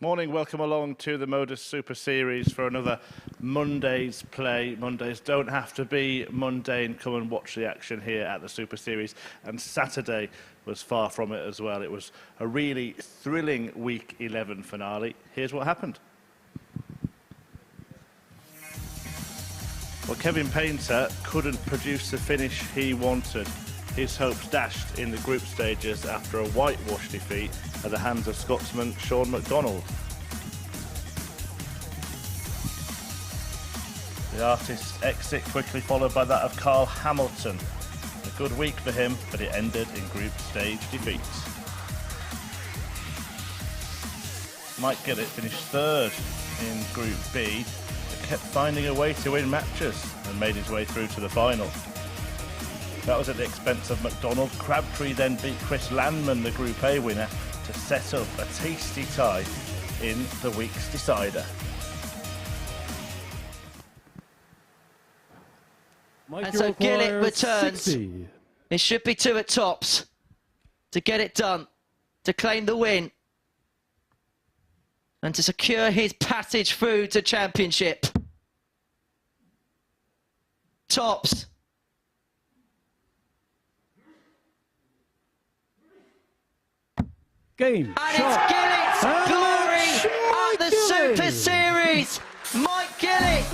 Morning, welcome along to the MODUS Super Series for another Monday's play. Mondays don't have to be mundane. Come and watch the action here at the Super Series. And Saturday was far from it as well. It was a really thrilling Week 11 finale. Here's what happened. Well, Kevin Painter couldn't produce the finish he wanted. His hopes dashed in the group stages after a whitewash defeat at the hands of Scotsman Sean McDonald. The artist's exit quickly followed by that of Carl Hamilton. A good week for him, but it ended in group stage defeats. Mike Gillett finished third in Group B, but kept finding a way to win matches and made his way through to the final. That was at the expense of McDonald. Crabtree then beat Chris Landman, the Group A winner, to set up a tasty tie in the week's decider. And so Gillett returns. 60. It should be two at tops to get it done, to claim the win, and to secure his passage through to championship. Tops. Game. And shot. it's Gillett's And glory at the Gillett. Super Series. Mike Gillett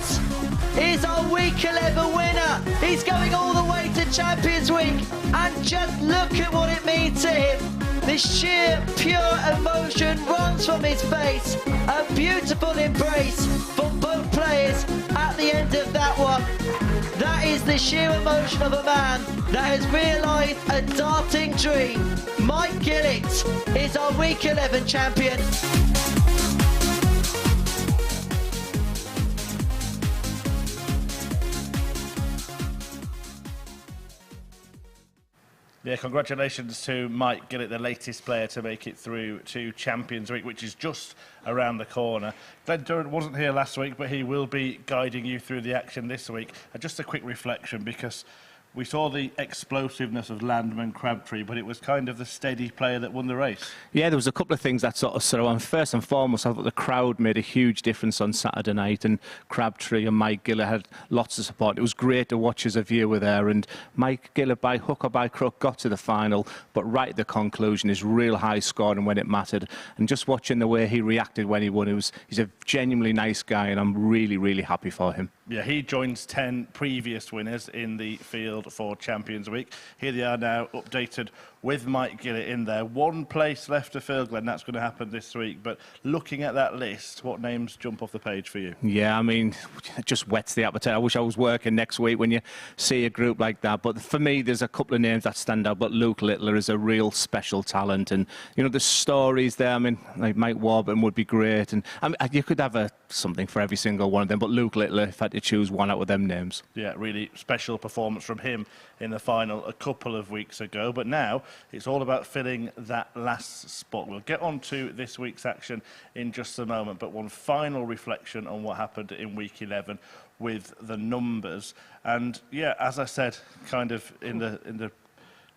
is our Week 11 winner. He's going all the way to Champions Week. And just look at what it means to him. The sheer, pure emotion runs from his face. A beautiful embrace from both players at the end of that one. That is the sheer emotion of a man that has realised a darting dream. Mike Gillett is our Week 11 champion. Yeah, congratulations to Mike Gillett, the latest player to make it through to Champions Week, which is just around the corner. Glenn Durrant wasn't here last week, but he will be guiding you through the action this week. And just a quick reflection, because we saw the explosiveness of Landman Crabtree, but it was kind of the steady player that won the race. Yeah, there was a couple of things that sort of on. First and foremost, I thought the crowd made a huge difference on Saturday night, and Crabtree and Mike Gillett had lots of support. It was great to watch as a viewer there, and Mike Gillett, by hook or by crook, got to the final, but right at the conclusion, his real high scoring when it mattered. And just watching the way he reacted when he won, he's a genuinely nice guy, and I'm really, really happy for him. Yeah, he joins 10 previous winners in the field for Champions Week. Here they are now, updated with Mike Gillett in there. One place left to fill, Glenn. That's going to happen this week. But looking at that list, what names jump off the page for you? Yeah, I mean, it just whets the appetite. I wish I was working next week when you see a group like that. But for me, there's a couple of names that stand out. But Luke Littler is a real special talent. And, you know, the stories there, I mean, like Mike Warburton would be great. And I mean, you could have something for every single one of them. But Luke Littler, if I had to choose one out of them names. Yeah, really special performance from him in the final a couple of weeks ago. But now it's all about filling that last spot. We'll get on to this week's action in just a moment, but one final reflection on what happened in Week 11 with the numbers. And yeah, as I said, kind of in the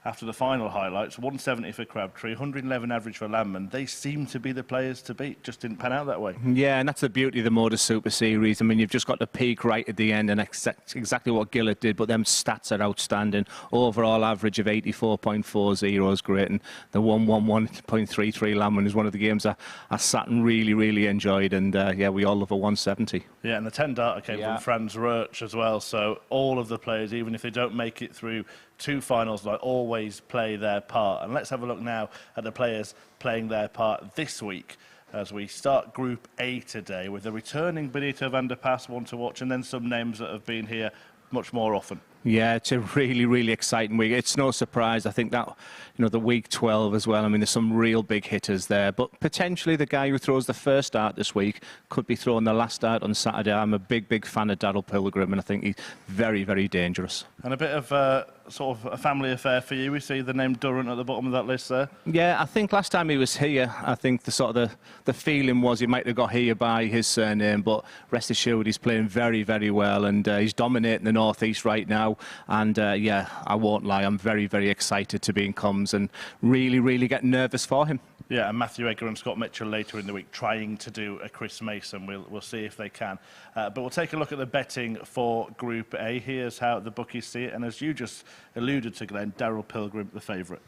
after the final highlights, 170 for Crabtree, 111 average for Landman. They seem to be the players to beat. Just didn't pan out that way. Yeah, and that's the beauty of the MODUS Super Series. I mean, you've just got the peak right at the end, and exactly what Gillett did, but them stats are outstanding. Overall average of 84.40 is great, and the 111.33 Landman is one of the games I sat and really, really enjoyed, and yeah, we all love a 170. Yeah, and the 10 data came from Franz Roach as well, so all of the players, even if they don't make it through two finals, like always play their part. And let's have a look now at the players playing their part this week as we start Group A today with the returning Benito Van De Pas, one to watch, and then some names that have been here much more often. Yeah, it's a really, really exciting week. It's no surprise. I think that, you know, the week 12 as well. I mean, there's some real big hitters there. But potentially the guy who throws the first start this week could be throwing the last start on Saturday. I'm a big, big fan of Darryl Pilgrim, and I think he's very, very dangerous. And a bit of sort of a family affair for you. We see the name Durrant at the bottom of that list there. Yeah, I think last time he was here, I think the feeling was he might have got here by his surname, but rest assured he's playing very, very well, and he's dominating the North East right now. And yeah, I won't lie, I'm very, very excited to be in comms and really, really get nervous for him. Yeah, and Matthew Egger and Scott Mitchell later in the week trying to do a Chris Mason. We'll see if they can. But we'll take a look at the betting for Group A. Here's how the bookies see it. And as you just alluded to, Glenn, Darryl Pilgrim, the favourite.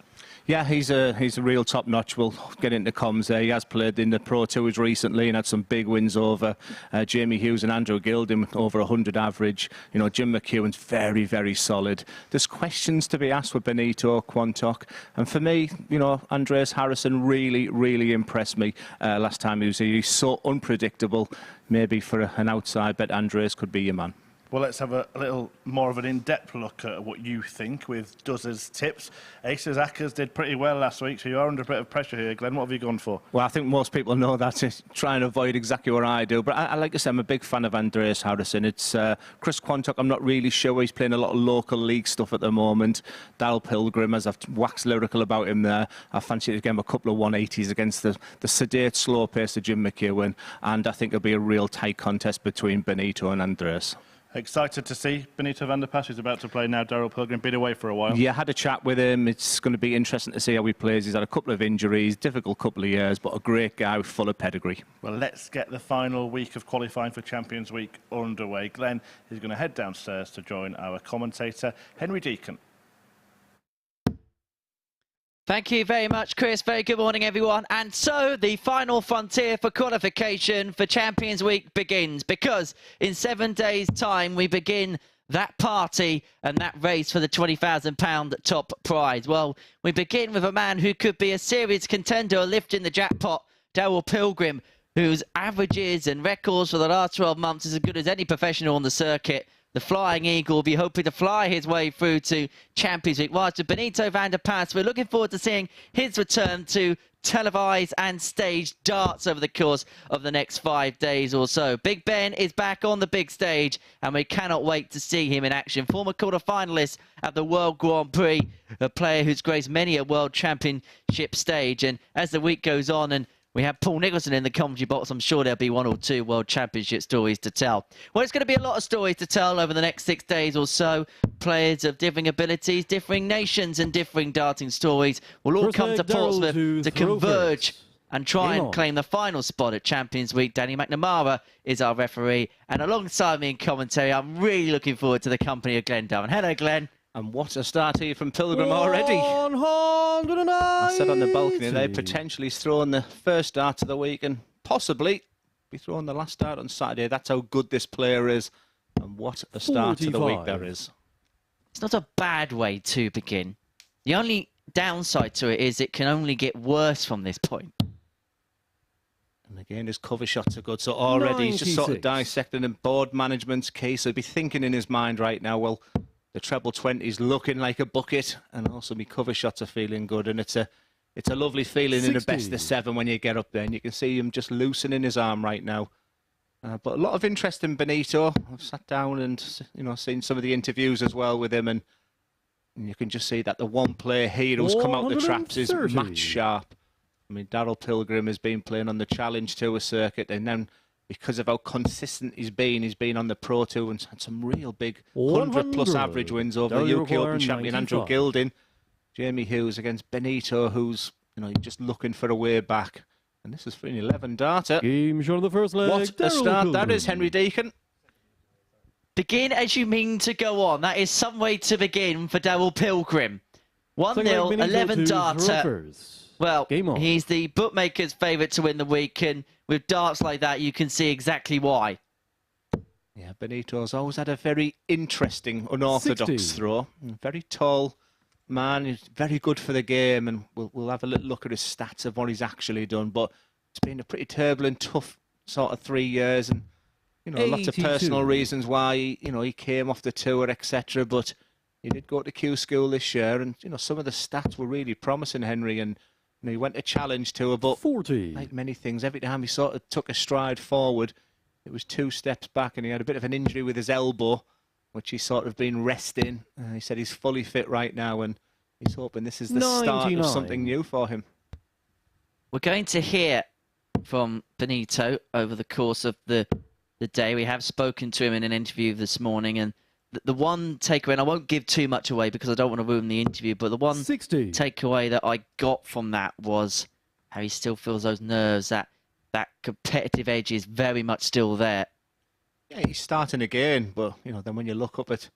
Yeah, he's a real top-notch. We'll get into comms there. He has played in the Pro Tours recently and had some big wins over Jamie Hughes and Andrew Gilding, over 100 average. You know, Jim McEwan's very, very solid. There's questions to be asked with Benito, Quantock. And for me, you know, Andreas Harrysson really, really impressed me last time he was here. He's so unpredictable. Maybe for an outside bet, Andreas could be your man. Well, let's have a little more of an in-depth look at what you think with Duzz's tips. Aces Ackers did pretty well last week, so you are under a bit of pressure here, Glenn. What have you gone for? Well, I think most people know that to try and avoid exactly what I do. But I like I said, I'm a big fan of Andreas Harrysson. It's Chris Quantock, I'm not really sure. He's playing a lot of local league stuff at the moment. Darryl Pilgrim, as I've waxed lyrical about him there, I fancy to give him a couple of 180s against the sedate, slow pace of Jim McEwan. And I think it'll be a real tight contest between Benito and Andreas. Excited to see Benito Van De Pas, who's about to play now. Darryl Pilgrim, been away for a while. Yeah, had a chat with him. It's going to be interesting to see how he plays. He's had a couple of injuries, difficult couple of years, but a great guy, full of pedigree. Well, let's get the final week of qualifying for Champions Week underway. Glenn is going to head downstairs to join our commentator, Henry Deacon. Thank you very much, Chris. Very good morning, everyone. And so the final frontier for qualification for Champions Week begins, because in 7 days' time we begin that party and that race for the £20,000 top prize. Well, we begin with a man who could be a serious contender lifting the jackpot, Darryl Pilgrim, whose averages and records for the last 12 months is as good as any professional on the circuit. The Flying Eagle will be hoping to fly his way through to Champions League. Whilst to Benito Van De Pas, we're looking forward to seeing his return to televised and staged darts over the course of the next 5 days or so. Big Ben is back on the big stage, and we cannot wait to see him in action. Former quarter-finalist at the World Grand Prix, a player who's graced many a World Championship stage. And as the week goes on and we have Paul Nicholson in the commentary box, I'm sure there'll be 1 or 2 World Championship stories to tell. Well, it's going to be a lot of stories to tell over the next 6 days or so. Players of differing abilities, differing nations and differing darting stories will all come to Portsmouth to converge and try and claim the final spot at Champions Week. Danny McNamara is our referee. And alongside me in commentary, I'm really looking forward to the company of Glenn Durrant. Hello, Glenn. And what a start here from Pilgrim already. 190. I said on the balcony, they potentially throwing the first dart of the week and possibly be throwing the last dart on Saturday. That's how good this player is. And what a start to the week there is. It's not a bad way to begin. The only downside to it is it can only get worse from this point. And again, his cover shots are good. So already he's just sort of dissecting and board management's case. He'll be thinking in his mind right now, well, the treble 20's looking like a bucket, and also my cover shots are feeling good. And it's a lovely feeling 60. in the best of 7 when you get up there, and you can see him just loosening his arm right now. But a lot of interest in Benito. I've sat down and seen some of the interviews as well with him, and you can just see that the one player here who's come out the traps is match sharp. I mean, Darryl Pilgrim has been playing on the Challenge Tour circuit, and then because of how consistent he's been on the Pro Tour and had some real big 100-plus average wins over the UK Open champion 95. Andrew Gilding. Jamie Hughes against Benito, who's just looking for a way back. And this is for an 11 darter. Game shot of the first leg. What a start that is, Henry Deacon. Begin as you mean to go on. That is some way to begin for Darryl Pilgrim. 1-0, 11 darter. Well, he's the bookmaker's favourite to win the week, and with darts like that, you can see exactly why. Yeah, Benito's always had a very interesting, unorthodox 60. throw. Very tall man, he's very good for the game, and we'll have a little look at his stats of what he's actually done. But it's been a pretty turbulent, tough sort of 3 years, and lots of personal reasons why he came off the tour, etc. But he did go to Q School this year, and some of the stats were really promising, Henry, and he went to Challenge Tour, but 40. like many things, every time he sort of took a stride forward, it was 2 steps back, and he had a bit of an injury with his elbow, which he's sort of been resting. He said he's fully fit right now, and he's hoping this is the 99. Start of something new for him. We're going to hear from Benito over the course of the day. We have spoken to him in an interview this morning, and the one takeaway, and I won't give too much away because I don't want to ruin the interview, but the one 60. takeaway that I got from that was how he still feels those nerves, that competitive edge is very much still there. Yeah, he's starting again, but, you know, then when you look up at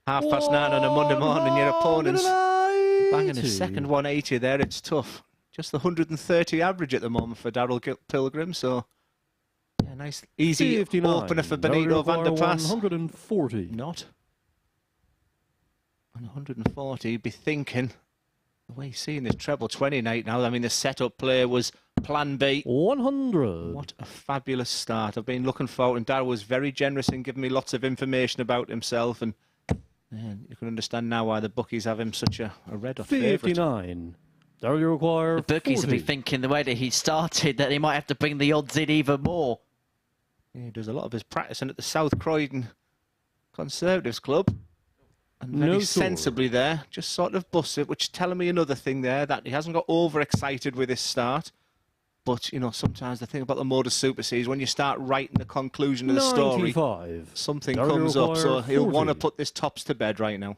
9:30 on a Monday morning and your opponent's banging a second 180 there, it's tough. Just the 130 average at the moment for Darryl Pilgrim, so yeah, nice, easy 59. opener for Benito Van De Pas. 140. Not. On 140, you'd be thinking, the way he's seeing this treble 20 night now, I mean, the setup play was plan B. 100. What a fabulous start. I've been looking forward, and Darryl was very generous in giving me lots of information about himself, and you can understand now why the bookies have him such a red hot favourite. 59. Darryl require The bookies 40. will be thinking the way that he started that he might have to bring the odds in even more. Yeah, he does a lot of his practicing at the South Croydon Conservatives Club. And very sensibly there, just sort of busts it, which is telling me another thing there, that he hasn't got overexcited with his start. But, you know, sometimes the thing about the MODUS Super Series, when you start writing the conclusion of the story, 95. something Darryl comes up. So he'll 40. want to put this tops to bed right now.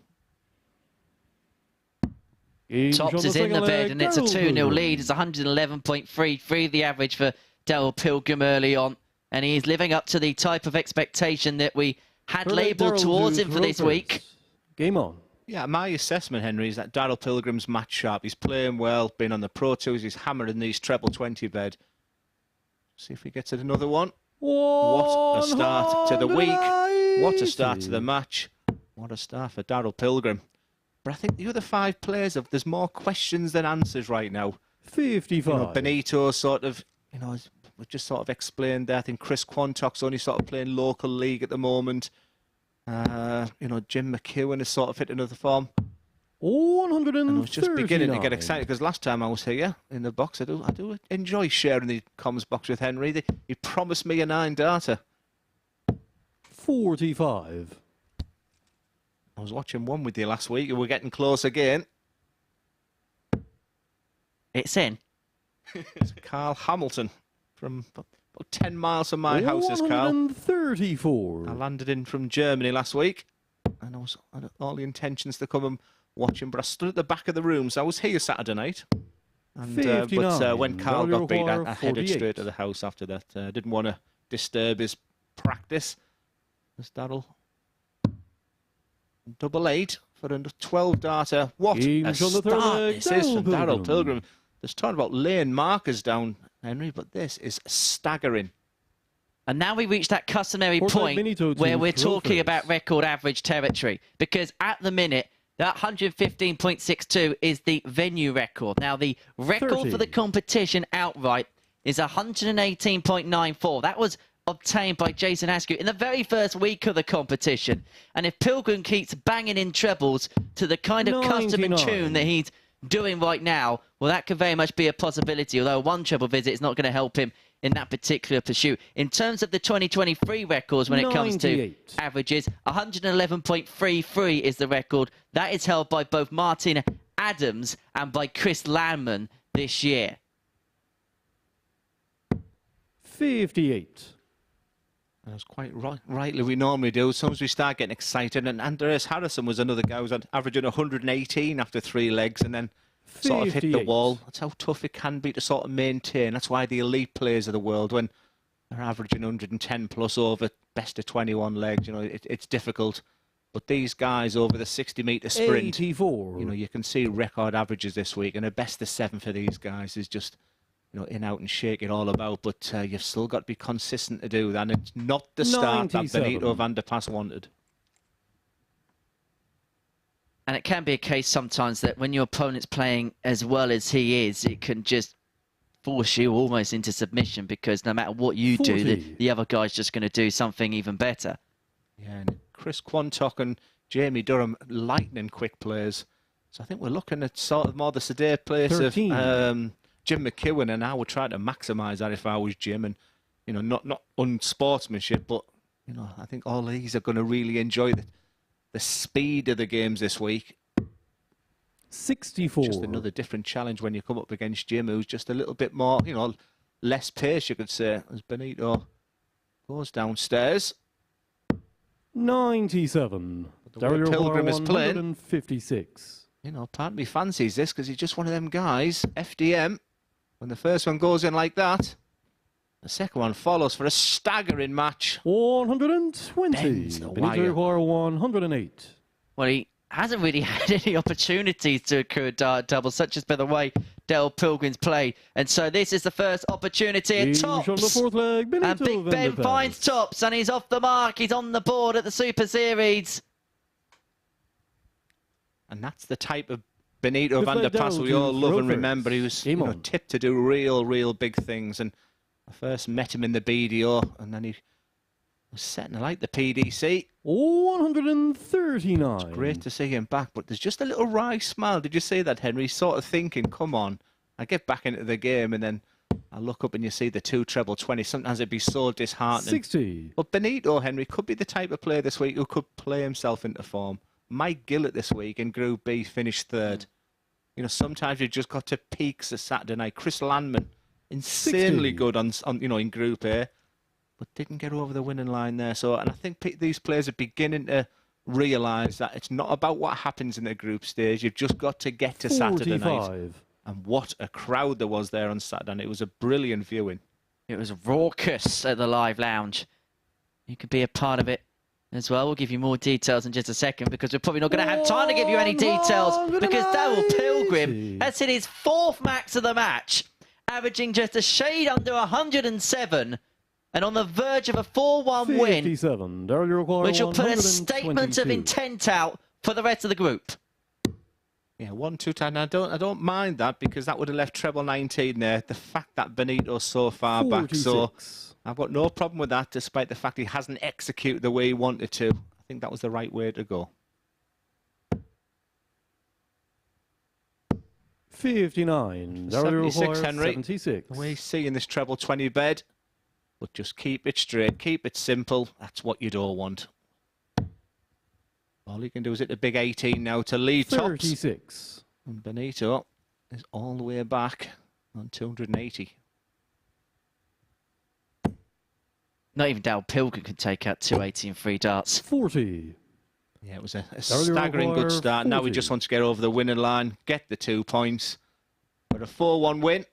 Tops is in the bed, and it's a 2-0 lead. It's 111.33, the average for Darryl Pilgrim early on. And he's living up to the type of expectation that we had labelled towards him for this week. Game on. Yeah, my assessment, Henry, is that Darryl Pilgrim's match sharp. He's playing well, been on the Pro Tours, he's hammering these treble 20 bed. See if he gets it another one. What a start to the week. What a start to the match. What a start for Darryl Pilgrim. But I think the other 5 players, there's more questions than answers right now. 55. You know, Benito sort of, you know, we've just sort of explained that. I think Chris Quantock's only sort of playing local league at the moment. You know, Jim McEwan is sort of hit another form. 139. And I was just beginning to get excited because last time I was here in the box, I do enjoy sharing the comms box with Henry. He promised me a 9-darter. 45. I was watching one with you last week and we're getting close again. It's in. It's Carl Hamilton from about 10 miles from my house is Carl. 134. I landed in from Germany last week and I had all the intentions to come and watch him, but I stood at the back of the room, so I was here Saturday night. And, but when Carl got beat, I headed straight to the house after that. I didn't want to disturb his practice. There's Darryl. 888 for a 12-darter. What a start this is from Darryl Pilgrim. There's talking about laying markers down, Henry, but this is staggering. And now we reach that customary point where we're talking about record average territory. Because at the minute, that 115.62 is the venue record. Now, the record for the competition outright is 118.94. That was obtained by Jason Askew in the very first week of the competition. And if Pilgrim keeps banging in trebles to the kind of custom and tune that he's doing right now, well, that could very much be a possibility, although one treble visit is not going to help him in that particular pursuit. In terms of the 2023 records, when it comes to averages, 111.33 is the record. That is held by both Martin Adams and by Chris Landman this year. 58. That's quite rightly we normally do. As soon as we start getting excited, and Andreas Harrysson was another guy who was averaging 118 after 3 legs and then sort of hit the wall. That's how tough it can be to sort of maintain. That's why the elite players of the world, when they're averaging 110 plus over best of 21 legs, you know, it's difficult. But these guys over the 60-metre sprint, 84. you know, you can see record averages this week, and a best of 7 for these guys is just, you know, in, out and shake it all about. But you've still got to be consistent to do that, and it's not the start 97. That Benito Van De Pas wanted. And it can be a case sometimes that when your opponent's playing as well as he is, it can just force you almost into submission, because no matter what you 40. Do, the other guy's just going to do something even better. Yeah, and Chris Quantock and Jamie Durham, lightning quick players. So I think we're looking at sort of more the sedate place 13. Of Jim McEwan, and I would try to maximise that if I was Jim, and, you know, not unsportsmanship, but, you know, I think all these are going to really enjoy the speed of the games this week. 64. Just another different challenge when you come up against Jim, who's just a little bit more, you know, less pace, you could say, as Benito goes downstairs. 97. Darryl Pilgrim is playing. 156. You know, part of me fancies this because he's just one of them guys, FDM. When the first one goes in like that, the second one follows for a staggering match. 120. Bends the Benito wire. require 108. Well, he hasn't really had any opportunities to accrue a dart double, such has been the way Darryl Pilgrim's played. And so this is the first opportunity at Each on the tops. fourth leg, Benito And Big Van De Ben Pas. finds tops, and he's off the mark. He's on the board at the Super Series. And that's the type of Benito Good Van De play, Pas Darryl, we to all love throw and first. remember. He was Game on. tipped to do real big things. And I first met him in the BDO, and then he was setting alight the PDC. 139. Great to see him back, but there's just a little wry smile. Did you see that, Henry? He's sort of thinking, come on, I get back into the game, and then I look up and you see the 2 treble 20. Sometimes it'd be so disheartening. 60. But Benito, Henry, could be the type of player this week who could play himself into form. Mike Gillett this week in Group B finished 3rd. You know, sometimes you've just got to peaks a Saturday night. Chris Landman, insanely 60. good on in Group A, but didn't get over the winning line there. So, and I think these players are beginning to realise that it's not about what happens in the group stage. You've just got to get to Saturday night. 45. And what a crowd there was there on Saturday night. It was a brilliant viewing. It was raucous at the Live Lounge. You could be a part of it as well. We'll give you more details in just a second, because we're probably not going to have time to give you any details, because Darryl Pilgrim has hit his 4th max of the match, averaging just a shade under 107, and on the verge of a 4-1 win, 57. Darryl require which will put a statement of 122. intent out for the rest of the group. Yeah, 1-2 time. I don't mind that, because that would have left treble 19 there. The fact that Benito's so far back, so 46. I've got no problem with that, despite the fact he hasn't executed the way he wanted to. I think that was the right way to go. 59. Darryl 76, require Henry. 76. The way he's seeing this treble 20 bed, but just keep it straight, keep it simple. That's what you don't want. All he can do is hit the big 18 now to lead tops. 36. And Benito is all the way back on 280. Not even Darryl Pilgrim could take out 280 in 3 darts. 40. Yeah, it was a Darryl staggering good require start. Now he 40. just wants to get over the winning line, get the 2 points. But a 4-1 win.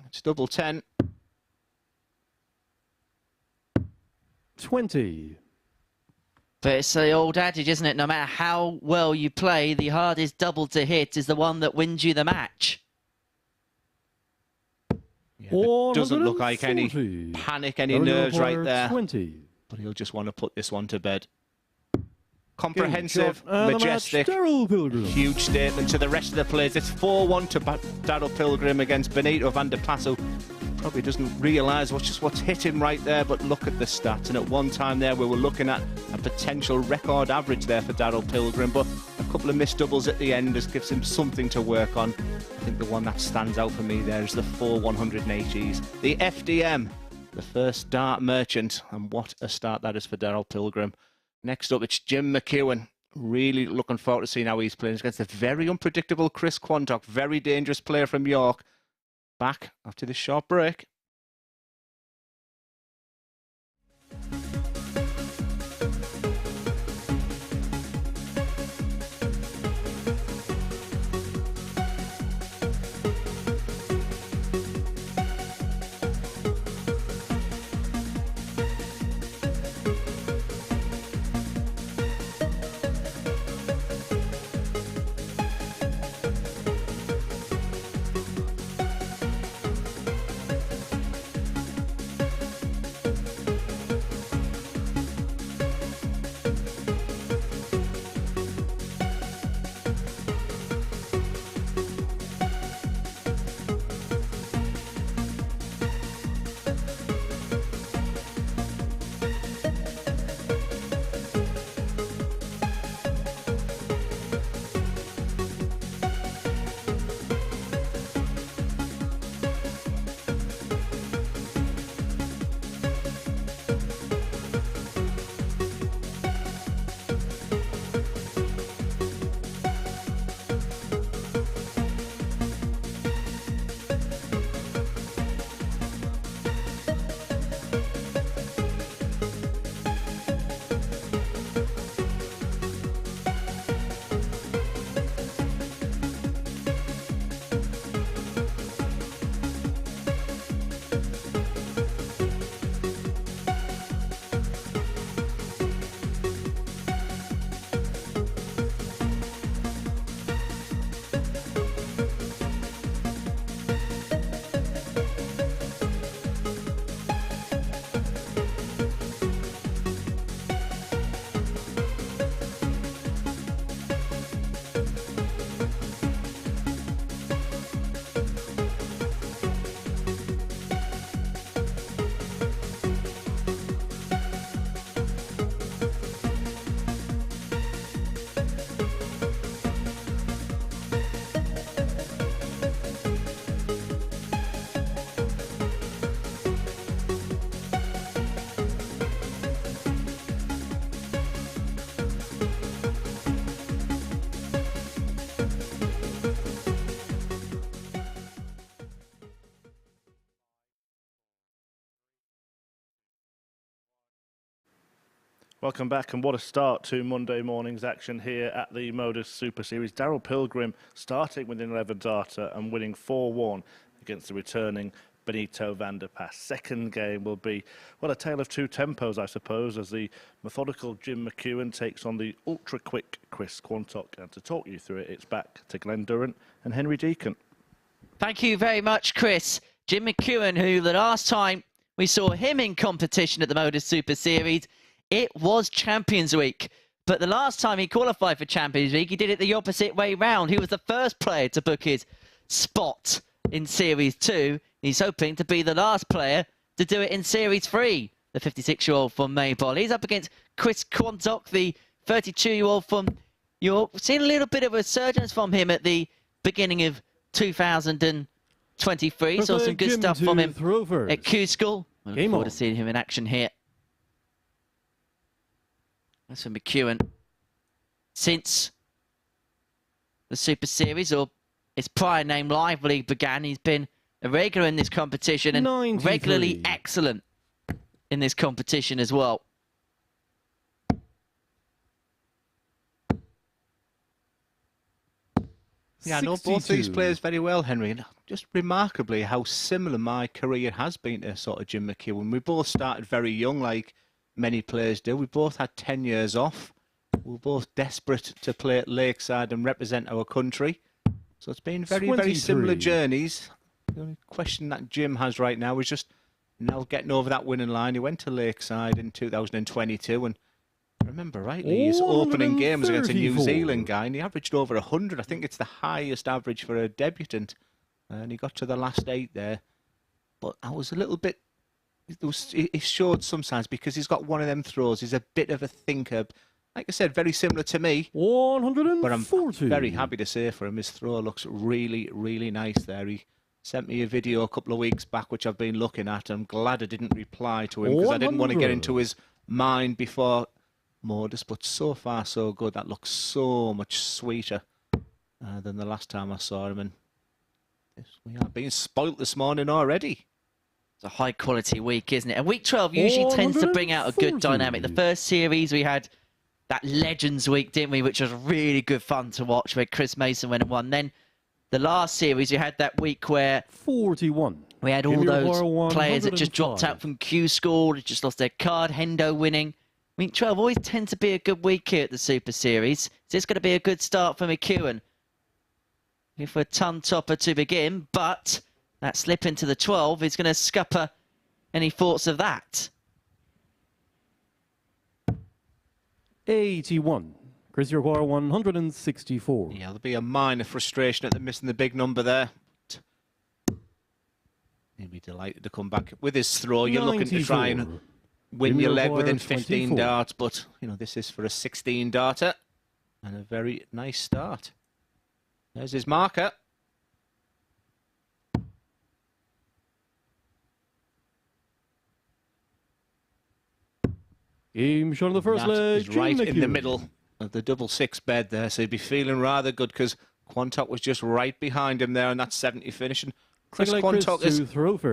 It's double 10. 20. But it's the old adage, isn't it? No matter how well you play, the hardest double to hit is the one that wins you the match. Yeah, there doesn't look like any 140. panic, any Darryl nerves right require there. 20. But he'll just want to put this one to bed. Comprehensive, Game shot and a match, majestic, Darryl Pilgrim. huge statement to the rest of the players. It's 4-1 to Darryl Pilgrim against Benito Van De Pas, who probably doesn't realise what's hit him right there, but look at the stats. And at one time there, we were looking at a potential record average there for Darryl Pilgrim, but a couple of missed doubles at the end just gives him something to work on. I think the one that stands out for me there is the 4 180s. The FDM, the first dart merchant, and what a start that is for Darryl Pilgrim. Next up, it's Jim McEwan. Really looking forward to seeing how he's playing against the very unpredictable Chris Quantock, very dangerous player from York. Back after this short break. Welcome back, and what a start to Monday morning's action here at the MODUS Super Series. Darryl Pilgrim starting with an 11 darter and winning 4-1 against the returning Benito Van De Pas. Second game will be, well, a tale of two tempos, I suppose, as the methodical Jim McEwan takes on the ultra-quick Chris Quantock. And to talk you through it, it's back to Glenn Durrant and Henry Deacon. Thank you very much, Chris. Jim McEwan, who the last time we saw him in competition at the MODUS Super Series, it was Champions Week. But the last time he qualified for Champions Week, he did it the opposite way round. He was the first player to book his spot in Series 2. He's hoping to be the last player to do it in Series 3. The 56-year-old from Maybole. He's up against Chris Quantock, the 32-year-old from York. We've seen a little bit of a resurgence from him at the beginning of 2023. Saw some good stuff from him at Q-School. I look forward to seeing him in action here. That's for McEwan. Since the Super Series, or its prior name, Live League, began, he's been a regular in this competition and 93. regularly excellent in this competition as well. Yeah, I know both these players very well, Henry, and just remarkably how similar my career has been to sort of Jim McEwan. We both started very young, like many players do. We both had 10 years off. We were both desperate to play at Lakeside and represent our country. So it's been very, very similar journeys. The only question that Jim has right now is just now getting over that winning line. He went to Lakeside in 2022, and I remember rightly, his opening game was against a New Zealand guy, and he averaged over 100. I think it's the highest average for a debutant. And he got to the last 8 there. But I was a little bit... He showed some signs because he's got one of them throws. He's a bit of a thinker. Like I said, very similar to me. 140. But I'm very happy to say for him, his throw looks really, really nice there. He sent me a video a couple of weeks back, which I've been looking at. I'm glad I didn't reply to him because I didn't want to get into his mind before MODUS. But so far, so good. That looks so much sweeter than the last time I saw him. And we are being spoilt this morning already. It's a high-quality week, isn't it? And week 12 usually tends to bring out a good dynamic. The first series, we had that Legends week, didn't we, which was really good fun to watch, where Chris Mason went and won. Then the last series, we had that week where 41. We had all those players that just dropped out from Q-School, that just lost their card, Hendo winning. Week 12 always tends to be a good week here at the Super Series. So it's going to be a good start for McEwan. Here for a ton topper to begin, but that slip into the 12 is going to scupper any thoughts of that. 81. Chris York 164. Yeah, there'll be a minor frustration at the missing the big number there. He'll be delighted to come back with his throw. You're 94. Looking to try and win your leg within 15 darts, but you know this is for a 16 darter and a very nice start. There's his marker. Game shot on the first leg. He's right in the middle of the double 6 bed there, so he'd be feeling rather good because Quantock was just right behind him there on that 70 finish. And Chris Quantock is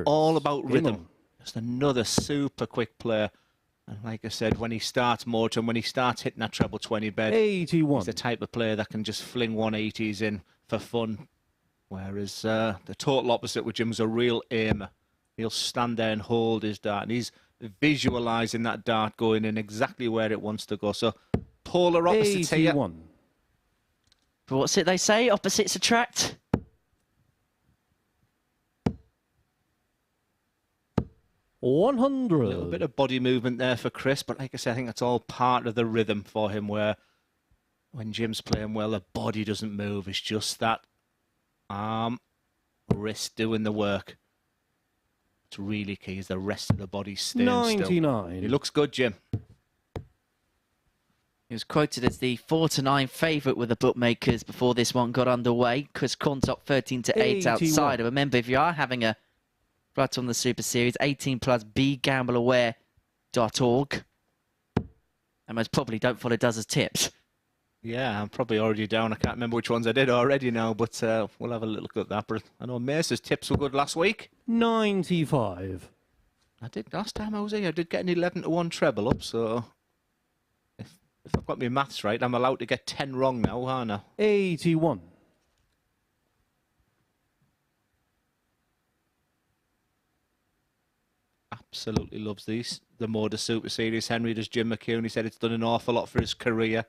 all about rhythm. Just another super quick player. And like I said, when he starts Morton, when he starts hitting that treble 20 bed, 81. He's the type of player that can just fling 180s in for fun. Whereas the total opposite with Jim's a real aimer. He'll stand there and hold his dart, and he's visualising that dart going in exactly where it wants to go. So polar opposites here. But what's it they say? Opposites attract. 100. A little bit of body movement there for Chris, but like I said, I think that's all part of the rhythm for him, where when Jim's playing well, the body doesn't move. It's just that arm, wrist doing the work. It's really key, is the rest of the body staying 99. Still. He looks good, Jim. He was quoted as the 4-9 favourite with the bookmakers before this one got underway. Chris Quantock 13-8 outside. Remember, if you are having a right on the Super Series, 18 plus begambleaware.org. And most probably don't follow Does' tips. Yeah, I'm probably already down. I can't remember which ones I did already now, but we'll have a little look at that. But I know Mace's tips were good last week. 95. I did last time I was here. I did get an 11-1 treble up, so If I've got my maths right, I'm allowed to get 10 wrong now, aren't I? 81. Absolutely loves these. The MODUS Super Series. Henry does. Jim McEwan. He said it's done an awful lot for his career.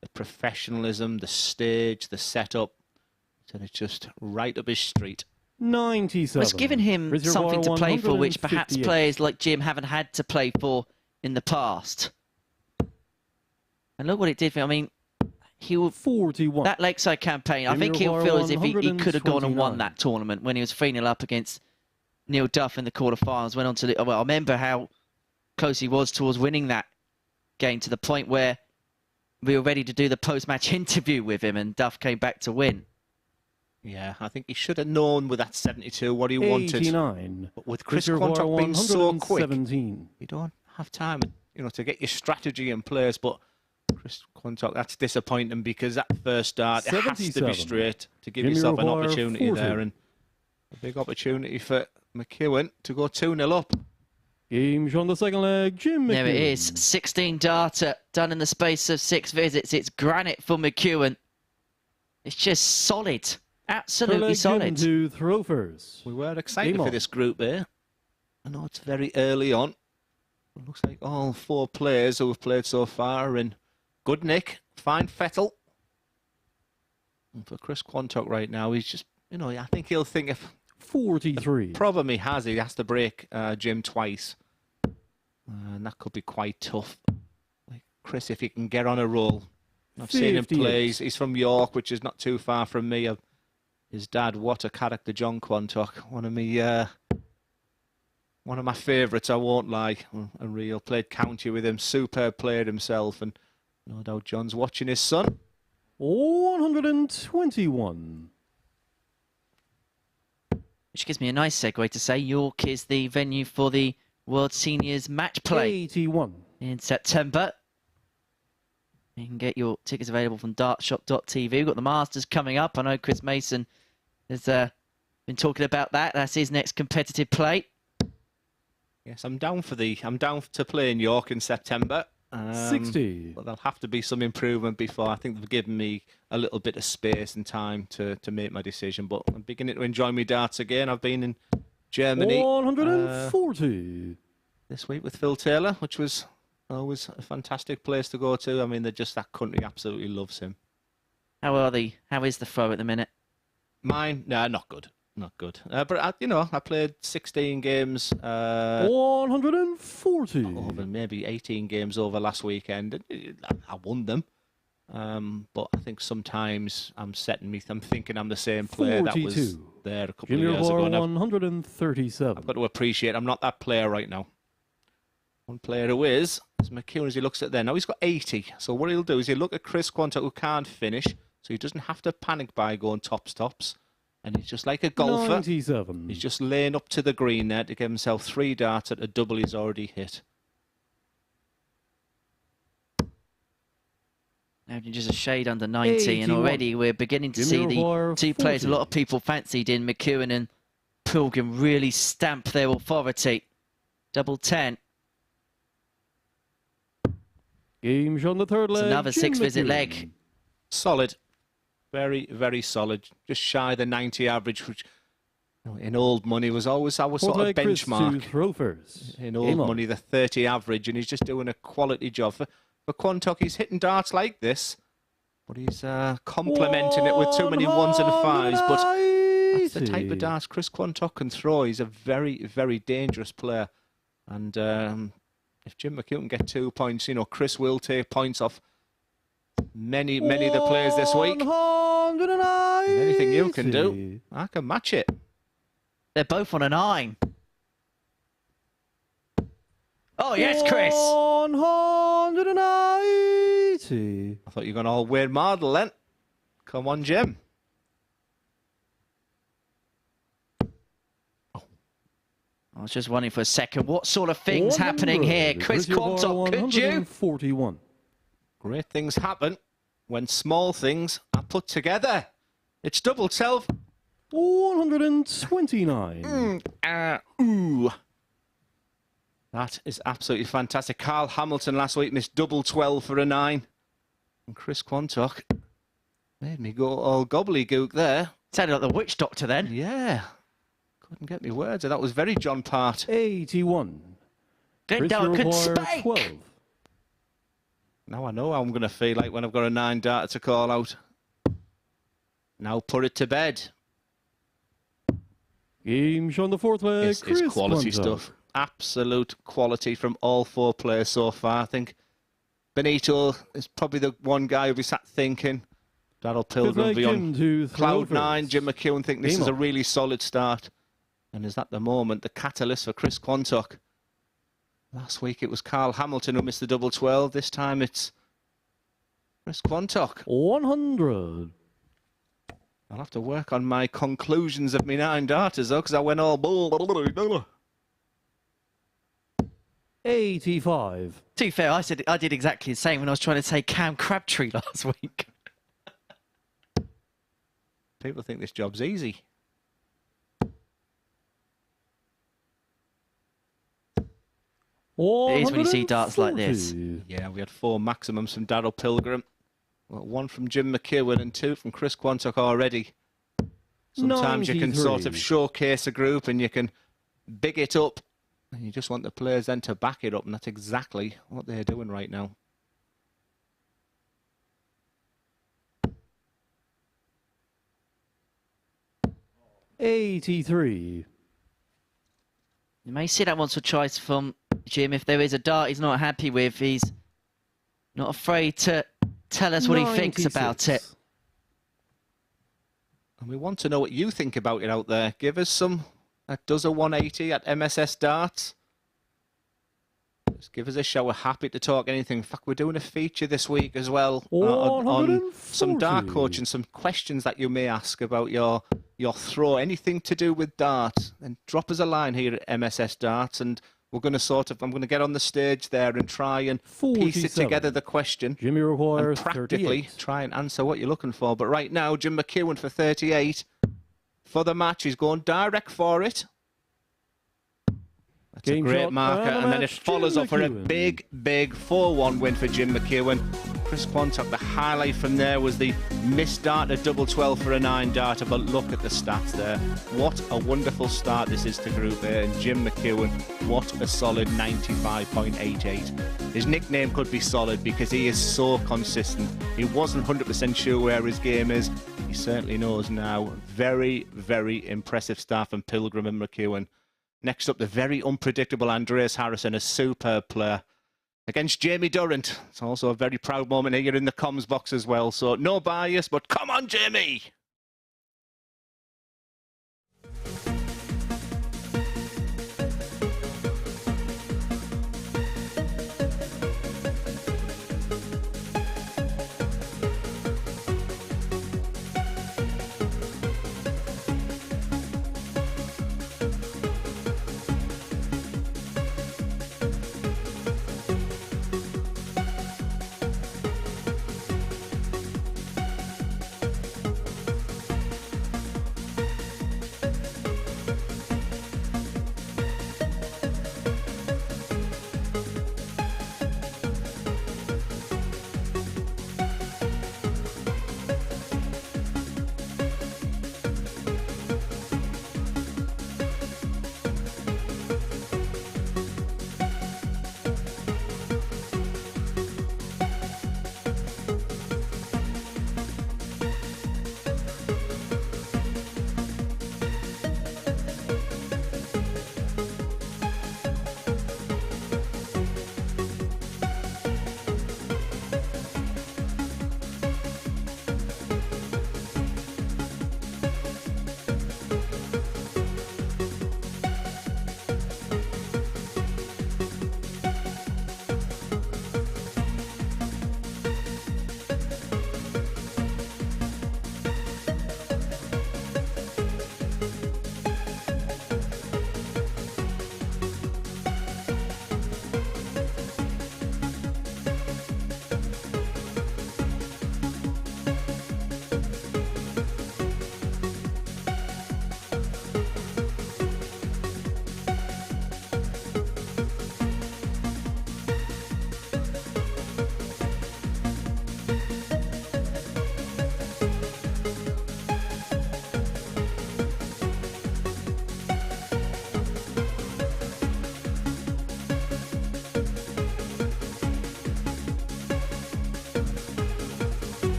The professionalism, the stage, the setup. He said it's just right up his street. 97. It's given him something to play for, which perhaps players like Jim haven't had to play for in the past. And look what it did for him. I mean, he'll 41. that Lakeside campaign. I think he'll feel as if he could have gone and won that tournament when he was 3-0 up against Neil Duff in the quarterfinals. Went on to the, well, I remember how close he was towards winning that game, to the point where we were ready to do the post-match interview with him, and Duff came back to win. Yeah, I think he should have known with that 72 what he 89. wanted. But with Chris Quantock being so quick, 117. you don't have time, to get your strategy in place. But Chris Quantock, that's disappointing, because that first start, it has to be straight to give yourself an opportunity 40. There. And a big opportunity for McEwan to go 2-0 up. Games on the second leg, Jim McEwan. There it is, 16 data done in the space of 6 visits. It's granite for McEwan. It's just solid, absolutely solid. To throw first. We were excited for this group here. I know it's very early on. It looks like all 4 players who have played so far are in good nick. Fine Fettel. And for Chris Quantock right now, he's just, I think he'll think if 43. The problem he has to break Jim twice. And that could be quite tough. Like Chris, if he can get on a roll. I've 58. Seen him play. He's from York, which is not too far from me. His dad, what a character, John Quantock. One of my favourites, I won't lie. A real, played county with him. Superb player himself. And no doubt John's watching his son. 121. Which gives me a nice segue to say York is the venue for the World Seniors match play 81. In September. You can get your tickets available from dartshop.tv. We've got the Masters coming up. I know Chris Mason has been talking about that. That's his next competitive play. Yes, I'm down to play in York in September. 60. But there'll have to be some improvement before. I think they've given me a little bit of space and time to make my decision. But I'm beginning to enjoy my darts again. I've been in Germany 140 this week with Phil Taylor, which was always a fantastic place to go to. I mean, that country absolutely loves him. How is the throw at the minute? Mine? No, not good. Not good. But, I played 16 games. 140. Over maybe 18 games over last weekend. I won them. But I think sometimes I'm thinking I'm the same player 42. That was there a couple of years ago. 137. I've got to appreciate I'm not that player right now. One player who is McEwan, as he looks at there. Now he's got 80. So what he'll do is he'll look at Chris Quantock, who can't finish. So he doesn't have to panic by going tops. And he's just like a golfer. 97. He's just laying up to the green there to give himself 3 darts at a double he's already hit. Now just a shade under 90, 81. And already we're beginning to see the 2 players a lot of people fancied in McEwan and Pilgrim really stamp their authority. Double 10. Games on the third leg. It's another 6-visit leg. Solid. Very, very solid. Just shy of the 90 average, which in old money was always our sort of benchmark. In old money, the 30 average, and he's just doing a quality job. For Quantock, he's hitting darts like this, but he's complementing it with too many 1s and 5s. But that's the type of darts Chris Quantock can throw. He's a very, very dangerous player. And if Jim McEwan can get 2 points, Chris will take points off many of the players this week. And anything you can do, I can match it. They're both on a 9. Oh, yes, Chris. 190. I thought you were going to all Wade Mardle then. Come on, Jim. I was just wondering for a second, what sort of things happening here? Chris Quantock, could you? 41. Great things happen when small things are put together. It's double 12. 129. Ooh. That is absolutely fantastic. Carl Hamilton last week missed double 12 for a 9. And Chris Quantock made me go all gobbledygook there. Sounded like the witch doctor then. Yeah. Couldn't get me words. That was very John Part. 81. Glenn Darrell couldn't Reservoir speak. 12. Now I know how I'm going to feel like when I've got a 9 darter to call out. Now put it to bed. Game show on the fourth leg. It's quality Quantock. stuff. Absolute quality from all 4 players so far. I think Benito is probably the one guy who'll be sat thinking. Darryl Pilgrim will be on cloud 9. Jim McEwan think this is a really solid start. And is that the moment, the catalyst for Chris Quantock? Last week it was Carl Hamilton who missed the double 12. This time it's Chris Quantock. 100. I'll have to work on my conclusions of my 9 darters though, because I went all 85. To be fair, I did exactly the same when I was trying to say Cam Crabtree last week. People think this job's easy. It is when you see darts like this. 140. Yeah, we had 4 maximums from Darryl Pilgrim. Well, 1 from Jim McEwan and 2 from Chris Quantock already. Sometimes you can sort of 93. showcase a group and you can big it up. And you just want the players then to back it up, and that's exactly what they're doing right now. $83. You may see that once or twice from Jim. If there is a dart he's not happy with, he's not afraid to tell us what he thinks about it. 96. And we want to know what you think about it out there. Give us some. That does a 180 at MSS Darts. Just give us a show. We're happy to talk anything. In fact, we're doing a feature this week as well on some dart 140. coaching, some questions that you may ask about your throw, anything to do with darts. Then drop us a line here at MSS Darts, and we're going to I'm going to get on the stage there and try and piece it 47. together, the question. Jimmy requires And practically 38. try and answer what you're looking for. But right now, Jim McEwan for 38 for the match. He's going direct for it. That's Game a great shot marker. and a And then it match, follows Jim up for a McEwan. big 4-1 win for Jim McEwan. Chris Quantock, the highlight from there was the missed dart, a double 12 for a 9 darter. But look at the stats there. What a wonderful start this is to Group A. And Jim McEwan, what a solid 95.88. His nickname could be solid because he is so consistent. He wasn't 100% sure where his game is. He certainly knows now. Very, very impressive start from Pilgrim and McEwan. Next up, the very unpredictable Andreas Harrysson, a superb player, against Jamie Durrant. It's also a very proud moment here in the comms box as well. So no bias, but come on, Jamie!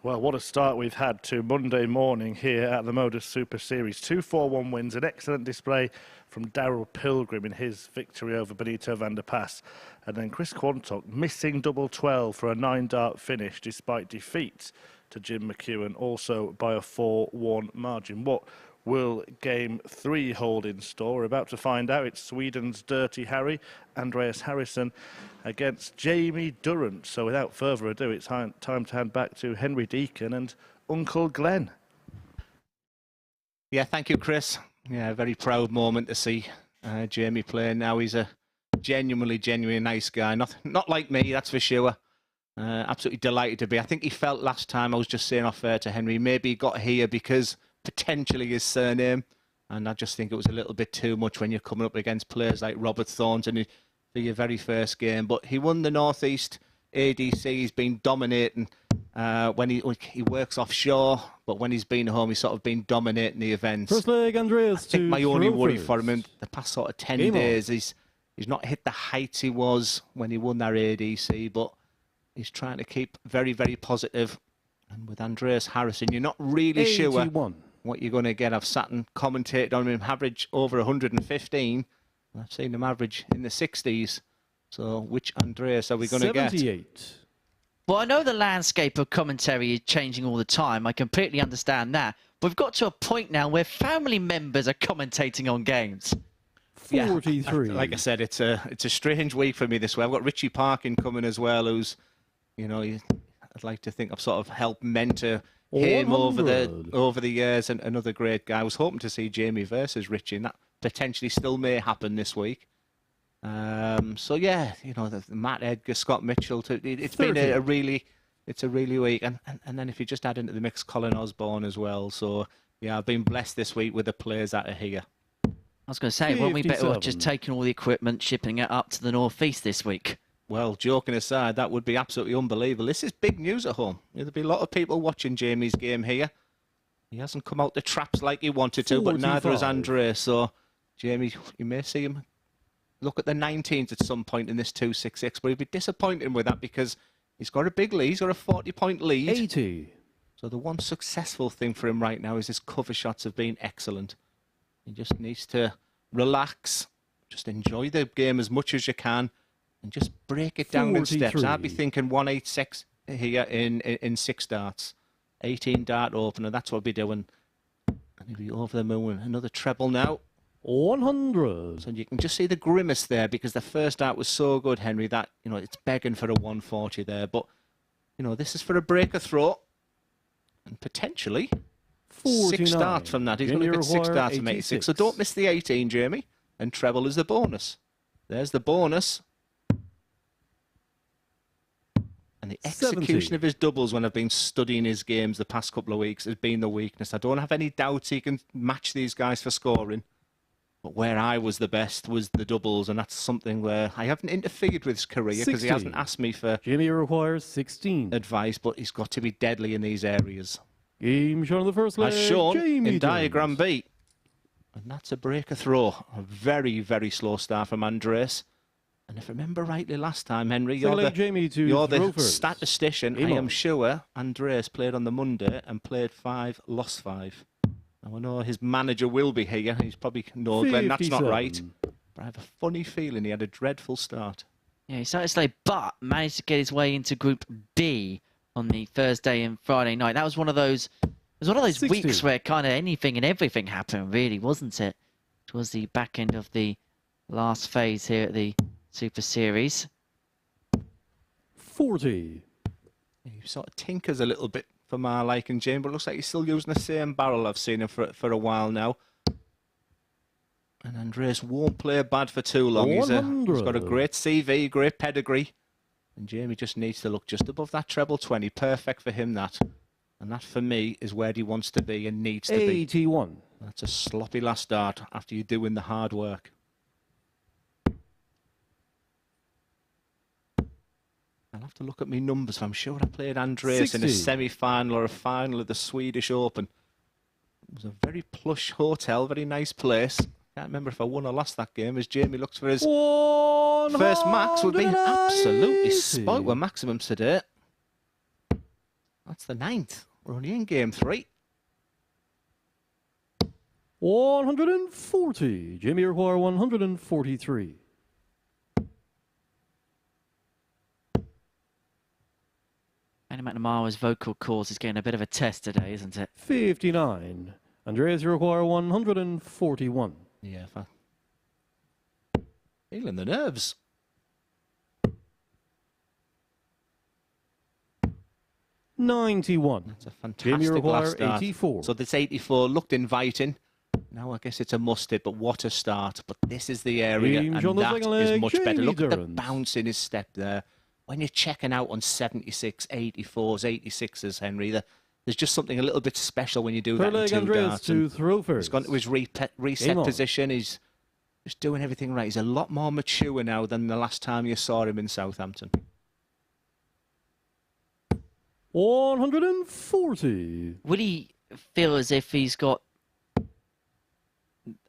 Well, what a start we've had to Monday morning here at the MODUS Super Series. 2 4-1 wins, an excellent display from Darryl Pilgrim in his victory over Benito Van De Pas. And then Chris Quantock missing double 12 for a 9-dart finish despite defeat to Jim McEwan, also by a 4-1 margin. What will Game 3 hold in store? We're about to find out. It's Sweden's Dirty Harry, Andreas Harrysson, against Jamie Durrant. So without further ado, it's time to hand back to Henry Deacon and Uncle Glenn. Yeah, thank you, Chris. Yeah, a very proud moment to see Jamie playing now. He's a genuinely nice guy. Not like me, that's for sure. Absolutely delighted to be. I think he felt last time, I was just saying off air to Henry, maybe he got here because potentially his surname, and I just think it was a little bit too much when you're coming up against players like Robert Thornton for your very first game. But he won the North East ADC. He's been dominating when he works offshore, but when he's been home, he's sort of been dominating the events. First leg, Andreas. I think my only worry for him in the past sort of 10 days is he's not hit the heights he was when he won that ADC, but he's trying to keep very, very positive. And with Andreas Harrysson, you're not really 81. sure what you're going to get. I've sat and commentated on him, average over 115. I've seen him average in the 60s. So which Andreas are we going to get? 78. Well, I know the landscape of commentary is changing all the time. I completely understand that. But we've got to a point now where family members are commentating on games. 43. Yeah, like I said, it's a strange week for me this way. I've got Richie Parkin coming as well, who's, you know, I'd like to think I've sort of helped mentor him 100. over the years, and another great guy. I was hoping to see Jamie versus Richie, and that potentially still may happen this week. So yeah, you know, the Matt Edgar, Scott Mitchell. It's 30. been a really week, and then if you just add into the mix Colin Osborne as well. So yeah, I've been blessed this week with the players that are here. I was going to say, weren't we better off 57. just taking all the equipment, shipping it up to the North East this week? Well, joking aside, that would be absolutely unbelievable. This is big news at home. There'll be a lot of people watching Jamie's game here. He hasn't come out the traps like he wanted to, but neither has 45. Andreas. So, Jamie, you may see him look at the 19s at some point in this 2-6-6, but he'll be disappointed with that because he's got a big lead. He's got a 40-point lead. 80. So the one successful thing for him right now is his cover shots have been excellent. He just needs to relax, just enjoy the game as much as you can, and just break it down in steps. 43. I'd be thinking 186 here in 6 darts. 18 dart opener, that's what I'll be doing. And he'll be over the moon. Another treble now. 100. So you can just see the grimace there because the first dart was so good, Henry, that, you know, it's begging for a 140 there. But, you know, this is for a breaker throw. And potentially 6 darts from that. He's going to get 6 darts from 86. So don't miss the 18, Jamie. And treble is the bonus. There's the bonus. And the execution 70. of his doubles when I've been studying his games the past couple of weeks has been the weakness. I don't have any doubts he can match these guys for scoring. But where I was the best was the doubles, and that's something where I haven't interfered with his career because he 60. hasn't asked me for Jamie requires 16. advice, but he's got to be deadly in these areas. Game shown on the first leg. As shown Jamie in diagram Jones. B. And that's a breaker throw. A very, very slow start from Andreas. And if I remember rightly last time, Henry, you're Jamie to the throw first. statistician. Game I am on. sure Andreas played on the Monday and played 5, lost 5. Now I know his manager will be here. He's probably, no, Glenn, that's not right. 57. But I have a funny feeling he had a dreadful start. Yeah, he started slow, but managed to get his way into Group D on the Thursday and Friday night. That was one of those. It was one of those 60. weeks where kind of anything and everything happened, really, wasn't it? It was the back end of the last phase here at the Super Series. 40. He sort of tinkers a little bit for my liking, Jane, but it looks like he's still using the same barrel. I've seen him for a while now. And Andreas won't play bad for too long. He's got a 100. great CV, great pedigree. And Jamie just needs to look just above that treble 20. Perfect for him, that. And that, for me, is where he wants to be and needs to be. 81. That's a sloppy last start after you're doing the hard work. I'll have to look at my numbers. I'm sure I played Andreas in a 60. semi-final or a final of the Swedish Open. It was a very plush hotel, very nice place. Can't remember if I won or lost that game as Jamie looks for his first max. We've been absolutely spoilt with maximums today. That's the 9th. We're only in game 3. 140. Jamie require 143. Andy McNamara's vocal cords is getting a bit of a test today, isn't it? 59. Andreas require 141. Yeah, feeling the nerves. 91. That's a Jamie fantastic require last start. 84. So this 84 looked inviting. Now I guess it's a must-hit, but what a start. But this is the area, James and on the that second is leg, much better. Jamie Look at the Durrant. bounce in his step there. When you're checking out on 76, 84s, 86s, Henry, there's just something a little bit special when you do Third that in leg, 2 Andreas darts. to throw first. He's gone to his reset Game on. position. He's just doing everything right. He's a lot more mature now than the last time you saw him in Southampton. 140. Will he feel as if he's got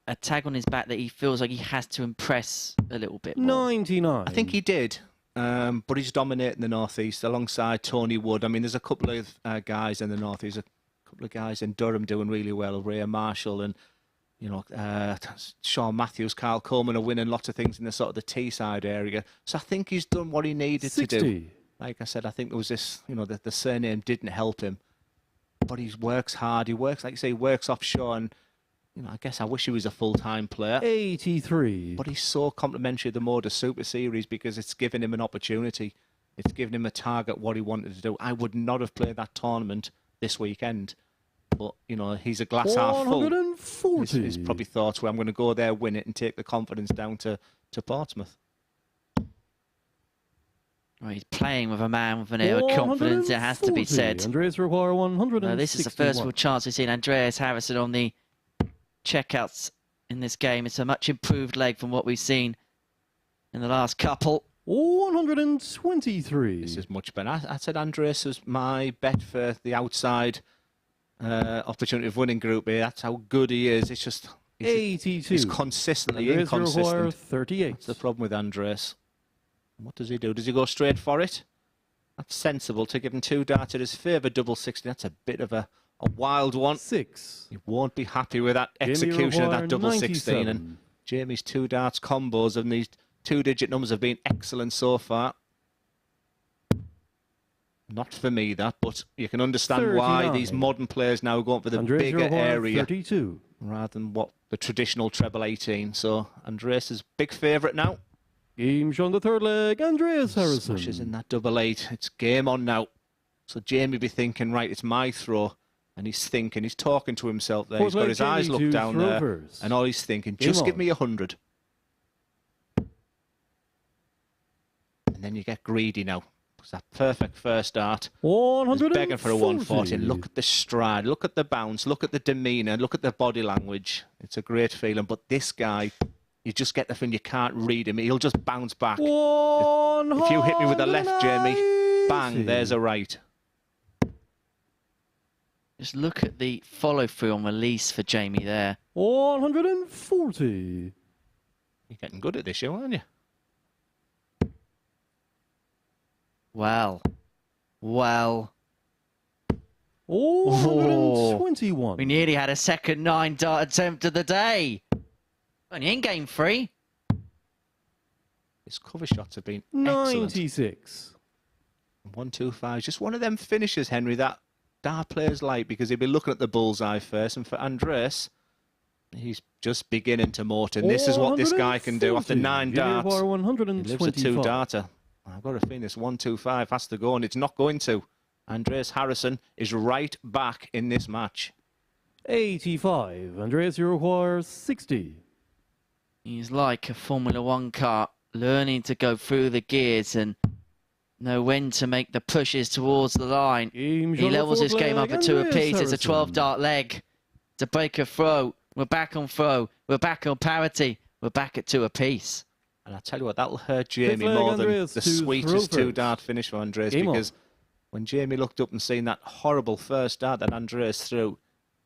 a tag on his back that he feels like he has to impress a little bit more? 99. I think he did, but he's dominating the North East alongside Tony Wood. I mean, there's a couple of guys in the North East, a couple of guys in Durham doing really well. Ray Marshall and Sean Matthews, Carl Coleman are winning lots of things in the sort of the Teesside area. So I think he's done what he needed 60. to do. Like I said, I think there was this, the surname didn't help him, but he works hard. He works, like you say, he works offshore, and I guess I wish he was a full-time player. 83. But he's so complimentary of the MODUS Super Series because it's given him an opportunity. It's given him a target, what he wanted to do. I would not have played that tournament this weekend. But, he's a glass half full. 140. He's probably thought, well, I'm going to go there, win it, and take the confidence down to Portsmouth. Well, he's playing with a man with an air of confidence, it has to be 140. said. Andreas require 161. This is the first real chance we've seen Andreas Harrysson on the checkouts in this game. It's a much improved leg from what we've seen in the last couple. 123. This is much better. I said Andreas was my bet for the outside opportunity of winning Group A. That's how good he is. It's just... 82. He's consistently Andreas require inconsistent. 38. That's the problem with Andreas. What does he do? Does he go straight for it? That's sensible to give him 2 darts at his favour, double 60. That's a bit of a wild one. 6. He won't be happy with that Jamie execution of that require double 16. 97. And Jamie's 2 darts combos and these 2-digit numbers have been excellent so far. Not for me, that, but you can understand why 39. these modern players now are going for the Andreas bigger require area 32. rather than what the traditional treble 18. So Andreas is big favourite now. Game shown the third leg. Andreas Harrysson. Smashes in that double 8. It's game on now. So Jamie be thinking, right, it's my throw. And he's thinking, he's talking to himself there. Fourth He's got leg, his eyes Jamie looked to down throw there. first. And all he's thinking, Game just give on. me 100. And then you get greedy now. It's that perfect first start. 140. He's begging for a 140. And look at the stride, look at the bounce, look at the demeanour, look at the body language. It's a great feeling. But this guy, you just get the feeling you can't read him. He'll just bounce back. If you hit me with a left, Jamie, bang, there's a right. Just look at the follow-through on release for Jamie there. 140. You're getting good at this, you aren't you? Well. 121. We nearly had a second 9-dart attempt of the day. Only in game 3. His cover shots have been excellent. 96. 1-2-5. Just one of them finishes, Henry, that dart players like, because he'll be looking at the bullseye first. And for Andreas, he's just beginning to Morton. This is what this guy can do after 9 darts. He lives a 2-darter. I've got a feeling this 1-2-5 has to go, and it's not going to. Andreas Harrysson is right back in this match. 85. Andreas require 60. He's like a Formula 1 car, learning to go through the gears and know when to make the pushes towards the line. He levels this game up at 2 apiece. It's a 12-dart leg. It's a break of throw. We're back on throw. We're back on parity. We're back at 2 apiece. And I tell you what, that'll hurt Jamie more than the sweetest 2-dart finish for Andreas, because when Jamie looked up and seen that horrible first dart that Andreas threw,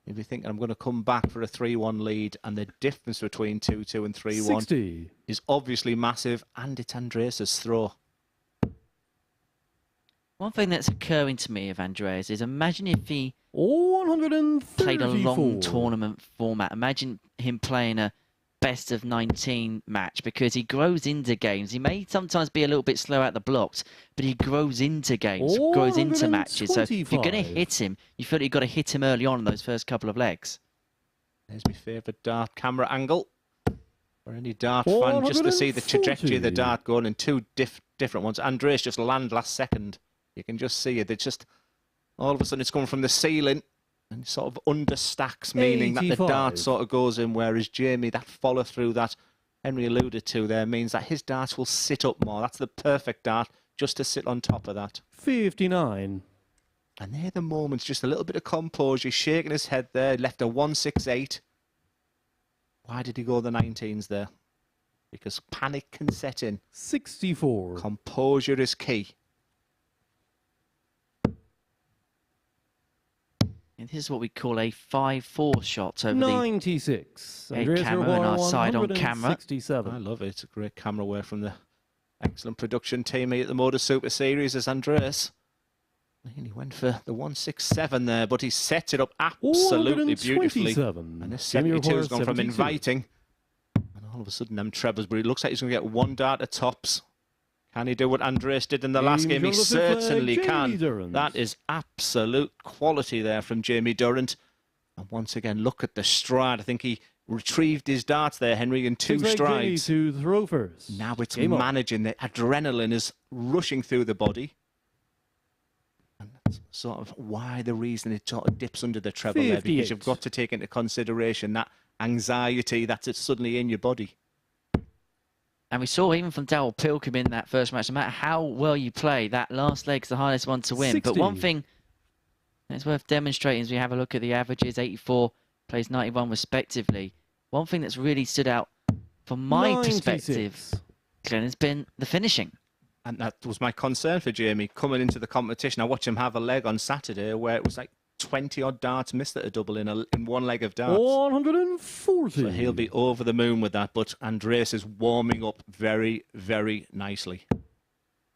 he'd be thinking, I'm going to come back for a 3-1 lead, and the difference between 2-2 and 3-1 is obviously massive, and it's Andreas's throw. One thing that's occurring to me of Andreas is imagine if he 134. played a long tournament format. Imagine him playing a best of 19 match, because he grows into games. He may sometimes be a little bit slow at the blocks, but he grows into games, grows into matches. So if you're going to hit him, you feel like you've got to hit him early on in those first couple of legs. There's my favourite dart camera angle for any dart fan, just to see the trajectory of the dart going in two different ones. Andreas just land last second. You can just see it. It's just, all of a sudden it's coming from the ceiling and sort of understacks, meaning 85. That the dart sort of goes in, whereas Jamie, that follow through that Henry alluded to there, means that his darts will sit up more. That's the perfect dart, just to sit on top of that. 59. And there the moments, just a little bit of composure, shaking his head there, left a 168. Why did he go the 19s there? Because panic can set in. 64. Composure is key. And this is what we call a 5-4 shot over 96. the camera and our side on camera. 67. I love it. It's a great camera work from the excellent production team here at the MODUS Super Series as Andreas. And he went for the 167 there, but he set it up absolutely beautifully. And this 72 has gone from inviting. And all of a sudden, them trebles, but it looks like he's going to get one dart at tops. Can he do what Andreas did in the last game? He certainly can. Durrant. That is absolute quality there from Jamie Durrant. And once again, look at the stride. I think he retrieved his darts there, Henry, in 2 strides. To throw first. Now it's managing. The adrenaline is rushing through the body. And that's sort of why the reason it sort of dips under the treble 58. there, because you've got to take into consideration that anxiety that's suddenly in your body. And we saw even from Darryl Pilgrim in that first match, no matter how well you play, that last leg's the hardest one to win. 60. But one thing that's worth demonstrating as we have a look at the averages, 84 plays 91 respectively. One thing that's really stood out from my 96. perspective, Glenn, has been the finishing. And that was my concern for Jamie coming into the competition. I watched him have a leg on Saturday where it was like 20-odd darts missed at a double in one leg of darts. 140. So he'll be over the moon with that, but Andreas is warming up very, very nicely.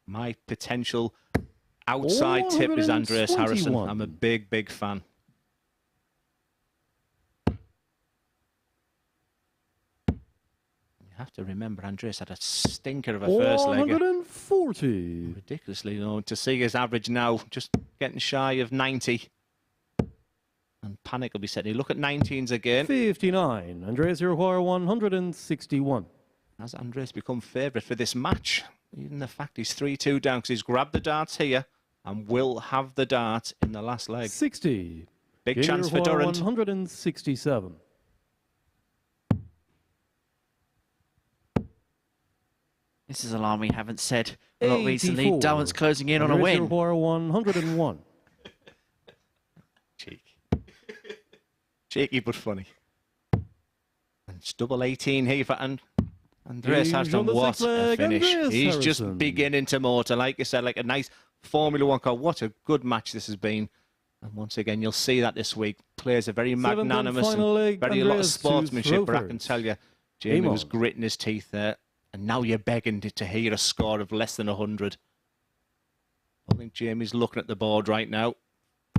My potential outside tip is Andreas Harrysson. I'm a big, big fan. You have to remember, Andreas had a stinker of a first leg. 140. Ridiculously low. To see his average now just getting shy of 90. And panic will be setting. Look at 19s again. 59. Andreas, you require 161. Has Andreas become favourite for this match? Even the fact he's 3-2 down, because he's grabbed the darts here and will have the dart in the last leg. 60. Big chance for Durrant. 167. This is a line we haven't said a lot recently. Durrant's closing in on a Andreas, win. you require 101. Cheeky but funny. And it's double 18 here for Andreas has done what a finish. He's just beginning to motor, like you said, like a nice Formula 1 car. What a good match this has been. And once again, you'll see that this week. Players are very magnanimous and very a lot of sportsmanship, but I can tell you, Jamie was gritting his teeth there. And now you're begging to hear a score of less than 100. I think Jamie's looking at the board right now.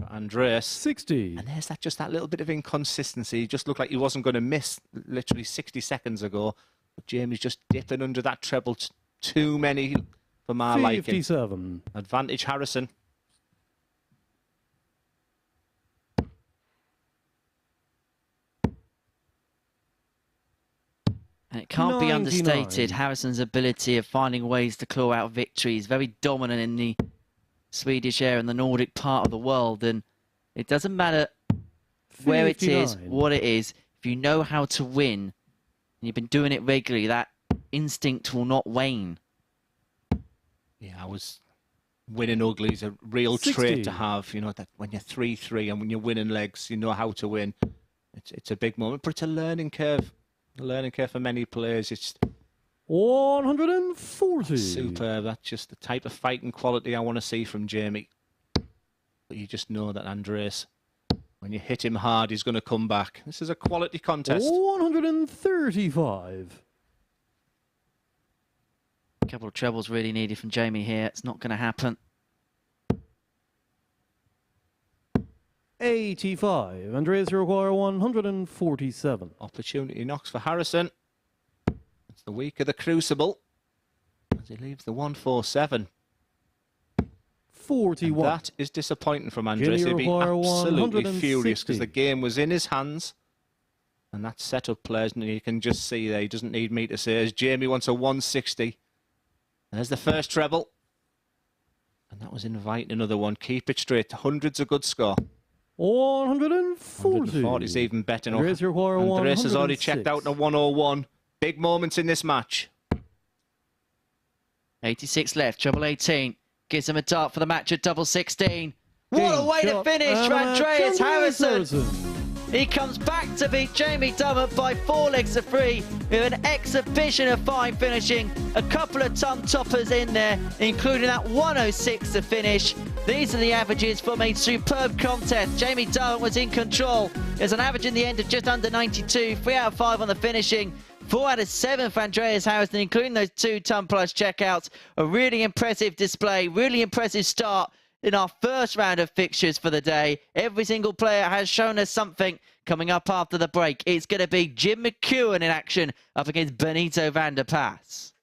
Andreas 60. And there's just that little bit of inconsistency. He just looked like he wasn't going to miss literally 60 seconds ago. But Jamie's just dipping under that treble. Too many for my liking. 57. Advantage Harrysson. And it can't be understated, Harrisson's ability of finding ways to claw out victories. Very dominant in the Swedish air and the Nordic part of the world. And it doesn't matter where it is, what it is. If you know how to win, and you've been doing it regularly, that instinct will not wane. Yeah, I was winning ugly is a real 60. trait to have. You know, that when you're 3-3 and when you're winning legs, you know how to win. It's a big moment, but it's a learning curve. A learning curve for many players. It's 140. Superb. That's just the type of fighting quality I want to see from Jamie. But you just know that Andreas, when you hit him hard, he's going to come back. This is a quality contest. 135. A couple of trebles really needed from Jamie here. It's not going to happen. 85. Andreas, you require 147. Opportunity knocks for Harrysson. It's the week of the Crucible as he leaves the 147. 41. And that is disappointing from Andreas. He'd be absolutely furious because the game was in his hands. And that set up players, and you can just see there, he doesn't need me to say, as Jamie wants a 160. And there's the first treble. And that was inviting another one. Keep it straight. Hundred's a good score. 140. 140 is even better. Andreas, you require Andreas has already 106. checked out in a 101. Big moments in this match. 86 left, treble 18. Gives him a dart for the match at double 16. What a way to finish for Andreas Harrysson. He comes back to beat Jamie Durrant by 4 legs to 3 with an exhibition of fine finishing. A couple of tongue toppers in there, including that 106 to finish. These are the averages from a superb contest. Jamie Durrant was in control. There's an average in the end of just under 92, 3 out of 5 on the finishing. 4 out of 7 for Andreas Harrysson, including those 2 ton plus checkouts. A really impressive display, really impressive start in our first round of fixtures for the day. Every single player has shown us something. Coming up after the break, it's going to be Jim McEwan in action up against Benito Van De Pas.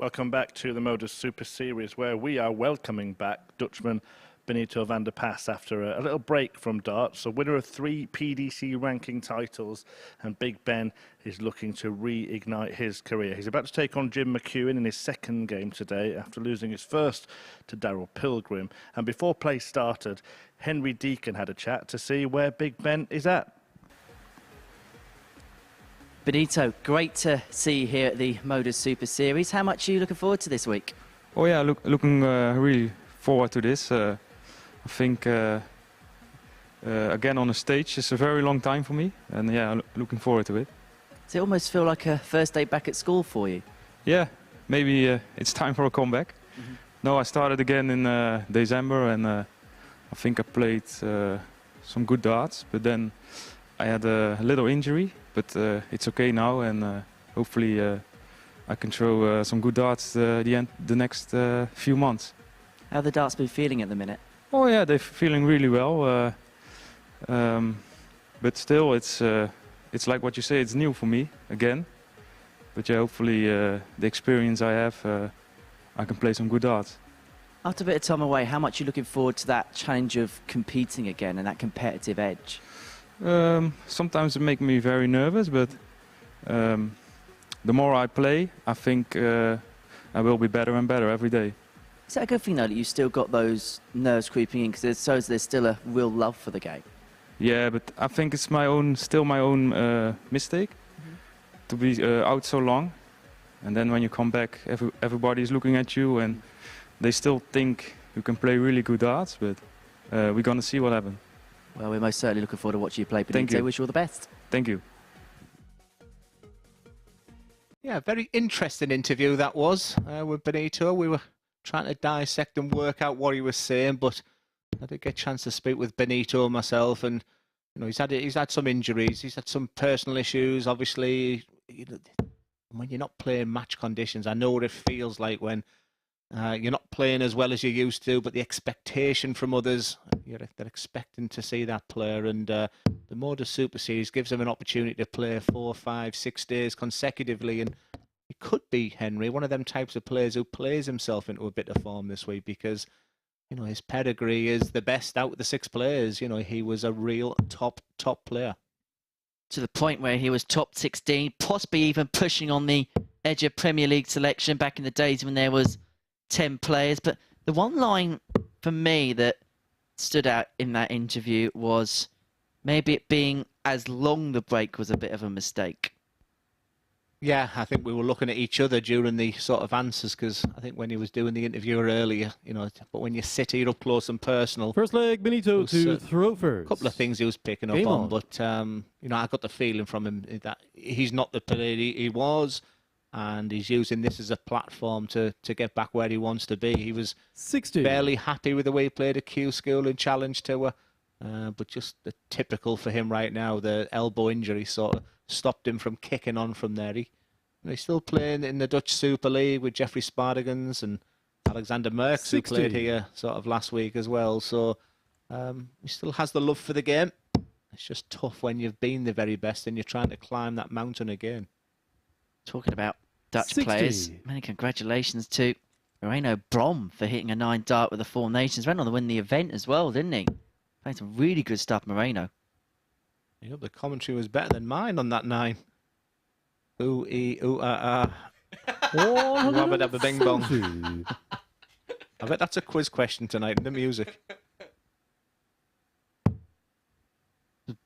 Welcome back to the MODUS Super Series, where we are welcoming back Dutchman Benito Van De Pas after a little break from darts. So winner of 3 PDC ranking titles, and Big Ben is looking to reignite his career. He's about to take on Jim McEwan in his second game today after losing his first to Darryl Pilgrim. And before play started, Henry Deacon had a chat to see where Big Ben is at. Benito, great to see you here at the MODUS Super Series. How much are you looking forward to this week? Oh yeah, looking really forward to this. I think again on the stage is a very long time for me, and yeah, looking forward to it. Does it almost feel like a first day back at school for you? Yeah, maybe it's time for a comeback. Mm-hmm. No, I started again in December, and I think I played some good darts, but then I had a little injury, but it's okay now, and hopefully I can throw some good darts the next few months. How the darts been feeling at the minute? Oh yeah, they're feeling really well. But still, it's like what you say. It's new for me again. But yeah, hopefully the experience I have, I can play some good darts. After a bit of time away, how much are you looking forward to that challenge of competing again and that competitive edge? Sometimes it makes me very nervous, but the more I play, I think I will be better and better every day. Is that a good thing, though, that you've still got those nerves creeping in? Because it shows there's still a real love for the game. Yeah, but I think it's still my own mistake to be out so long. And then when you come back, everybody's looking at you and they still think you can play really good darts, but we're going to see what happens. Well, we're most certainly looking forward to watching you play, Benito. Thank you. Wish you all the best. Thank you. Yeah, very interesting interview that was with Benito. We were trying to dissect and work out what he was saying, but I did get a chance to speak with Benito myself, and you know, he's had some injuries, he's had some personal issues. Obviously, you know, when you're not playing match conditions, I know what it feels like when you're not playing as well as you used to, but the expectation from others, they're expecting to see that player, and the MODUS Super Series gives them an opportunity to play 4, 5, 6 days consecutively, and it could be, Henry, one of them types of players who plays himself into a bit of form this week, because you know his pedigree is the best out of the 6 players. You know, he was a real top player. To the point where he was top 16, possibly even pushing on the edge of Premier League selection back in the days when there was 10 players. But the one line for me that stood out in that interview was maybe it being as long the break was a bit of a mistake. Yeah, I think we were looking at each other during the sort of answers, because I think when he was doing the interview earlier, you know, but when you sit here up close and personal. First leg, Benito to throw first. A couple of things he was picking up on, but you know, I got the feeling from him that he's not the player he was, and he's using this as a platform to get back where he wants to be. He was 60. Barely happy with the way he played at Q School and Challenge Tour, but just the typical for him right now, the elbow injury sort of stopped him from kicking on from there. He's still playing in the Dutch Super League with Jeffrey Spartagans and Alexander Merckx, who played here sort of last week as well. So he still has the love for the game. It's just tough when you've been the very best and you're trying to climb that mountain again. Talking about Dutch 60. players, many congratulations to Moreno Brom for hitting a 9 dart with the 4 Nations. Went on to win the event as well, didn't he? Played some really good stuff, Moreno. You know, the commentary was better than mine on that 9. Ooh, ee, ooh, ah, ah. Robert Abba Bing Bong. I bet that's a quiz question tonight in the music.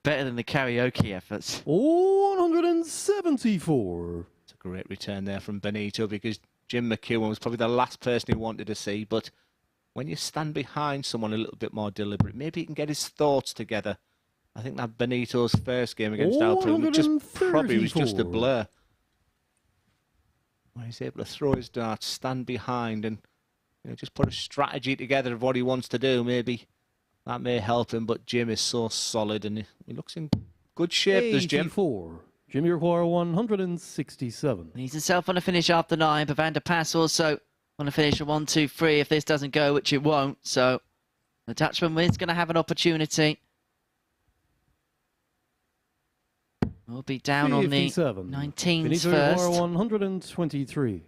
Better than the karaoke efforts. 174. It's a great return there from Benito, because Jim McEwan was probably the last person he wanted to see. But when you stand behind someone a little bit more deliberate, maybe he can get his thoughts together. I think that Benito's first game against Darryl Pilgrim probably was just a blur. When he's able to throw his darts, stand behind, and just put a strategy together of what he wants to do, maybe that may help him. But Jim is so solid, and he looks in good shape, does Jim. 84. Jim Iroquois 167. He's himself on a finish after 9, but Van De Pas also on a finish of 1, 2, 3 if this doesn't go, which it won't. So the Dutchman is going to have an opportunity. We'll be down on the 19s Benito first. 123.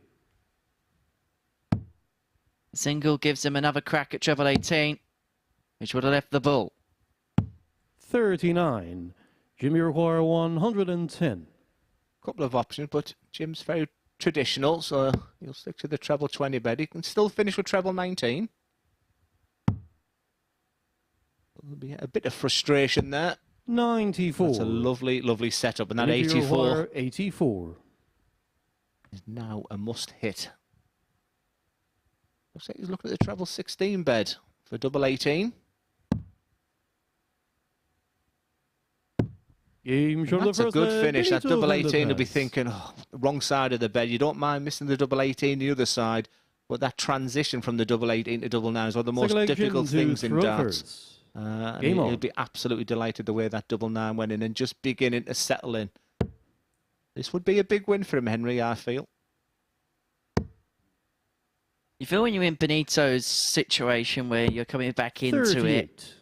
Single gives him another crack at treble 18, which would have left the bull. 39. Jim Iroquois 110. Couple of options, but Jim's very traditional, so he'll stick to the treble 20 bed. He can still finish with treble 19. There'll be a bit of frustration there. 94. That's a lovely, lovely setup, and that Benito 84. 84. Is now a must hit. Looks like he's looking at the treble 16 bed for double 18. That's a good finish. That double 18 will be thinking, oh, wrong side of the bed. You don't mind missing the double 18 the other side, but that transition from the double 18 to double 9 is one of the most difficult things in darts. He'll be absolutely delighted the way that double 9 went in and just beginning to settle in. This would be a big win for him, Henry, I feel. You feel when you're in Benito's situation where you're coming back into 38. it,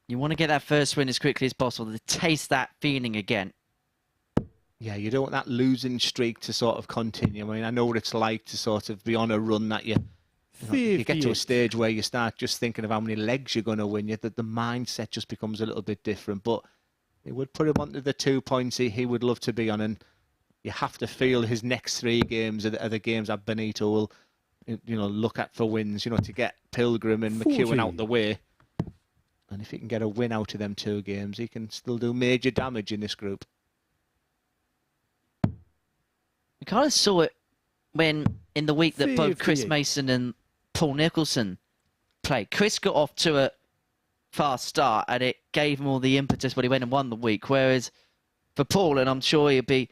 you want to get that first win as quickly as possible to taste that feeling again. Yeah, you don't want that losing streak to sort of continue. I mean, I know what it's like to sort of be on a run that you get to a stage where you start just thinking of how many legs you're going to win. That the mindset just becomes a little bit different. But it would put him onto the 2 points he would love to be on. And you have to feel his next 3 games are the games that Benito will, look at for wins, to get Pilgrim and McEwan out the way. And if he can get a win out of them 2 games, he can still do major damage in this group. We kind of saw it when, in the week that both Chris 58. Mason and Paul Nicholson played. Chris got off to a fast start and it gave him all the impetus when he went and won the week. Whereas for Paul, and I'm sure he'd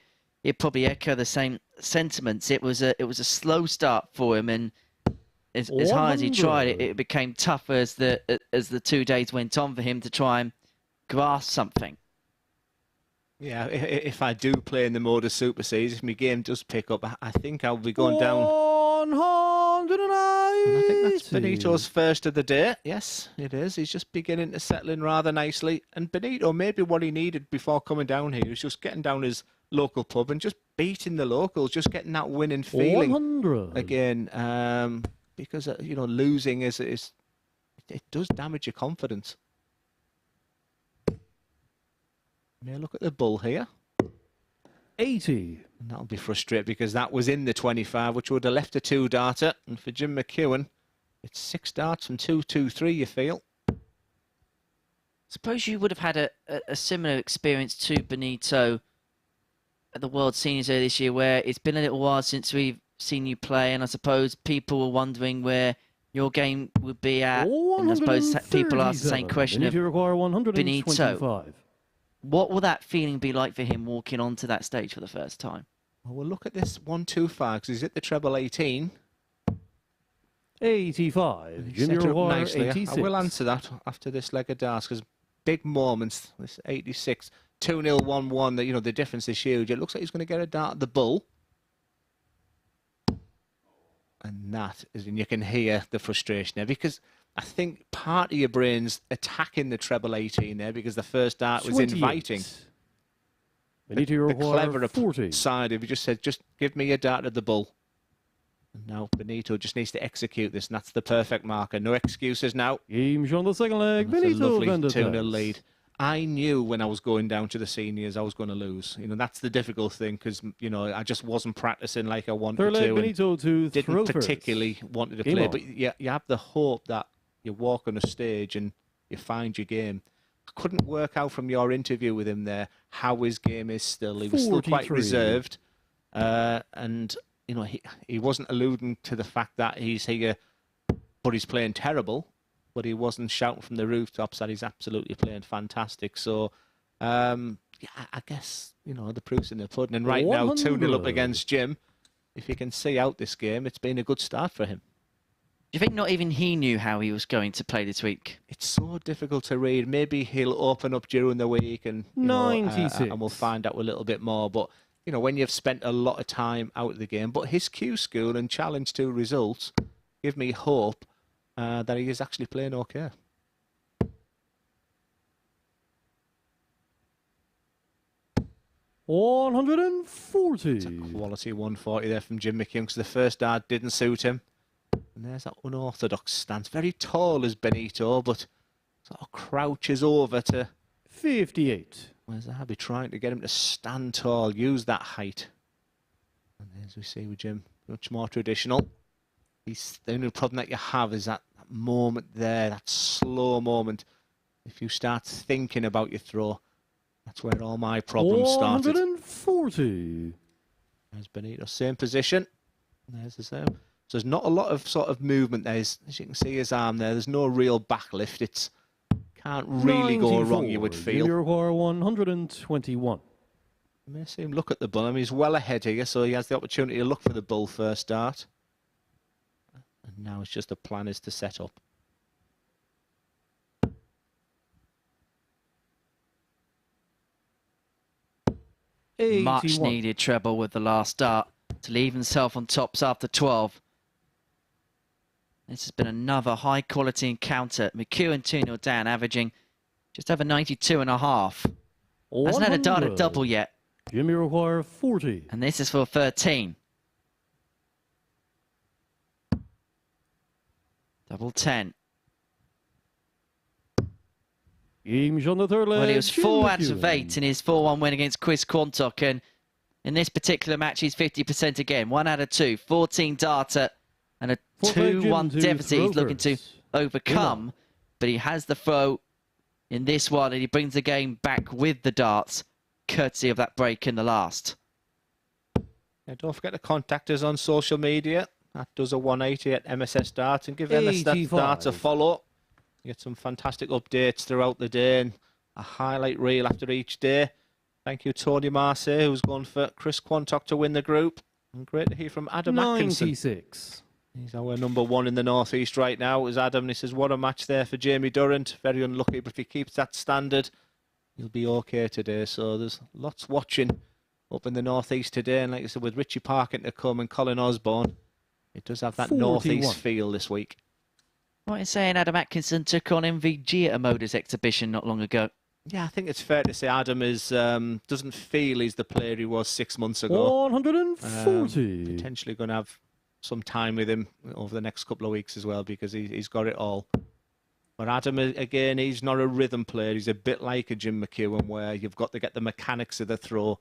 probably echo the same sentiments, it was a slow start for him, and as hard as he tried, it became tougher as the 2 days went on for him to try and grasp something. Yeah, if I do play in the MODUS Super Series, if my game does pick up, I think I'll be going down. 190. And I think that's Benito's first of the day. Yes, it is. He's just beginning to settle in rather nicely. And Benito, maybe what he needed before coming down here is just getting down his local pub and just beating the locals, just getting that winning feeling 100. again. Because losing it does damage your confidence. May I look at the bull here? 80. And that'll be frustrating because that was in the 25, which would have left a 2-darter. And for Jim McEwan, it's 6 darts from 2-2-3, you feel. Suppose you would have had a similar experience to Benito at the World Seniors earlier this year, where it's been a little while since we've seen you play, and I suppose people were wondering where your game would be at. And I suppose people ask the same question of Benito. What will that feeling be like for him walking onto that stage for the first time? Well, we'll look at this 1-2-5 because he's at the treble 18. 85. Set Junior her up Wire nicely. 86. I will answer that after this leg of darts because big moments. This 86, 2-0, 1-1. The difference is huge. It looks like he's going to get a dart at the bull. And that is, and you can hear the frustration there because I think part of your brain's attacking the treble 18 there because the first dart was 28. inviting. Benito The cleverer 40. side, if you just said, just give me a dart at the bull. And now Benito just needs to execute this, and that's the perfect marker. No excuses now. Game's on the second leg. That's Benito a lovely Van De 2-0 Pas. lead. I knew when I was going down to the seniors I was going to lose. That's the difficult thing because, I just wasn't practicing like I wanted Third leg, to. Benito to Didn't throw particularly first. wanted to Game play. on. But you have the hope that you walk on a stage and you find your game. I couldn't work out from your interview with him there how his game is still. He was still quite 43. reserved. And, he wasn't alluding to the fact that he's here, but he's playing terrible. But he wasn't shouting from the rooftops that he's absolutely playing fantastic. So, I guess, the proof's in the pudding. And right now, 2-0 up 100. against Jim. If he can see out this game, it's been a good start for him. Do you think not even he knew how he was going to play this week? It's so difficult to read. Maybe he'll open up during the week and, 96. And we'll find out a little bit more. But, when you've spent a lot of time out of the game, but his Q school and challenge to results give me hope that he is actually playing okay. $140. It's a quality 140 there from Jim McEwan because the first dart didn't suit him. And there's that unorthodox stance. Very tall as Benito, but sort of crouches over to... 58. Where's Abby trying to get him to stand tall, use that height. And as we see with Jim, much more traditional. The only problem that you have is that moment there, that slow moment. If you start thinking about your throw, that's where all my problems started. 140. There's Benito, same position. There's the same. So there's not a lot of sort of movement there. As you can see his arm there, there's no real backlift. It's can't really go wrong, you would feel. Junior Wire 121. You may see him look at the bull. I mean, he's well ahead here, so he has the opportunity to look for the bull first start. And now it's just the plan is to set up. Much 81. needed treble with the last start to leave himself on tops after 12. This has been another high-quality encounter. McEwan 2-0 down, averaging just over 92.5. Hasn't had a dart at double yet. Jimmy require 40. And this is for 13. Double 10. Games on the third leg. Well, he was Jim 4 out of McEwan. 8 in his 4-1 win against Chris Quantock. And in this particular match, he's 50% again. 1 out of 2. 14 darter and a Fourth leg, 2-1 Jim, deficit he's looking to first. overcome. But he has the throw in this one, and he brings the game back with the darts, courtesy of that break in the last. Yeah, don't forget to contact us on social media. That does a 180 at MSS Darts, and give MSS 85. Darts a follow. You get some fantastic updates throughout the day and a highlight reel after each day. Thank you, Tony Marseille, who's gone for Chris Quantock to win the group. And great to hear from Adam Atkinson. 96. He's our number 1 in the Northeast right now. Is Adam, and he says, what a match there for Jamie Durrant. Very unlucky, but if he keeps that standard, he'll be okay today. So there's lots watching up in the Northeast today. And like I said, with Richie Parkin to come and Colin Osborne, it does have that 41. Northeast feel this week. Right in saying Adam Atkinson took on MVG at a MODUS exhibition not long ago. Yeah, I think it's fair to say Adam is doesn't feel he's the player he was 6 months ago. 140. Potentially going to have some time with him over the next couple of weeks as well, because he's got it all. But Adam, again, he's not a rhythm player. He's a bit like a Jim McEwan, where you've got to get the mechanics of the throw.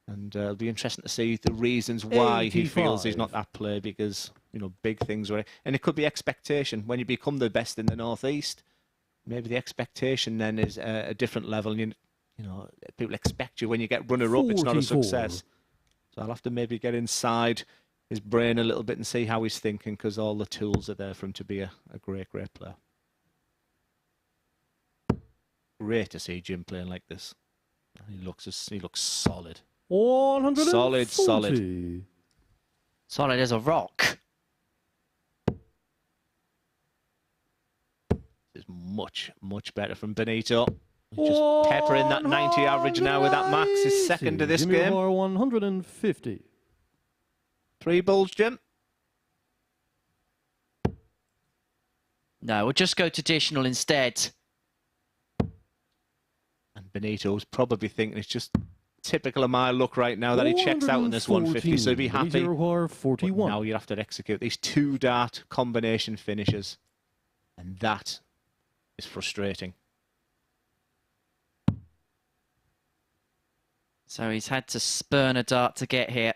And it'll be interesting to see the reasons why he feels he's not that player, because, you know, big things were... And it could be expectation. When you become the best in the Northeast, maybe the expectation then is a different level. And you know, people expect you when you get runner-up, it's not a 44. success. So I'll have to maybe get inside his brain a little bit and see how he's thinking, because all the tools are there for him to be a great, great player. Great to see Jim playing like this. He looks solid. 140. Solid. Solid as a rock. This is much, much better from Benito. He's just peppering that 90 average now with that max. His second of this Jimmy game. 150. 3 balls, Jim. No, we'll just go traditional instead. And Benito's probably thinking it's just typical of my luck right now that he checks out in this 150, so he'd be happy. But 41. now you have to execute these 2 dart combination finishes. And that is frustrating. So he's had to spurn a dart to get here.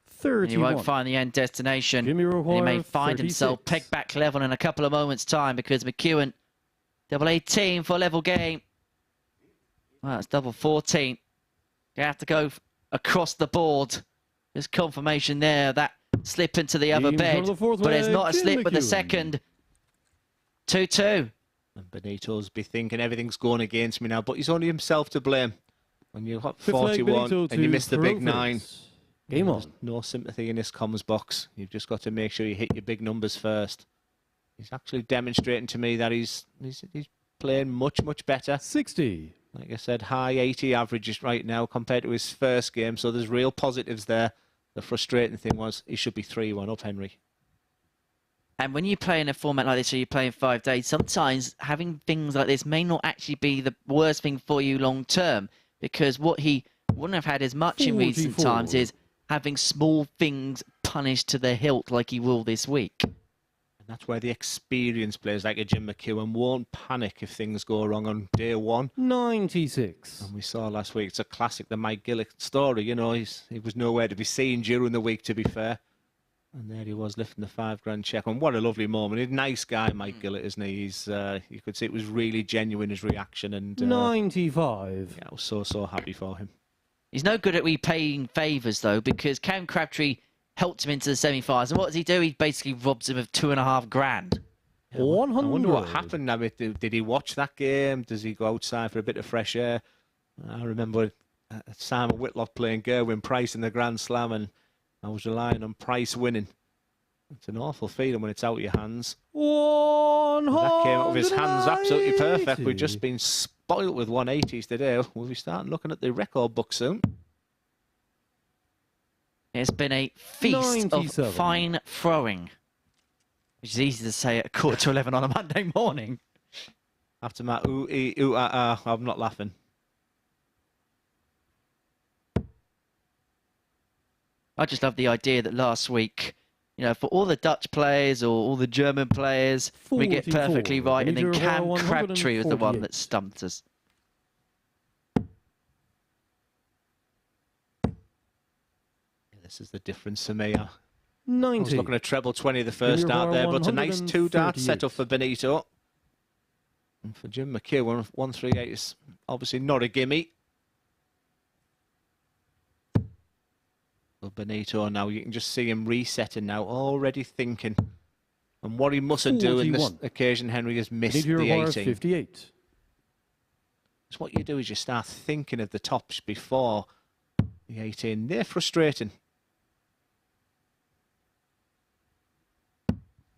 31. He won't find the end destination. Jimmy And he may Roy, find himself 36. pegged back level in a couple of moments' time, because McEwan, double 18 for a level game. Well, it's double 14. You have to go across the board. There's confirmation there, that slip into the other Games bed. on the fourth But there's leg, not a Jim slip with the McEwan. second. 2-2. And Benito's be thinking everything's going against me now, but he's only himself to blame. When you've got Fifth leg, 41 Benito and you to miss the big Perovitz. 9. Game There's on. no sympathy in this comms box. You've just got to make sure you hit your big numbers first. He's actually demonstrating to me that he's playing much, much better. 60. Like I said, high 80 averages right now compared to his first game, so there's real positives there. The frustrating thing was he should be 3-1 up, Henry. And when you play in a format like this, where you play in 5 days, sometimes having things like this may not actually be the worst thing for you long term, because what he wouldn't have had as much in recent 44. times is having small things punished to the hilt like he will this week. And that's where the experienced players like a Jim McEwan won't panic if things go wrong on day 1. 96. And we saw last week, it's a classic, the Mike Gillett story. You know, he was nowhere to be seen during the week, to be fair. And there he was lifting the $5,000 check. And what a lovely moment. He's a nice guy, Mike Gillett, isn't he? He's, you could see it was really genuine, his reaction. And 95. yeah, I was so happy for him. He's no good at repaying favours, though, because Cam Crabtree helped him into the semi-finals. And what does he do? He basically robs him of $2,500. I 100. wonder what happened. I mean, did he watch that game? Does he go outside for a bit of fresh air? I remember Simon Whitlock playing Gerwin Price in the Grand Slam, and I was relying on Price winning. It's an awful feeling when it's out of your hands. 100. That came out of his hands absolutely perfect. We've just been spoilt with 180s today. We'll be starting looking at the record book soon. It's been a feast 97. of fine throwing. Which is easy to say at 11:15 on a Monday morning. After my ooh, ee, ooh, ah, ah, I'm not laughing. I just love the idea that last week, you know, for all the Dutch players or all the German players, we get 44. perfectly right, and then Benito Cam Van De Pas Crabtree was the one 148. that stumped us. This is the difference for me. I 90. was looking at treble 20 the first Benito dart there, but it's a nice 2-dart 138. setup for Benito. And for Jim McEwan, 138 is obviously not a gimme. But Benito now, you can just see him resetting now, already thinking. And what he mustn't do in this 41. occasion, Henry, is miss Benito the Van De Pas 18. 58. So what you do is you start thinking of the tops before the 18. They're frustrating.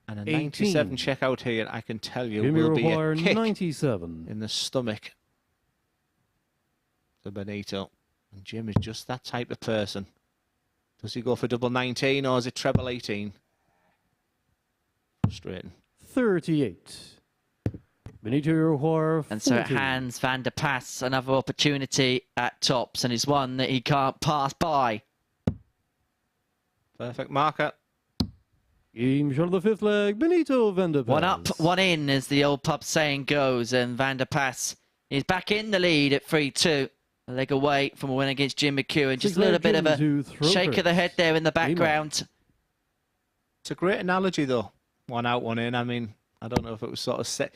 And a 18. 97 checkout here, I can tell you, Jimmy will be a Roquar, kick 97. in the stomach to Benito. And Jim is just that type of person. Does he go for double 19 or is it treble 18? Frustrating. 38. Benito Roquar, And so it 40. hands Van Der Pas another opportunity at tops, and it's one that he can't pass by. Perfect marker. Game shot of the fifth leg, Benito Van De Pas. One up, one in, as the old pub saying goes, and Van Der Pas is back in the lead at 3-2. A leg away from a win against Jim McEwan. Just a little bit of a shake of the head there in the background. It's a great analogy, though. One out, one in. I mean, I don't know if it was sort of set.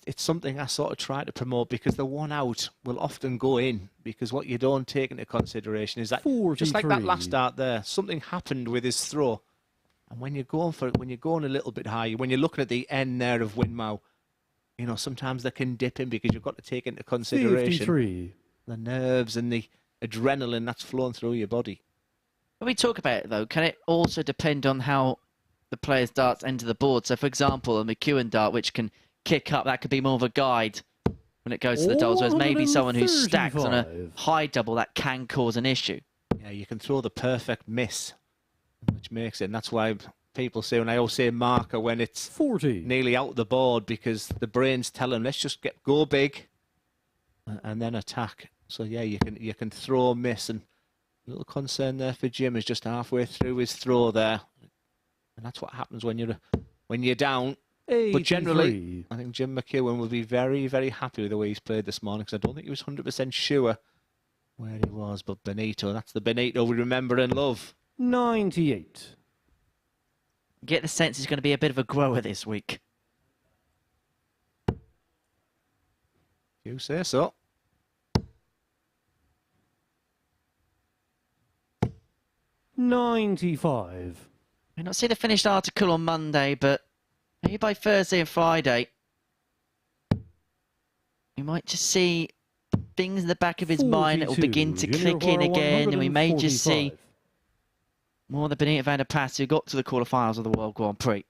It's something I sort of try to promote because the one out will often go in because what you don't take into consideration is that just like that 43. last start there, something happened with his throw. And when you're going for it, when you're going a little bit higher, when you're looking at the end there of Winmau, you know, sometimes they can dip in because you've got to take into consideration 53. the nerves and the adrenaline that's flowing through your body. When we talk about it, though, can it also depend on how the player's darts enter the board? So, for example, a McEwan dart, which can kick up, that could be more of a guide when it goes to the doubles, whereas maybe someone who's stacked on a 135. high double, that can cause an issue. Yeah, you can throw the perfect miss, which makes it, and that's why people say, when I always say marker when it's 40. nearly out the board, because the brain's telling, let's just go big and then attack. So yeah, you can throw, miss, and a little concern there for Jim is just halfway through his throw there, and that's what happens when you're down. 83. But generally, I think Jim McEwan will be very, very happy with the way he's played this morning, because I don't think he was 100% sure where he was. But Benito, that's the Benito we remember and love. 98. Get the sense he's going to be a bit of a grower this week. You say so. I 95. may not see the finished article on Monday, but maybe by Thursday and Friday, we might just see things in the back of his mind that will begin to 42. click in Junior again, and we may just see 145. more of the Benito Van De Pas who got to the quarterfinals of the World Grand Prix.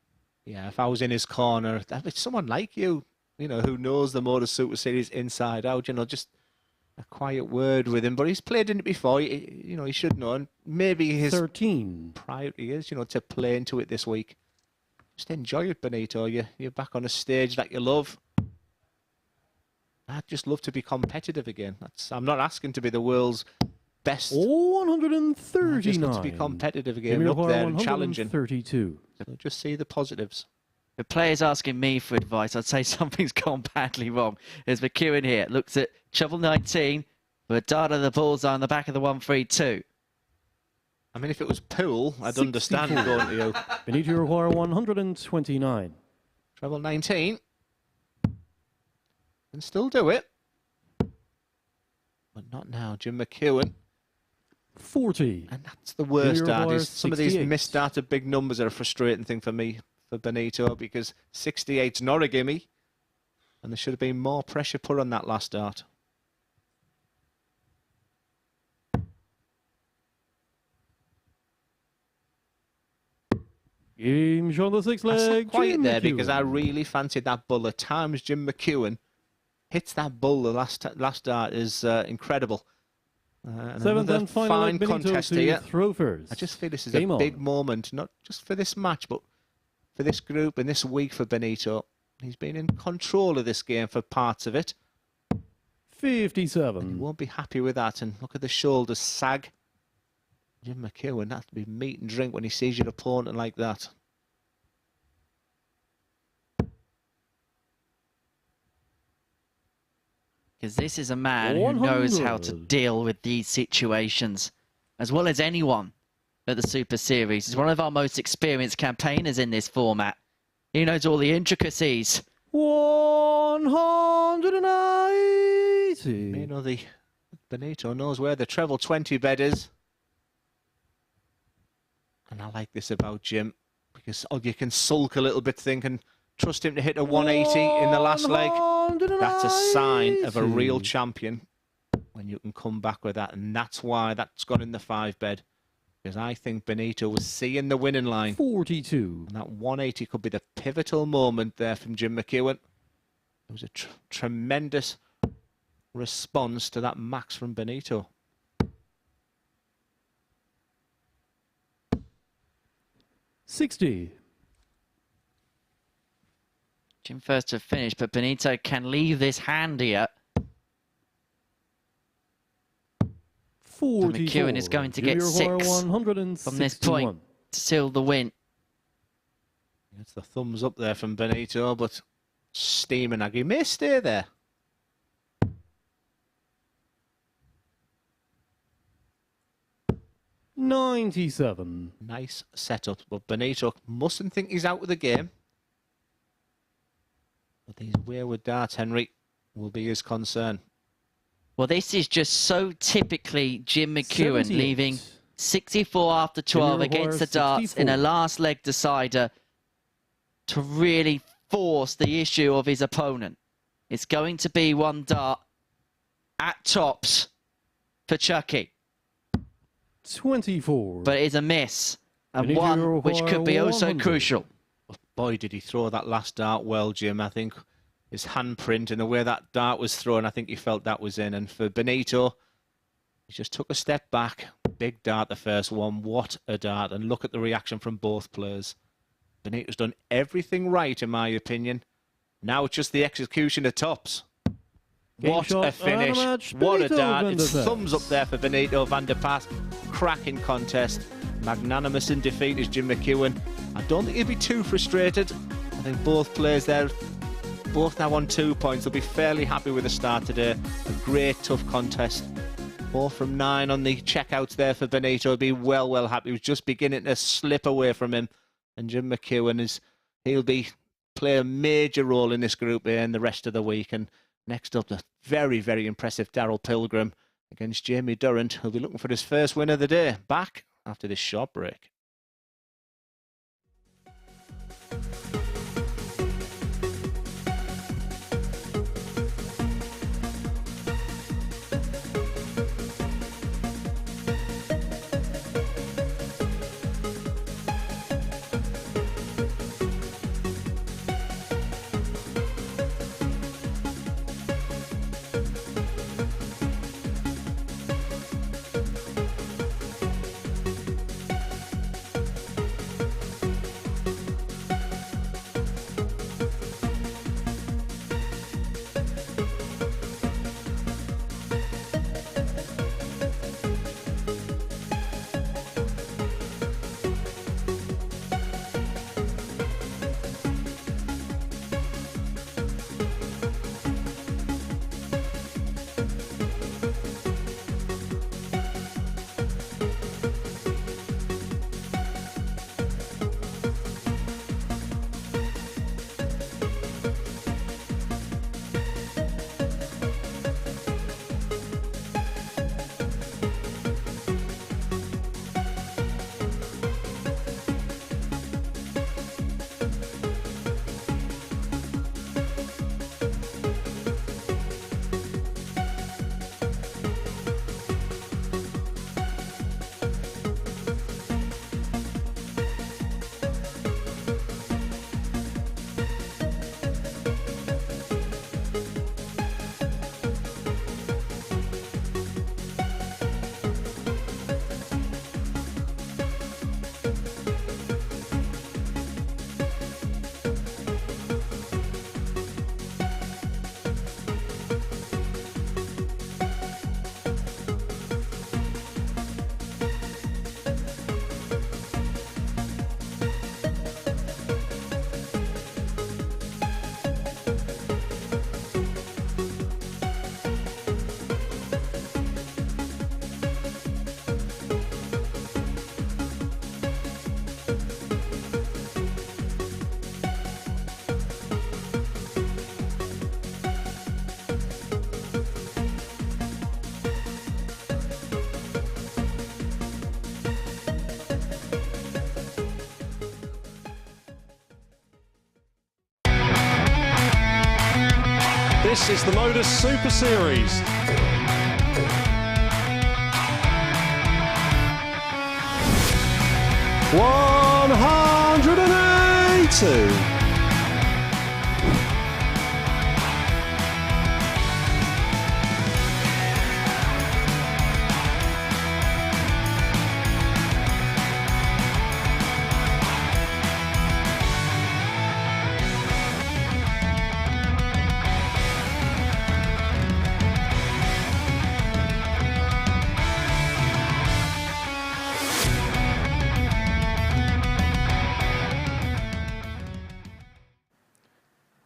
Yeah, if I was in his corner, it's someone like you, who knows the MODUS Super Series inside out, just a quiet word with him. But he's played in it before, he should know. And maybe his 13. priority is, to play into it this week. Just enjoy it, Benito. You're back on a stage that you love. I'd just love to be competitive again. I'm not asking to be the world's best. 139. I just want to be competitive again, Jimmy up there and Roquar, challenging. 132. So just see the positives. The players asking me for advice, I'd say something's gone badly wrong. There's McEwan here, looks at treble 19, with a dart of the bullseye on the back of the 132. I mean, if it was pool, I'd 64. understand going to you. Benito Roquar, 129. Treble 19. Can still do it. But not now. Jim McEwan. 40. And that's the worst, Junior Dad. Roquar, Is some of these 68. missed data big numbers are a frustrating thing for me, for Benito, because 68's not a gimme. And there should have been more pressure put on that last dart. Game shot on the sixth I sat leg. quiet Jim there McEwan. because I really fancied that bull. At times, Jim McEwan hits that bull. The last dart is incredible. And Seventh another and final fine leg, Benito contest to here. throw first. I just feel this is Game a on. big moment, not just for this match, but for this group and this week for Benito. He's been in control of this game for parts of it. 57. He won't be happy with that. And look at the shoulders sag. Jim McEwan, that'll be meat and drink when he sees your opponent like that. Because this is a man who knows how to deal with these situations, as well as anyone at the Super Series. He's one of our most experienced campaigners in this format. He knows all the intricacies. 180. You know, the Benito knows where the treble 20 bed is. And I like this about Jim, because you can sulk a little bit thinking, trust him to hit a 180 in the last leg. That's a sign of a real champion when you can come back with that. And that's why that's gone in the 5 bed. Because I think Benito was seeing the winning line. 42. And that 180 could be the pivotal moment there from Jim McEwan. It was a tremendous response to that max from Benito. 60. Jim first to finish, but Benito can leave this hand here. 44. McEwan is going to get 6 from this point to seal the win. It's the thumbs up there from Benito, but steaming Aggie may stay there. $97. Nice setup, but Benito mustn't think he's out of the game. But these wayward darts, Henry, will be his concern. Well, this is just so typically Jim McEwan, 78. leaving 64 after 12 against the darts in a last leg decider to really force the issue of his opponent. It's going to be one dart at tops for Chucky. 24. But it is a miss, and Benito one which could be also 100. crucial. Boy, did he throw that last dart well, Jim. I think his handprint and the way that dart was thrown, I think he felt that was in. And for Benito, he just took a step back. Big dart, the first one. What a dart. And look at the reaction from both players. Benito's done everything right, in my opinion. Now it's just the execution of tops. Game What shot a finish. and a match. What a Benito dart. Van De It's Pas. thumbs up there for Benito Van De Pas. Cracking contest. Magnanimous in defeat is Jim McEwan. I don't think he'll be too frustrated. I think both players there, both now on 2 points. They'll be fairly happy with the start today. A great, tough contest. 4 from 9 on the checkouts there for Benito. He'll be well happy. He was just beginning to slip away from him. And Jim McEwan he'll play a major role in this group here and the rest of the week. And next up, the very impressive Darryl Pilgrim against Jamie Durrant, who'll be looking for his first win of the day. Back after this short break. This is the MODUS Super Series. $180.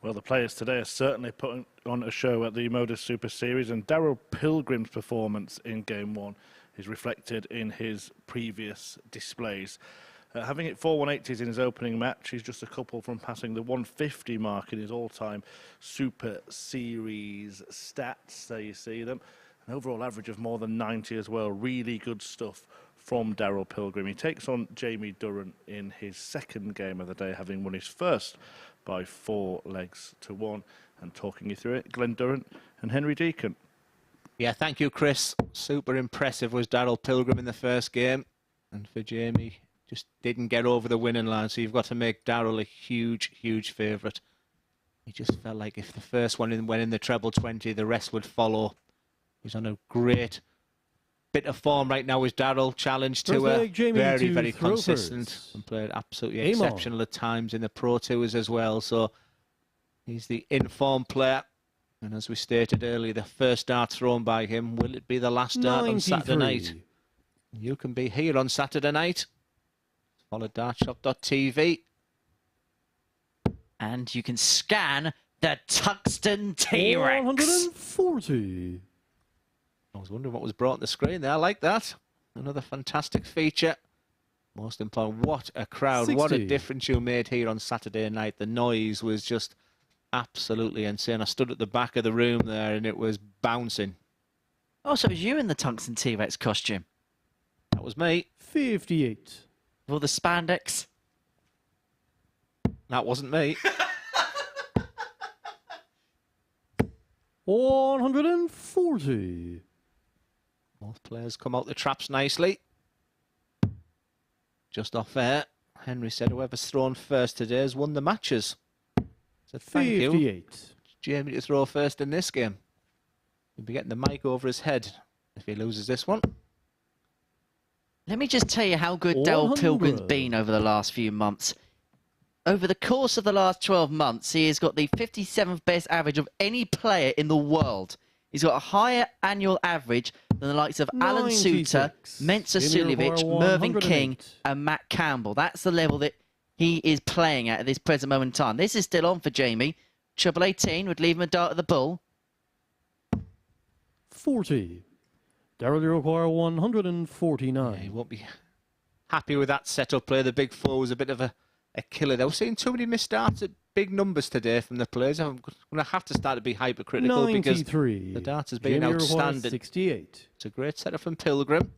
Well, the players today are certainly putting on a show at the MODUS Super Series, and Darryl Pilgrim's performance in Game 1 is reflected in his previous displays. Having hit 4 180s in his opening match, he's just a couple from passing the 150 mark in his all-time Super Series stats. There you see them. An overall average of more than 90 as well. Really good stuff from Darryl Pilgrim. He takes on Jamie Durrant in his second game of the day, having won his first by 4 legs to 1. And talking you through it, Glenn Durrant and Henry Deacon. Yeah, thank you, Chris. Super impressive was Darryl Pilgrim in the first game. And for Jamie, just didn't get over the winning line. So you've got to make Darryl a huge, huge favourite. He just felt like if the first one went in the treble 20, the rest would follow. He's on a great bit of form right now. Is Darryl challenged to a very, very consistent and played absolutely exceptional at times in the Pro Tours as well. So he's the in-form player. And as we stated earlier, the first dart thrown by him, will it be the last dart on Saturday night? You can be here on Saturday night. Follow dartshop.tv. And you can scan the Tungsten T-Rex. 140. I was wondering what was brought on the screen there. I like that. Another fantastic feature. Most important, what a crowd. 60. What a difference you made here on Saturday night. The noise was just absolutely insane. I stood at the back of the room there and it was bouncing. Oh, so it was you in the Tungsten T-Rex costume? That was me. 58. With all the spandex? That wasn't me. 140. Both players come out the traps nicely. Just off air, Henry said whoever's thrown first today has won the matches. So thank 58. you. Jamie to throw first in this game. He'll be getting the mic over his head if he loses this one. Let me just tell you how good Darryl Pilgrim's been over the last few months. Over the course of the last 12 months, he has got the 57th best average of any player in the world. He's got a higher annual average than the likes of Alan Suter, Mensa Suljovic, Mervyn King and Matt Campbell. That's the level that he is playing at this present moment in time. This is still on for Jamie. Treble 18 would leave him a dart at the bull. 40. Darryl, you require 149. Yeah, he won't be happy with that setup play. The big four was a bit of a killer. They were seeing too many missed darts at big numbers today from the players. I'm going to have to start to be hypercritical 93. because the dart has been Jamie outstanding. 68. It's a great setup from Pilgrim.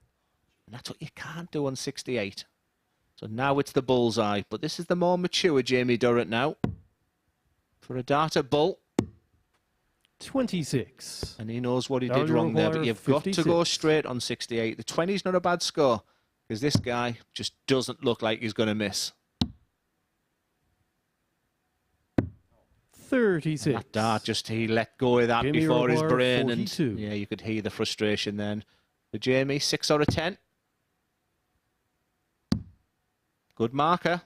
And that's what you can't do on 68. So now it's the bullseye. But this is the more mature Jamie Durrant now. For a dart at bull. 26. And he knows what he did wrong there. But you've got to go straight on 68. The 20's not a bad score. Because this guy just doesn't look like he's going to miss. 36. That dart, just he let go of that Jamie before his brain. 42. And yeah, you could hear the frustration then. For Jamie, 6 out of 10. Good marker.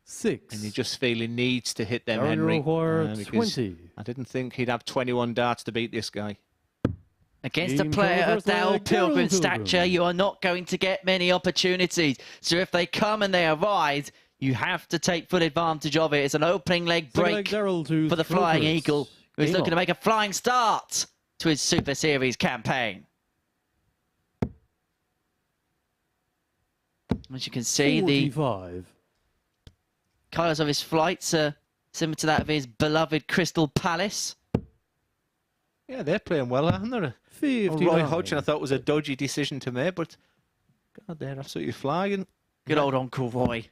6. And you just feel he needs to hit them, Darryl Henry. require Because 20. I didn't think he'd have 21 darts to beat this guy. Against a player of Darryl Pilgrim's stature, you are not going to get many opportunities. So if they come and they arise, you have to take full advantage of it. It's an opening leg break for the Flying Eagle, who's looking to make a flying start to his Super Series campaign. As you can see, 45. the colours of his flights are similar to that of his beloved Crystal Palace. Yeah, they're playing well, aren't they? 59. Roy Hodgson, I thought was a dodgy decision to make, but God, they're absolutely flying. Good old Uncle Roy.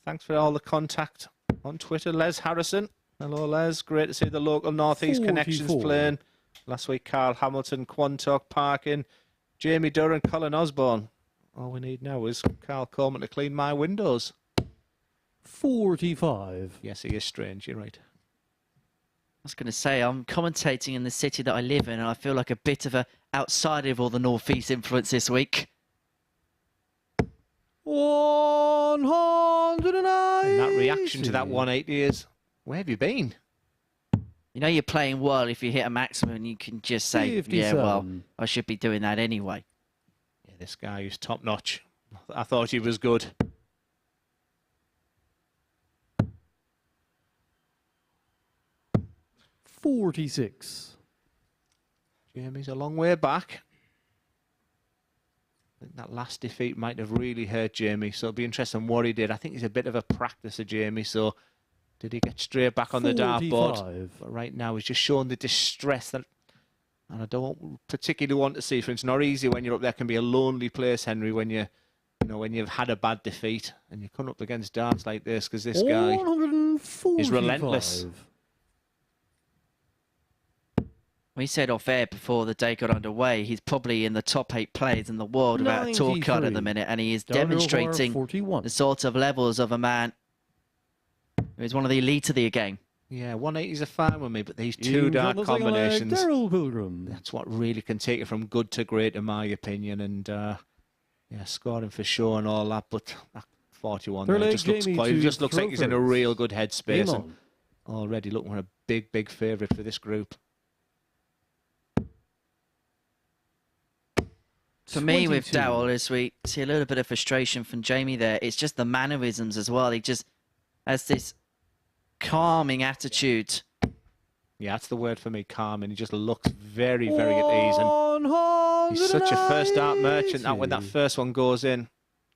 Thanks for all the contact on Twitter, Les Harrison. Hello, Les. Great to see the local Northeast connections 44. playing. Last week, Carl Hamilton, Quantock, Parkin, Jamie Durrant, Colin Osborne. All we need now is Carl Coleman to clean my windows. 45. Yes, he is strange. You're right. I was going to say, I'm commentating in the city that I live in, and I feel like a bit of a outsider of all the Northeast influence this week. 190. And that reaction to that 180 is, where have you been? You know you're playing well if you hit a maximum and you can just say, 57. yeah, well, I should be doing that anyway. Yeah, this guy who's top notch. I thought he was good. $46. Jamie's a long way back. I think that last defeat might have really hurt Jamie, so it'll be interesting what he did. I think he's a bit of a practicer, Jamie, so did he get straight back on the dartboard? But right now he's just showing the distress that, and I don't particularly want to see, for instance, not easy when you're up there, can be a lonely place, Henry, when when you've had a bad defeat and you come up against darts like this, because this guy is relentless. We said off air before the day got underway, he's probably in the top 8 players in the world without a tour card at the minute, and he is demonstrating the sort of levels of a man who is one of the elite of the game. Yeah, 180s are fine with me, but these two dart combinations, Darryl Pilgrim. That's what really can take it from good to great, in my opinion. And yeah, scoring for sure and all that, but that 41 there just looks quite. It just looks like he's in a real good headspace, and already looking for a big favourite for this group. For me, with Darryl, is we see a little bit of frustration from Jamie there. It's just the mannerisms as well. He just has this calming attitude. Yeah, that's the word for me, calming. He just looks very at ease. And he's such a first dart merchant that when that first one goes in,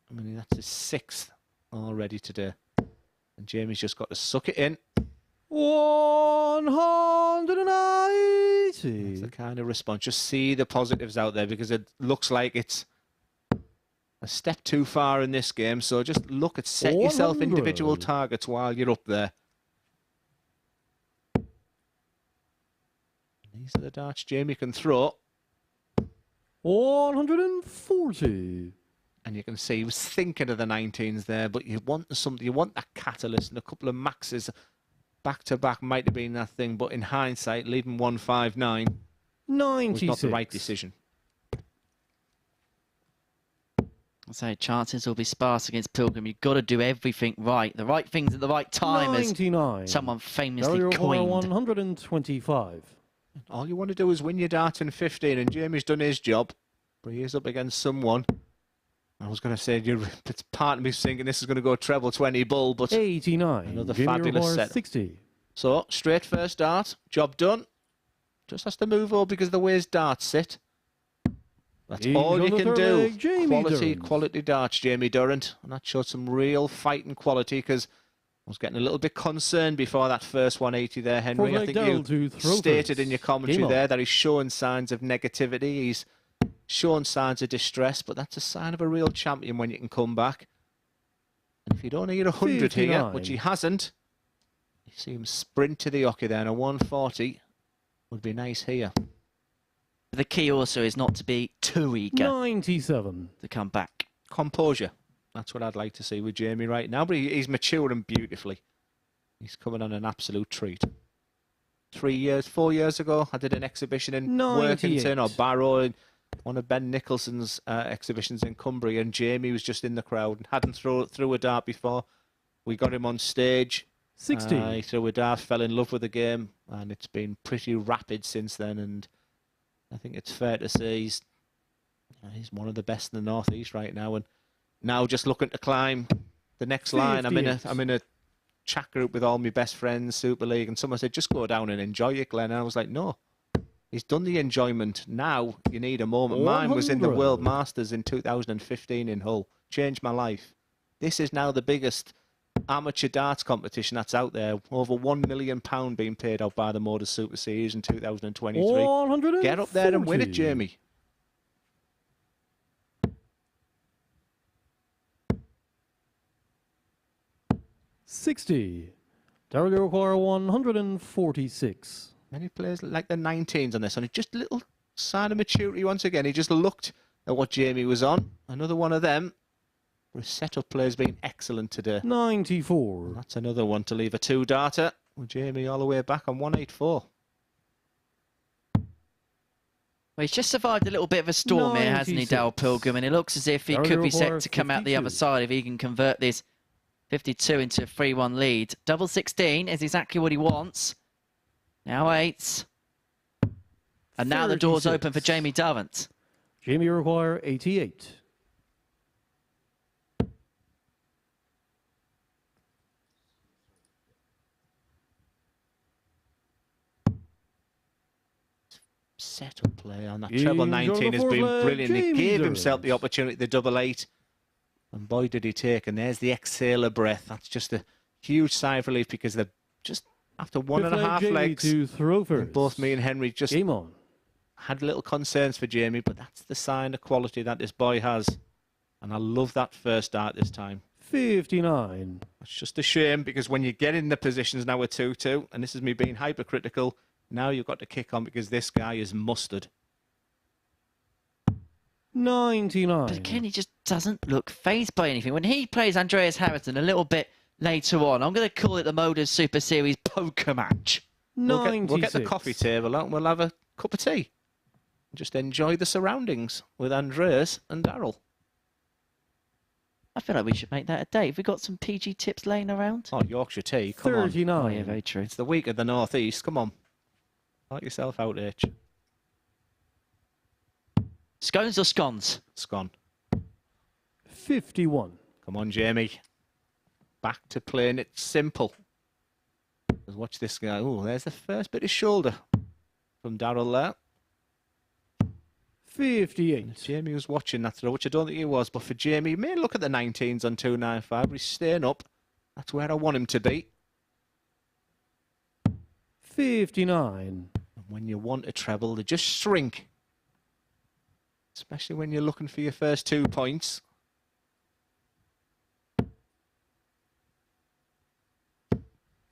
I mean, that's his 6th already today. And Jamie's just got to suck it in. 190. That's the kind of response. Just see the positives out there, because it looks like it's a step too far in this game. So just look at set yourself individual targets while you're up there. These are the darts Jamie can throw. 140. And you can see he was thinking of the 19s there, but you want something. You want that catalyst, and a couple of maxes back to back might have been that thing. But in hindsight, leaving 159 was not the right decision. I say chances will be sparse against Pilgrim. You've got to do everything right, the right things at the right time, 99. as someone famously Darryl coined. 125. All you want to do is win your dart in 15, and Jamie's done his job, but he is up against someone. I was going to say, it's part of me thinking this is going to go treble 20 bull, but 89. Another fabulous set. 60. So, straight first dart, job done. Just has to move over because of the way his darts sit. That's all you can do. Quality darts, Jamie Durrant. And that showed some real fighting quality, because I was getting a little bit concerned before that first 180 there, Henry. I think you stated in your commentary there that he's showing signs of negativity. He's showing signs of distress, but that's a sign of a real champion when you can come back. And if you don't need 100 here, which he hasn't, you see him sprint to the hockey there, and a 140 would be nice here. The key also is not to be too eager 97. to come back. Composure. That's what I'd like to see with Jamie right now, but he's maturing beautifully. He's coming on an absolute treat. 4 years ago, I did an exhibition in Workington or Barrow, in one of Ben Nicholson's exhibitions in Cumbria, and Jamie was just in the crowd and hadn't threw a dart before. We got him on stage. 60. He threw a dart, fell in love with the game, and it's been pretty rapid since then. And I think it's fair to say he's one of the best in the Northeast right now, and now just looking to climb the next line. I'm in a chat group with all my best friends, Super League, and someone said, just go down and enjoy it, Glenn. And I was like, no, he's done the enjoyment. Now you need a moment. 100. Mine was in the World Masters in 2015 in Hull. Changed my life. This is now the biggest amateur darts competition that's out there. Over £1 million being paid out by the MODUS Super Series in 2023. 140. Get up there and win it, Jamie. $60. Darryl, you require 146. Many players like the 19s on this one. Just a little sign of maturity once again. He just looked at what Jamie was on. Another one of them. His setup player's been excellent today. 94. That's another one to leave a 2-darter. With Jamie all the way back on 184. Well, he's just survived a little bit of a storm here, hasn't he, Darryl Pilgrim? And it looks as if he could be set to come out the other side if he can convert this 52 into a 3-1 lead. Double 16 is exactly what he wants. Now 8. And now the door's open for Jamie Durrant. Jamie, you require 88. Setup play on that treble 19 has been brilliant. He gave himself the opportunity, the double 8. And boy, did he take. And there's the exhaler breath. That's just a huge sigh of relief because they're just after 1.5 legs. To throw first. Both me and Henry just Game on. had little concerns for Jamie, but that's the sign of quality that this boy has. And I love that first dart this time. 59. It's just a shame because when you get in the positions now with 2-2, and this is me being hypercritical, now you've got to kick on because this guy is mustard. 99. But again, he just doesn't look fazed by anything. When he plays Andreas Harrysson a little bit later on, I'm going to call it the MODUS Super Series poker match. We'll get the coffee table out and we'll have a cup of tea. Just enjoy the surroundings with Andreas and Darryl. I feel like we should make that a date. Have we got some PG tips laying around? Oh, Yorkshire tea, come 39. Oh, yeah, very true. on. It's the week of the North East, come on. Sort yourself out, H. Scones or scones? Scone. 51. Come on, Jamie. Back to playing it simple. Let's watch this guy. Oh, there's the first bit of shoulder from Darryl there. 58. Jamie was watching that throw, which I don't think he was, but for Jamie, he may look at the 19s on 295. He's staying up. That's where I want him to be. 59. And when you want a treble, they just shrink. Especially when you're looking for your first 2 points.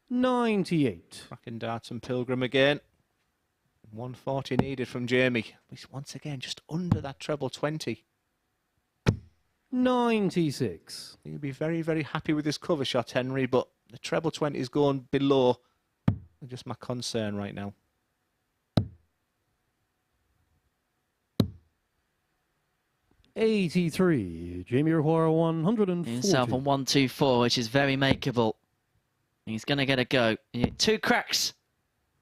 $98. Cracking darts and Pilgrim again. 140 needed from Jamie. He's once again just under that treble 20. 96. He'll be very, very happy with his cover shot, Henry, but the treble 20 is going below. Just my concern right now. $83. Jamie require 140. Himself on 124, which is very makeable. He's going to get a go. 2 cracks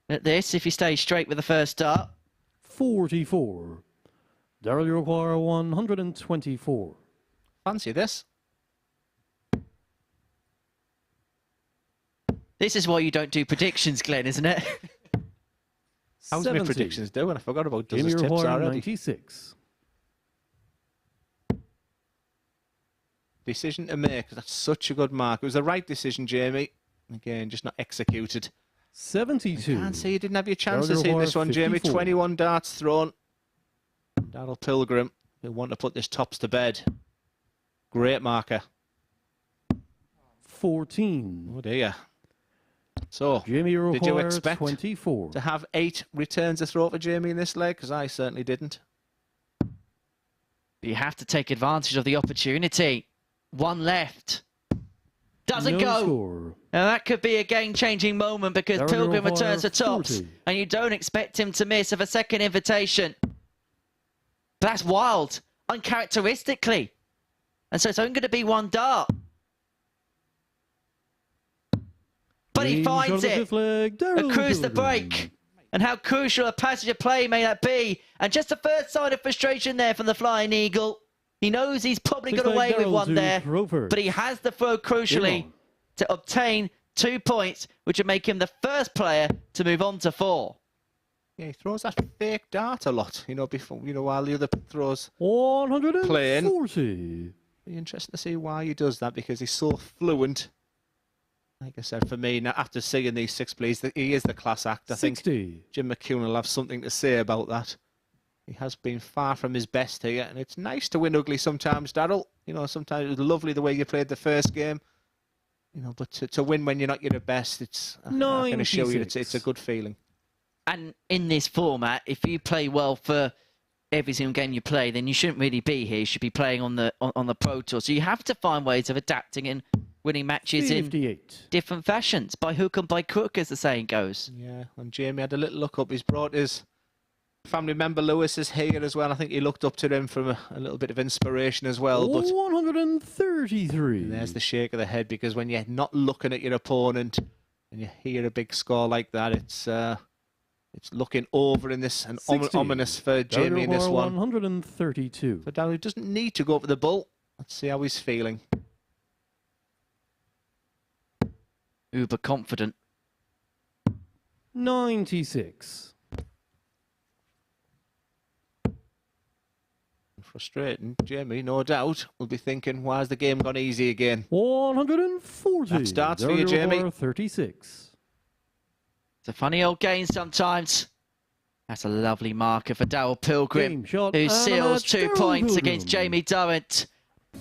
at this if he stays straight with the first dart. 44. Darryl, you require 124. Fancy this. This is why you don't do predictions, Glenn, isn't it? How's my predictions doing? I forgot about Jamie Does' tips require already. 96. Decision to make. That's such a good mark. It was the right decision, Jamie. Again, just not executed. 72. I can't say you didn't have your chances in this one, Jamie. 54. 21 darts thrown. Darryl Pilgrim, who want to put this tops to bed. Great marker. 14. Oh dear. So, Jamie did you require expect 24. to have 8 returns to throw for Jamie in this leg? Because I certainly didn't. You have to take advantage of the opportunity. 1 left. Doesn't No go. score. Now that could be a game-changing moment because Darryl Pilgrim require returns to tops 40. and you don't expect him to miss of a second invitation. That's wild, uncharacteristically. And so it's only going to be 1 dart. But he Game shot finds of the it. fifth leg, Darryl Accrues the Pilgrim. break. And how crucial a passage of play may that be. And just the first sign of frustration there from the Flying Eagle. He knows he's probably got Sixth away leg, with Darryl 1 to there. throw first. But he has the throw crucially on. to obtain 2 points, which would make him the first player to move on to 4. Yeah, he throws that fake dart a lot, before, while the other throws 140. Be interesting to see why he does that because he's so fluent. Like I said, for me, now after seeing these 6 plays, he is the class act. I 60. think Jim McEwan will have something to say about that. He has been far from his best here, and it's nice to win ugly sometimes, Darryl. Sometimes it was lovely the way you played the first game. You know, but to win when you're not your best, I can assure you it's a good feeling. And in this format, if you play well for every single game you play, then you shouldn't really be here. You should be playing on the Pro Tour. So you have to find ways of adapting and winning matches 58. In different fashions, by hook and by crook, as the saying goes. Yeah, and Jamie had a little look up. He's brought his family member Lewis is here as well. I think he looked up to him from a little bit of inspiration as well. But 133. And there's the shake of the head, because when you're not looking at your opponent and you hear a big score like that, it's looking over in this, and ominous for Jamie in this one. 132. For Darryl, who doesn't need to go for the bull. Let's see how he's feeling. Uber confident. 96. Frustrating. Jamie, no doubt, will be thinking, why has the game gone easy again? 140. That starts for you, Jamie. 36. It's a funny old game sometimes. That's a lovely marker for Darryl Pilgrim, who seals 2 points against Jamie Durrant,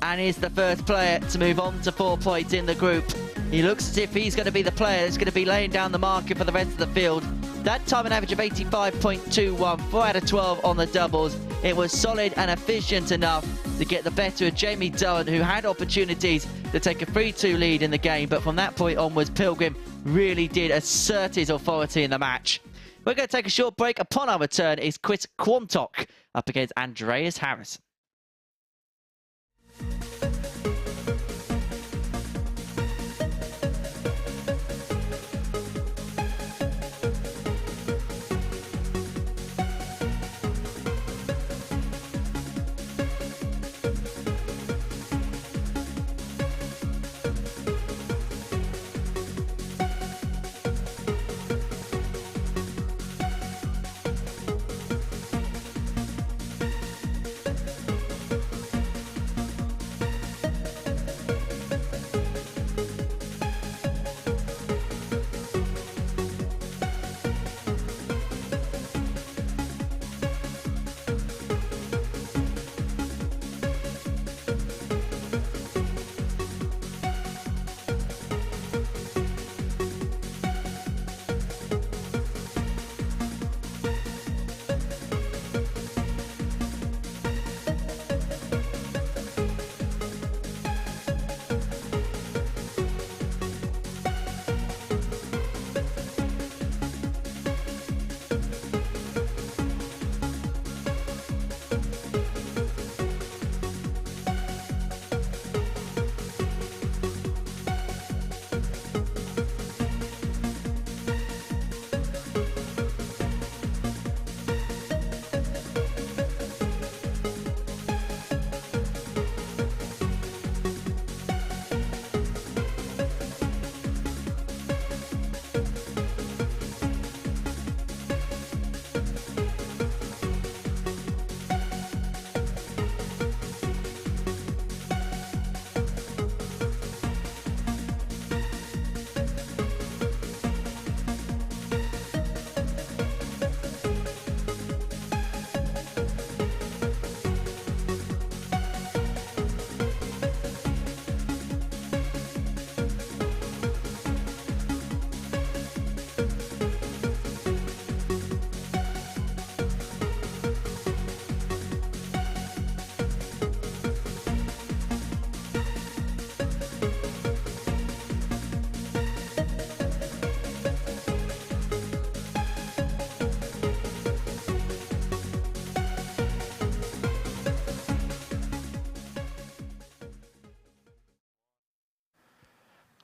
and is the first player to move on to 4 points in the group. He looks as if he's going to be the player that's going to be laying down the marker for the rest of the field. That time an average of 85.21, 4 out of 12 on the doubles. It was solid and efficient enough to get the better of Jamie Durrant, who had opportunities to take a 3-2 lead in the game, but from that point onwards, Pilgrim really did assert his authority in the match. We're going to take a short break. Upon our return is Chris Quantock up against Andreas Harrysson.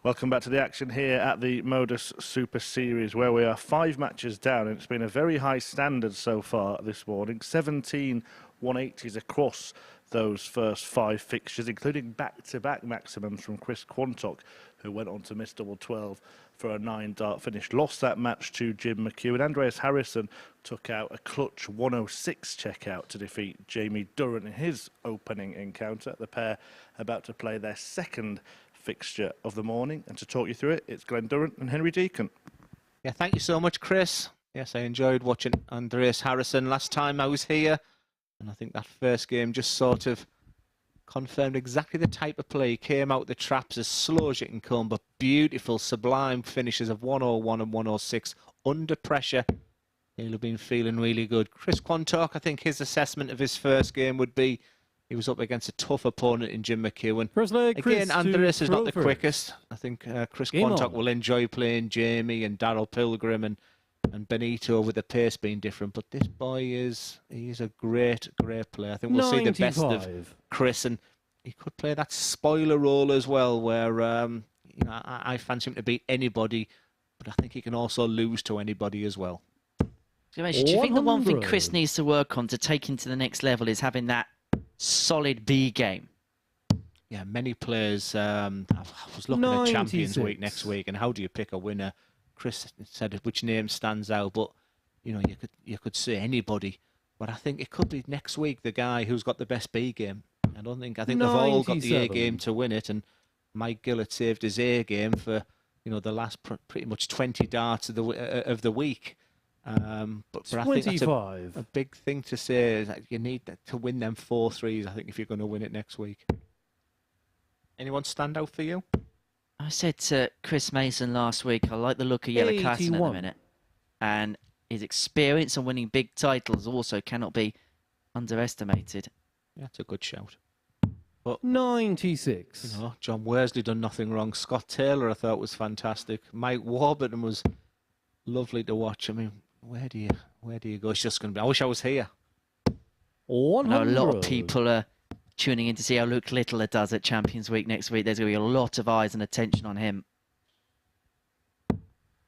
Welcome back to the action here at the MODUS Super Series, where we are 5 matches down, and it's been a very high standard so far this morning. 17 180s across those first 5 fixtures, including back-to-back maximums from Chris Quantock, who went on to miss double 12 for a 9-dart finish. Lost that match to Jim McEwan. Andreas Harrysson took out a clutch 106 checkout to defeat Jamie Durrant in his opening encounter. The pair about to play their second fixture of the morning, and to talk you through it, it's Glenn Durrant and Henry Deacon. Yeah, thank you so much, Chris. Yes, I enjoyed watching Andreas Harrysson last time I was here, and I think that first game just sort of confirmed exactly the type of play. He came out the traps as slow as you can come, but beautiful, sublime finishes of 101 and 106 under pressure. He'll have been feeling really good. Chris Quantock, I think his assessment of his first game would be he was up against a tough opponent in Jim McEwan. First leg, Again, Andreas is not the first. quickest. I think Chris Game Quantock on. will enjoy playing Jamie and Darryl Pilgrim and Benito with the pace being different. But this boy he's a great player. I think we'll see the best of 95. Chris, and he could play that spoiler role as well, where you know, I fancy him to beat anybody, but I think he can also lose to anybody as well. Do you think the one thing 100. Chris needs to work on to take him to the next level is having that solid B game? Yeah, many players. I was looking at Champions 96. Week next week, and how do you pick a winner? Chris said which name stands out, but you know, you could say anybody, but I think it could be next week the guy who's got the best B game. I think they've all got the A 97. game to win it, and Mike Gillett saved his A game for, you know, the last pretty much 20 darts of the week. But I think that's 25. a big thing to say is that you need to win them 4-3s, I think, if you're going to win it next week. Anyone stand out for you? I said to Chris Mason last week, I like the look of Yellow Cutton at the 81. minute. And his experience on winning big titles also cannot be underestimated. Yeah, that's a good shout. 96. You know, John Worsley done nothing wrong. Scott Taylor, I thought, was fantastic. Mike Warburton was lovely to watch. I mean, where do you go? It's just going to be. I wish I was here. 100. I know a lot of people are tuning in to see how Luke Littler does at Champions Week next week. There's going to be a lot of eyes and attention on him.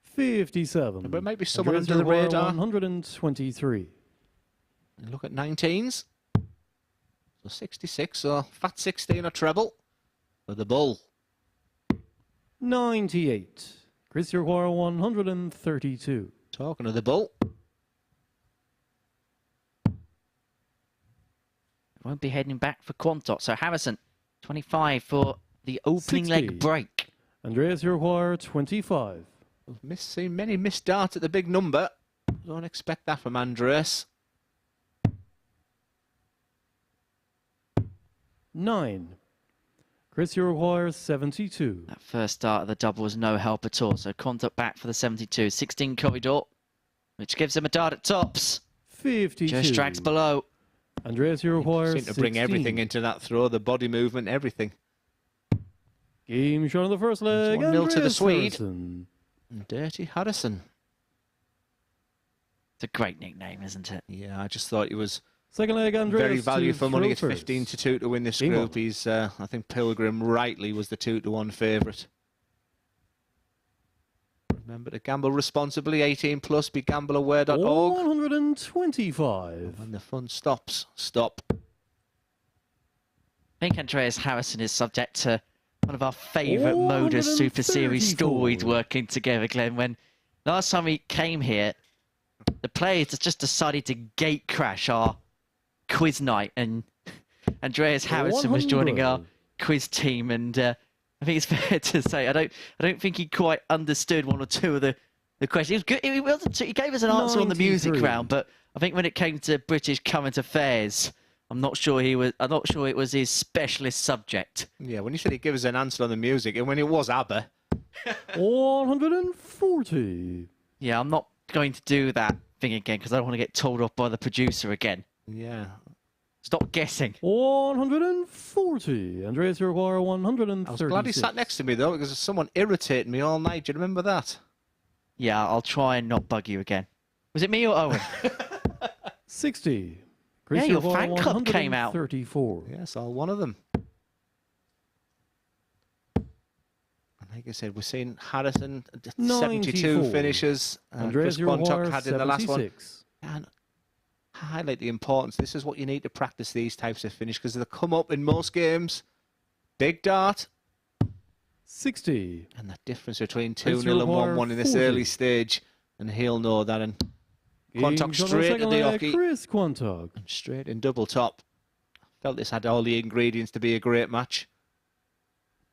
57. But maybe someone Andreas under the Harrysson, radar. 123. And look at 19s. So 66, so fat 16 or treble for the bull. 98. Chris Uruguay, 132. Talking of the bull. Won't be heading back for Quantock. So Harrison, 25 for the opening 60. leg break. Andreas Uruguay, 25. Seen many missed darts at the big number. Don't expect that from Andreas. 9. Chris Uruguay, 72. That first start of the double was no help at all. So Quantock back for the 72. 16 corridor, which gives him a dart at tops. 52. Just drags below. Andreas Uruguay, Seem to bring 16. everything into that throw, the body movement, everything. Game shot on the first leg. 1-0 to the Andreas Swede. Harrysson. And Dirty Harrison. It's a great nickname, isn't it? Yeah, I just thought he was Second leg, Andreas very value to for money. throw It's first. 15-2 to win this Game group. on. He's, I think Pilgrim rightly was the 2-1 favourite. Remember to gamble responsibly. 18 plus. BeGambleAware.org. 125. When the fun stops, stop. I think Andreas Harrison is subject to one of our favourite MODUS Super Series 134. stories working together, Glenn. When last time we came here, the players just decided to gate crash our quiz night, and Andreas Harrison was joining our 100. quiz team, and I think it's fair to say I don't think he quite understood one or two of the questions. He was good. He gave us an answer on the music 93. round, but I think when it came to British current affairs, I'm not sure it was his specialist subject. Yeah, when you said he'd give us an answer on the music, and when it was ABBA. 140. Yeah, I'm not going to do that thing again because I don't want to get told off by the producer again. Yeah. Stop guessing. 140. Andreas Uruguay, I 136. was glad he sat next to me, though, because someone irritated me all night. Do you remember that? Yeah, I'll try and not bug you again. Was it me or Owen? 60. Chris Yeah, your Uruguay, fan club came out. 134. Yes, all one of them. And like I said, we're seeing Harrison, 72 94. finishes. Andreas Chris Quantock Uruguay, had in the last one. 76. And highlight the importance. This is what you need to practice these types of finish, because they come up in most games. Big dart. 60. And the difference between Chris 2-0 and Uruguay, 1-1 in this 40. early stage. And he'll know that. And Quantock Game shot on straight to second the leg, hockey. Chris Quantock. And straight in double top. Felt this had all the ingredients to be a great match.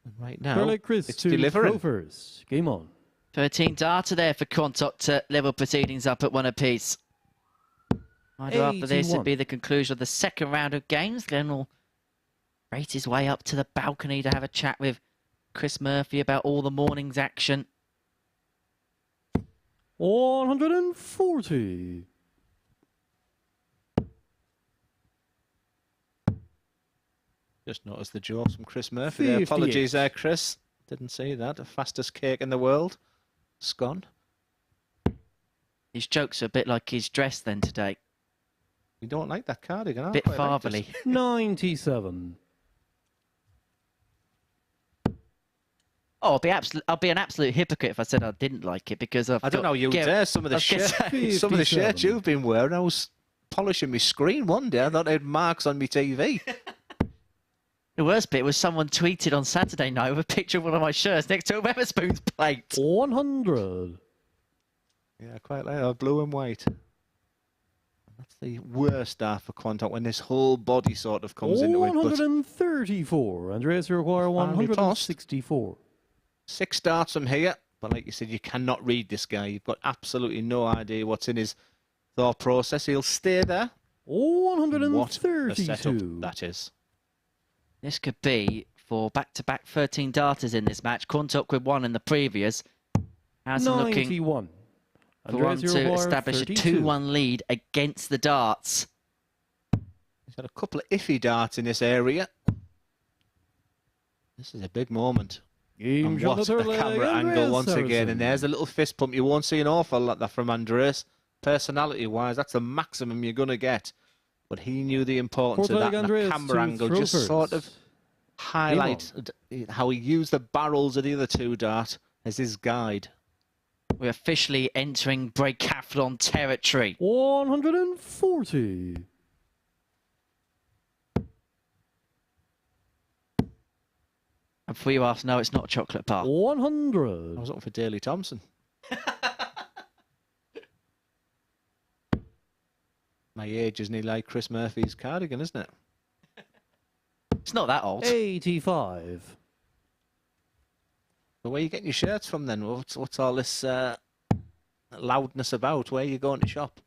And right now, Third leg, Chris it's to delivering. throw first. Game on. 13 darter there for Quantock to level proceedings up at one apiece. Either after this, 81. it'd be the conclusion of the second round of games. Glenn will rate his way up to the balcony to have a chat with Chris Murphy about all the morning's action. 140. Just noticed the jokes from Chris Murphy there. Apologies there, Chris. Didn't see that. The fastest cake in the world. Scone. His jokes are a bit like his dress then today. You don't like that cardigan, Bit fatherly. 97. Oh, I'll be an absolute hypocrite if I said I didn't like it because I don't know you dare. Some of the shirts you've been wearing. I was polishing my screen one day. I thought they had marks on my TV. The worst bit was someone tweeted on Saturday night with a picture of one of my shirts next to a Wetherspoon's plate. 100. Yeah, quite like blue and white. That's the worst start for Quantock when this whole body sort of comes into it. 134. Andreas, you require 164. 6 starts from here, but like you said, you cannot read this guy. You've got absolutely no idea what's in his thought process. He'll stay there. 132. What a setup that is. This could be for back-to-back 13 darters in this match. Quantock with 1 in the previous. How's it looking 91. for one to establish a 2-1 lead against the darts? He's got a couple of iffy darts in this area. This is a big moment. And what a camera angle once again. And there's a little fist pump. You won't see an awful lot that from Andreas. Personality-wise, that's the maximum you're going to get. But he knew the importance of that. And the camera angle just sort of highlights how he used the barrels of the other 2 dart as his guide. We're officially entering breakathlon territory. 140. And before you ask, no, it's not a chocolate bar. 100. I was looking for Daley Thompson. My age is nearly like Chris Murphy's cardigan, isn't it? It's not that old. 85. But where are you getting your shirts from then? What's all this loudness about? Where are you going to shop?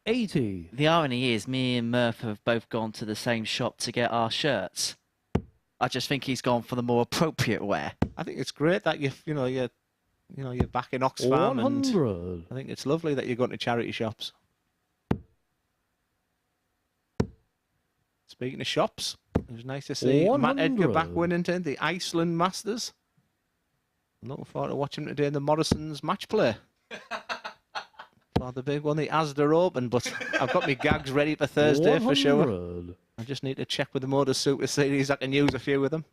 80. The irony is, me and Murph have both gone to the same shop to get our shirts. I just think he's gone for the more appropriate wear. I think it's great that you're back in Oxfam, 100. and I think it's lovely that you're going to charity shops. Speaking of shops, it was nice to see 100. Matt Edgar back winning the Iceland Masters. I'm looking forward to watching him today in the Morrison's match play. For the big one, the Asda Open, but I've got my gags ready for Thursday 100. for sure. I just need to check with the MODUS Super Series. I can use a few with them.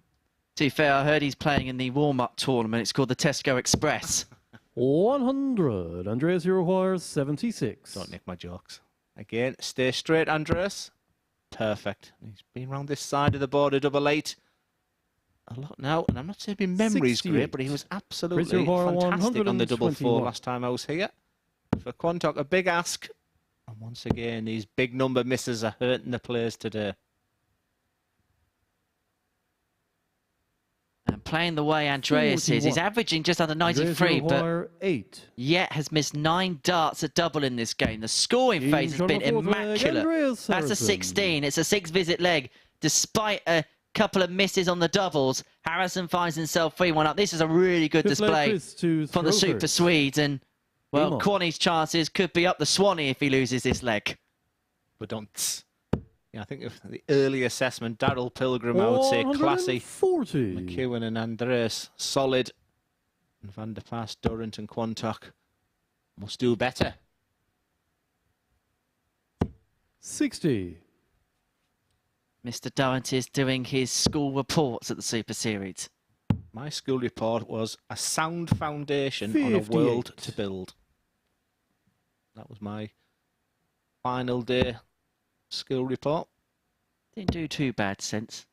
To be fair, I heard he's playing in the warm-up tournament. It's called the Tesco Express. 100. Andreas, you require 76. Don't nick my jokes. Again, stay straight, Andreas. Perfect. He's been around this side of the board, a double 8. A lot now, and I'm not saying his memory's great, but he was absolutely fantastic on the double 4 last time I was here. For Quantock, a big ask. And once again, these big number misses are hurting the players today. And playing the way Andreas is, he's averaging just under 93, but yet has missed 9 darts at double in this game. The scoring phase has been immaculate. That's a 16. It's a 6-visit leg. Despite a couple of misses on the doubles, Harrysson finds himself 3-1 up. This is a really good display from the Super Swedes. And, well, Quanny's chances could be up the Swanee if he loses this leg. But don't... I think of the early assessment, Darryl Pilgrim, I would say classy. 40. McEwan and Andreas, solid. And Van De Pas, Durrant and Quantock must do better. 60. Mr. Durrant is doing his school reports at the Super Series. My school report was a sound foundation on a world to build. That was my final day school report. Didn't do too bad since.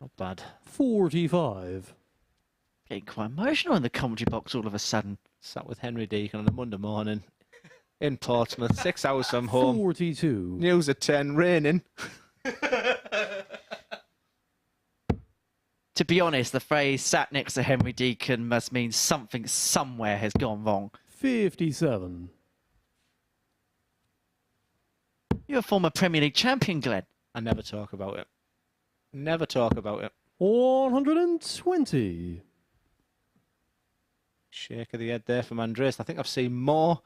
Not bad. 45. Getting quite emotional in the commentary box all of a sudden. Sat with Henry Deacon on a Monday morning in Portsmouth, 6 hours from home. 42. News at 10, raining. To be honest, the phrase sat next to Henry Deacon must mean something somewhere has gone wrong. 57. You're a former Premier League champion, Glenn. I never talk about it. Never talk about it. 120. Shake of the head there from Andreas. I think I've seen more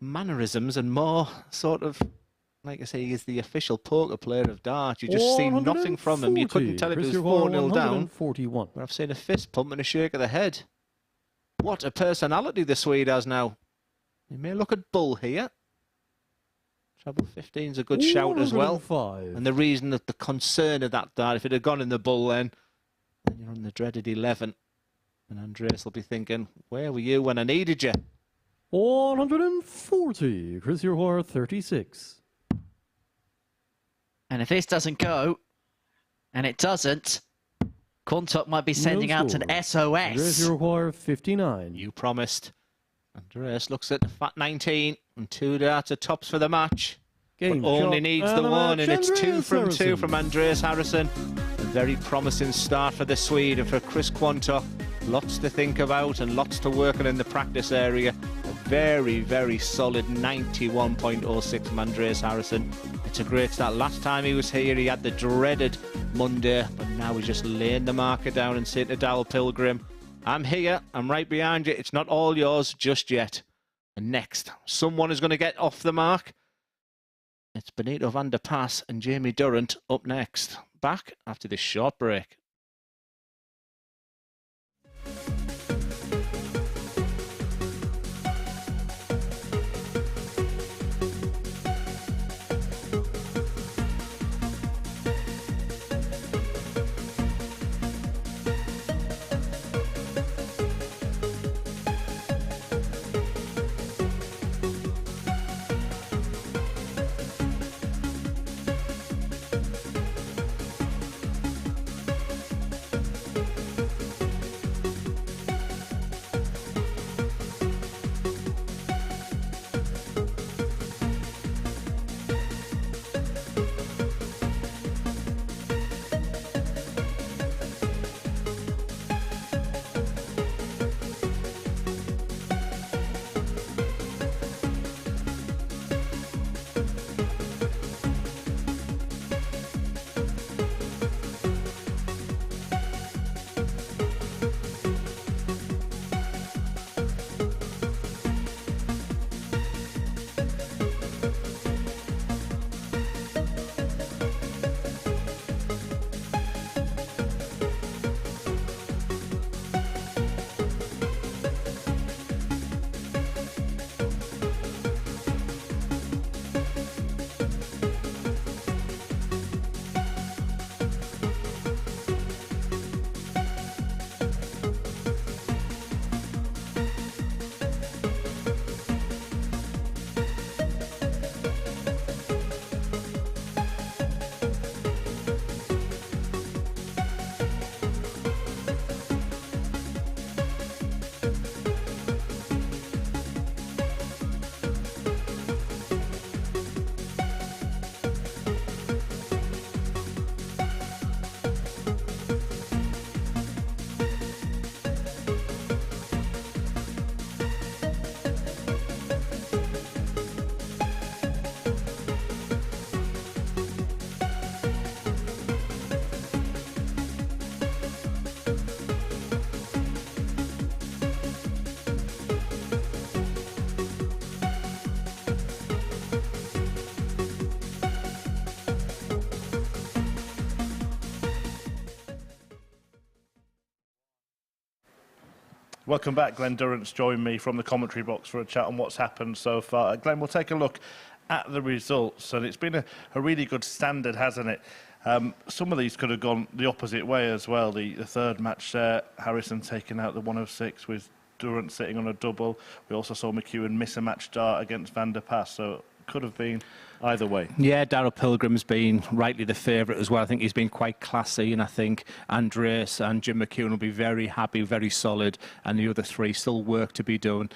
mannerisms and more sort of, like I say, he's the official poker player of darts. You just see nothing from him. You couldn't tell if he was 4-0 down. But I've seen a fist pump and a shake of the head. What a personality the Swede has now. He may look at bull here. Treble 15's a good shout as well. And the reason that the concern of that dart, if it had gone in the bull then you're on the dreaded 11. And Andreas will be thinking, where were you when I needed you? 140. Chris Yerwar, 36. And if this doesn't go, and it doesn't, Quantock might be sending out an SOS. Andreas Yerwar, 59. You promised. Andreas looks at the fat 19 and 2 darts are tops for the match. But only needs the one, and it's 2 from 2 from Andreas Harrysson. A very promising start for the Swede and for Chris Quantock. Lots to think about and lots to work on in the practice area. A very, very solid 91.06 from Andreas Harrysson. It's a great start. Last time he was here, he had the dreaded Monday, but now he's just laying the marker down and saying to Darryl Pilgrim, I'm here, I'm right behind you. It's not all yours just yet. And next, someone is going to get off the mark. It's Benito Van De Pas and Jamie Durrant up next. Back after this short break. Welcome back. Glenn Durrant's joined me from the commentary box for a chat on what's happened so far. Glenn, we'll take a look at the results, and it's been a really good standard, hasn't it? Some of these could have gone the opposite way as well. The third match there, Harrysson taking out the 106 with Durrant sitting on a double. We also saw McEwan miss a match start against Van De Pas, so it could have been either way. Yeah, Darryl Pilgrim's been rightly the favourite as well. I think he's been quite classy, and I think Andreas and Jim McEwan will be very happy, very solid, and the other three still work to be done.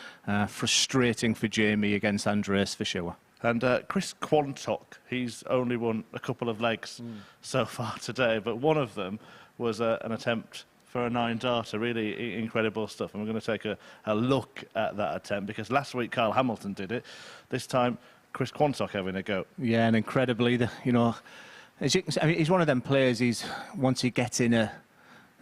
Frustrating for Jamie against Andreas for sure. And Chris Quantock, he's only won a couple of legs so far today, but one of them was an attempt for a 9-darter. Really incredible stuff. And we're going to take a look at that attempt, because last week Kyle Hamilton did it. This time, Chris Quantock having a go. Yeah, and incredibly, As you can see, I mean, he's one of them players. Once he gets in a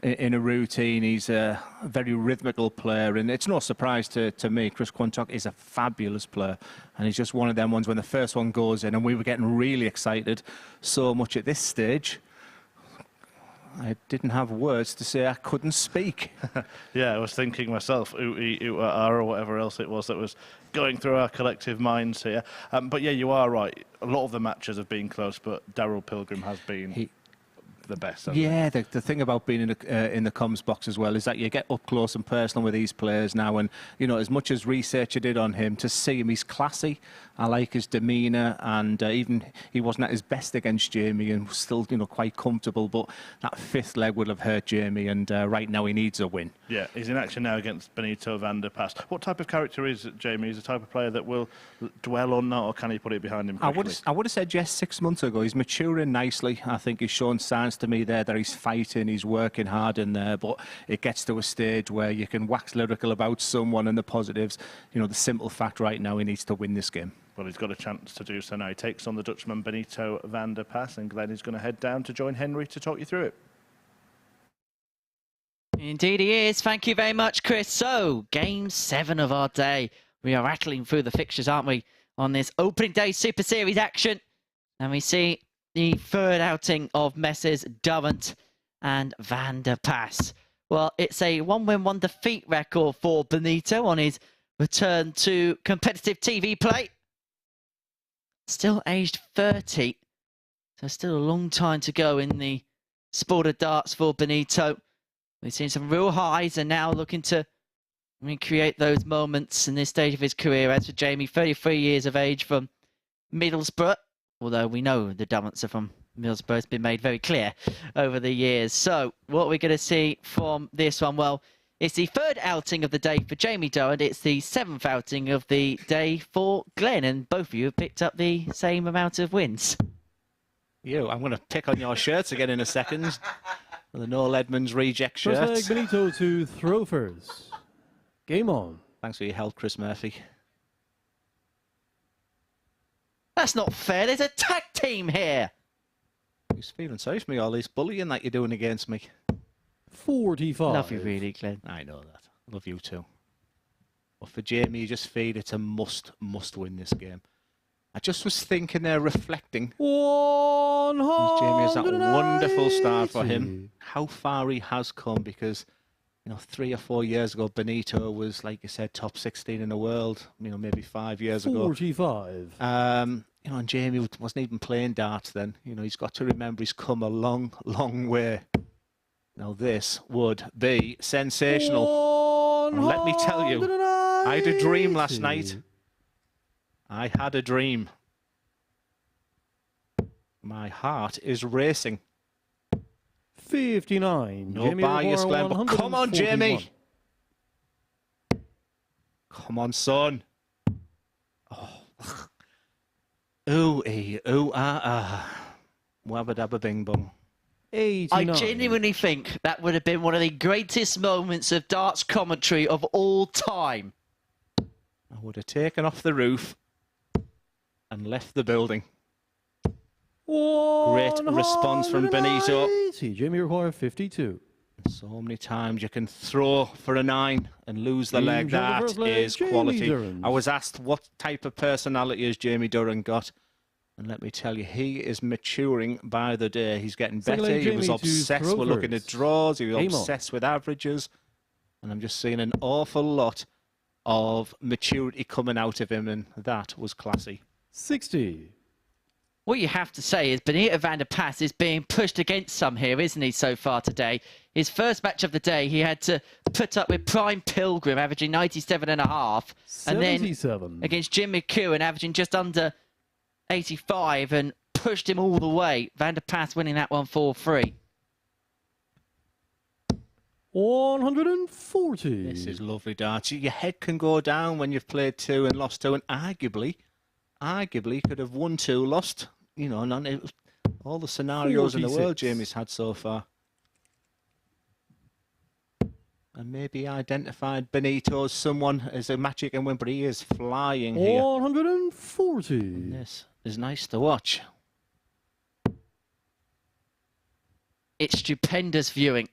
routine, he's a very rhythmical player, and it's no surprise to me. Chris Quantock is a fabulous player, and he's just one of them ones when the first one goes in, and we were getting really excited so much at this stage. I didn't have words to say. I couldn't speak. Yeah, I was thinking myself, or whatever else it was that was going through our collective minds here. But yeah, you are right. A lot of the matches have been close, but Darryl Pilgrim has been the best. Yeah, the thing about being in the comms box as well is that you get up close and personal with these players now, and you know, as much as research I did on him, to see him, he's classy. I like his demeanour, and even he wasn't at his best against Jamie, and was still, you know, quite comfortable. But that fifth leg would have hurt Jamie, and right now he needs a win. Yeah, he's in action now against Benito Van De Pas. What type of character is Jamie? He's the type of player that will dwell on that, or can he put it behind him quickly? I would have said yes 6 months ago. He's maturing nicely. I think he's shown signs to me there that he's fighting, he's working hard in there, but it gets to a stage where you can wax lyrical about someone and the positives. You know, the simple fact right now, he needs to win this game. Well, he's got a chance to do so now. He takes on the Dutchman Benito Van De Pas, and Glenn is going to head down to join Henry to talk you through it. Indeed he is. Thank you very much, Chris. So, game 7 of our day. We are rattling through the fixtures, aren't we, on this opening day Super Series action. And we see the third outing of Messrs Durrant and Van De Pas. Well, it's a 1-win, 1-defeat record for Benito on his return to competitive TV play. Still aged 30, so still a long time to go in the sport of darts for Benito. We've seen some real highs, and now looking to recreate those moments in this stage of his career. As for Jamie, 33 years of age from Middlesbrough, although we know the Durrants are from Middlesbrough. It's been made very clear over the years. So what we're going to see from this one, well, it's the third outing of the day for Jamie Durrant. It's the 7th outing of the day for Glenn, and both of you have picked up the same amount of wins. I'm going to pick on your shirts again in a second. The Noel Edmonds reject shirts. First leg, Benito to throw first. Game on. Thanks for your help, Chris Murphy. That's not fair. There's a tag team here. Who's feeling sorry for me, all this bullying that you're doing against me? 45. Love you really, Glenn. I know that. Love you too. But for Jamie, you just feel it's a must win this game. I just was thinking there, reflecting. 100. Jamie has that wonderful start for him. How far he has come, because, you know, 3 or 4 years ago, Benito was, like you said, top 16 in the world. You know, maybe 5 years ago. 45. You know, and Jamie wasn't even playing darts then. You know, he's got to remember he's come a long, long way. Now this would be sensational. And let me tell you, I had a dream last night. I had a dream. My heart is racing. 59. No bias, Glenn, but come on, Jamie. Come on, son. Oh. Ooh, ooh, Wabba dabba bing bong. 89. I genuinely think that would have been one of the greatest moments of darts commentary of all time. I would have taken off the roof and left the building. Great response from Benito. Jamie require 52. So many times you can throw for a 9 and lose the leg. That is quality. I was asked what type of personality has Jamie Durrant got, and let me tell you, he is maturing by the day. He's getting better. He was obsessed with looking at draws. He was obsessed with averages, and I'm just seeing an awful lot of maturity coming out of him, and that was classy. 60. What you have to say is Benito Van De Pas is being pushed against some here, isn't he, so far today? His first match of the day, he had to put up with Prime Pilgrim, averaging 97.5. And then against Jim McEwan, averaging just under 85, and pushed him all the way. Van De Pas winning that one 4-3. 140. This is lovely darts. Your head can go down when you've played 2 and lost 2, and arguably could have won 2, lost. You know, all the scenarios 46 in the world Jamie's had so far. And maybe identified Benito as someone as a match he can win, but he is flying here. 140. And this is nice to watch. It's stupendous viewing.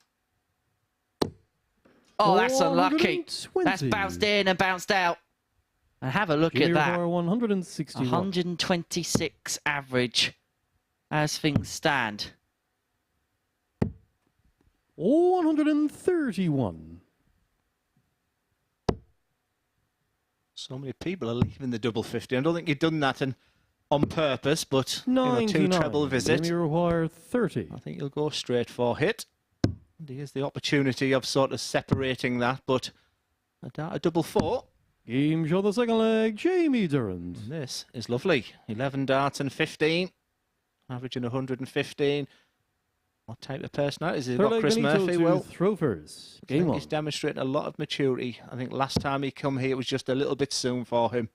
Oh, that's unlucky. That's bounced in and bounced out. And have a look at that. 126 average as things stand. 131. So many people are leaving the double 50. I don't think you've done that on purpose, but you know, 2 treble visit. You require 30. I think you'll go straight for hit. And here's the opportunity of sort of separating that, but a double 4. Game show the second leg, Jamie Durrant. And this is lovely. 11 darts and 15, averaging 115. What type of personality has he got, Chris Murphy? Well, throw first. Game on. He's demonstrating a lot of maturity. I think last time he come here, it was just a little bit soon for him.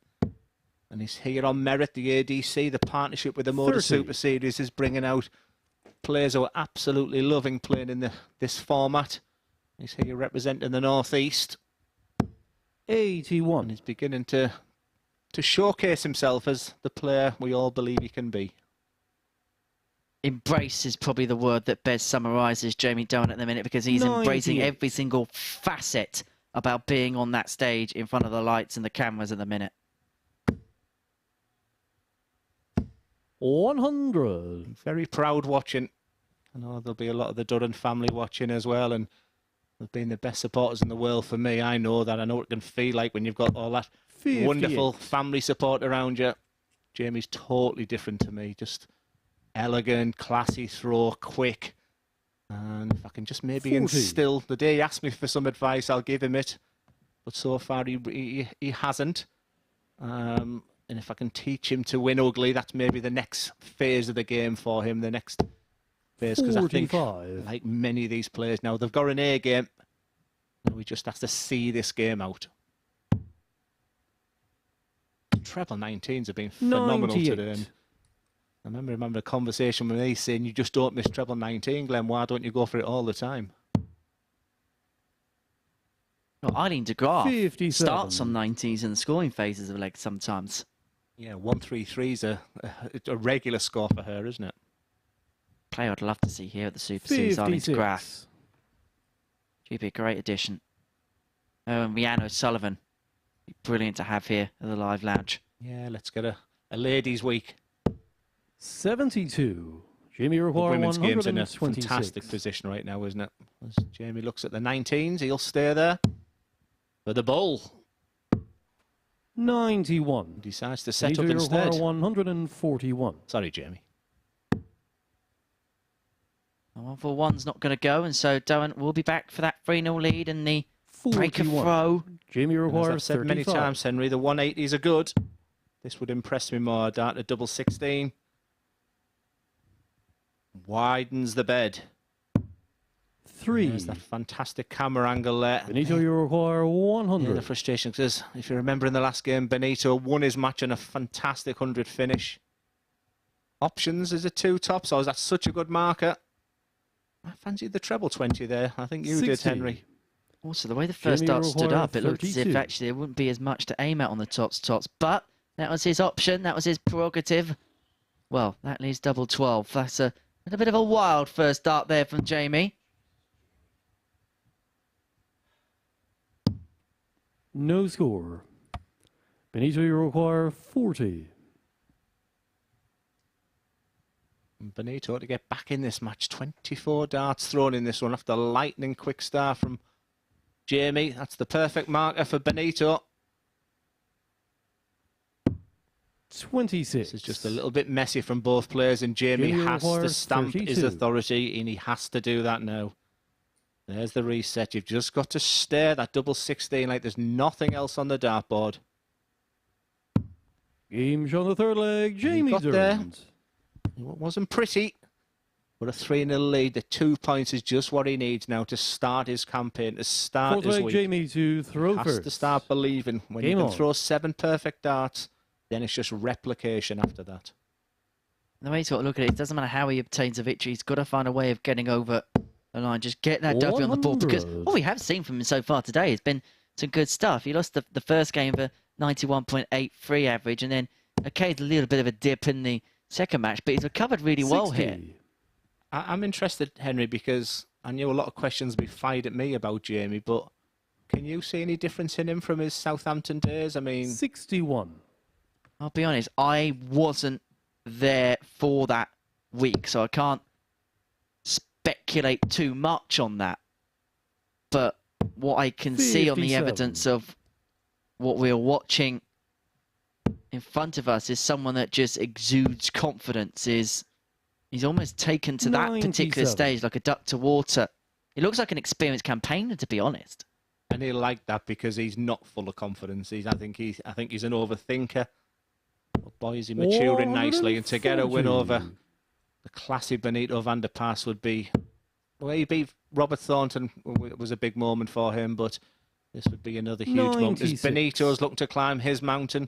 And he's here on merit. The ADC, the partnership with the MODUS Super Series, is bringing out players who are absolutely loving playing in this format. He's here representing the North East. 81. And he's beginning to showcase himself as the player we all believe he can be. Embrace is probably the word that best summarises Jamie Durrant at the minute, because he's embracing every single facet about being on that stage in front of the lights and the cameras at the minute. 100. Very proud watching. I know there'll be a lot of the Durrant family watching as well, and they've been the best supporters in the world for me. I know that. I know what it can feel like when you've got all that 58. Wonderful family support around you. Jamie's totally different to me. Just elegant, classy throw, quick. And if I can just maybe 40. instill, the day he asked me for some advice, I'll give him it. But so far he hasn't. And if I can teach him to win ugly, that's maybe the next phase of the game for him, the next phase. Because I think, like many of these players now, they've got an A game. And we just have to see this game out. Treble 19s have been phenomenal 98. today. And I remember a conversation with me saying, you just don't miss treble 19, Glenn. Why don't you go for it all the time? Well, Eileen de Graaf 57. starts on 90s in the scoring phases of legs sometimes. Yeah, 133 is a regular score for her, isn't it? Player I'd love to see here at the Super Series, Eileen de Graaf. 56. She'd be a great addition. Oh, and Rhiannon O'Sullivan. Brilliant to have here at the Live Lounge. Yeah, let's get a ladies' week. 72. Jamie require women's game's in a 126. fantastic position right now, isn't it? As Jamie looks at the 19s, he'll stay there for the bull. 91. Decides to set up instead. 141. Sorry, Jamie. 141's not going to go, and so Durrant will be back for that 3-0 lead and the breaker throw. Jamie requires I've said many times, Henry, the 180s are good. This would impress me more. Down to double 16. Widens the bed. 3. There's that fantastic camera angle there. Benito, you require 100. Yeah, the frustration, because if you remember in the last game, Benito won his match on a fantastic 100 finish. Options is a 2 top, so that's such a good marker. I fancied the treble 20 there. I think you 60. did, Henry. Also, the way the first dart stood up, it looked as if actually there wouldn't be as much to aim at on the tops, but that was his option, that was his prerogative. Well, that leaves double 12. That's a bit of a wild first dart there from Jamie. No score. Benito, you require 40. Benito to get back in this match. 24 darts thrown in this one after a lightning quick start from Jamie. That's the perfect marker for Benito. 26. This is just a little bit messy from both players, and Jamie has to stamp his authority, and he has to do that now. There's the reset. You've just got to stare that double 16 like there's nothing else on the dartboard. Game show on the third leg, Jamie Durrant. It wasn't pretty, but a 3-0 lead. The 2 points is just what he needs now to start his campaign, to start his week. Jamie to throw Has first. to start believing. When you can throw 7 perfect darts, then it's just replication after that. The way he's got to look at it, it doesn't matter how he obtains a victory, he's got to find a way of getting over the line, just get that W on the board, because what we have seen from him so far today has been some good stuff. He lost the first game for 91.83 average, and then occasionally a little bit of a dip in the second match, but he's recovered really well here. I'm interested, Henry, because I knew a lot of questions would be fired at me about Jamie, but can you see any difference in him from his Southampton days? I mean... 61. I'll be honest, I wasn't there for that week, so I can't speculate too much on that. But what I can see on the evidence of what we're watching in front of us is someone that just exudes confidence. He's almost taken to that particular stage like a duck to water. He looks like an experienced campaigner, to be honest. And he'll like that because he's not full of confidence. I think he's an overthinker. But boy, is he maturing nicely. And to get a win over the classy Benito Van De Pas would be... Well, he beat Robert Thornton. It was a big moment for him, but this would be another huge moment. As Benito's looking to climb his mountain.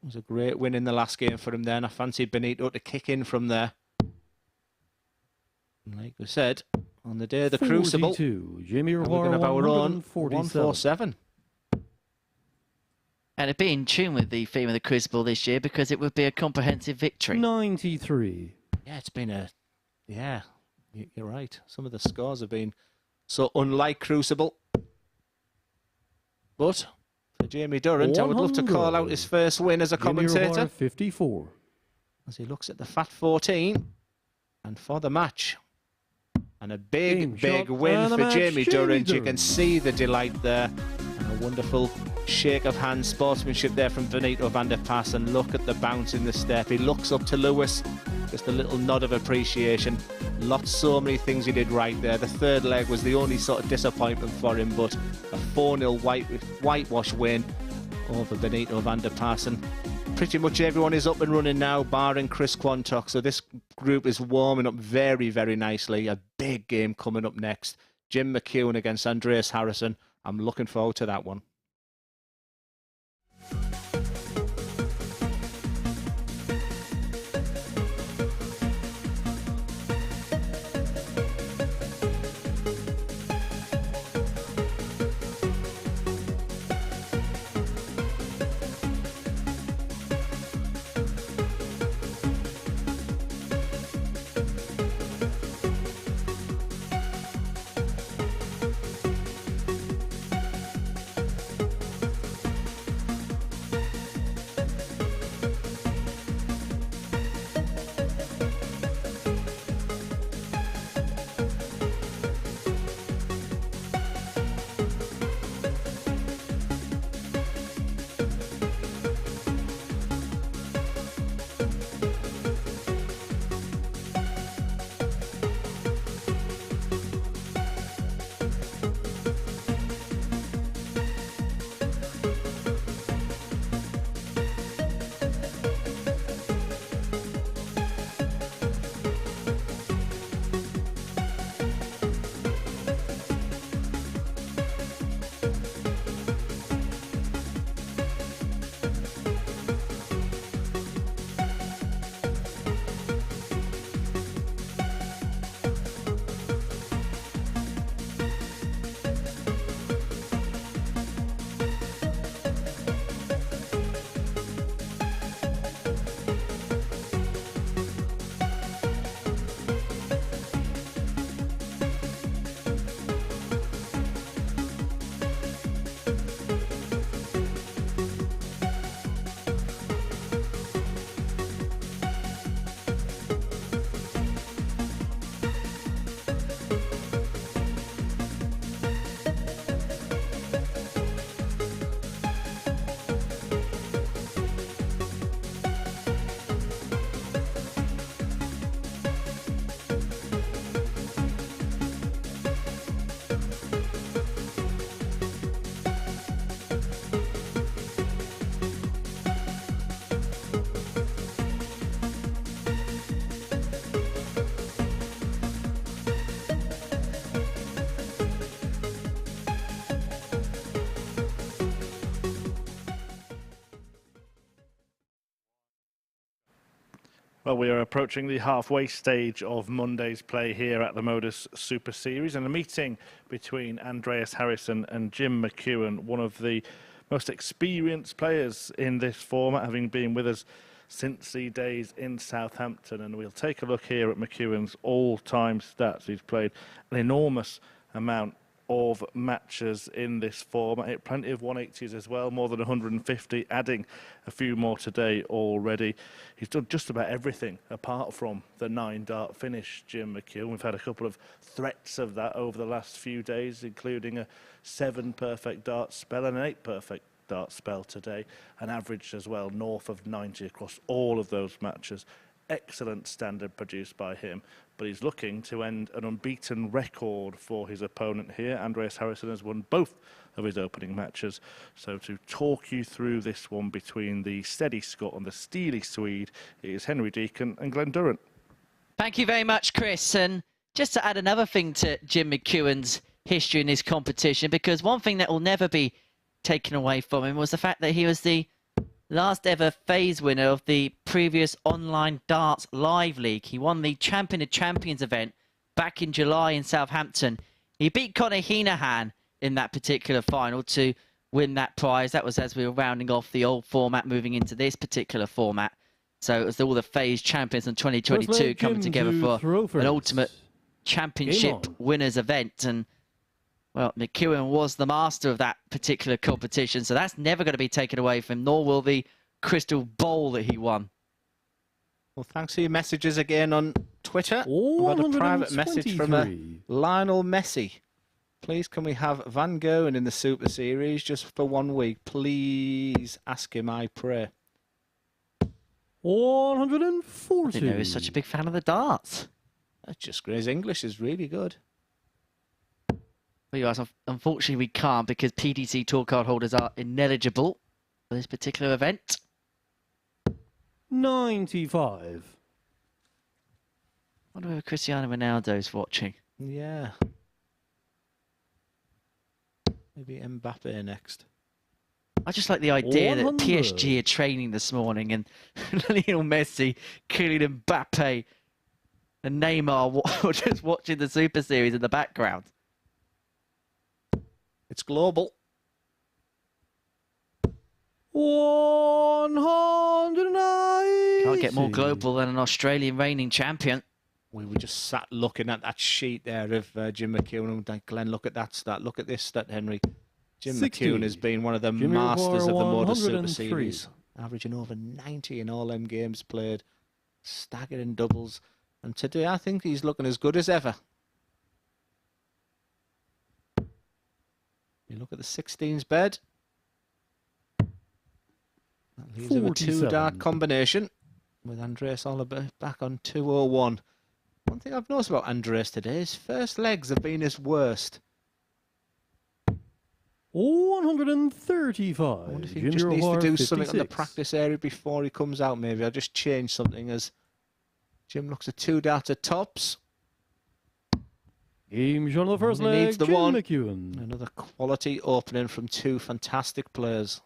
It was a great win in the last game for him there, and I fancy Benito to kick in from there. And like we said, on the day of the Crucible, Jamie we're going to have our own 147. 147. And it'd be in tune with the theme of the Crucible this year because it would be a comprehensive victory. 93. Yeah, it's been a... Yeah, you're right. Some of the scores have been so unlike Crucible. But for Jamie Durrant, I would love to call out his first win as a commentator. 54. As he looks at the Fat 14. And for the match. And a big win for Jamie Durrant. You can see the delight there. And a wonderful shake of hands, sportsmanship there from Benito Van De Pas. And look at the bounce in the step. He looks up to Lewis. Just a little nod of appreciation. So many things he did right there. The third leg was the only sort of disappointment for him, but a 4-0 whitewash win over Benito Van De Pas. And pretty much everyone is up and running now, barring Chris Quantock. So this group is warming up very, very nicely. A big game coming up next. Jim McEwan against Andreas Harrysson. I'm looking forward to that one. Well, we are approaching the halfway stage of Monday's play here at the MODUS Super Series, and a meeting between Andreas Harrysson and Jim McEwan, one of the most experienced players in this format, having been with us since the days in Southampton. And we'll take a look here at McEwan's all-time stats. He's played an enormous amount of matches in this format. Hit plenty of 180s as well, more than 150, adding a few more today already. He's done just about everything apart from the 9-dart finish, Jim McEwan. We've had a couple of threats of that over the last few days, including a 7 perfect dart spell and an 8 perfect dart spell today, and averaged as well north of 90 across all of those matches. Excellent standard produced by him, but he's looking to end an unbeaten record for his opponent here. Andreas Harrysson has won both of his opening matches. So to talk you through this one between the steady Scot and the steely Swede is Henry Deacon and Glenn Durrant. Thank you very much, Chris. And just to add another thing to Jim McEwan's history in this competition, because one thing that will never be taken away from him was the fact that he was the last ever phase winner of the previous online darts live league. He won the Champion of Champions event back in July in Southampton. He beat Conor Heenahan in that particular final to win that prize. That was as we were rounding off the old format, moving into this particular format. So it was all the phase champions in 2022 coming together for an ultimate championship winners event. And well, McEwan was the master of that particular competition, so that's never going to be taken away from him, nor will the crystal bowl that he won. Well, thanks for your messages again on Twitter. I've had a private message from Lionel Messi. Please, can we have Van Gogh in the Super Series just for 1 week? Please ask him, I pray. 140. I didn't know he was such a big fan of the darts. That's just great. His English is really good. Unfortunately, we can't because PDC tour card holders are ineligible for this particular event. 95. I wonder whether Cristiano Ronaldo's watching. Yeah. Maybe Mbappe next. I just like the idea 100. that PSG are training this morning and Lionel Messi, Kylian Mbappe and Neymar were just watching the Super Series in the background. It's global. 190. Can't get more global than an Australian reigning champion. We were just sat looking at that sheet there of Jim McEwan and Glenn, look at that stat, look at this stat, Henry. Jim 60. McEwan has been one of the masters of the MODUS Super Series, averaging over 90 in all them games played, staggering doubles. And today I think he's looking as good as ever. You look at the 16s bed. That leaves him a 2-dart combination with Andreas Oliver back on 201. One thing I've noticed about Andreas today, his first legs have been his worst. 135. I wonder if he just needs to do something on the practice area before he comes out, maybe. I'll just change something as Jim looks at 2-dart at tops. Game shot on the first leg, needs the Jim one. McEwan. Another quality opening from 2 fantastic players.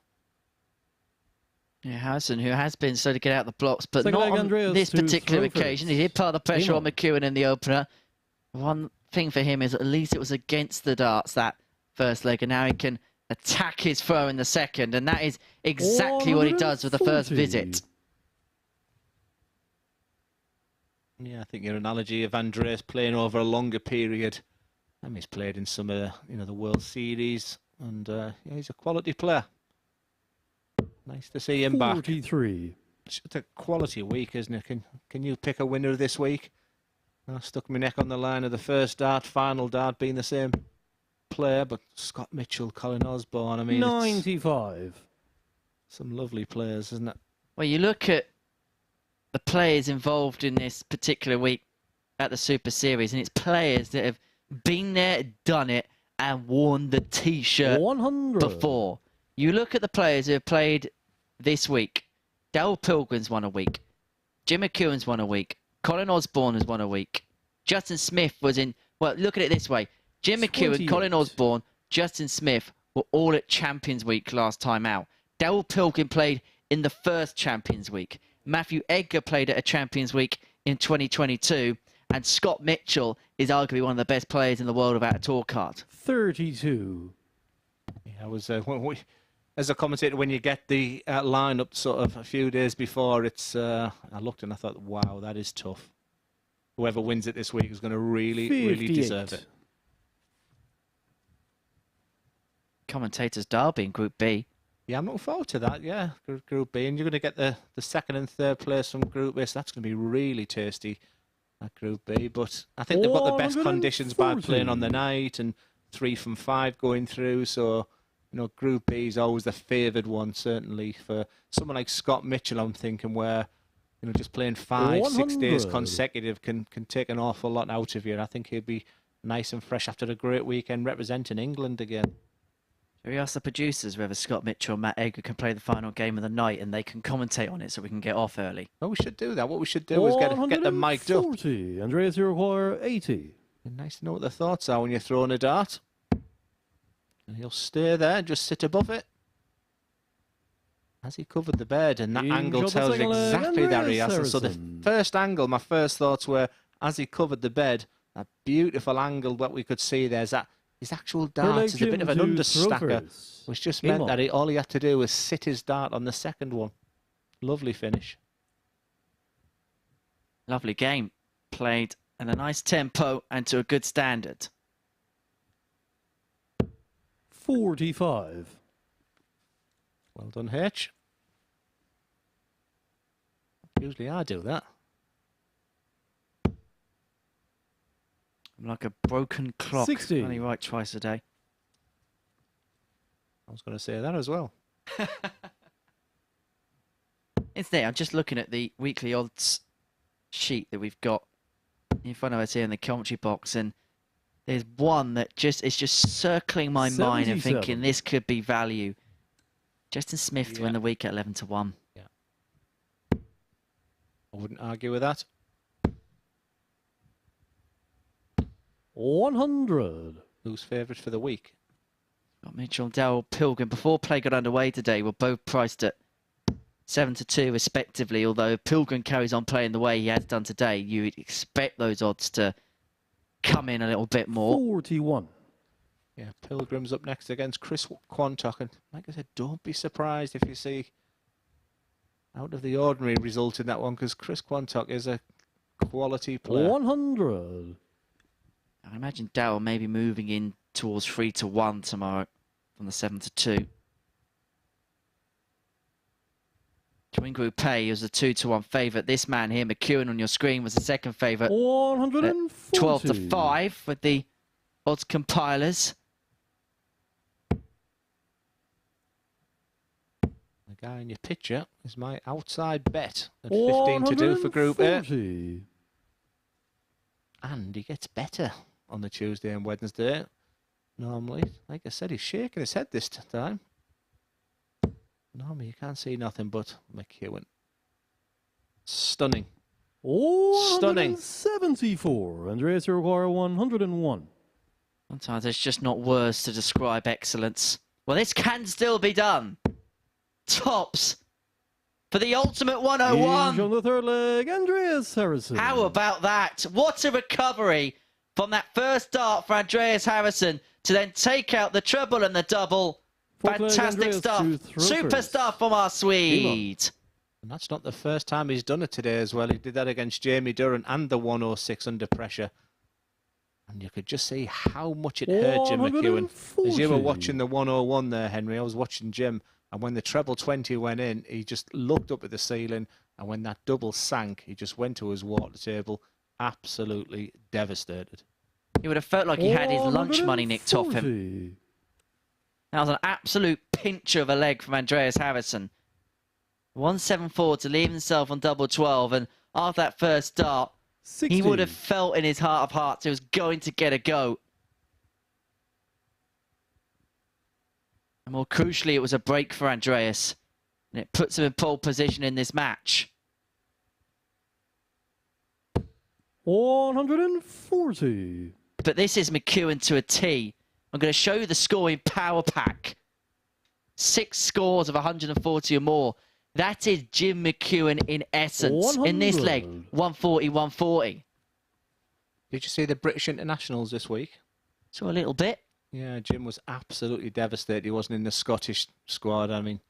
Yeah, Harrison, who has been slow to get out the blocks, but Second not leg, on Andreas this to particular throw occasion. first. He did put the pressure on Game McEwan in the opener. One thing for him is at least it was against the darts, that first leg, and now he can attack his throw in the second, and that is exactly what he does with the first 140. visit. Yeah, I think your analogy of Andreas playing over a longer period. He's played in some of the World Series, and yeah, he's a quality player. Nice to see him back. 43. It's a quality week, isn't it? Can you pick a winner this week? I stuck my neck on the line of the first dart, final dart being the same player, but Scott Mitchell, Colin Osborne. I mean, 95. Some lovely players, isn't it? Well, you look at the players involved in this particular week at the Super Series, and it's players that have been there, done it, and worn the T-shirt 100. before. You look at the players who have played this week. Darryl Pilgrim's won a week. Jim McEwan's won a week. Colin Osborne has won a week. Justin Smith was in... Well, look at it this way. Jim McEwan, 28. Colin Osborne, Justin Smith were all at Champions Week last time out. Darryl Pilgrim played in the first Champions Week. Matthew Edgar played at a Champions Week in 2022. And Scott Mitchell is arguably one of the best players in the world without a tour card. 32. Yeah, I was when as a commentator, when you get the lineup sort of a few days before, it's I looked and I thought, wow, that is tough. Whoever wins it this week is going to really, really deserve it. Commentators derby in Group B. Yeah, I'm looking forward to that, yeah, Group B. And you're going to get the second and third place from Group A, so that's going to be really tasty, that Group B. But I think they've got the best conditions by playing on the night and 3 from 5 going through. So, you know, Group B is always the favoured one, certainly, for someone like Scott Mitchell, I'm thinking, where, you know, just playing 5, 6 days consecutive can take an awful lot out of you. And I think he'll be nice and fresh after a great weekend representing England again. Shall we ask the producers whether Scott Mitchell and Matt Edgar can play the final game of the night and they can commentate on it so we can get off early? Well, we should do that. What we should do is get them mic'd up. Andreas Harrysson, 80. Nice to know what the thoughts are when you're throwing a dart. And he'll stay there and just sit above it. Has he covered the bed? And that angle tells you exactly that he has. So the first angle, my first thoughts were, as he covered the bed, that beautiful angle that we could see there's that. His actual dart is a bit of an understacker, which just meant that all he had to do was sit his dart on the second one. Lovely finish. Lovely game. Played at a nice tempo and to a good standard. 45. Well done, H. Usually I do that. I'm like a broken clock. 60. Only right twice a day. I was going to say that as well. It's there. I'm just looking at the weekly odds sheet that we've got in front of us here in the commentary box, and there's one that is just circling my mind and thinking this could be value. Justin Smith to win the week at 11-1. Yeah. I wouldn't argue with that. 100. Who's favourite for the week? Got Mitchell and Darryl Pilgrim. Before play got underway today, we're both priced at 7-2 respectively, although Pilgrim carries on playing the way he has done today, you would expect those odds to come in a little bit more. 41. Yeah, Pilgrim's up next against Chris Quantock, and like I said, don't be surprised if you see out of the ordinary result in that one, because Chris Quantock is a quality player. 100. I imagine Darryl may be moving in towards 3-1 tomorrow from the 7-2. To win Group A, he was a 2-1 favourite. This man here, McEwan, on your screen, was the second favourite. 140. 12-5 with the odds compilers. The guy in your picture is my outside bet at 15-2 for Group A. And he gets better on the Tuesday and Wednesday. Normally, like I said, he's shaking his head this time. Normally, you can't see nothing but McEwan. Stunning. Stunning. 74. Andreas Harrysson, 101. Sometimes it's just not words to describe excellence. Well, this can still be done. Tops for the ultimate 101. On the third leg, Andreas Harrysson. How about that? What a recovery from that first dart for Andreas Harrysson to then take out the treble and the double. Fantastic stuff. Super stuff from our Swede. And that's not the first time he's done it today as well. He did that against Jamie Durrant and the 106 under pressure. And you could just see how much it hurt Jim McEwan. As you were watching the 101 there, Henry, I was watching Jim. And when the treble 20 went in, he just looked up at the ceiling. And when that double sank, he just went to his water table, absolutely devastated. He would have felt like he had his lunch money nicked off him. That was an absolute pincher of a leg from Andreas Harrysson. 174 to leave himself on double 12. And after that first dart, 60. He would have felt in his heart of hearts he was going to get a go. And more crucially, it was a break for Andreas. And it puts him in pole position in this match. 140. But this is McEwan to a T. I'm going to show you the score in Power Pack. 6 scores of 140 or more. That is Jim McEwan in essence. 100. In this leg, 140, 140. Did you see the British internationals this week? So a little bit. Yeah, Jim was absolutely devastated. He wasn't in the Scottish squad. I mean,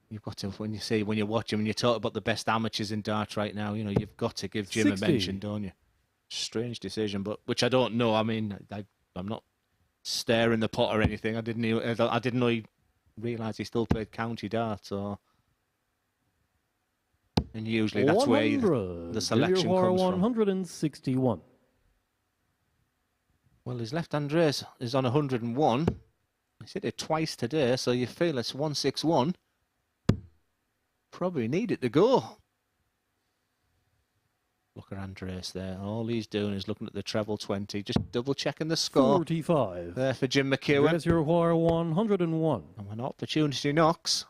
you've got to, when you watch him and you talk about the best amateurs in darts right now, you know, you've got to give Jim 60. a mention, don't you? Strange decision, but which I don't know. I mean, I'm not staring the pot or anything. I didn't know he realised he still played county darts, or. And usually that's where the selection comes from. 161. Well, his left Andreas is on 101. He's hit it twice today, so you feel it's 161. Probably need it to go. Look at Andreas there. All he's doing is looking at the treble 20, just double checking the score. 45. There for Jim McEwan. Andreas Uruguay 101. And when opportunity knocks.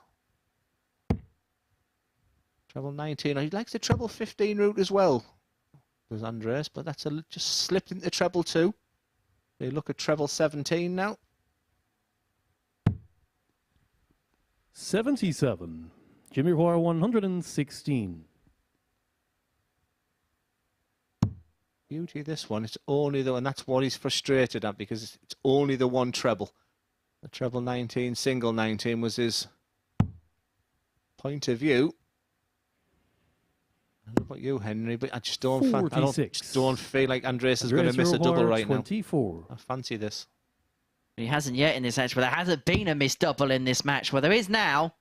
Treble 19. He likes the treble 15 route as well. There's Andreas, but that's just slipped into treble 2. They look at treble 17 now. 77. Jimmy Roy 116. Beauty of this one, it's only the one, that's what he's frustrated at, because it's only the one treble. The treble 19, single 19 was his point of view. I don't know about you, Henry, but I just don't, don't feel like Andreas is going to miss a double right 24. now. I fancy this. He hasn't yet in this match, but there hasn't been a missed double in this match. Well, there is now.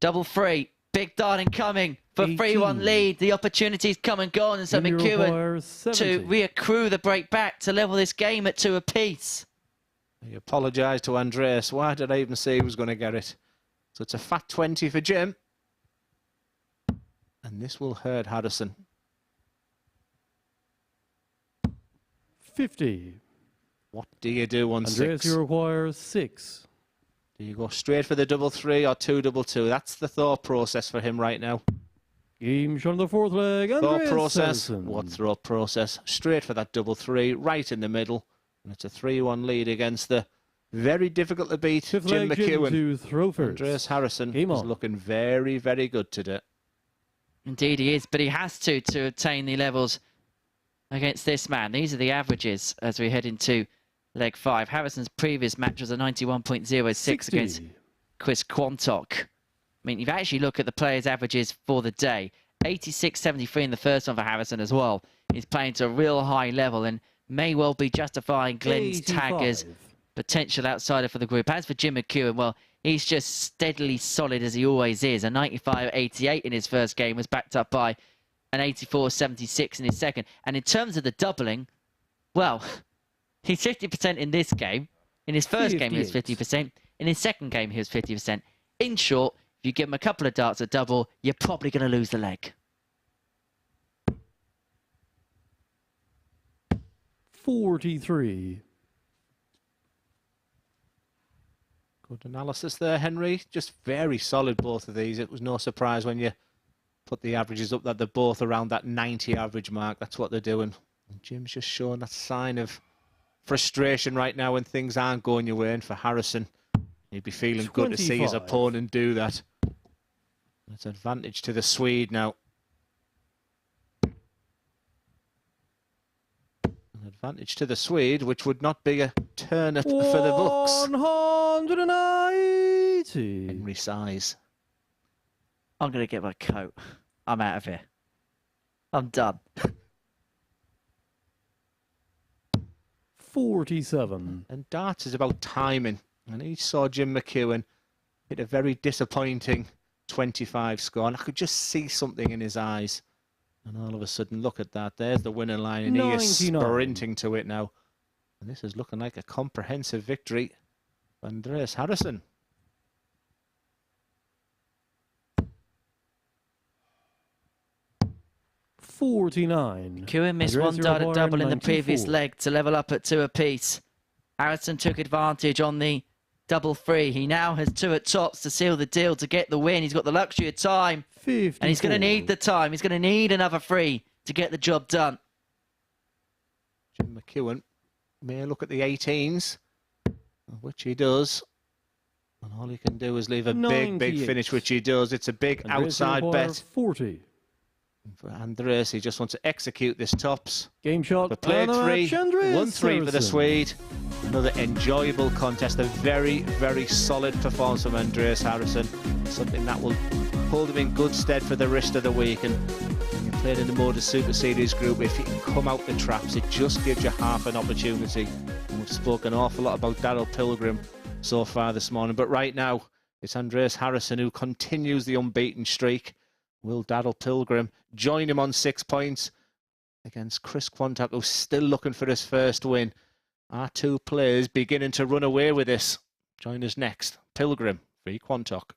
Double 3. Big dart incoming for 3-1 lead. The opportunities come and gone, and so McEwan to reaccrue the break back to level this game at 2 apiece. He apologised to Andreas. Why did I even say he was going to get it? So it's a fat 20 for Jim. And this will hurt Harrysson. 50. What do you do on Andreas 6? Uruguay 6. Do you go straight for the double 3 or 2 double 2? That's the thought process for him right now. Game shot on the 4th leg. Thought Andreas process. Harrysson. What thought process? Straight for that double 3, right in the middle. And it's a 3-1 lead against the very difficult to beat Jim McEwan. To throw first. Andreas Harrysson is looking very, very good today. Indeed he is, but he has to obtain the levels against this man. These are the averages as we head into leg 5. Harrison's previous match was a 91.06 against Chris Quantock. I mean, if you actually look at the players' averages for the day, 86.73 in the first one for Harrysson as well. He's playing to a real high level and may well be justifying Glenn's tag as potential outsider for the group. As for Jim McEwan, well, he's just steadily solid as he always is. A 95.88 in his first game was backed up by an 84.76 in his second. And in terms of the doubling, well, he's 50% in this game. In his first game, he was 50%. In his second game, he was 50%. In short, if you give him a couple of darts at double, you're probably going to lose the leg. 43. Good analysis there, Henry. Just very solid, both of these. It was no surprise when you put the averages up that they're both around that 90 average mark. That's what they're doing. And Jim's just showing that sign of frustration right now when things aren't going your way. And for Harrysson, he'd be feeling 25. good to see his opponent do that. It's advantage to the Swede now. An advantage to the Swede, which would not be a turnip for the books. 190. Henry sighs. I'm going to get my coat. I'm out of here. I'm done. 47. And darts is about timing. And he saw Jim McEwan hit a very disappointing 25 score. And I could just see something in his eyes. And all of a sudden, look at that. There's the winning line. And 99. He is sprinting to it now. And this is looking like a comprehensive victory for Andreas Harrysson. McEwan missed one dart at double in the previous leg to level up at 2 apiece. Harrysson took advantage on the double 3. He now has 2 at tops to seal the deal to get the win. He's got the luxury of time. 54. And he's going to need the time. He's going to need another 3 to get the job done. Jim McEwan may look at the 18s, which he does. And all he can do is leave a big finish, which he does. It's a big outside bet. 40. For Andreas, he just wants to execute this tops. Game shot. But played three, 1-3 for the Harrysson. Swede. Another enjoyable contest. A very, very solid performance from Andreas Harrysson. Something that will hold him in good stead for the rest of the week. And when you played in the MODUS Super Series group, if you can come out the traps, it just gives you half an opportunity. And we've spoken an awful lot about Darryl Pilgrim so far this morning. But right now, it's Andreas Harrysson who continues the unbeaten streak. Will Darryl Pilgrim join him on 6 points against Chris Quantock, who's still looking for his first win? Our two players beginning to run away with this. Join us next. Pilgrim v Quantock.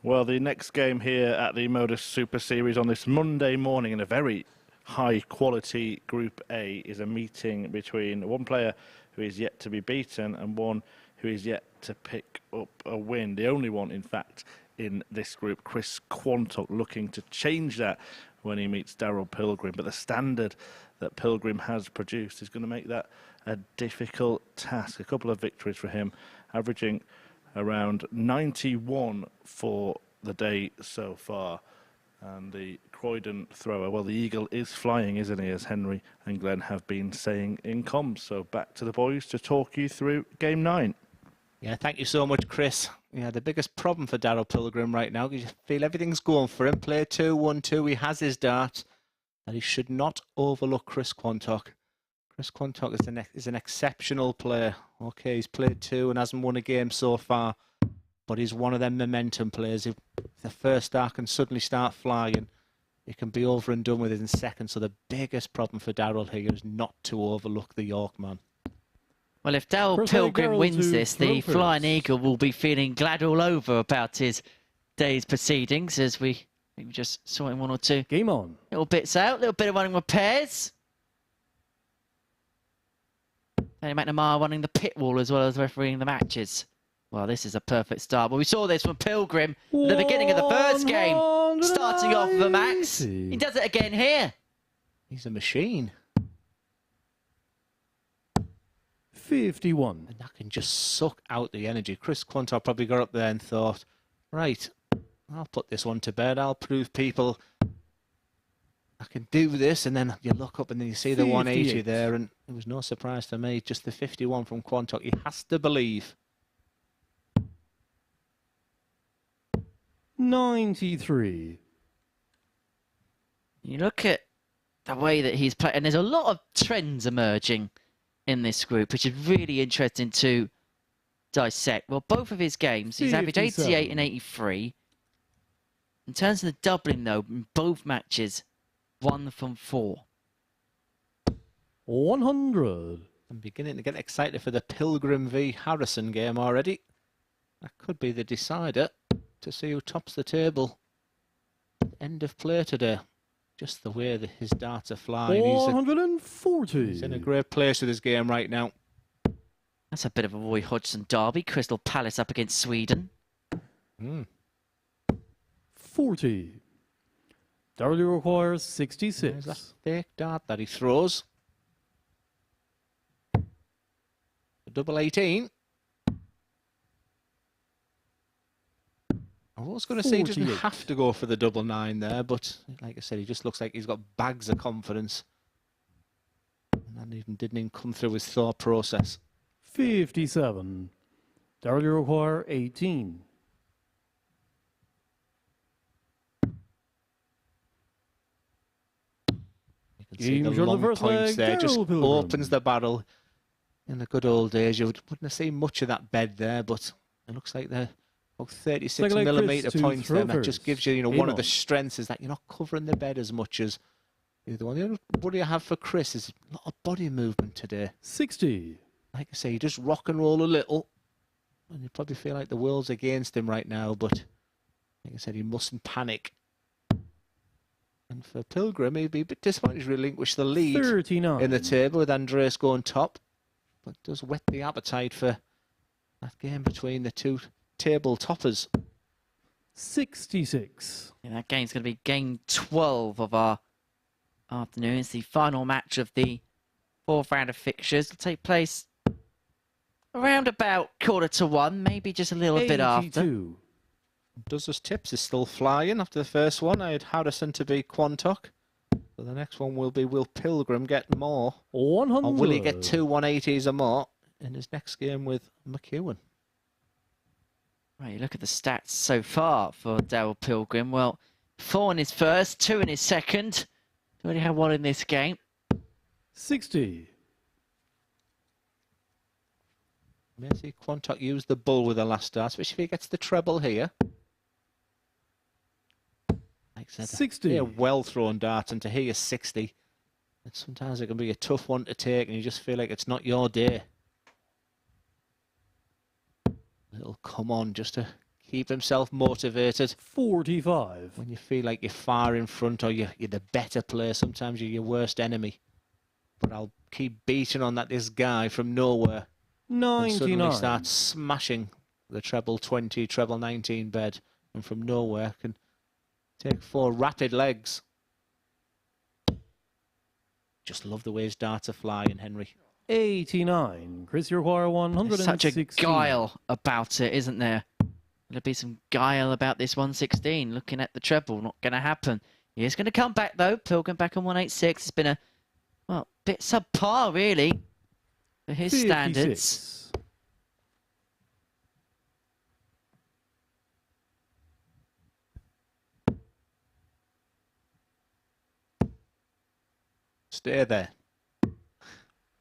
Well, the next game here at the MODUS Super Series on this Monday morning in a very high-quality Group A is a meeting between one player who is yet to be beaten and one who is yet to pick up a win. The only one, in fact, in this group, Chris Quantock, looking to change that when he meets Darryl Pilgrim. But the standard that Pilgrim has produced is going to make that a difficult task. A couple of victories for him, averaging around 91 for the day so far. And the Croydon thrower, well, the eagle is flying, isn't he, as Henry and Glenn have been saying in comms. So back to the boys to talk you through Game 9. Yeah, thank you so much, Chris. Yeah, the biggest problem for Darryl Pilgrim right now, you feel everything's going for him. Play 2, 1-2, he has his dart. And he should not overlook Chris Quantock. Chris Quantock is an exceptional player. Okay, he's played 2 and hasn't won a game so far. But he's one of them momentum players. If the first dart can suddenly start flying, it can be over and done with it in seconds. So the biggest problem for Darryl here is not to overlook the York man. Well, if Darryl Pilgrim wins this, the Flying Eagle will be feeling glad all over about his day's proceedings, as we just saw in 1 or 2 Game on. little bits out, little bit of running repairs. Danny McNamara running the pit wall as well as refereeing the matches. Well, this is a perfect start. But we saw this from Pilgrim at the beginning of the first game, starting off with a max. He does it again here. He's a machine. 51. And that can can just suck out the energy. Chris Quantock probably got up there and thought, right, I'll put this one to bed. I'll prove people I can do this. And then you look up and then you see the 180 there, and it was no surprise to me. Just the 51 from Quantock. He has to believe. 93. You look at the way that he's playing, and there's a lot of trends emerging in this group, which is really interesting to dissect. Well, both of his games, he's averaged 88 and 83. In terms of the doubling, though, in both matches, 1 from 4. 100. I'm beginning to get excited for the Pilgrim v Harrysson game already. That could be the decider to see who tops the table. End of play today. Just the way that his darts are flying. 140. He's in a great place with his game right now. That's a bit of a Roy Hodgson derby. Crystal Palace up against Sweden. 40. Darryl requires 66. There's that fake dart that he throws. A double 18. I was going to say he doesn't have to go for the double 9 there, but like I said, he just looks like he's got bags of confidence. And that didn't even come through his thought process. 57. Darryl require 18. You can see the long points there, just opens the barrel. In the good old days, you wouldn't have seen much of that bed there, but it looks like they're about 36mm points there. That just gives you, one of the strengths is that you're not covering the bed as much as the other one. The other worry I have for Chris is a lot of body movement today. 60. Like I say, you just rock and roll a little, and you probably feel like the world's against him right now, but like I said, he mustn't panic. And for Pilgrim, he'd be a bit disappointed to relinquish the lead 39. in the table with Andreas going top, but it does whet the appetite for that game between the two table toppers. 66. Yeah, that game's going to be game 12 of our afternoon. It's the final match of the 4th round of fixtures. It'll take place around about 1:45, maybe just a little bit after. Does tips is still flying after the first one. I had Harrysson to be Quantock. So the next one will be, will Pilgrim get more? 100. Or will he get 2 180s or more in his next game with McEwan? Right, you look at the stats so far for Darryl Pilgrim. Well, 4 in his first, 2 in his second. Already had 1 in this game. 60. May see Quantock use the bull with the last dart, especially if he gets the treble here. Like I said, 60. A well-thrown dart, and to hear 60, and sometimes it can be a tough one to take, and you just feel like it's not your day. It'll come on just to keep himself motivated. 45. When you feel like you're far in front or you're the better player, sometimes you're your worst enemy. But I'll keep beating on that this guy from nowhere 99. suddenly starts smashing the treble 20, treble 19 bed, and from nowhere can take 4 rapid legs. Just love the way his darts are flying, Henry. 89. Chris, you require 116. Such a guile about it, isn't there? There'll be some guile about this 116. Looking at the treble, not going to happen. He is going to come back, though. Pilgrim back on 186. It's been a, well, bit subpar, really, for his 56. standards. Stay there.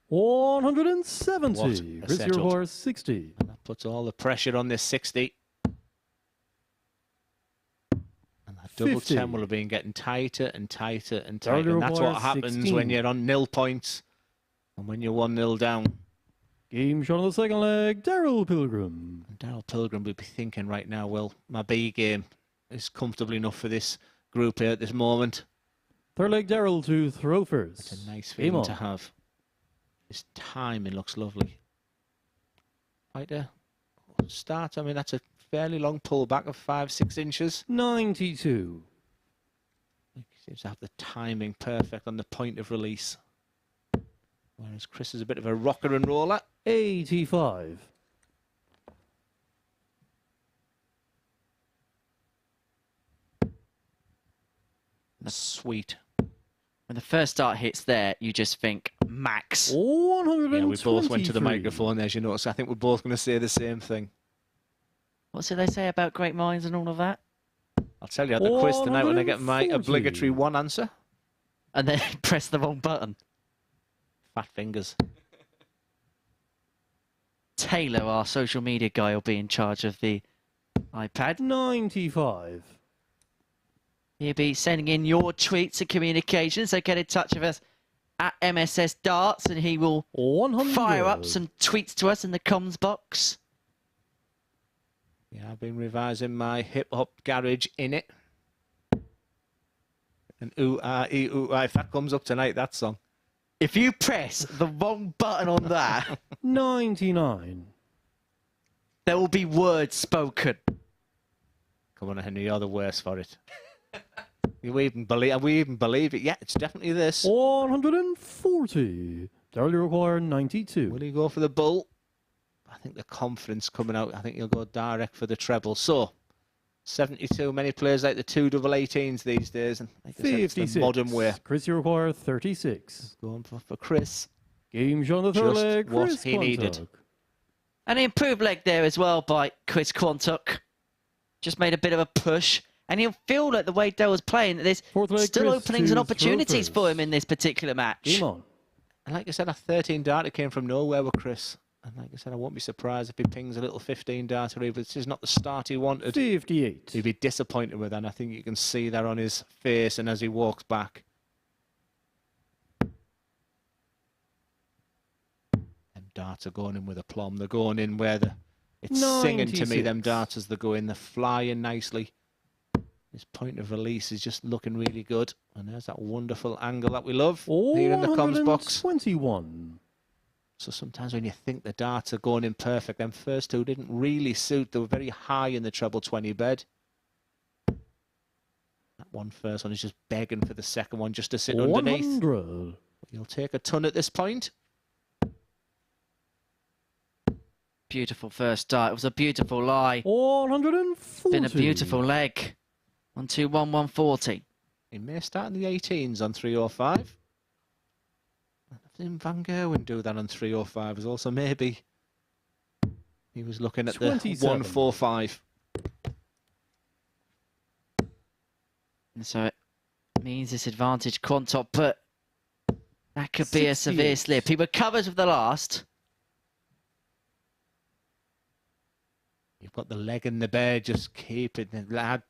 170. Chris, you require 60. And that puts all the pressure on this 60. And that double 50. 10 will have been getting tighter and tighter and tighter. And that's what happens 16. when you're on 0 points and when you're 1-0 down. Game shot on the second leg, Darryl Pilgrim. And Darryl Pilgrim will be thinking right now, well, my B game is comfortable enough for this group here at this moment. Third leg, Darryl to throw first. It's a nice feeling to have. His timing looks lovely. Quite a start. I mean, that's a fairly long pullback of 5-6 inches. 92. He seems to have the timing perfect on the point of release. Whereas Chris is a bit of a rocker and roller. 85. Sweet. When the first dart hits there, you just think, max. 123. Yeah, we both went to the microphone, as you notice. I think we're both going to say the same thing. What's it they say about great minds and all of that? I'll tell you at the quiz tonight when I get my obligatory one answer. And then press the wrong button. Fat fingers. Taylor, our social media guy, will be in charge of the iPad. 95. He'll be sending in your tweets and communications, so get in touch with us at MSS Darts, and he will 100. fire up some tweets to us in the comms box. Yeah, I've been revising my hip-hop garage in it. And ooh, if that comes up tonight, that song. If you press the wrong button on that, 99. there will be words spoken. Come on, Henry, you're the worst for it. We even believe it? Yeah, it's definitely this. 140. Darryl, you require 92. Will he go for the bull? I think the confidence coming out. I think he'll go direct for the treble. So, 72. Many players like the 2 double 18s these days. And like I said, it's 56. the modern way. Chris, you require 36. Going for Chris. Game shot on the third Just leg. what Chris he needed. Quantock. An improved leg there as well by Chris Quantock. Just made a bit of a push. And he'll feel like the way Darryl's playing, that there's Fourth leg, still Chris, openings and to opportunities throw for him first. in this particular match. Game on. And like I said, a 13 darter came from nowhere with Chris. And like I said, I won't be surprised if he pings a little 15 darter. If this is not the start he wanted, 58. he'd be disappointed with that. And I think you can see that on his face and as he walks back. Them darts are going in with aplomb. They're going in where it's singing to me, them 96. darts as they go in. They're flying nicely. His point of release is just looking really good. And there's that wonderful angle that we love here in the comms box. 121. So sometimes when you think the darts are going in perfect, them first 2 didn't really suit. They were very high in the treble 20 bed. That first one is just begging for the second one just to sit underneath. 100. He'll take a ton at this point. Beautiful first dart. It was a beautiful lie. 140. Been a beautiful leg. 121, 140. He may start in the 18s on 305. I've seen Van Gerwen do that on 305 as well, so maybe he was looking at 27. the 145. And so it means disadvantage Quantock, but that could be a severe 68. slip. He recovers with the last. You've got the leg in the bed, just keep it there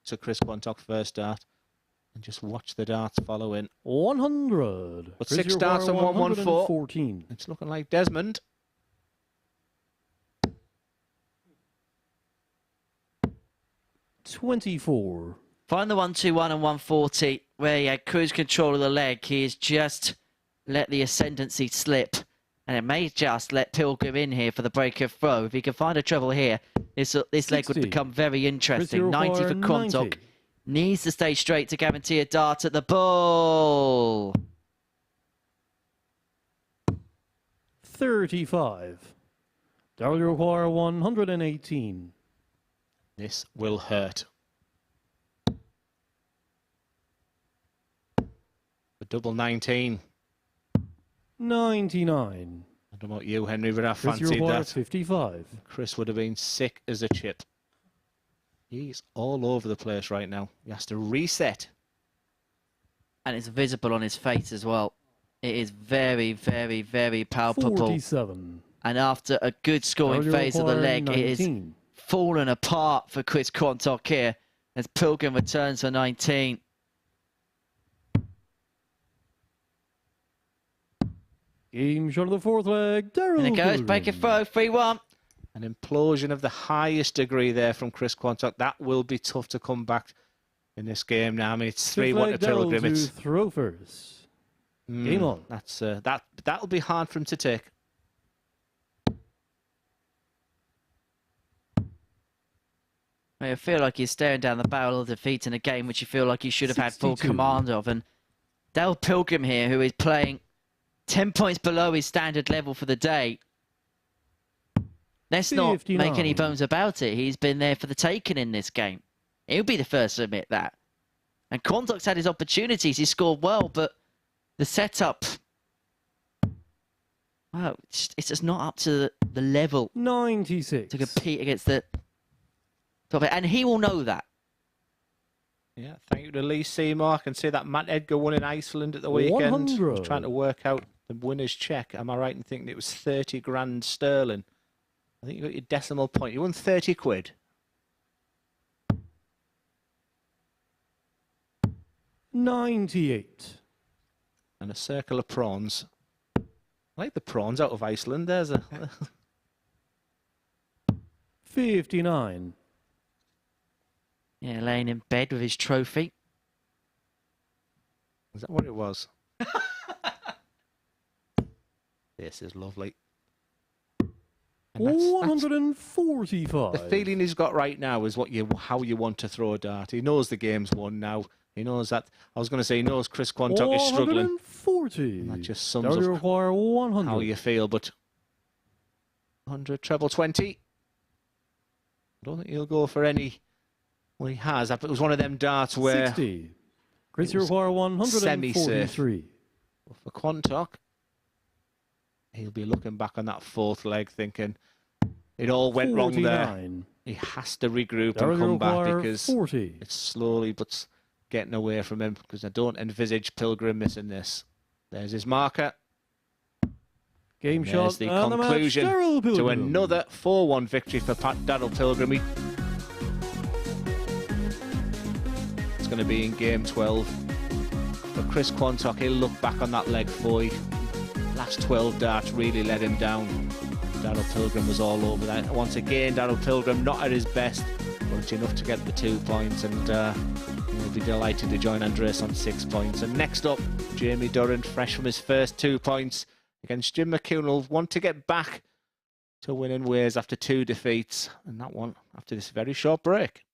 to Chris Quantock first dart. And just watch the darts follow in. 100. But Chris, 6 you darts require on 114. 114. It's looking like Desmond. $24. Find the 121 and 140 where he had cruise control of the leg. He has just let the ascendancy slip. And it may just let Pilgrim in here for the break of throw. If he can find a treble here, this leg would 60. become very interesting. Chris, you 90 for require Quantock. 90. Needs to stay straight to guarantee a dart at the ball. 35. Darryl, you require 118. This will hurt. The double 19. 99. I don't know about you, Henry, but I Chris, you fancied require that. 55. Chris would have been sick as a chip. He's all over the place right now. He has to reset. And it's visible on his face as well. It is very, very, very palpable. 47. And after a good scoring Darryl, you phase of the require leg, it is 19. fallen apart for Chris Quantock here as Pilgrim returns for 19. Game shot of the fourth leg. Darryl And it goes, Pilgrim. break it throw, 3-1. An implosion of the highest degree there from Chris Quantock. That will be tough to come back in this game now. I mean, it's Fifth 3-1 to leg, Darryl Pilgrim. to It's, throw first. Game on. That's that'll be hard for him to take. I feel like he's staring down the barrel of defeat in a game which you feel like he should have had full 62. command of. And Darryl Pilgrim here, who is playing 10 points below his standard level for the day. Let's not 59. make any bones about it. He's been there for the taking in this game. He'll be the first to admit that. And Quantock's had his opportunities. He scored well, but the setup, wow, it's just not up to the level 96 to compete against the top. And he will know that. Yeah, thank you to Lee Seymour. I can see that Matt Edgar won in Iceland at the weekend. 100. I was trying to work out the winner's check. Am I right in thinking it was 30 grand sterling? I think you got your decimal point. You won 30 quid. 98. And a circle of prawns. I like the prawns out of Iceland. There's a 59. Yeah, laying in bed with his trophy. Is that what it was? This is lovely. And that's 145. the feeling he's got right now is how you want to throw a dart. He knows the game's won now. He knows that. I was going to say he knows Chris Quantock is struggling. 140. And that just sums Does up require 100. how you feel. But 100 treble 20. I don't think he'll go for any. Well, he has. It was one of them darts where 60. Chris, you require 143. for Quantock, he'll be looking back on that fourth leg thinking it all went 49. wrong there. He has to regroup and come back because 40. it's slowly but getting away from him, because I don't envisage Pilgrim missing this. There's his marker. Game And shot. there's the and conclusion the match, Darryl to Pilgrim. another 4-1 victory for Darryl Pilgrim. It's going to be in game 12. For Chris Quantock, he'll look back on that leg 4. Last 12 darts really let him down. Darryl Pilgrim was all over that. Once again, Darryl Pilgrim not at his best, but enough to get the 2 points, and we'll be delighted to join Andreas on 6 points. And next up, Jamie Durrant, fresh from his first 2 points against Jim McEwan, will want to get back to winning ways after 2 defeats, and that one after this very short break.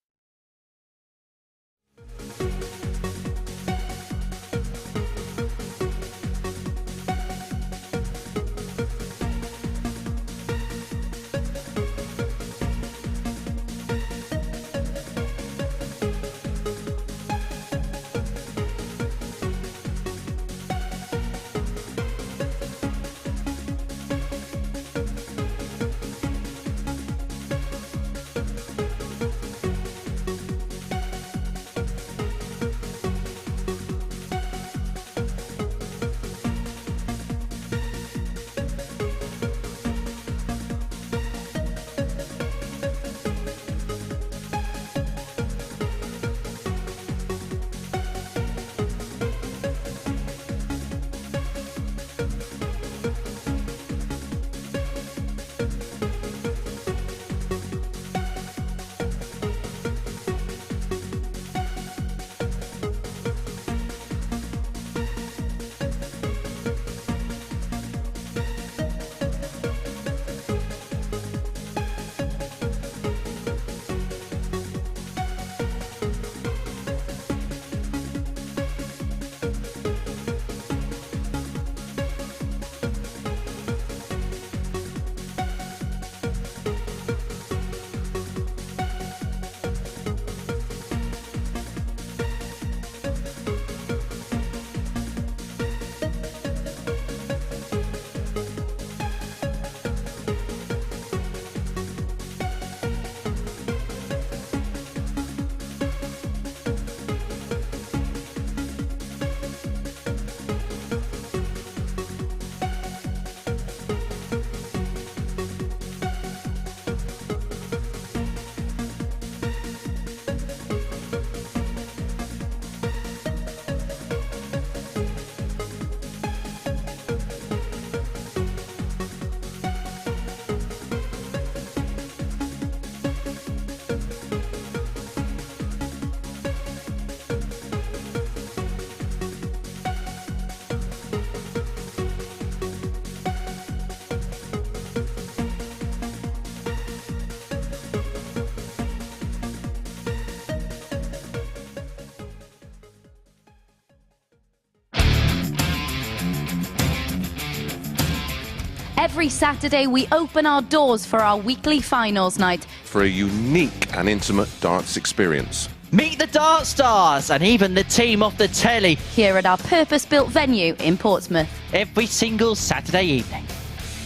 Every Saturday, we open our doors for our weekly finals night. For a unique and intimate darts experience. Meet the Dart Stars and even the team off the telly Here at our purpose-built venue in Portsmouth. every single Saturday evening.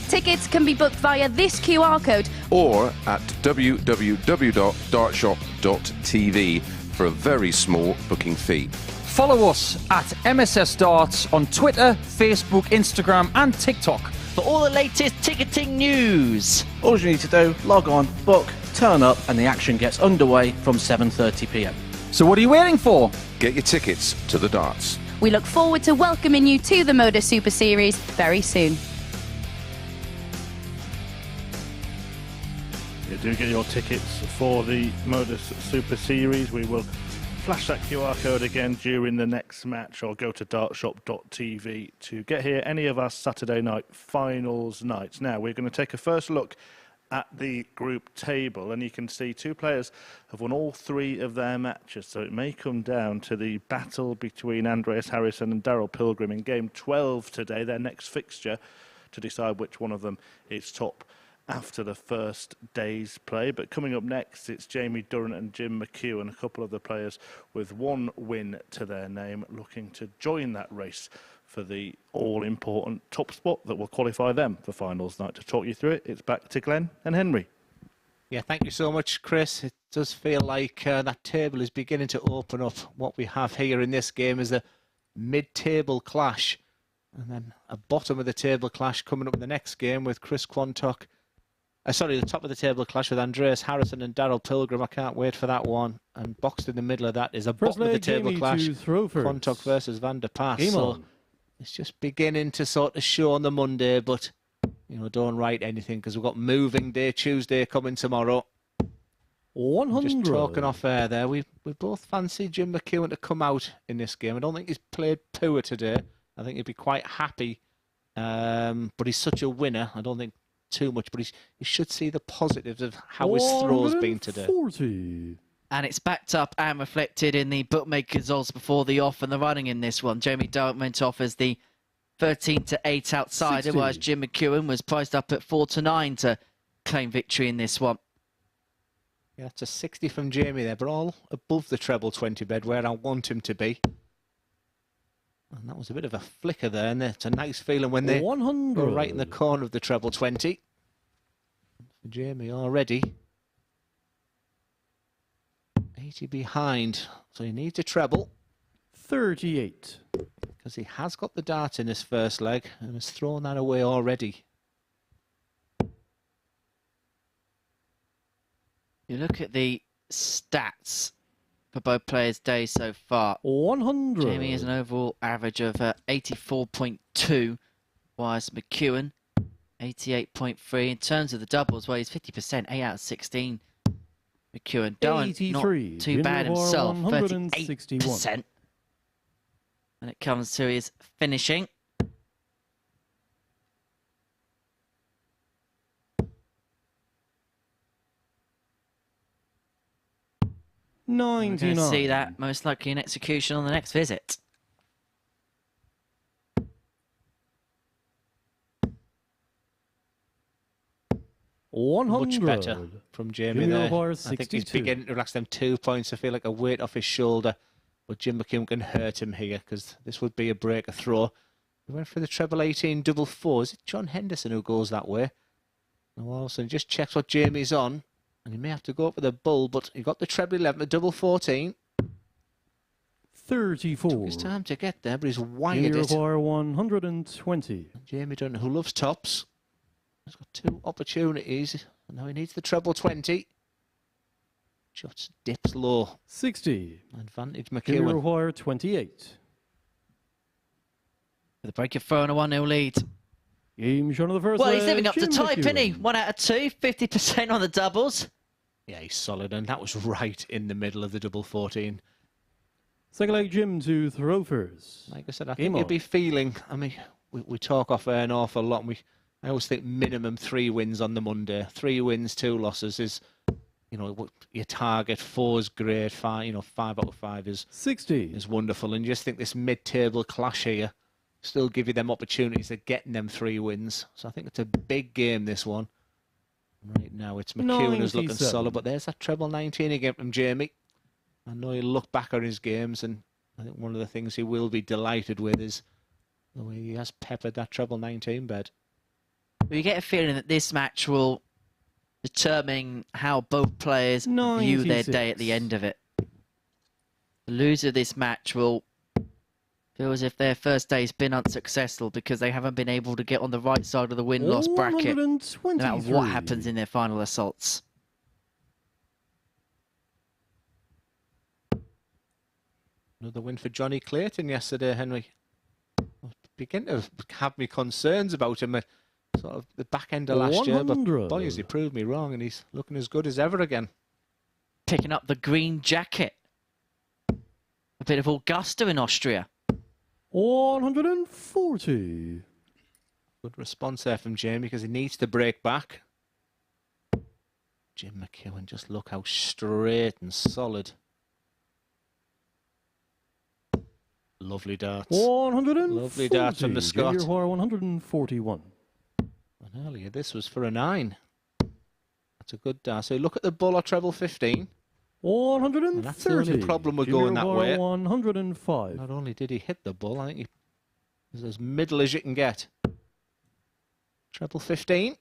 Tickets can be booked via this QR code or at www.dartshop.tv for a very small booking fee. Follow us at MSS Darts on Twitter, Facebook, Instagram and TikTok. For all the latest ticketing news. All you need to do, log on, book, turn up, and the action gets underway from 7:30 p.m. So what are you waiting for? Get your tickets to the darts. We look forward to welcoming you to the MODUS Super Series very soon. You do get your tickets for the MODUS Super Series. We will flash that QR code again during the next match, or go to dartshop.tv to get here any of our Saturday night finals nights. Now, we're going to take a first look at the group table, and you can see two players have won all three of their matches, so it may come down to the battle between Andreas Harrysson and Darryl Pilgrim in game 12 today, their next fixture, to decide which one of them is top after the first day's play. But coming up next, it's Jamie Durrant and Jim McEwan, a couple of the players with one win to their name, looking to join that race for the all-important top spot that will qualify them for finals night. To talk you through it, it's back to Glenn and Henry. Yeah, thank you so much, Chris. It does feel like that table is beginning to open up. What we have here in this game is a mid-table clash, and then a bottom of the table clash coming up in the next game with Chris Quantock. The top of the table clash with Andreas Harrysson and Darryl Pilgrim. I can't wait for that one. And boxed in the middle of that is a bottom of the table clash. Quantock versus Van De Pas. So it's just beginning to sort of show on the Monday, but don't write anything because we've got moving day Tuesday coming tomorrow. 100. Just talking off air there. We both fancy Jim McEwan to come out in this game. I don't think he's played poor today. I think he'd be quite happy. But he's such a winner. I don't think too much, but he should see the positives of how his throw's been today. 40. And it's backed up and reflected in the bookmakers' odds before the off and the running in this one. Jamie Durrant went off as the 13-8 outsider, 60. whereas Jim McEwan was priced up at 4-9 to claim victory in this one. Yeah, it's a 60 from Jamie there, but all above the treble 20 bed where I want him to be. And that was a bit of a flicker there, and it's a nice feeling when they 100. go right in the corner of the treble 20. For Jamie already 80 behind, so he needs a treble. 38. Because he has got the dart in his first leg and has thrown that away already. You look at the stats for both players' days so far. 100. Jamie has an overall average of 84.2, whilst McEwan 88.3. In terms of the doubles, well, he's 50%, 8 out of 16. McEwan, Durrant, not too bad himself, 38%. When it comes to his finishing. We're 99. going to see that most likely in execution on the next visit. Much better from Jamie Jimmy there. O'Hara, I think he's 62. beginning to relax them 2 points. I feel like a weight off his shoulder. But Jim McEwan can hurt him here because this would be a breaker throw. He went for the treble 18 double 4. Is it John Henderson who goes that way? And also just checks what Jamie's on. And he may have to go for the bull, but he got the treble 11, the double 14. 34. Took his time to get there, but he's wired Jimmy it. O'Hara, 120. Jamie Dunn, who loves tops, has got 2 opportunities. And now he needs the treble 20. Shots dips low. 60. Advantage Jimmy McEwan. O'Hara, 28. With a break of throw and a 1-0 lead. Game shot of the first Well, he's leg, living up to Jim type, isn't he? McEwan. 1 out of 2, 50% on the doubles. Yeah, he's solid, and that was right in the middle of the double 14. Second leg, Jim to throw first. Like I said, I Game think you'll on. be feeling, I mean, we talk off air an awful lot, and I always think minimum 3 wins on the Monday. 3 wins, 2 losses is, what your target. 4 is great, 5, 5 out of 5 is 60. is wonderful, and you just think this mid-table clash here still give you them opportunities of getting them 3 wins. So I think it's a big game, this one. Right now, it's McEwan who's looking 97. solid, but there's that treble 19 again from Jamie. I know he'll look back on his games, and I think one of the things he will be delighted with is the way he has peppered that treble 19 bed. We get a feeling that this match will determine how both players view their day at the end of it. The loser of this match will feel as if their first day's been unsuccessful because they haven't been able to get on the right side of the win-loss bracket, no matter what happens in their final assaults. Another win for Johnny Clayton yesterday, Henry. I begin to have me concerns about him at sort of the back end of last year, but boy, has he proved me wrong, and he's looking as good as ever again. Picking up the green jacket. A bit of Augusta in Austria. 140. Good response there from Jamie because he needs to break back. Jim McEwan, just look how straight and solid. Lovely darts. 140. Lovely darts from the Scot. 141. And earlier this was for a 9. That's a good dart. So look at the bull or treble 15. 130. And that's the only problem with going that way. 105. Not only did he hit the bull, I think he was as middle as you can get. Treble 15.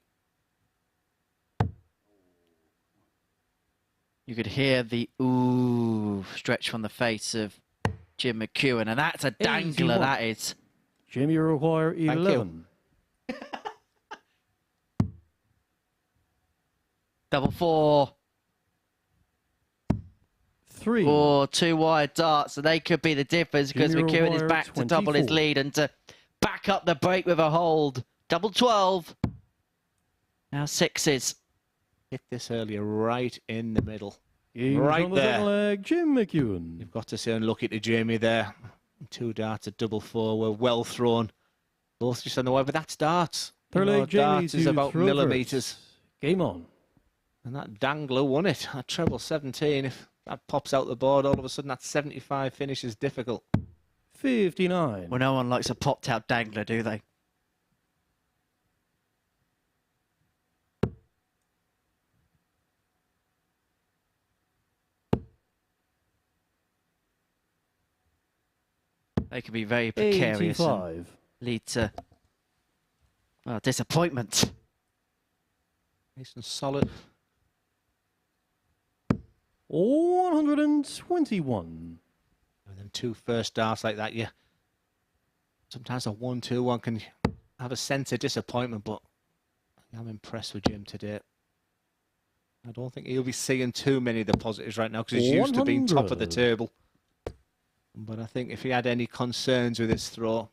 You could hear the ooh stretch from the face of Jim McEwan, and that's a dangler, 81. that is. Jimmy, you require 11. Double 4. 3. Or 2 wide darts, so they could be the difference because McEwan is back to double his lead and to back up the break with a hold. Double 12. Now 6s. Hit this earlier right in the middle. Right there. Leg, Jim McEwan. You've got to say unlucky to Jamie there. 2 darts at double 4 were well thrown. Both just on the way, but that's darts. Third leg, darts is about millimetres. Game on. And that dangler won it at treble 17. If that pops out the board, all of a sudden that 75 finish is difficult. 59. Well, no one likes a popped out dangler, do they? They can be very precarious. 85. Lead to disappointment. Nice and solid. 121. With them 2 first darts like that, sometimes a 1-2 one can have a sense of disappointment, but I'm impressed with Jim today. I don't think he'll be seeing too many of the positives right now because he's used to being top of the table. But I think if he had any concerns with his throw,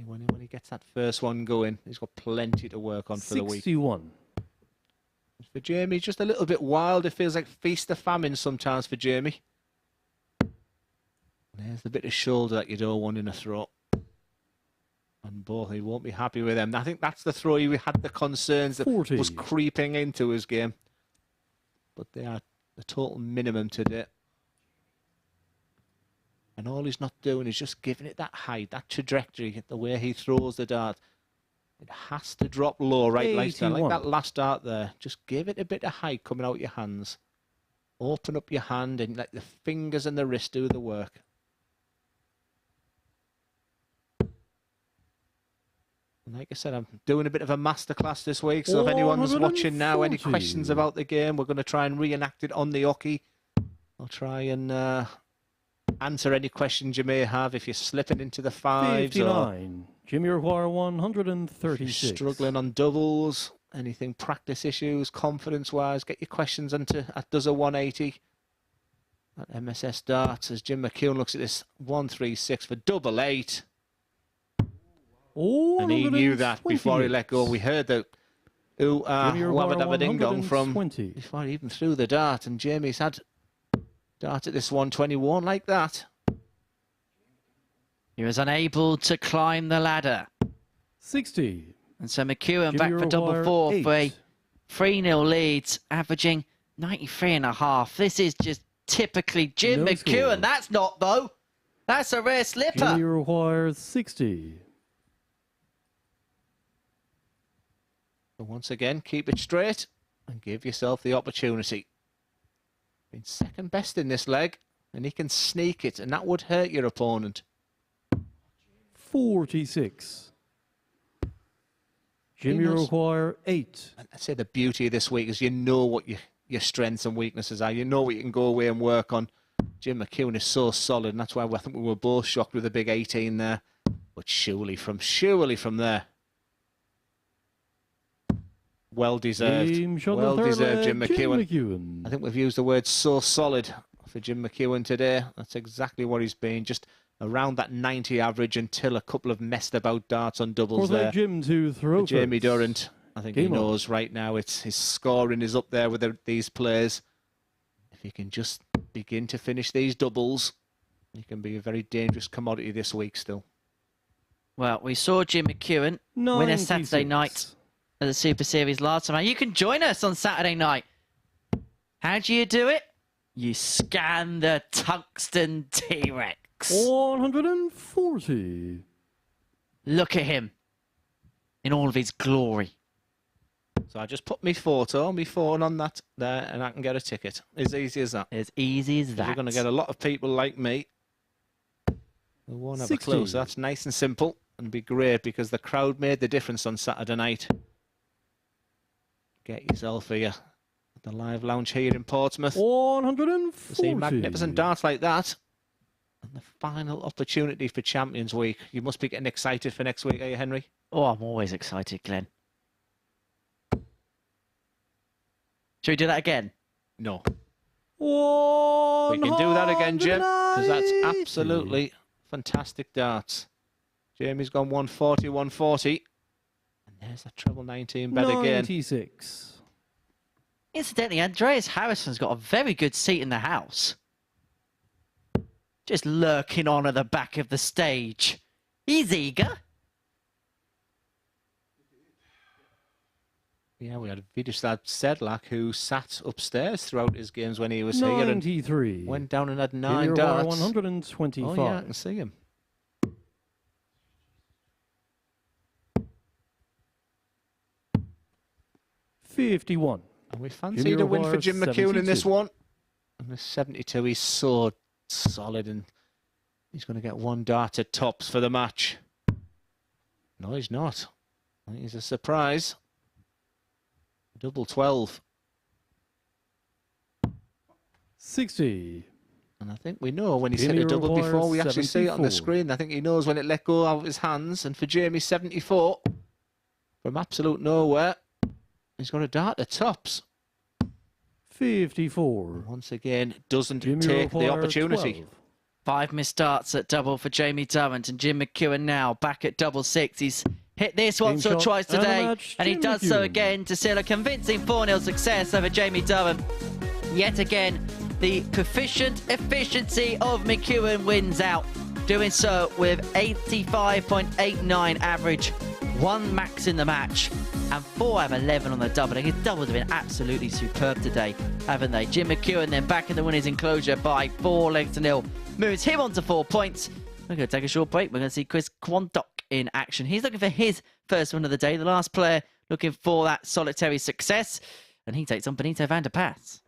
when he gets that first one going, he's got plenty to work on for the week. 61. For Jamie, just a little bit wild. It feels like feast or famine sometimes for Jamie. There's the bit of shoulder that you don't want in a throw. And both, he won't be happy with them. I think that's the throw he had the concerns that 40. was creeping into his game. But they are the total minimum today. And all he's not doing is just giving it that height, that trajectory, the way he throws the dart. It has to drop low, right? Like that last dart there. Just give it a bit of height coming out your hands. Open up your hand and let the fingers and the wrist do the work. And like I said, I'm doing a bit of a masterclass this week, so if anyone's watching now, any questions about the game, we're going to try and reenact it on the hockey. I'll try and answer any questions you may have if you're slipping into the 5s. 59. Jimmy require 136. Struggling on doubles, anything practice issues, confidence-wise, get your questions into at Does a 180 at MSS Darts as Jim McEwan looks at this 136 for double 8. And he knew that before he let go. We heard the wabba dabba ding dong from before he even threw the dart, and Jamie's had dart at this 121 like that. He was unable to climb the ladder. 60. And so McEwan back for double 4 for a 3-0 lead, averaging 93.5. This is just typically Jim McEwan. That's not, though. That's a rare slipper. Jimmy requires 60. So once again, keep it straight and give yourself the opportunity. Been second best in this leg, and he can sneak it, and that would hurt your opponent. 46. Jimmy require 8. And I'd say the beauty of this week is you know what your strengths and weaknesses are. You know what you can go away and work on. Jim McEwan is so solid, and that's why I think we were both shocked with the big 18 there. But surely from there. Well deserved. Well deserved, Jim McEwan. I think we've used the word so solid for Jim McEwan today. That's exactly what he's been. Just around that 90 average until a couple of messed about darts on doubles there. Jim to throw Jamie Durrant. I think he knows right now his scoring is up there with these players. If he can just begin to finish these doubles, he can be a very dangerous commodity this week still. Well, we saw Jim McEwan win a Saturday night at the Super Series last time. You can join us on Saturday night. How do you do it? You scan the tungsten T-Rex. 140. Look at him in all of his glory. So I just put my phone on that there, and I can get a ticket. As easy as that. As easy as that. You're going to get a lot of people like me who won't have a clue. So that's nice and simple and be great because the crowd made the difference on Saturday night. Get yourself here at the live lounge here in Portsmouth. 140. See magnificent darts like that. And the final opportunity for Champions Week. You must be getting excited for next week, are you, Henry? Oh, I'm always excited, Glenn. Should we do that again? No. We can do that again, Jim, because that's absolutely fantastic darts. Jamie's gone 140, 140. And there's that treble 19 bet again. 96. Incidentally, Andreas Harrisson's got a very good seat in the house. Just lurking on at the back of the stage. He's eager. Yeah, we had Viduslav Sedlak who sat upstairs throughout his games when he was 93. Here and went down and had 9 darts. 125. Oh yeah, I can see him. $51. And we fancied a win for Jim McEwan in this one. And the 72, he's so solid, and he's going to get 1 dart at tops for the match. No, he's not. I think he's a surprise. Double 12. 60. And I think we know when he's hit a double before we actually see it on the screen. I think he knows when it let go out of his hands. And for Jamie, 74. From absolute nowhere, he's got a dart at tops. 54. Once again, doesn't take the opportunity. 12. 5 missed darts at double for Jamie Durrant, and Jim McEwan now back at double 6. He's hit this once or twice today, and he does so again to seal a convincing 4-0 success over Jamie Durrant. Yet again, the proficient efficiency of McEwan wins out, doing so with 85.89 average, 1 max in the match, and 4 out of 11 on the doubling. His doubles have been absolutely superb today, haven't they? Jim McEwan then back in the winner's enclosure by 4 legs to 0. Moves him on to 4 points. We're going to take a short break. We're going to see Chris Quantock in action. He's looking for his first win of the day. The last player looking for that solitary success. And he takes on Benito Van De Pas.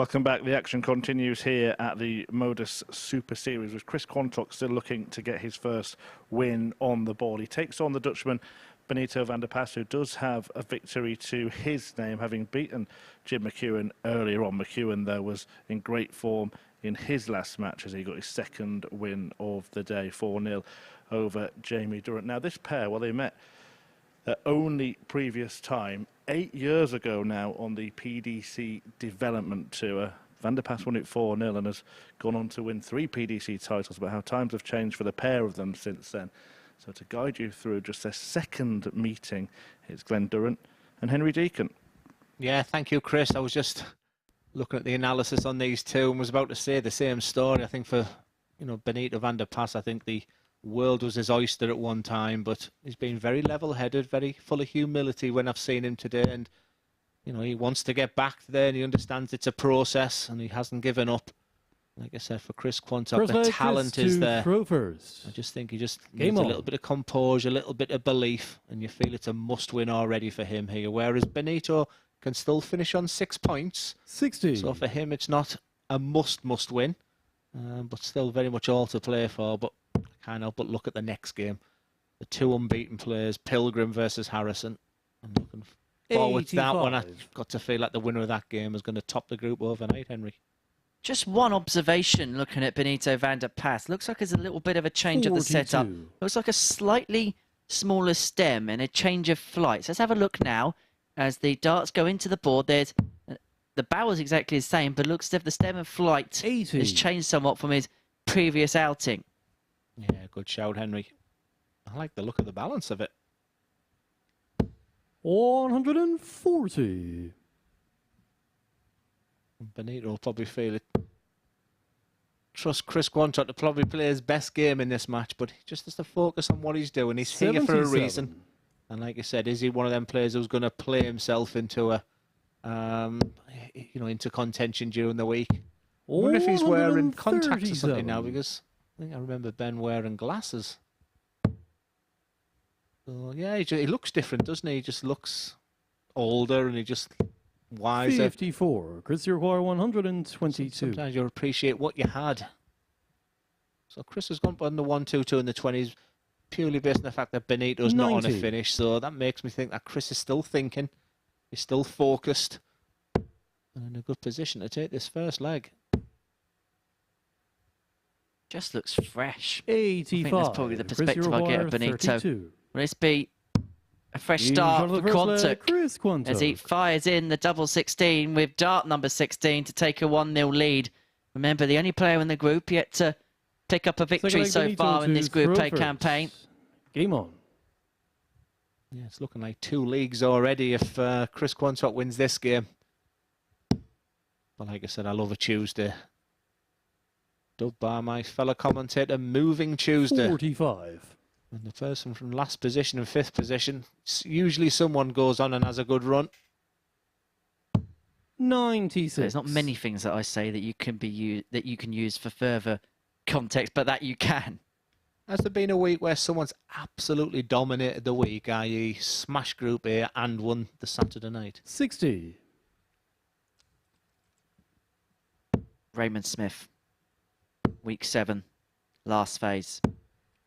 Welcome back. The action continues here at the MODUS Super Series with Chris Quantock still looking to get his first win on the board. He takes on the Dutchman Benito Van De Pas, who does have a victory to his name, having beaten Jim McEwan earlier on. McEwan, though, was in great form in his last match as he got his second win of the day, 4-0 over Jamie Durrant. Now, this pair, well, they met their only previous time 8 years ago now on the PDC Development Tour. Van Der Pas won it 4-0 and has gone on to win 3 PDC titles, but how times have changed for the pair of them since then. So to guide you through just their second meeting, it's Glenn Durrant and Henry Deacon. Yeah, thank you, Chris. I was just looking at the analysis on these two and was about to say the same story. I think for, Benito Van Der Pas, I think the world was his oyster at one time, but he's been very level-headed, very full of humility when I've seen him today. And, he wants to get back there and he understands it's a process and he hasn't given up. Like I said, for Chris Quantock, the talent is there. I just think he just needs a little bit of composure, a little bit of belief, and you feel it's a must-win already for him here. Whereas Benito can still finish on 6 points. 60. So for him, it's not a must-win, but still very much all to play for. But I can't help but look at the next game. The 2 unbeaten players, Pilgrim versus Harrysson. I'm looking forward to that one. I've got to feel like the winner of that game is going to top the group overnight, Henry. Just one observation looking at Benito Van Der Pas. Looks like there's a little bit of a change of the setup. Looks like a slightly smaller stem and a change of flights. Let's have a look now as the darts go into the board. There's the bow is exactly the same, but looks as if the stem and flight has changed somewhat from his previous outing. Yeah, good shout, Henry. I like the look of the balance of it. 140. Benito will probably feel it. Trust Chris Quantock to probably play his best game in this match, but he just has to focus on what he's doing. He's 77. Here for a reason. And like I said, is he one of them players who's going to play himself into a, into contention during the week? I wonder if he's wearing contacts or something now, because I think I remember Ben wearing glasses. So yeah, he looks different, doesn't he? He just looks older and he just... wiser. 54. Chris, you require 122. Sometimes you appreciate what you had. So Chris has gone on the 1-2-2 in the 20s, purely based on the fact that Benito's 90. Not on a finish. So that makes me think that Chris is still thinking, he's still focused, and in a good position to take this first leg. Just looks fresh. 85. I think that's probably the perspective I get of Benito. 32. Will this be a fresh start for Quantock as he fires in the double 16 with dart number 16 to take a 1-0 lead. Remember, the only player in the group yet to pick up a victory so far in this Group A campaign. Game on. Yeah, it's looking like 2 leagues already if Chris Quantock wins this game. But like I said, I love a Tuesday. Dubbed by my fellow commentator, Moving Tuesday. 45. And the person from last position and 5th position, usually someone goes on and has a good run. 96. There's not many things that I say that you can use for further context, but that you can. Has there been a week where someone's absolutely dominated the week, i.e. smashed Group A and won the Saturday night? 60. Raymond Smith, week 7, last phase.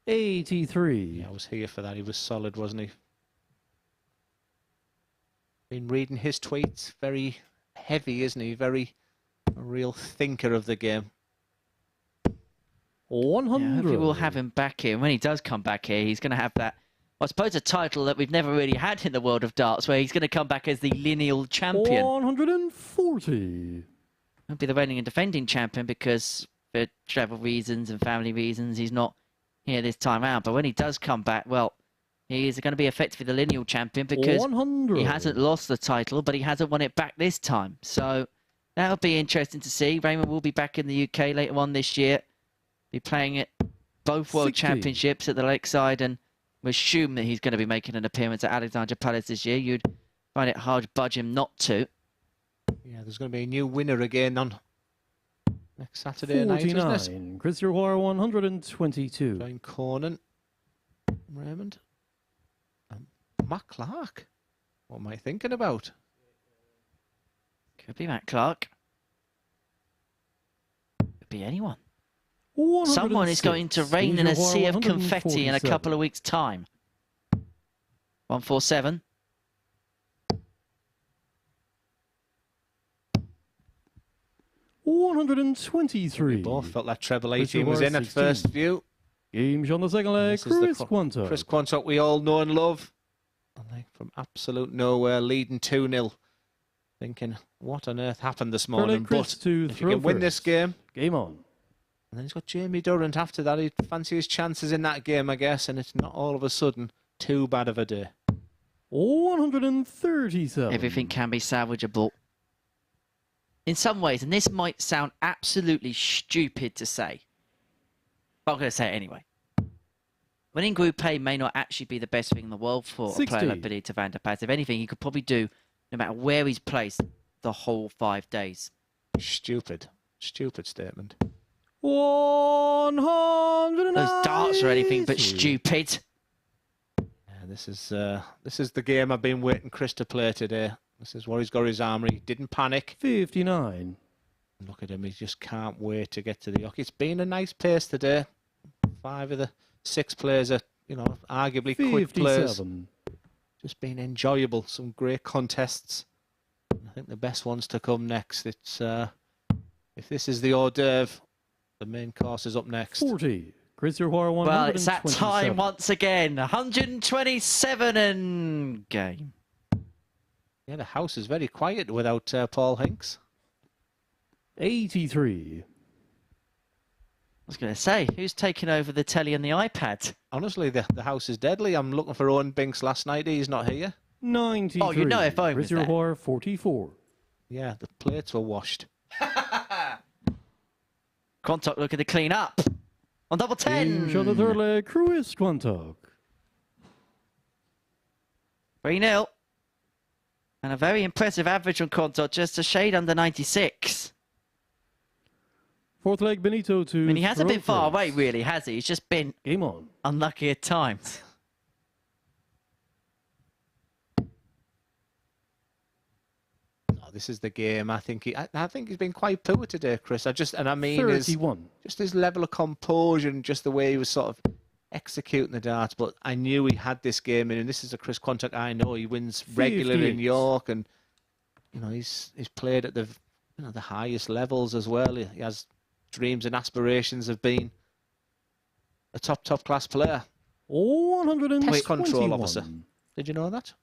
83. Yeah, I was here for that. He was solid, wasn't he? Been reading his tweets. Very heavy, isn't he? Very a real thinker of the game. 100. Yeah, hopefully we'll have him back here. When he does come back here, he's going to have that, I suppose, a title that we've never really had in the world of darts, where he's going to come back as the lineal champion. 140. Won't be the reigning and defending champion because for travel reasons and family reasons, he's not here this time out. But when he does come back, well, he is going to be effectively the lineal champion because 100. He hasn't lost the title, but he hasn't won it back this time. So that'll be interesting to see. Raymond will be back in the UK later on this year. Be playing at both World 60. Championships at the Lakeside, and we assume that he's going to be making an appearance at Alexandra Palace this year. You'd find it hard to budge him not to. Yeah, there's going to be a new winner again on next Saturday 49. night, isn't it? Chris Roy 122. Brian Cornan, Raymond, and Matt Clark. What am I thinking about? Could be Matt Clark. be anyone. Someone is going to reign in a sea of confetti in a couple of weeks' time. 147. $123. Both felt that treble 18 was in at first view. Games on the second leg, Chris Quantock. Chris Quantock we all know and love. And they, from absolute nowhere, leading 2-0. Thinking, what on earth happened this morning? But if you can win this game, game on. And then he's got Jamie Durrant after that. He'd fancy his chances in that game, I guess, and it's not all of a sudden too bad of a day. 137. Everything can be salvageable. In some ways, and this might sound absolutely stupid to say, but I'm going to say it anyway. Winning Group A may not actually be the best thing in the world for a player like Benito Van De Pas. If anything, he could probably do, no matter where he's placed, the whole 5 days. Stupid statement. 100. Those darts are anything but stupid. Yeah, this is the game I've been waiting Chris to play today. This is what he's got his armory. Didn't panic. 59. Look at him. He just can't wait to get to the hockey. It's been a nice pace today. 5 of the 6 players are, you know, arguably 57. quick players. Just been enjoyable. Some great contests. I think the best ones to come next. It's if this is the hors d'oeuvre, the main course is up next. 40. Chris Roy, 127. Well, it's that time once again. 127 and game. Yeah, the house is very quiet without Paul Hinks. 83. I was going to say, who's taking over the telly and the iPad? Honestly, the house is deadly. I'm looking for Owen Binks last night. He's not here. 93. Oh, you know if Owen was there. 44. Yeah, the plates were washed. Quantock looking to clean up. On double 10. Each on the third leg, Chris Quantock. 3-0. And a very impressive average on Quantock, just a shade under 96. Fourth leg, Benito to I mean, he hasn't been far first. away, really, has he? He's just been game on. Unlucky at times. Oh, this is the game. I think he's been quite poor today, Chris. I mean 31. Just his level of composure and just the way he was sort of executing the darts. But I knew he had this game in, and this is a Chris Quantock I know. He wins regularly in York, and you know he's played at the the highest levels as well. He has dreams and aspirations of being a top class player. 121. Pest control officer. Did you know that?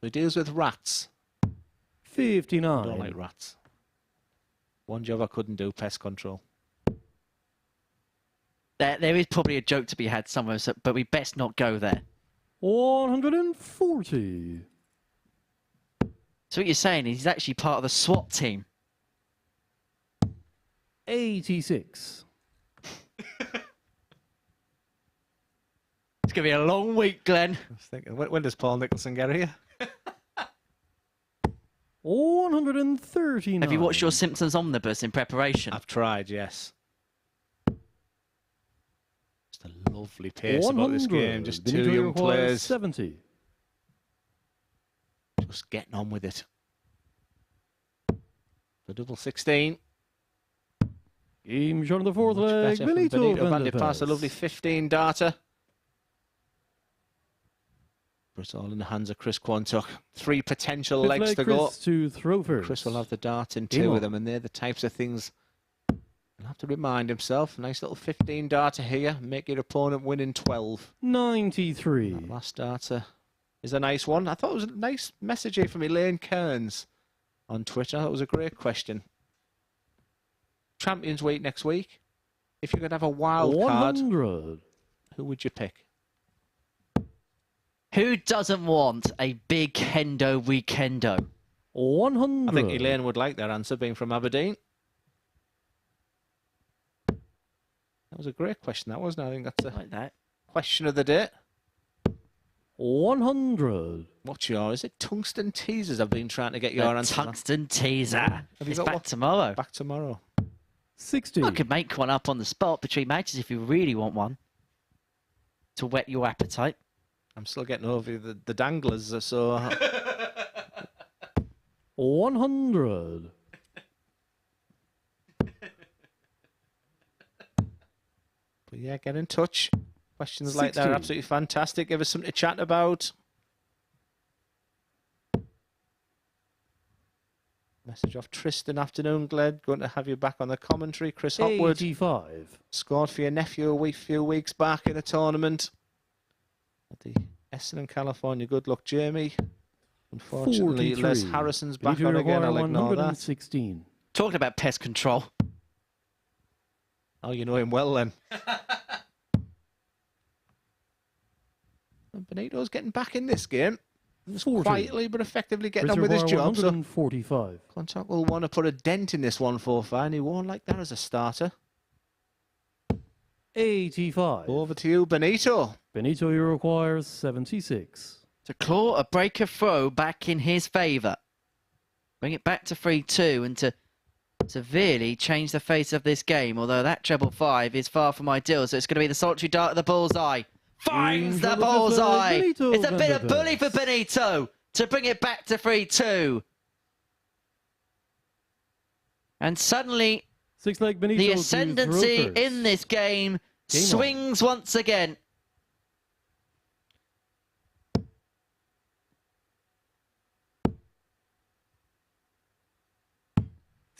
He deals with rats. 59. I don't like rats. One job I couldn't do, pest control. There is probably a joke to be had somewhere, but we best not go there. 140. So what you're saying is he's actually part of the SWAT team. 86. It's going to be a long week, Glenn. I was thinking, when does Paul Nicholson get here? 139. Have you watched your Simpsons Omnibus in preparation? I've tried, yes. Just a lovely pace about this game. Just two young players. 70. Just getting on with it. The double 16. Game shot on the fourth leg. Benito Van De Pas, Pas. a lovely 15 darter. But it's all in the hands of Chris Quantock. 3 potential Fifth legs leg, to go. Chris to throw first. Chris will have the dart in 2 of them, and they're the types of things he'll have to remind himself. Nice little 15 darter here. Make your opponent win in 12. 93. That last darter is a nice one. I thought it was a nice message here from Elaine Kearns on Twitter. That was a great question. Champions Week next week. If you could have a wild 100. card, who would you pick? Who doesn't want a big Hendo weekendo? 100. I think Elaine would like that answer, being from Aberdeen. That was a great question, that wasn't it? I think that's a Like that. question of the day. 100. What's your? Is it tungsten teasers? I've been trying to get your answer. Tungsten teaser. Have you It's got back one? tomorrow. Back tomorrow. 60. I could make one up on the spot between matches if you really want one. To whet your appetite. I'm still getting over the danglers, so... 100. But yeah, get in touch. Questions like that are absolutely fantastic. Give us something to chat about. Message off Tristan. Afternoon, Glenn. Going to have you back on the commentary. Chris Hotwood. 85. Scored for your nephew a few weeks back in a tournament at the Essendon, California. Good luck, Jamie. Unfortunately, Les Harrison's back on again. I'll ignore that. Talking about pest control. Oh, you know him well then. And Benito's getting back in this game. Quietly but effectively getting on with his job. 145. So Quantock will want to put a dent in this 145, and he won't like that as a starter. 85. Over to you, Benito. Benito, you require 76. To claw a breaker throw back in his favour. Bring it back to 3-2 and to severely change the face of this game, although that treble 5 is far from ideal, so it's going to be the solitary dart of the bullseye. Finds the bullseye! It's a bit of bully for Benito to bring it back to 3-2. And suddenly, Six-leg Benito the ascendancy in this game swings once again.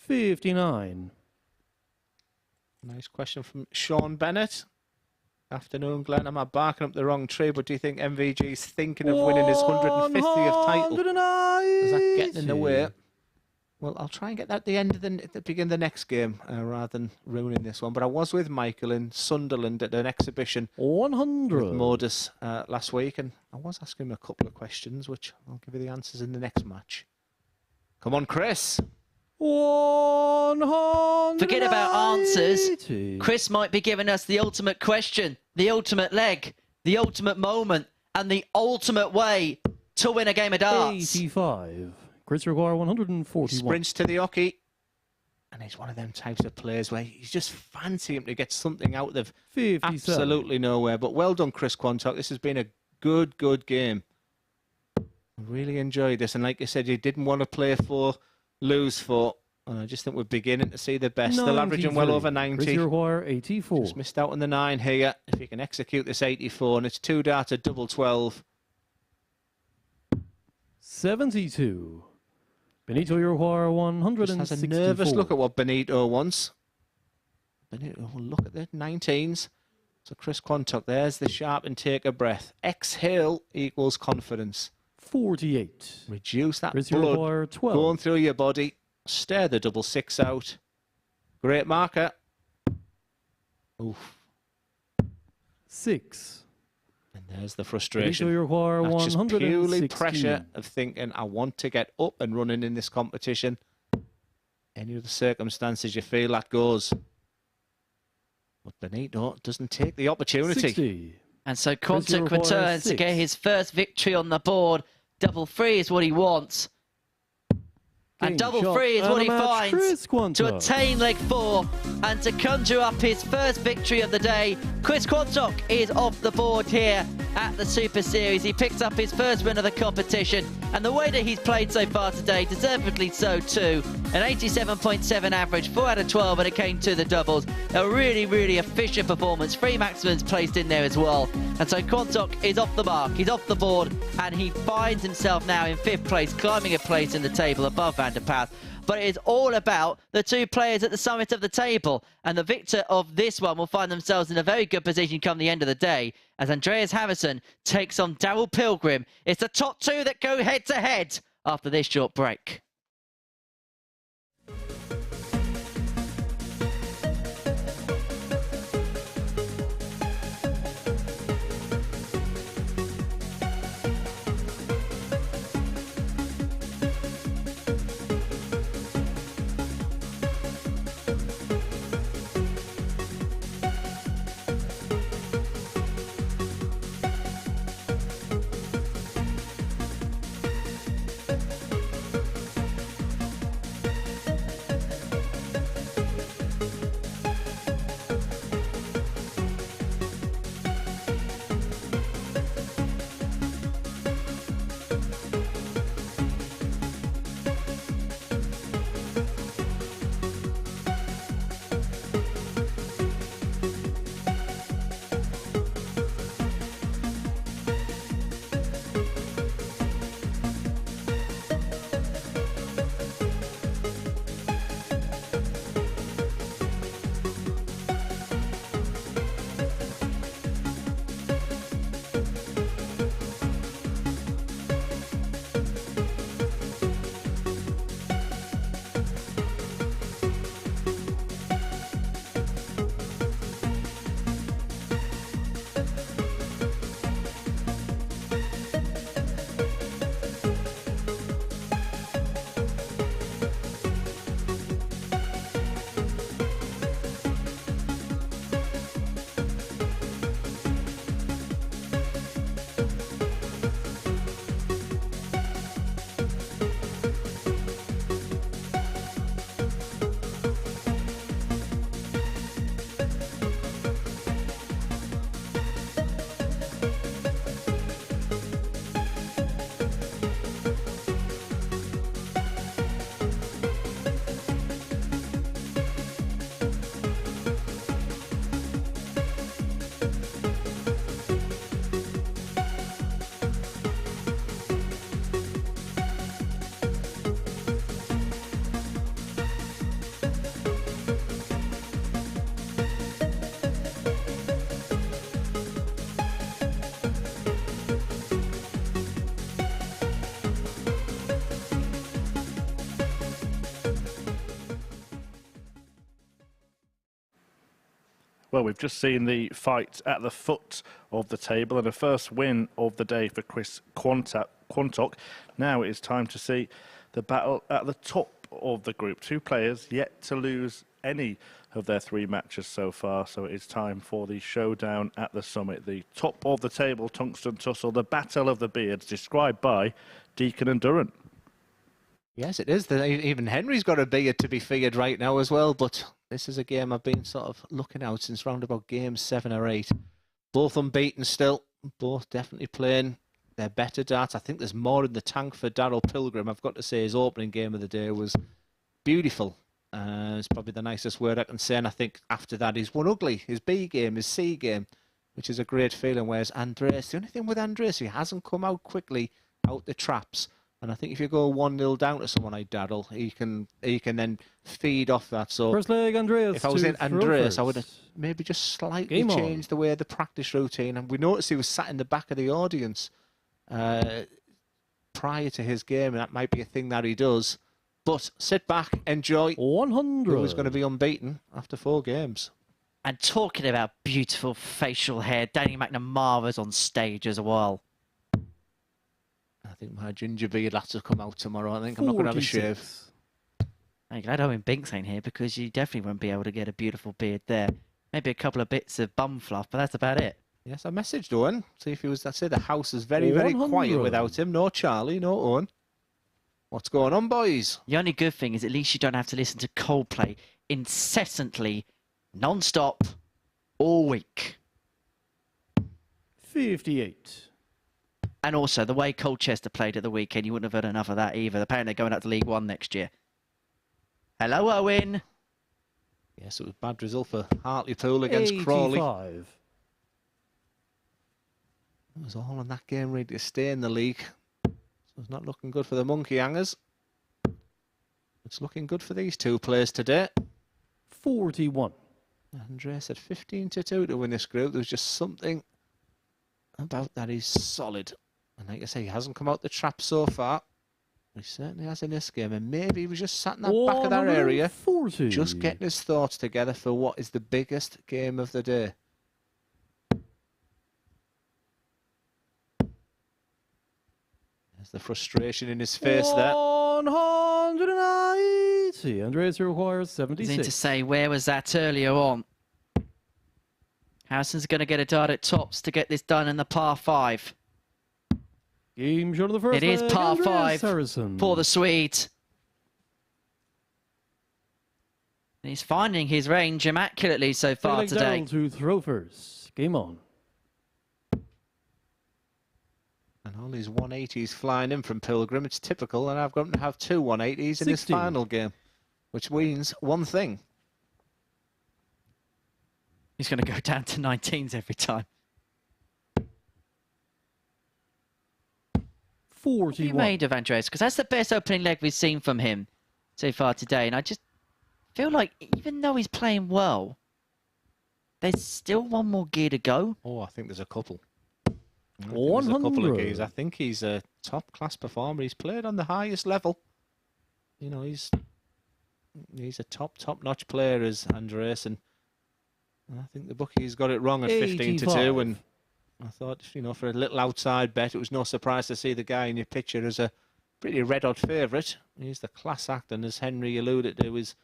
$59. Nice question from Sean Bennett. Afternoon, Glenn. Am I barking up the wrong tree? But do you think MVG's thinking of winning his 150th title? Is that getting in the way? Well, I'll try and get that at the end of the beginning of the next game, rather than ruining this one. But I was with Michael in Sunderland at an exhibition 100 with MODUS last week, and I was asking him a couple of questions, which I'll give you the answers in the next match. Come on, Chris. 100. Forget about answers. Chris might be giving us the ultimate question, the ultimate leg, the ultimate moment, and the ultimate way to win a game of darts. 85. Chris require 141. Sprints to the hockey. And he's one of them types of players where you just fancy him to get something out of 57. Absolutely nowhere. But well done, Chris Quantock. This has been a good game. I really enjoyed this. And like you said, you didn't want to play for, lose for. And I just think we're beginning to see the best. Still averaging well over 90. Chris require 84. Just missed out on the 9 here. If you can execute this 84, and it's 2 darts at double 12. 72. Benito, you require 164. Just has a nervous look at what Benito wants. Benito will look at the 19s. So Chris Quantock, there's the sharp and take a breath. Exhale equals confidence. 48. Reduce that Chris, blood 12. going through your body. Stare the double 6 out. Great marker. Oof. 6. And there's the frustration. Benito, you require That's just 116. purely pressure of thinking, I want to get up and running in this competition. Any other circumstances you feel that goes. But Benito doesn't take the opportunity. 60. And so Quantock returns to get his first victory on the board. Double 3 is what he wants. And double 3 is what he finds to attain leg 4 and to conjure up his first victory of the day. Chris Quantock is off the board here at the Super Series. He picks up his first win of the competition, and the way that he's played so far today, deservedly so too. An 87.7 average, 4 out of 12 when it came to the doubles. A really efficient performance. 3 maximums placed in there as well. And so Quantock is off the mark, he's off the board, and he finds himself now in 5th place, climbing a place in the table above Van De Pas. But it is all about the 2 players at the summit of the table. And the victor of this one will find themselves in a very good position come the end of the day, as Andreas Harrysson takes on Darryl Pilgrim. It's the top 2 that go head-to-head after this short break. Well, we've just seen the fight at the foot of the table and the first win of the day for Chris Quantock. Now it is time to see the battle at the top of the group. Two players yet to lose any of their 3 matches so far, so it is time for the showdown at the summit. The top of the table tungsten tussle, the battle of the beards, described by Deacon and Durrant. Yes, it is. Even Henry's got a beard to be feared right now as well, but this is a game I've been sort of looking out since round about game 7 or 8. Both unbeaten still, both definitely playing their better darts. I think there's more in the tank for Darryl Pilgrim. I've got to say his opening game of the day was beautiful. It's probably the nicest word I can say, and I think after that he's won ugly. His B game, his C game, which is a great feeling, whereas Andreas, the only thing with Andreas, he hasn't come out quickly out the traps. And I think if you go 1-0 down to someone like Darryl, he can then feed off that. So first leg, Andreas. If I was in Andreas, I would have maybe just slightly changed the way the practice routine. And we noticed he was sat in the back of the audience prior to his game, and that might be a thing that he does. But sit back, enjoy. 100. Who was going to be unbeaten after 4 games. And talking about beautiful facial hair, Danny McNamara's on stage as well. I think my ginger beard will have to come out tomorrow. I think I'm not going to have a shave. I'm glad Owen Binks ain't here, because you definitely won't be able to get a beautiful beard there. Maybe a couple of bits of bum fluff, but that's about it. Yes, I messaged Owen. See if he was. I say the house is very, very quiet without him. No Charlie, no Owen. What's going on, boys? The only good thing is at least you don't have to listen to Coldplay incessantly, non-stop, all week. 58. And also, the way Colchester played at the weekend, you wouldn't have heard enough of that either. Apparently, they're going up to League One next year. Hello, Owen. Yes, it was bad result for Hartlepool against Crawley. 85. It was all in that game ready to stay in the league. So it's not looking good for the Monkey Hangers. It's looking good for these two players today. 41. Andreas had 15-2 to win this group. There was just something about that. He's solid. And like I say, he hasn't come out the trap so far. He certainly has in this game. And maybe he was just sat in that back of that area, just getting his thoughts together for what is the biggest game of the day. There's the frustration in his face there. 190. Andreas requires 76. I need to say, where was that earlier on? Harrison's going to get a dart at tops to get this done in the par 5. Game shot of the first It is par 5 Harrysson. for the Swede. And he's finding his range immaculately so far today. Down to throw first. Game on. And all these 180s flying in from Pilgrim. It's typical, and I've got to have 2 180s in this final game, which means one thing. He's going to go down to 19s every time. 41. What have you made of Andreas? Because that's the best opening leg we've seen from him so far today. And I just feel like even though he's playing well, there's still one more gear to go. Oh, I think there's a couple. 100. There's a couple of gears. I think he's a top-class performer. He's played on the highest level. You know, he's a top-notch player as Andreas, and I think the bookies got it wrong at 15-2. And I thought, you know, for a little outside bet, it was no surprise to see the guy in your picture as a pretty red-hot favourite. He's the class act, and as Henry alluded to, is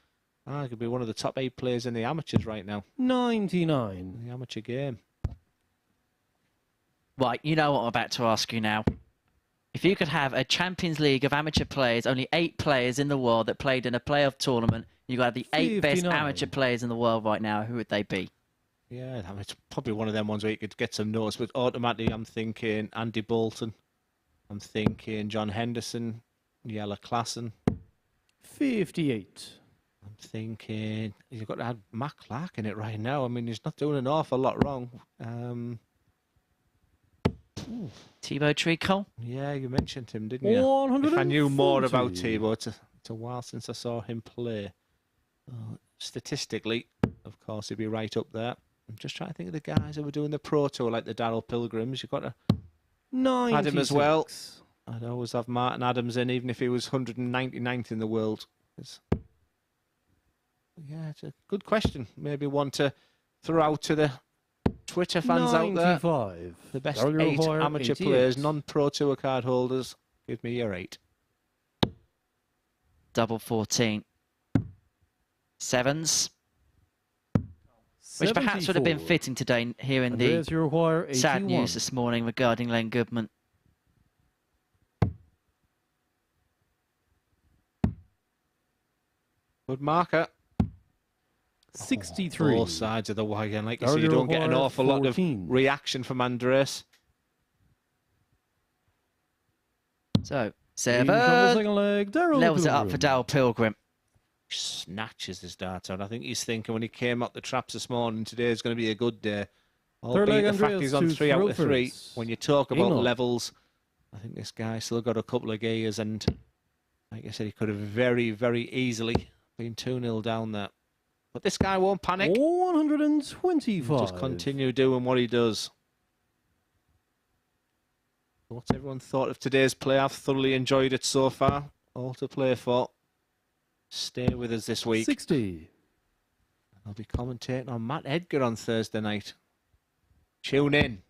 arguably one of the top 8 players in the amateurs right now. 99. In the amateur game. Right, you know what I'm about to ask you now. If you could have a Champions League of amateur players, only 8 players in the world that played in a playoff tournament, you got the 8 best amateur players in the world right now, who would they be? Yeah, I mean, it's probably one of them ones where you could get some notes, but automatically I'm thinking Andy Bolton. I'm thinking John Henderson, Jelle Klassen. 58. I'm thinking you've got to add Matt Clark in it right now. I mean, he's not doing an awful lot wrong. Thibaut Tricot? Yeah, you mentioned him, didn't you? 140. If I knew more about Thibaut, it's a while since I saw him play. Statistically, of course, he'd be right up there. I'm just trying to think of the guys who were doing the Pro Tour, like the Darryl Pilgrims. You've got to add him as well. I'd always have Martin Adams in, even if he was 199th in the world. Yeah, it's a good question. Maybe one to throw out to the Twitter fans out there. 95. The best Darryl 8 Pilgrim, amateur 88. players, non-pro tour card holders. Give me your 8. Double 14. Sevens. Which perhaps would have been 74. fitting today, hearing Andreas the sad 81. news this morning regarding Len Goodman. Good marker. 63. Both sides of the wire. And like you Darryl say, you don't get an Pilgrim, awful lot of 14. reaction from Andreas. So, In from the seven. second leg, Darryl Levels it up for Pilgrim. Darryl Pilgrim. Snatches his dart out. I think he's thinking when he came up the traps this morning, today is going to be a good day. Third leg, Albeit the fact Andreas he's on to 3 out of 3. Throfers. When you talk Game about on. levels, I think this guy still got a couple of gears, and like I said, he could have very, very easily been 2-0 down there. But this guy won't panic. 125. Just continue doing what he does. What's everyone thought of today's play? I've thoroughly enjoyed it so far. All to play for. Stay with us this week. 60. I'll be commentating on Matt Edgar on Thursday night. Tune in.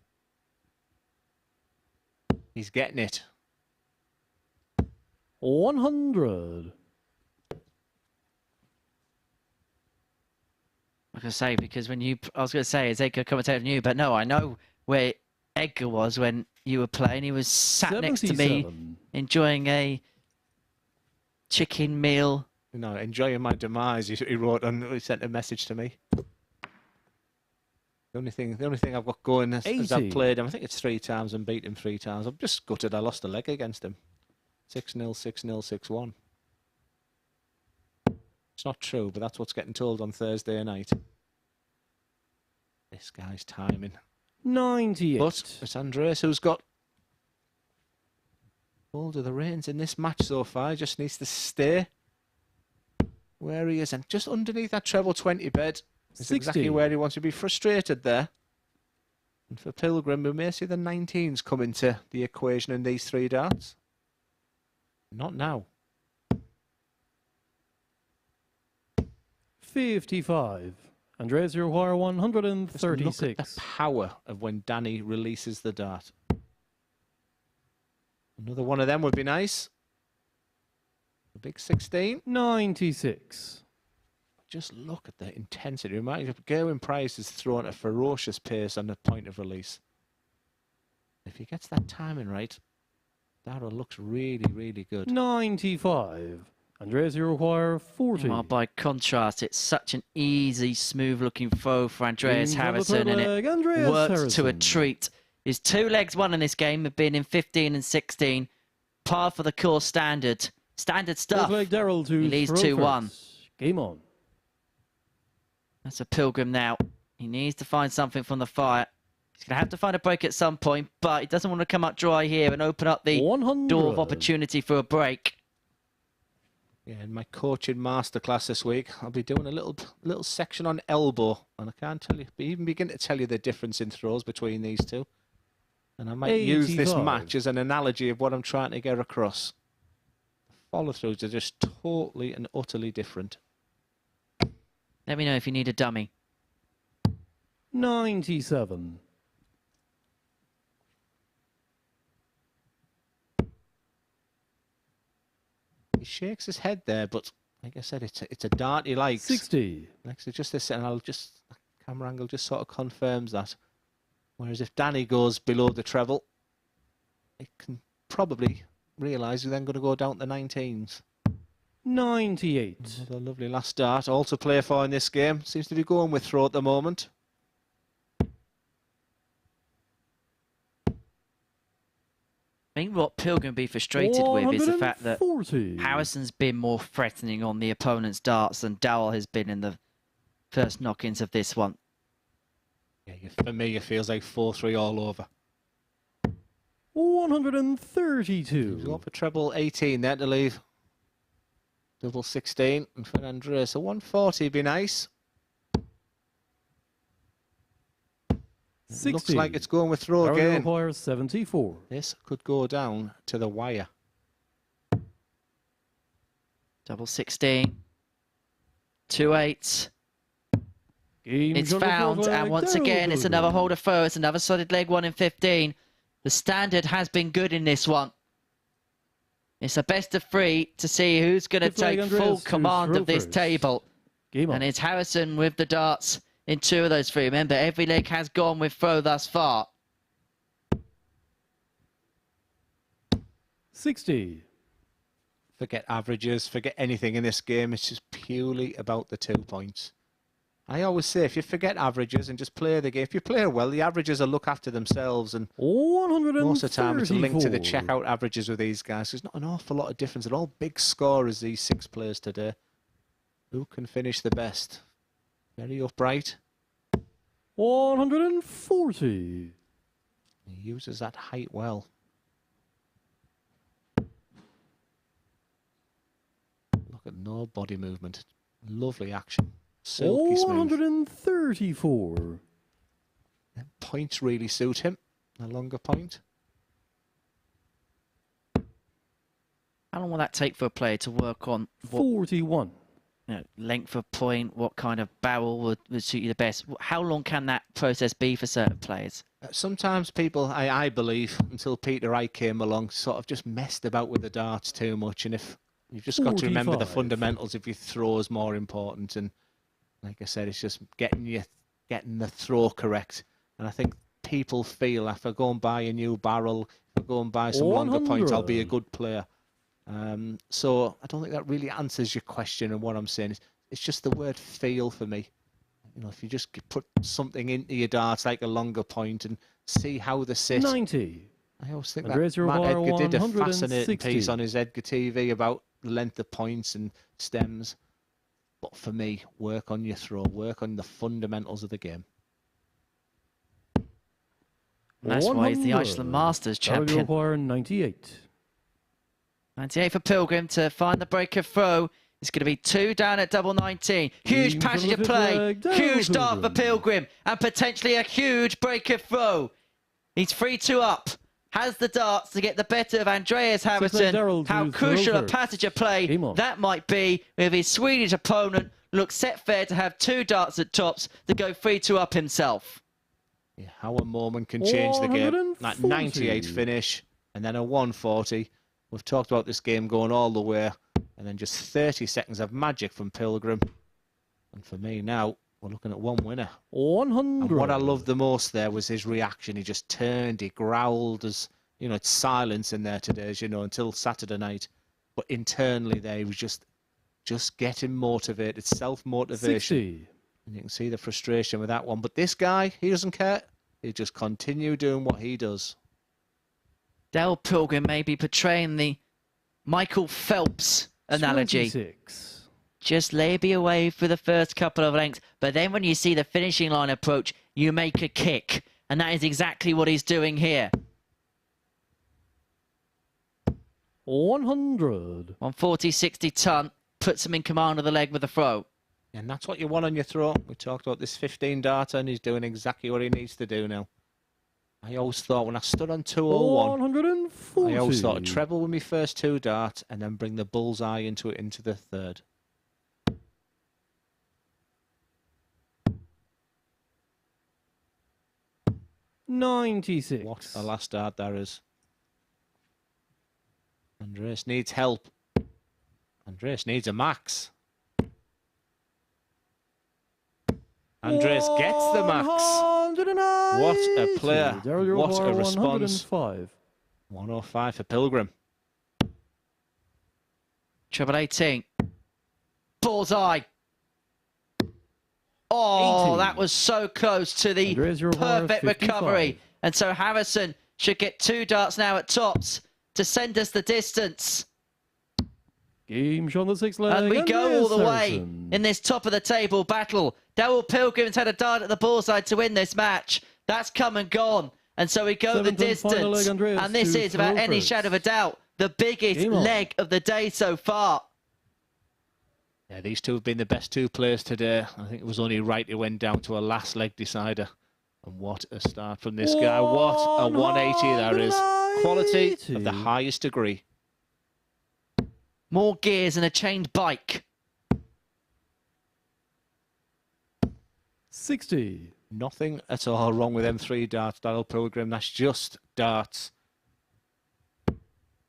He's getting it. 100. I was going to say, because when you, I was going to say, is Edgar commentating on you? But no, I know where Edgar was when you were playing. He was sat next to me, 77. enjoying a chicken meal. You know, enjoying my demise. He wrote and he sent a message to me. The only thing I've got going is I've 80. played him. I think it's 3 times and beat him 3 times. I'm just gutted I lost a leg against him. 6-0, 6-0, 6-1. It's not true, but that's what's getting told on Thursday night. This guy's timing. 98. But it's Andreas who's got hold of the reins in this match so far. He just needs to stay where he is. And just underneath that treble 20 bed is 60. exactly where he wants to be. Frustrated there. And for Pilgrim, we may see the 19s come into the equation in these 3 darts. Not now. 55. Andreas Uruguay, Just 136. look at the power of when Danny releases the dart. Another one of them would be nice. The big 16. 96. Just look at the intensity. Reminds me of Gerwin Price is throwing a ferocious pace on the point of release. If he gets that timing right, Darryl looks really, really good. 95. Andreas Uruguay, 40. Well, by contrast, it's such an easy, smooth-looking throw for Andreas In from the Harrysson, third and leg, it Andreas worked to a Harrysson. treat. His 2 legs won in this game have been in 15 and 16. Par for the course standard. Standard stuff. Fourth leg, Darryl to He leads Throfers. 2-1. Game on. That's a Pilgrim now. He needs to find something from the fire. He's going to have to find a break at some point, but he doesn't want to come up dry here and open up the 100. door of opportunity for a break. Yeah, in my coaching masterclass this week, I'll be doing a little section on elbow, and I can't tell you, even begin to tell you the difference in throws between these two. And I might use this 85. match as an analogy of what I'm trying to get across. Follow-throughs are just totally and utterly different. Let me know if you need a dummy. 97. He shakes his head there, but like I said, it's a dart he likes. 60. Next to just this, and camera angle just sort of confirms that. Whereas if Danny goes below the treble, it can probably realise he's then going to go down to the 19s. 98. Another lovely last dart, all to play for in this game. Seems to be going with throw at the moment. I think what Pilgrim would be frustrated with is the fact that 140. Harrison's been more threatening on the opponent's darts than Darryl has been in the first knock-ins of this one. Yeah, for me, it feels like 4-3 all over. 132. He's got for treble 18 there to leave. Double 16, and for Andreas, a 140 would be nice. 60. Looks like it's going with throw Darryl again. requires 74. This could go down to the wire. Double 16. 2 8s. It's found, and once again, it's another holder throw. It's another solid leg 1 in 15. The standard has been good in this one. It's a best of 3 to see who's going to take full command of this table. And it's Harrysson with the darts in 2 of those 3. Remember, every leg has gone with throw thus far. 60. Forget averages, forget anything in this game. It's just purely about the 2 points. I always say, if you forget averages and just play the game, if you play well, the averages will look after themselves. And most of the time, it's a link to the checkout averages with these guys. There's not an awful lot of difference. They're all big scorers, these 6 players today. Who can finish the best? Very upright. 140. He uses that height well. Look at no body movement. Lovely action. Silky smooth. 134. And points really suit him. A longer point. How long will that take for a player to work on? 41. Length of point, what kind of barrel would suit you the best? How long can that process be for certain players? Sometimes people, I believe, until Peter Wright came along, sort of just messed about with the darts too much. And if you've just got to remember the fundamentals, if your throw is more important. And like I said, it's just getting the throw correct. And I think people feel if I go and buy a new barrel, if I go and buy some longer points, I'll be a good player. So I don't think that really answers your question. And what I'm saying is, it's just the word feel for me. You know, if you just put something into your darts like a longer point and see how they sit. 90. I always think that Matt Edgar did a fascinating piece on his Edgar TV about the length of points and stems. But for me, work on your throw, work on the fundamentals of the game. And that's why he's the Iceland Masters champion. 98. 98 for Pilgrim to find the break of throw. It's going to be 2 down at double 19. Huge passage of play. Huge start for Pilgrim. And potentially a huge break of throw. He's 3-2 up. Has the darts to get the better of Andreas Harrysson. How crucial a passage of play that might be with his Swedish opponent. Looks set fair to have 2 darts at tops to go 3-2 up himself. Yeah, how a moment can change the game. That 98 finish and then a 140. We've talked about this game going all the way. And then just 30 seconds of magic from Pilgrim. And for me now, we're looking at one winner. 100. And what I loved the most there was his reaction. He just turned, he growled. As you know, it's silence in there today, as you know, until Saturday night. But internally there, he was just getting motivated, self-motivation. 60. And you can see the frustration with that one. But this guy, he doesn't care. He just continue doing what he does. Darryl Pilgrim may be portraying the Michael Phelps analogy. 26. Just labby away for the first couple of lengths, but then when you see the finishing line approach, you make a kick. And that is exactly what he's doing here. 100. 140, 60 ton, puts him in command of the leg with a throw. And that's what you want on your throw. We talked about this 15 darter, and he's doing exactly what he needs to do now. I always thought when I stood on 201, 140. I always thought I'd treble with my first 2 darts and then bring the bullseye into the third. $96. What a last dart there is. Andreas needs help. Andreas needs a max. Andreas gets the max. What a player. What a response. 105 for Pilgrim. Treble 18. Bullseye. Oh, 80. that was so close to the perfect recovery. And so Harrysson should get 2 darts now at tops to send us the distance. Game shot on the 6th leg. And we go all the way in this top of the table battle. Darryl Pilgrim's had a dart at the bullseye to win this match. That's come and gone. And so we go the distance. And this is, without any shadow of a doubt, the biggest leg of the day so far. Yeah, these two have been the best 2 players today. I think it was only right it went down to a last leg decider. And what a start from this guy. What a 180 there is. Quality of the highest degree. More gears and a chained bike. 60. Nothing at all wrong with them 3 darts, Darryl Pilgrim. That's just darts.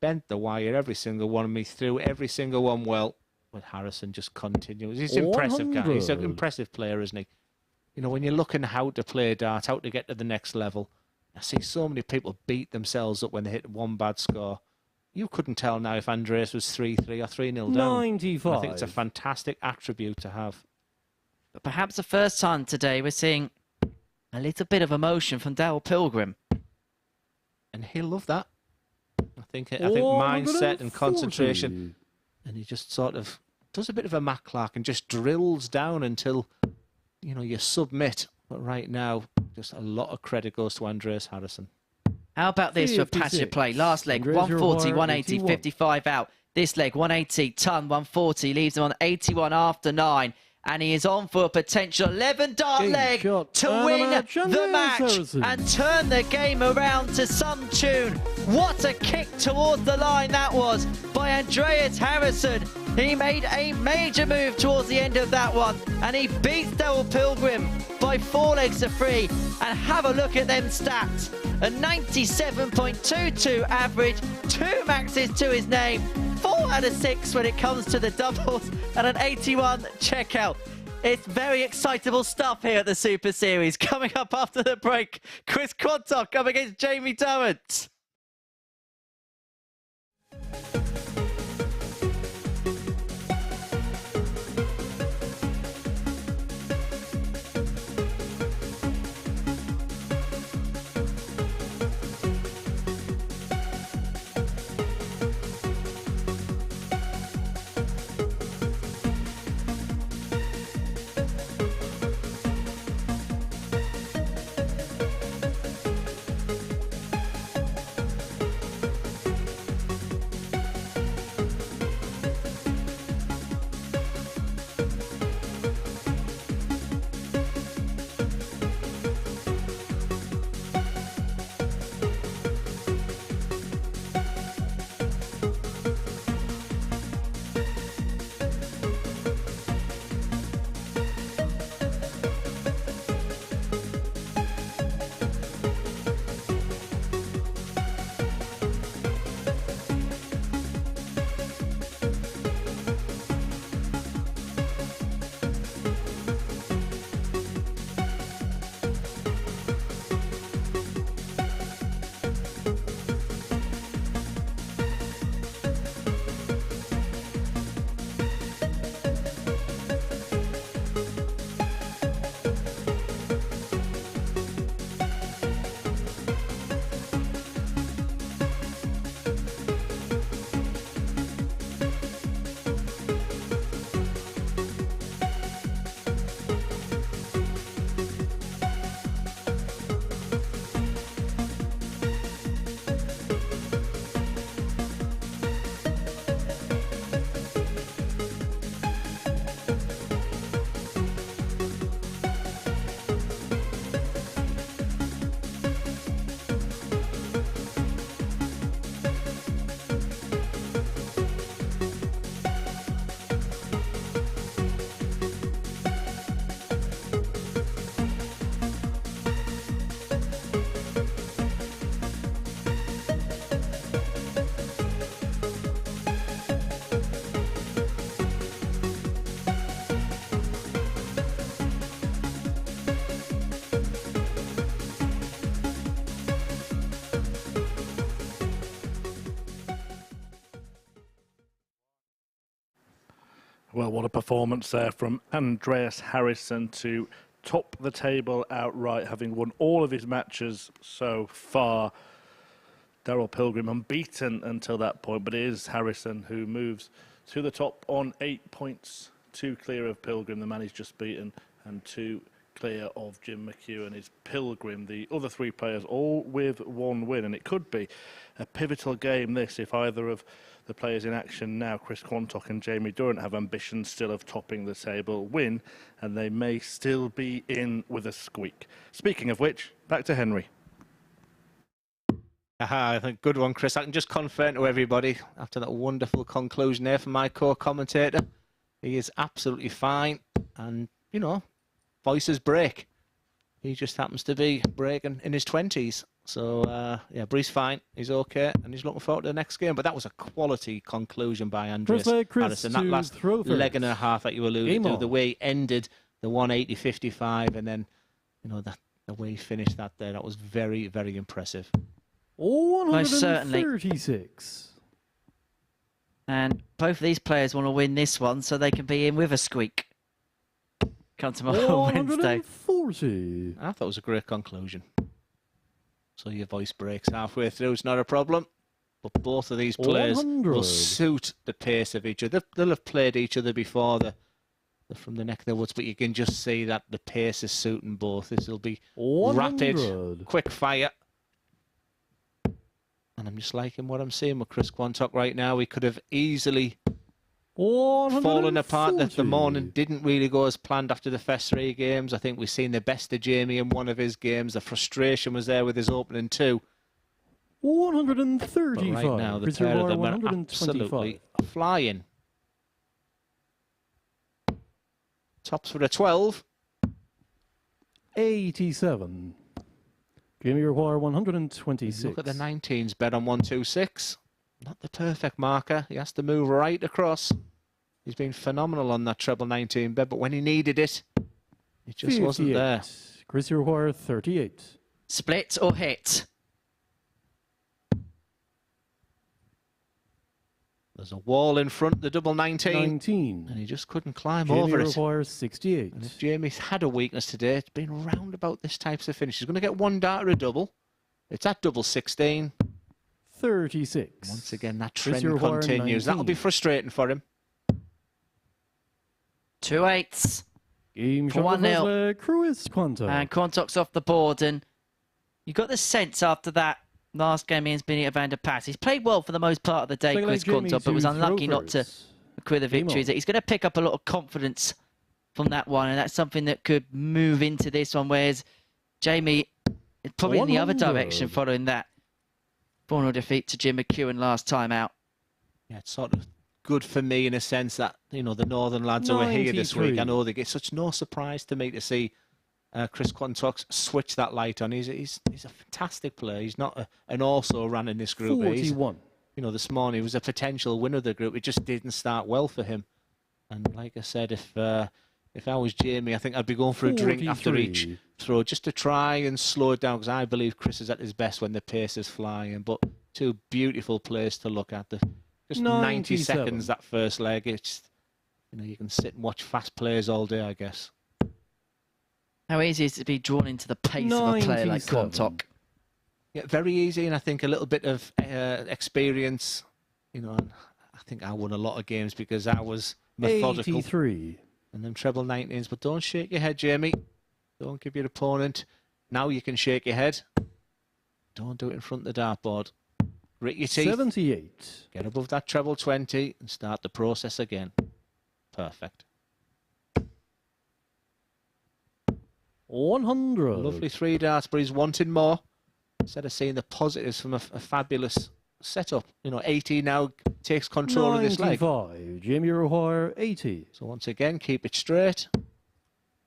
Bent the wire, every single one of me through, every single one well. But Harrysson just continues. He's an impressive guy. He's an impressive player, isn't he? You know, when you're looking how to play darts, how to get to the next level, I see so many people beat themselves up when they hit one bad score. You couldn't tell now if Andreas was 3-3 or 3-0 down. 95. I think it's a fantastic attribute to have. But perhaps the first time today we're seeing a little bit of emotion from Darryl Pilgrim. And he'll love that. I think mindset and concentration. And he just sort of does a bit of a Matt Clark and just drills down until, you know, you submit. But right now, just a lot of credit goes to Andreas Harrysson. How about this for patch play? Last leg, 140, 180, 55 out. This leg, 180, ton, 140, leaves him on 81 after 9. And he is on for a potential 11-dart leg to win the match and turn the game around to some tune. What a kick towards the line that was by Andreas Harrysson. He made a major move towards the end of that one, and he beats Darryl Pilgrim by 4 legs to 3. And have a look at them stats. A 97.22 average, 2 maxes to his name, 4 out of 6 when it comes to the doubles, and an 81 checkout. It's very excitable stuff here at the Super Series. Coming up after the break, Chris Quantock up against Jamie Durrant. Well, what a performance there from Andreas Harrysson to top the table outright, having won all of his matches so far. Darryl Pilgrim unbeaten until that point, but it is Harrysson who moves to the top on 8 points, 2 clear of Pilgrim, the man he's just beaten, and 2 clear of Jim McEwan. Is Pilgrim, the other 3 players, all with 1 win, and it could be a pivotal game this if either of the players in action now, Chris Quantock and Jamie Durrant, have ambitions still of topping the table, win, and they may still be in with a squeak. Speaking of which, back to Henry. I think good one, Chris. I can just confirm to everybody, after that wonderful conclusion there from my co-commentator, he is absolutely fine. And, you know, voices break. He just happens to be breaking in his 20s. So, yeah, but he's fine. He's okay, and he's looking forward to the next game. But that was a quality conclusion by Andreas Harrysson. That last leg and a half that you alluded to, the way he ended the 180-55, and then, you know, the way he finished that there, that was very, very impressive. 136. And both of these players want to win this one so they can be in with a squeak. Come tomorrow Wednesday. 140. I thought it was a great conclusion. So your voice breaks halfway through, it's not a problem. But both of these players will suit the pace of each other. They'll have played each other before. They're from the neck of the woods, but you can just see that the pace is suiting both. This will be 100. rapid, quick fire. And I'm just liking what I'm seeing with Chris Quantock right now. He could have easily fallen apart. The morning didn't really go as planned after the first 3 games. I think we've seen the best of Jamie in one of his games. The frustration was there with his opening 2. 135. But right now, the pair of them are absolutely flying. Tops for a 12. 87. Jamie Roy, 126. Look at the 19s bet on 126. Not the perfect marker. He has to move right across. He's been phenomenal on that treble 19 bet, but when he needed it, it just wasn't there. Chris Roy, 38. Split or hit? There's a wall in front, the double 19. And he just couldn't climb over it. Jamie 68. And if Jamie's had a weakness today, it's been round about this types of finish. He's going to get 1 dart or a double. It's at double 16. 36. Once again, that trend continues. That'll be frustrating for him. 2 8s. Game for 1-0. Quantock. And Quantock's off the board. And you got the sense after that last game against Benito Van De Pas. He's played well for the most part of the day, Chris Quantock, but was unlucky not to acquire the victory. He's going to pick up a lot of confidence from that one, and that's something that could move into this one, whereas Jamie is probably in the other direction following that 4-0 defeat to Jim McEwan last time out. Yeah, it's sort of good for me in a sense that, you know, the Northern lads who are here this week, I know they get such no surprise to me to see Chris Quantock switch that light on. He's a fantastic player. He's not an also-ran in this group. 41. You know, this morning he was a potential winner of the group. It just didn't start well for him. And like I said, if I was Jamie, I think I'd be going for a drink after each throw just to try and slow it down, because I believe Chris is at his best when the pace is flying. But 2 beautiful plays to look at. Just 90 seconds that first leg. It's, you know, you can sit and watch fast plays all day, I guess. How easy is it to be drawn into the pace of a player like Quantock? Yeah, very easy, and I think a little bit of experience. You know, and I think I won a lot of games because I was methodical. 83. And them treble 19s, but don't shake your head, Jamie. Don't give your opponent. Now you can shake your head. Don't do it in front of the dartboard. Grit your teeth. 78. Get above that treble 20 and start the process again. Perfect. 100. Lovely 3 darts, but he's wanting more. Instead of seeing the positives from a fabulous setup. You know, 80 now takes control of this leg. 95. Jamie Roy, 80. So once again, keep it straight.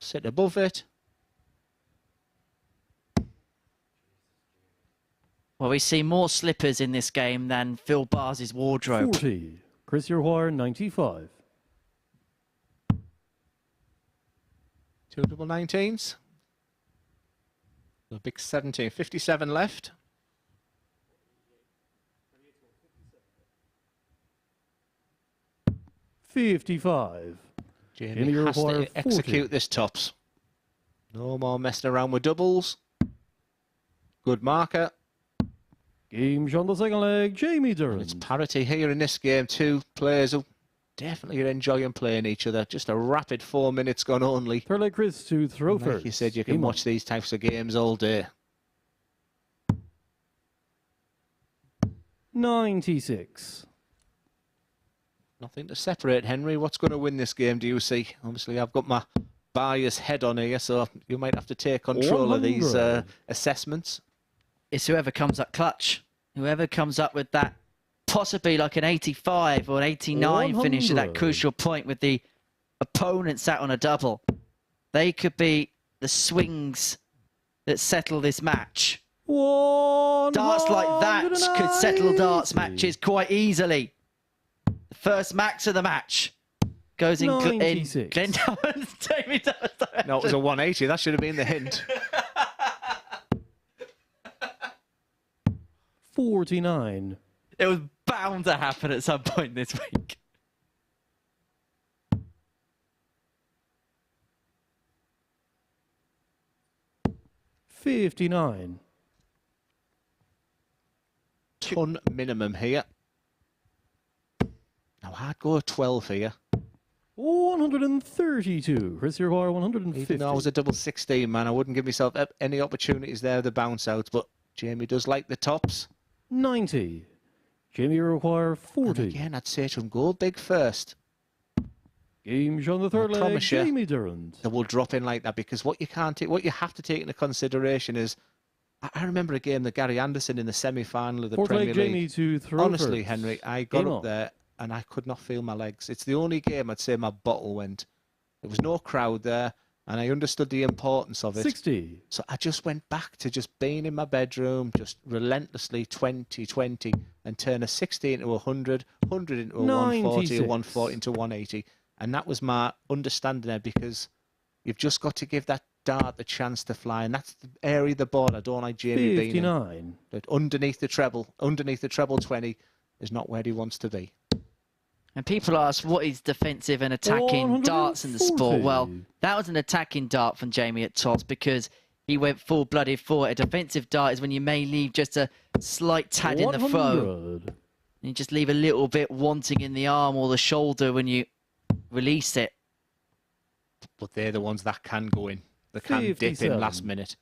Sit above it. Well, we see more slippers in this game than Phil Bars's wardrobe. 40. Chris Roy, 95. 2 double 19s. A big 17. 57 left. $55. Jamie has to execute this tops. No more messing around with doubles. Good marker. Game on the second leg, Jamie Durrant. It's parity here in this game. 2 players who definitely are enjoying playing each other. Just a rapid 4 minutes gone only. Third leg Chris to throw first. Like you said, you can watch these types of games all day. 96. Nothing to separate, Henry. What's going to win this game, do you see? Obviously, I've got my bias head on here, so you might have to take control of these assessments. It's whoever comes up clutch. Whoever comes up with that, possibly like an 85 or an 89 finish at that crucial point with the opponent sat on a double. They could be the swings that settle this match. Darts like that could settle darts matches quite easily. The first max of the match goes in Glenn Durrant. Jamie Durrant. No, it was a 180. That should have been the hint. 49. It was bound to happen at some point this week. $59. Ton minimum here. Now I'd go 12 here. 132. Chris, you require 150. Even though I was a double 16 man, I wouldn't give myself any opportunities there to bounce out. But Jamie does like the tops. 90. Jamie, you require 40. And again, I'd say to him, go big first. Game's on the third leg. Jamie Durrant. They will drop in like that because what you can't take, what you have to take into consideration is, I remember a game that Gary Anderson in the semi-final of the Premier League. Jamie to throw Honestly, first. Henry, I got up there and I could not feel my legs. It's the only game I'd say my bottle went. There was no crowd there, and I understood the importance of it. 60. So I just went back to just being in my bedroom, just relentlessly 20, 20, and turn a 60 into 100, 100 into a 140, a 140 into 180. And that was my understanding there, because you've just got to give that dart the chance to fly, and that's the area of the board I don't like Jamie being in. But underneath the treble 20 is not where he wants to be. And people ask, what is defensive and attacking darts in the sport? Well, that was an attacking dart from Jamie at tops because he went full-blooded for it. A defensive dart is when you may leave just a slight tad in the throw. You just leave a little bit wanting in the arm or the shoulder when you release it. But they're the ones that can go in. They can dip in last minute.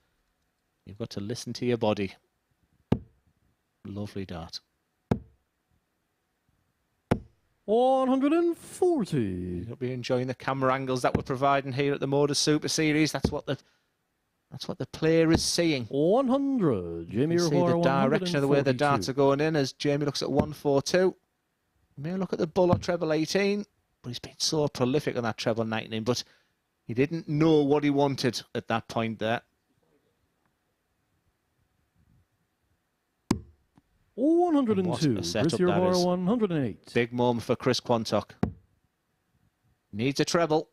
You've got to listen to your body. Lovely dart. 140. You'll be enjoying the camera angles that we're providing here at the MODUS Super Series. That's what the player is seeing. 100. Jamie, you see the direction of the way the darts are going in as Jamie looks at 142. You may look at the bull or treble 18, but he's been so prolific on that treble 19. But he didn't know what he wanted at that point there. 102. Chris, your 108. Big moment for Chris Quantock. Needs a treble.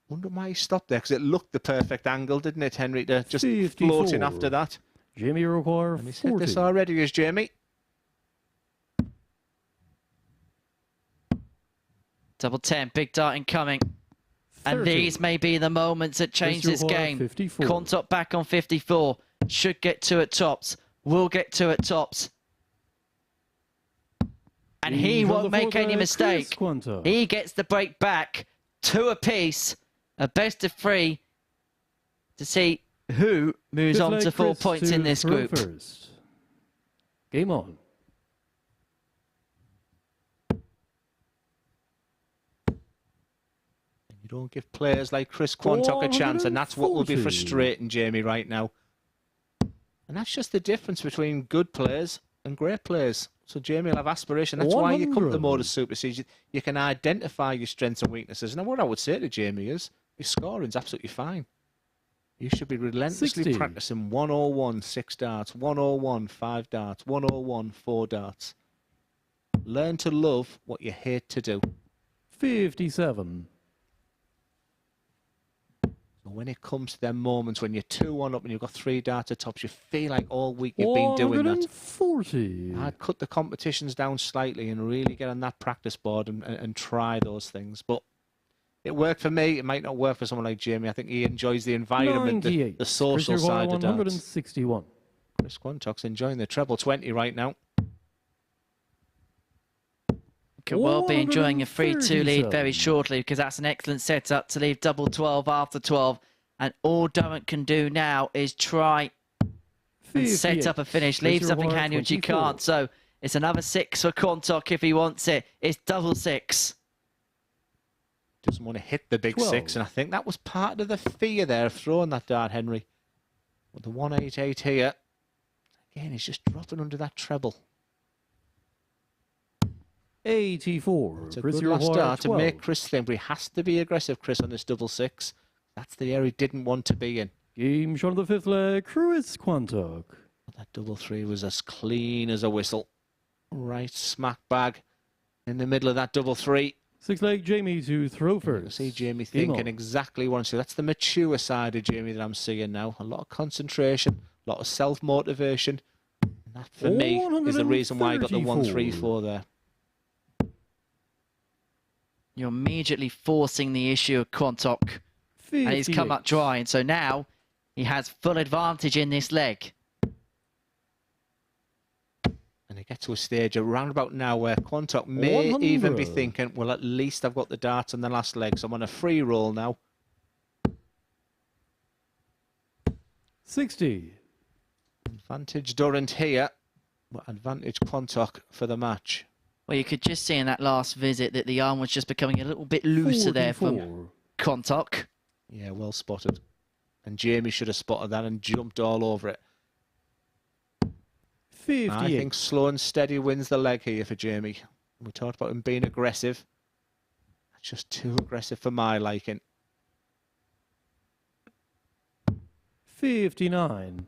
Wonder why he stopped there, because it looked the perfect angle, didn't it, Henry? To just 54. Floating after that. Jamie require 40. And he's hit this already, is Jamie. Double 10, big dart incoming. 30. And these may be the moments that change this game. 54. Quantock back on 54. Should get two at tops. Will get two at tops. And he won't make any mistake. He gets the break back. Two apiece. A best of three to see who moves on to 4 points in this group. First. Game on. You don't give players like Chris Quantock a chance, and that's what will be frustrating Jamie right now. And that's just the difference between good players and great players. So Jamie will have aspiration. That's why you come to the MODUS Super Series. You can identify your strengths and weaknesses. And what I would say to Jamie is, your scoring's absolutely fine. You should be relentlessly practicing 101 6 darts, 101 5 darts, 101 4 darts. Learn to love what you hate to do. 57. When it comes to them moments when you're 2-1 up and you've got 3 darts at tops, you feel like all week you've been doing that. 140. I'd cut the competitions down slightly and really get on that practice board and try those things. But it worked for me. It might not work for someone like Jamie. I think he enjoys the environment, the social side of darts. 161. Chris Quantock's enjoying the treble 20 right now. Could well be enjoying a 3-2 lead very shortly, because that's an excellent setup to leave double 12 after 12. And all Durrant can do now is try and set up a finish. Leave something handy which he can't. So it's another 6 for Quantock if he wants it. It's double 6. Doesn't want to hit the big 6, and I think that was part of the fear there of throwing that dart, Henry. With the 188 here, again, he's just dropping under that treble. 84. It's a Chris good last Iroquois, start to 12. make Chris think, but he has to be aggressive, Chris, on this double six. That's the area he didn't want to be in. Game shot of the fifth leg, Chris Quantock. That double three was as clean as a whistle. Right smack bag in the middle of that double three. Sixth leg, Jamie to throw I first. see Jamie Game thinking on. exactly what I'm seeing. That's the mature side of Jamie that I'm seeing now. A lot of concentration, a lot of self-motivation. And that, for me, is the reason why I got the 1-3-4 there. You're immediately forcing the issue of Quantock. And he's come up dry. And so now he has full advantage in this leg. And they get to a stage around about now where Quantock may 100. even be thinking, well, at least I've got the darts on the last leg, so I'm on a free roll now. 60. Advantage Durrant here, but advantage Quantock for the match. Well, you could just see in that last visit that the arm was just becoming a little bit looser 44. there from Quantock. Yeah, well spotted. And Jamie should have spotted that and jumped all over it. 58. I think slow and steady wins the leg here for Jamie. We talked about him being aggressive. That's just too aggressive for my liking. 59.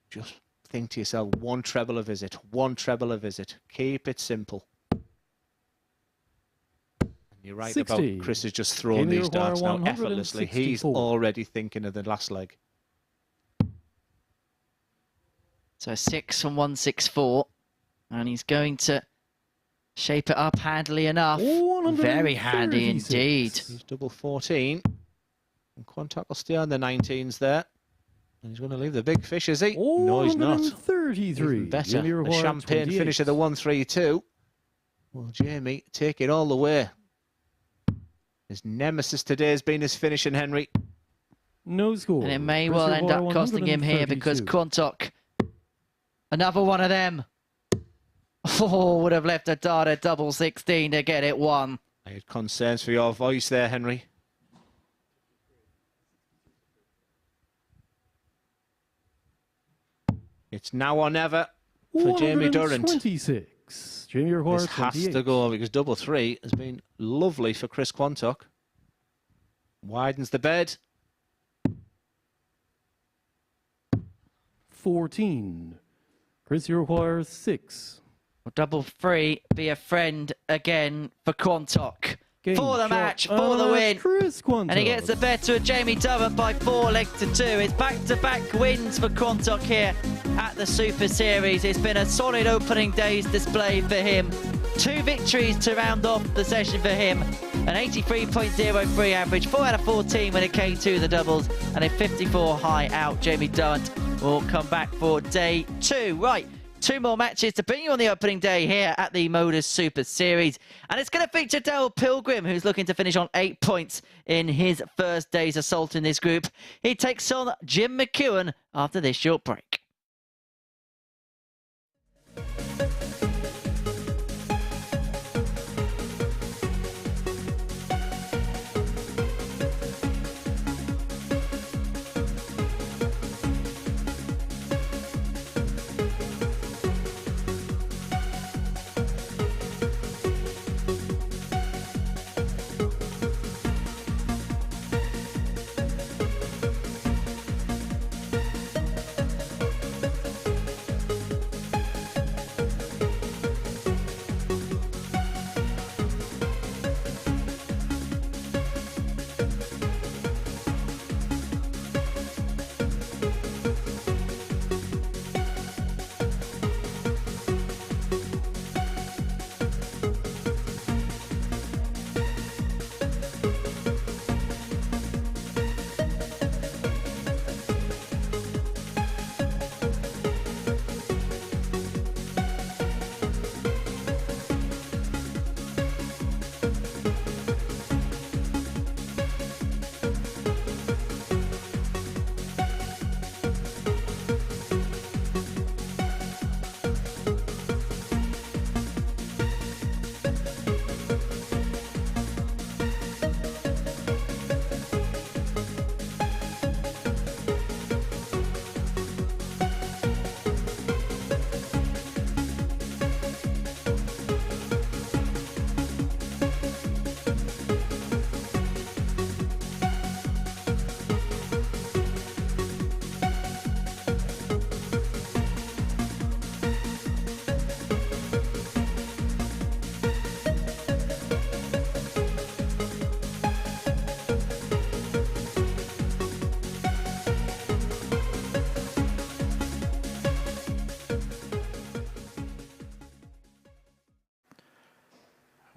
Just think to yourself, one treble a visit, one treble a visit. Keep it simple. And you're right 60. about Chris has just thrown Jamie these darts now Iroquois, effortlessly. He's 164. already thinking of the last leg. So 6 from 164. And he's going to shape it up handily enough. Very handy 136. indeed. He's double 14. And Quantock will stay on the 19s there. And he's going to leave the big fish, is he? No, he's not. 133. Even better. Jamie The Iroquois, champagne 28. finish of the 1-3-2. Well, Jamie, take it all the way. His nemesis today has been his finishing, Henry. No score. And it may Chris well end Iroquois, up costing him here because 132. Quantock, another one of them. Oh, would have left a dart at double 16 to get it one. I had concerns for your voice there, Henry. It's now or never for Jamie Durrant. 126. Jamie Iroquois, This has 28. to go because double three has been lovely for Chris Quantock. Widens the bed. 14. Chris Iroquois, 6. Double three, be a friend again for Quantock. Game For the shot, match, for the win. Chris Quantock. And he gets the better of Jamie Durrant by 4 legs to 2. It's back-to-back wins for Quantock here at the Super Series. It's been a solid opening day's display for him. 2 victories to round off the session for him. An 83.03 average, 4 out of 14 when it came to the doubles, and a 54 high out. Jamie Durrant will come back for day 2. Right. 2 more matches to bring you on the opening day here at the MODUS Super Series. And it's going to feature Darryl Pilgrim, who's looking to finish on 8 points in his first day's assault in this group. He takes on Jim McEwan after this short break.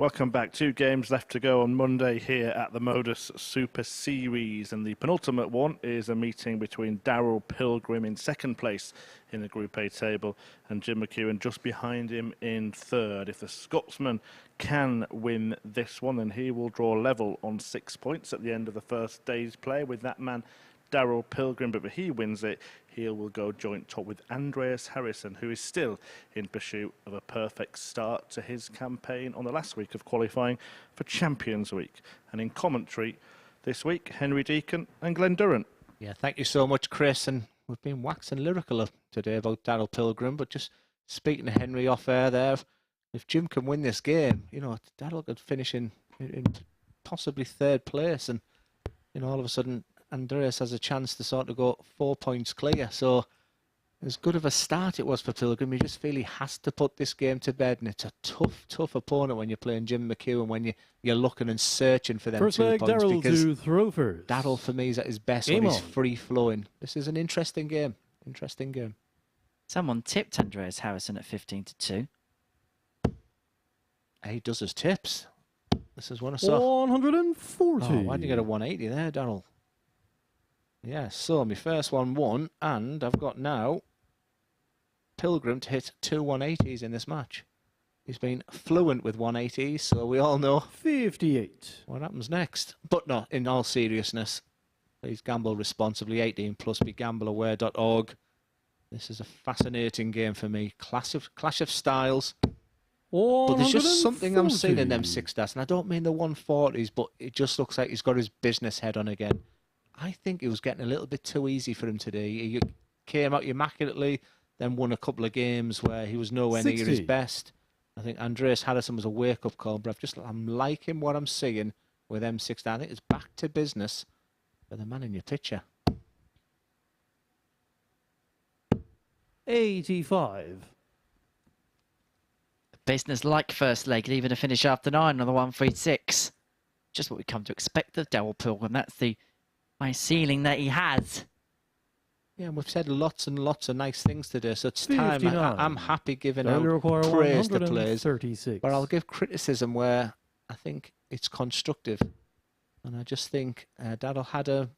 Welcome back. 2 games left to go on Monday here at the Modus Super Series, and the penultimate one is a meeting between Darryl Pilgrim in second place in the Group A table and Jim McEwan just behind him in third. If the Scotsman can win this one, then he will draw level on 6 points at the end of the first day's play with that man Darryl Pilgrim, but if he wins it, he will go joint top with Andreas Harrysson, who is still in pursuit of a perfect start to his campaign on the last week of qualifying for Champions Week. And in commentary this week, Henry Deacon and Glenn Durrant. Yeah, thank you so much, Chris. And we've been waxing lyrical today about Darryl Pilgrim, but just speaking to Henry off air there, if Jim can win this game, you know, Darryl could finish in possibly third place, and you know, all of a sudden Andreas has a chance to sort of go 4 points clear. So as good of a start it was for Pilgrim, you just feel he has to put this game to bed, and it's a tough opponent when you're playing Jim McEwan, when you're looking and searching for them first 2 leg, points. Darryl Because to throw first. Darryl, for me, is at his best Game when he's on. free-flowing. This is an interesting game. Someone tipped Andreas Harrysson at 15-2. He does his tips. This is one I saw. 140. Oh, why did you get a 180 there, Darryl? Yeah, so my first one won, and I've got now Pilgrim to hit 2 180s in this match. He's been fluent with 180s, so we all know 58. what happens next. But no, in all seriousness, please gamble responsibly. 18 plus, begambleaware.org. This is a fascinating game for me. Clash of styles. But there's just something I'm seeing in them 6 stats, and I don't mean the 140s, but it just looks like he's got his business head on again. I think it was getting a little bit too easy for him today. He came out immaculately, then won a couple of games where he was nowhere near his best. I think Andreas Harrysson was a wake-up call, but I'm liking what I'm seeing with M6. I think it's back to business for the man in your picture. 85. Business-like first leg, leaving a finish after 9 on the 136. Just what we come to expect of Darryl Pilgrim. That's the high ceiling that he has. Yeah, and we've said lots and lots of nice things today, so it's time. 59. I'm happy giving Don't out require praise to players, 136. but I'll give criticism where I think it's constructive. And I just think Darryl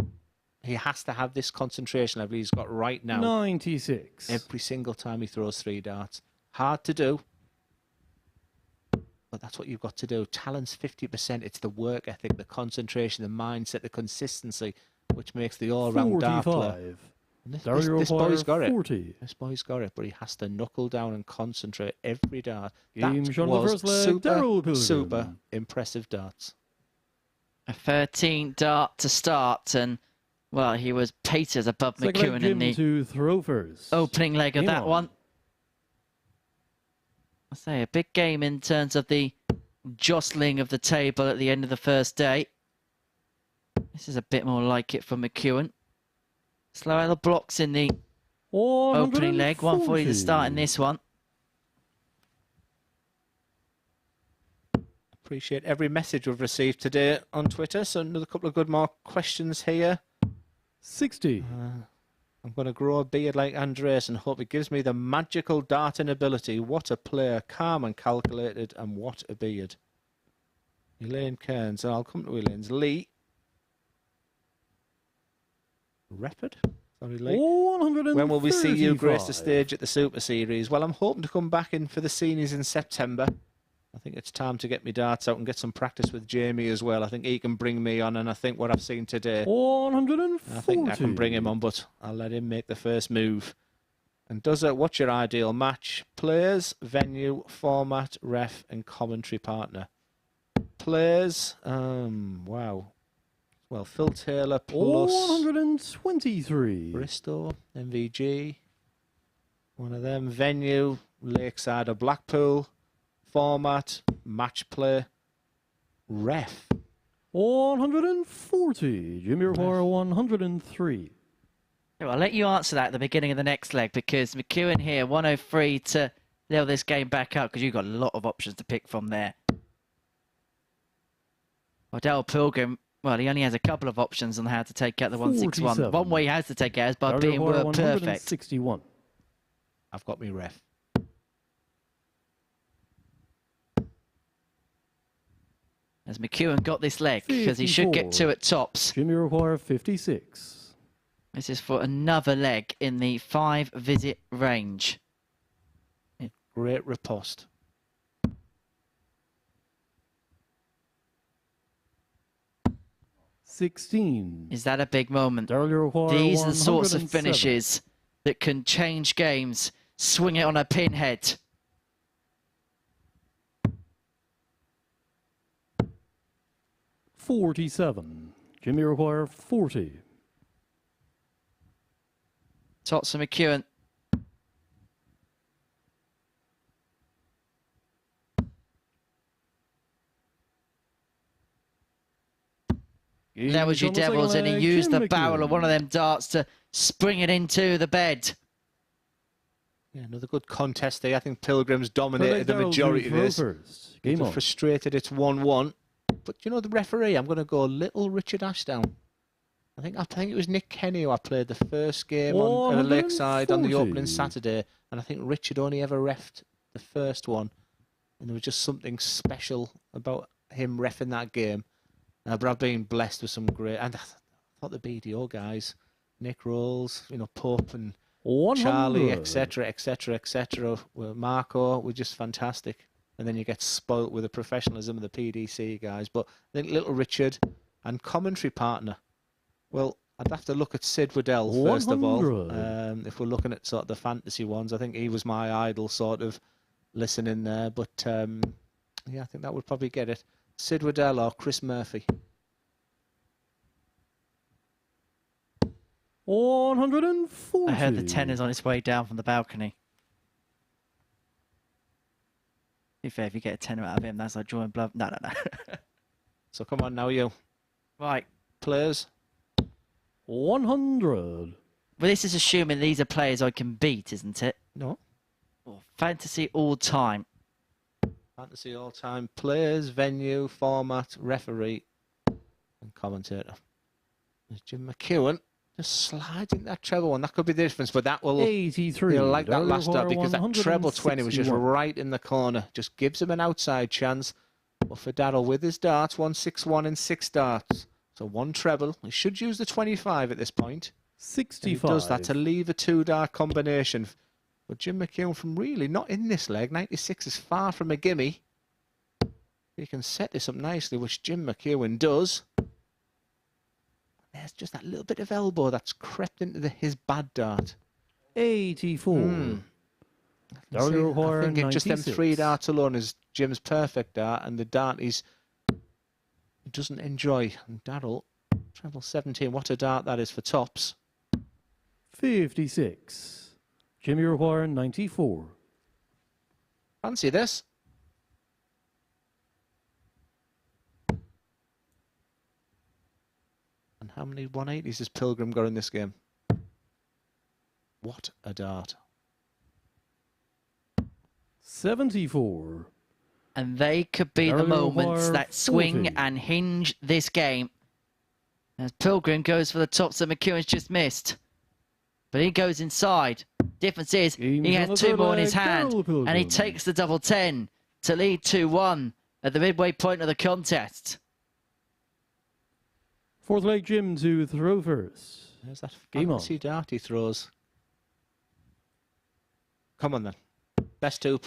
he has to have this concentration level he's got right now. 96. Every single time he throws 3 darts. Hard to do, but that's what you've got to do. Talent's 50%. It's the work ethic, the concentration, the mindset, the consistency, which makes the all-round dart player. This boy's got it. 40. This boy's got it, but he has to knuckle down and concentrate every dart. Game That shot on the was first leg, Darryl Pilgrim. super impressive darts. A 13 dart to start, and well, he was pated above Second McEwan leg, in the to throw first. opening leg of Game that on. one. I say a big game in terms of the jostling of the table at the end of the first day. This is a bit more like it for McEwan. Slow out the blocks in the opening leg. 140 to start in this one. Appreciate every message we've received today on Twitter. So another couple of good more questions here. 60. I'm going to grow a beard like Andreas and hope it gives me the magical darting ability. What a player. Calm and calculated, and what a beard. Elaine Kearns. I'll come to Elaine's. Lee. Rapid? Sorry, Lee. 135. When will we see you grace the stage at the Super Series? Well, I'm hoping to come back in for the seniors in September. I think it's time to get my darts out and get some practice with Jamie as well. I think he can bring me on, and I think what I've seen today, 140. I think I can bring him on, but I'll let him make the first move. And what's your ideal match? Players, venue, format, ref, and commentary partner. Players, wow. Well, Phil Taylor plus 123. Bristol, MVG. One of them. Venue, Lakeside or Blackpool. Format, match play. Ref. 140. Jimmy Require 103. Well, I'll let you answer that at the beginning of the next leg, because McEwan here, 103 to level this game back up, because you've got a lot of options to pick from there. Well, Darryl Pilgrim, well, he only has a couple of options on how to take out the 161. 47. One way he has to take it out is by Darryl being Require word perfect. 161. I've got me ref. Has McEwan got this leg? Because he should get 2 at tops. Jimmy require 56. This is for another leg in the 5-visit range. Great riposte. $16. Is that a big moment? Darryl These are the sorts of 107. finishes that can change games. Swing it on a pinhead. $47. Jimmy require 40. Tots and McEwan. There was your Devils, and he used the barrel of one of them darts to spring it into the bed. Yeah, another good contest there. I think Pilgrim's dominated the majority of this. Game on. Frustrated, it's 1-1. But you know the referee, I'm going to go little Richard Ashdown. I think it was Nick Kenny who I played the first game on the Lakeside on the opening Saturday, and I think Richard only ever reffed the first one, and there was just something special about him reffing that game. But I've been blessed with some great, and I thought the BDO guys, Nick Rolls, you know, Pope and 100. Charlie, etc., Marco were just fantastic. And then you get spoilt with the professionalism of the PDC guys. But I think Little Richard and commentary partner. Well, I'd have to look at Sid Waddell first of all. If we're looking at sort of the fantasy ones, I think he was my idol sort of listening there. But yeah, I think that would probably get it. Sid Waddell or Chris Murphy. 140. I heard the tenors on its way down from the balcony. To be fair, if you get a tenor out of him, that's like drawing blood. No. So come on now, you. Right. Players. 100. Well, this is assuming these are players I can beat, isn't it? No. Oh, fantasy all time. Fantasy all time. Players, venue, format, referee, and commentator. There's Jim McEwan. Just sliding that treble one. That could be the difference, but that will... 83. You'll like that last start because that treble 20 was just right in the corner. Just gives him an outside chance. But for Darryl with his darts, 161 and 6 darts. So 1 treble. He should use the 25 at this point. 65. And he does that to leave a 2-dart combination. But Jim McEwan from really not in this leg. 96 is far from a gimme. He can set this up nicely, which Jim McEwan does. There's just that little bit of elbow that's crept into his bad dart. 84. I think it just them 3 darts alone is Jim's perfect dart, and the dart he doesn't enjoy. And Darryl, treble 17, what a dart that is for tops. 56. Jimmy require 94. Fancy this. And how many 180s has Pilgrim got in this game? What a dart. 74. And they could be the moments that swing and hinge this game. As Pilgrim goes for the tops that McEwan's just missed. But he goes inside. Difference is, he has 2 more in his hand. And he takes the double 10 to lead 2-1 at the midway point of the contest. Fourth leg, Jim to throw first. There's that Game on. fancy dart he throws. Come on then. Best hoop.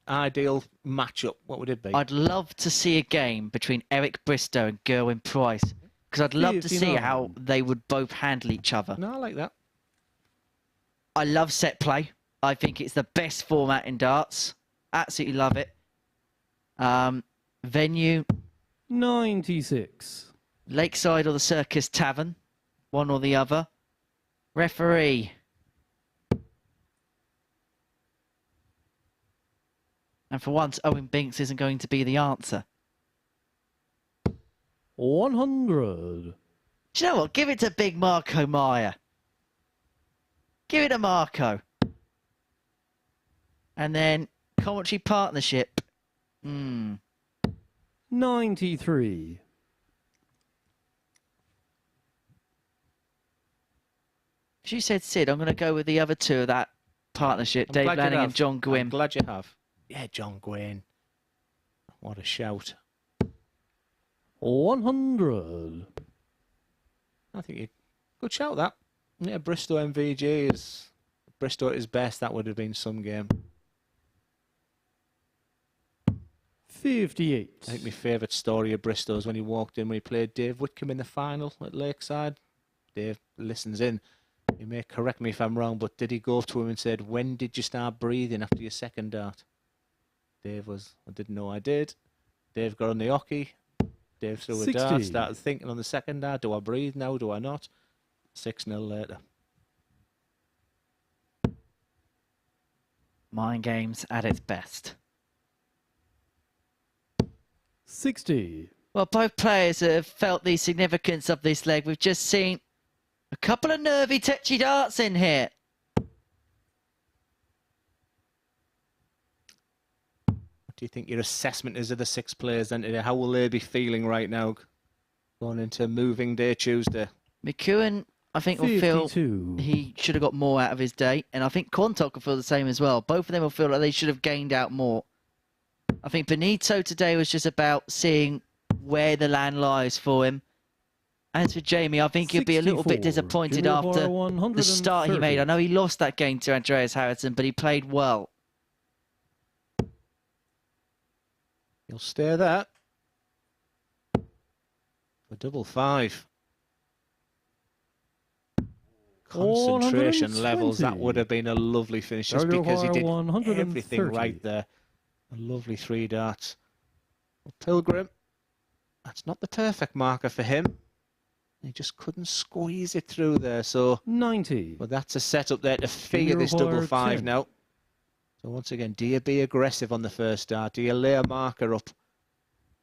Ideal matchup. What would it be? I'd love to see a game between Eric Bristow and Gerwin Price. Because I'd love to see how they would both handle each other. No, I like that. I love set play. I think it's the best format in darts. Absolutely love it. Venue. 96. Lakeside or the Circus Tavern. One or the other. Referee. And for once, Owen Binks isn't going to be the answer. 100. Do you know what? Give it to big Marco Meyer. Give it to Marco. And then commentary partnership. 93. As you said, Sid, I'm going to go with the other 2 of that partnership, Dave Lanning and John Gwynn. I'm glad you have. Yeah, John Gwynn. What a shout. 100. I think you good shout that. Yeah, Bristol MVG is Bristol at his best. That would have been some game. 58. I think my favourite story of Bristol is when he walked in when he played Dave Whitcomb in the final at Lakeside. Dave listens in. He may correct me if I'm wrong, but did he go up to him and said, "When did you start breathing after your second dart?" Dave was, "I didn't know I did." Dave got on the hockey. Dave threw a 60. dart, started thinking on the second dart, do I breathe now, do I not? 6-0 later. Mind games at its best. 60. Well, both players have felt the significance of this leg. We've just seen a couple of nervy, touchy darts in here. What do you think your assessment is of the 6 players then today? How will they be feeling right now going into moving day Tuesday? McEwan, I think, will 52. feel he should have got more out of his day. And I think Quantock will feel the same as well. Both of them will feel like they should have gained out more. I think Benito today was just about seeing where the land lies for him. As for Jamie, I think he'll be a little bit 64. disappointed Junior after Bar the start he 130. made. I know he lost that game to Andreas Harrysson, but he played well. He'll stay there. For double 5. Concentration levels, that would have been a lovely finish just because he did everything right there. A lovely 3 darts. Well, Pilgrim, that's not the perfect marker for him. He just couldn't squeeze it through there, so 90. But that's a setup there to figure this double 5 10. now. So once again, do you be aggressive on the first dart? Do you lay a marker up?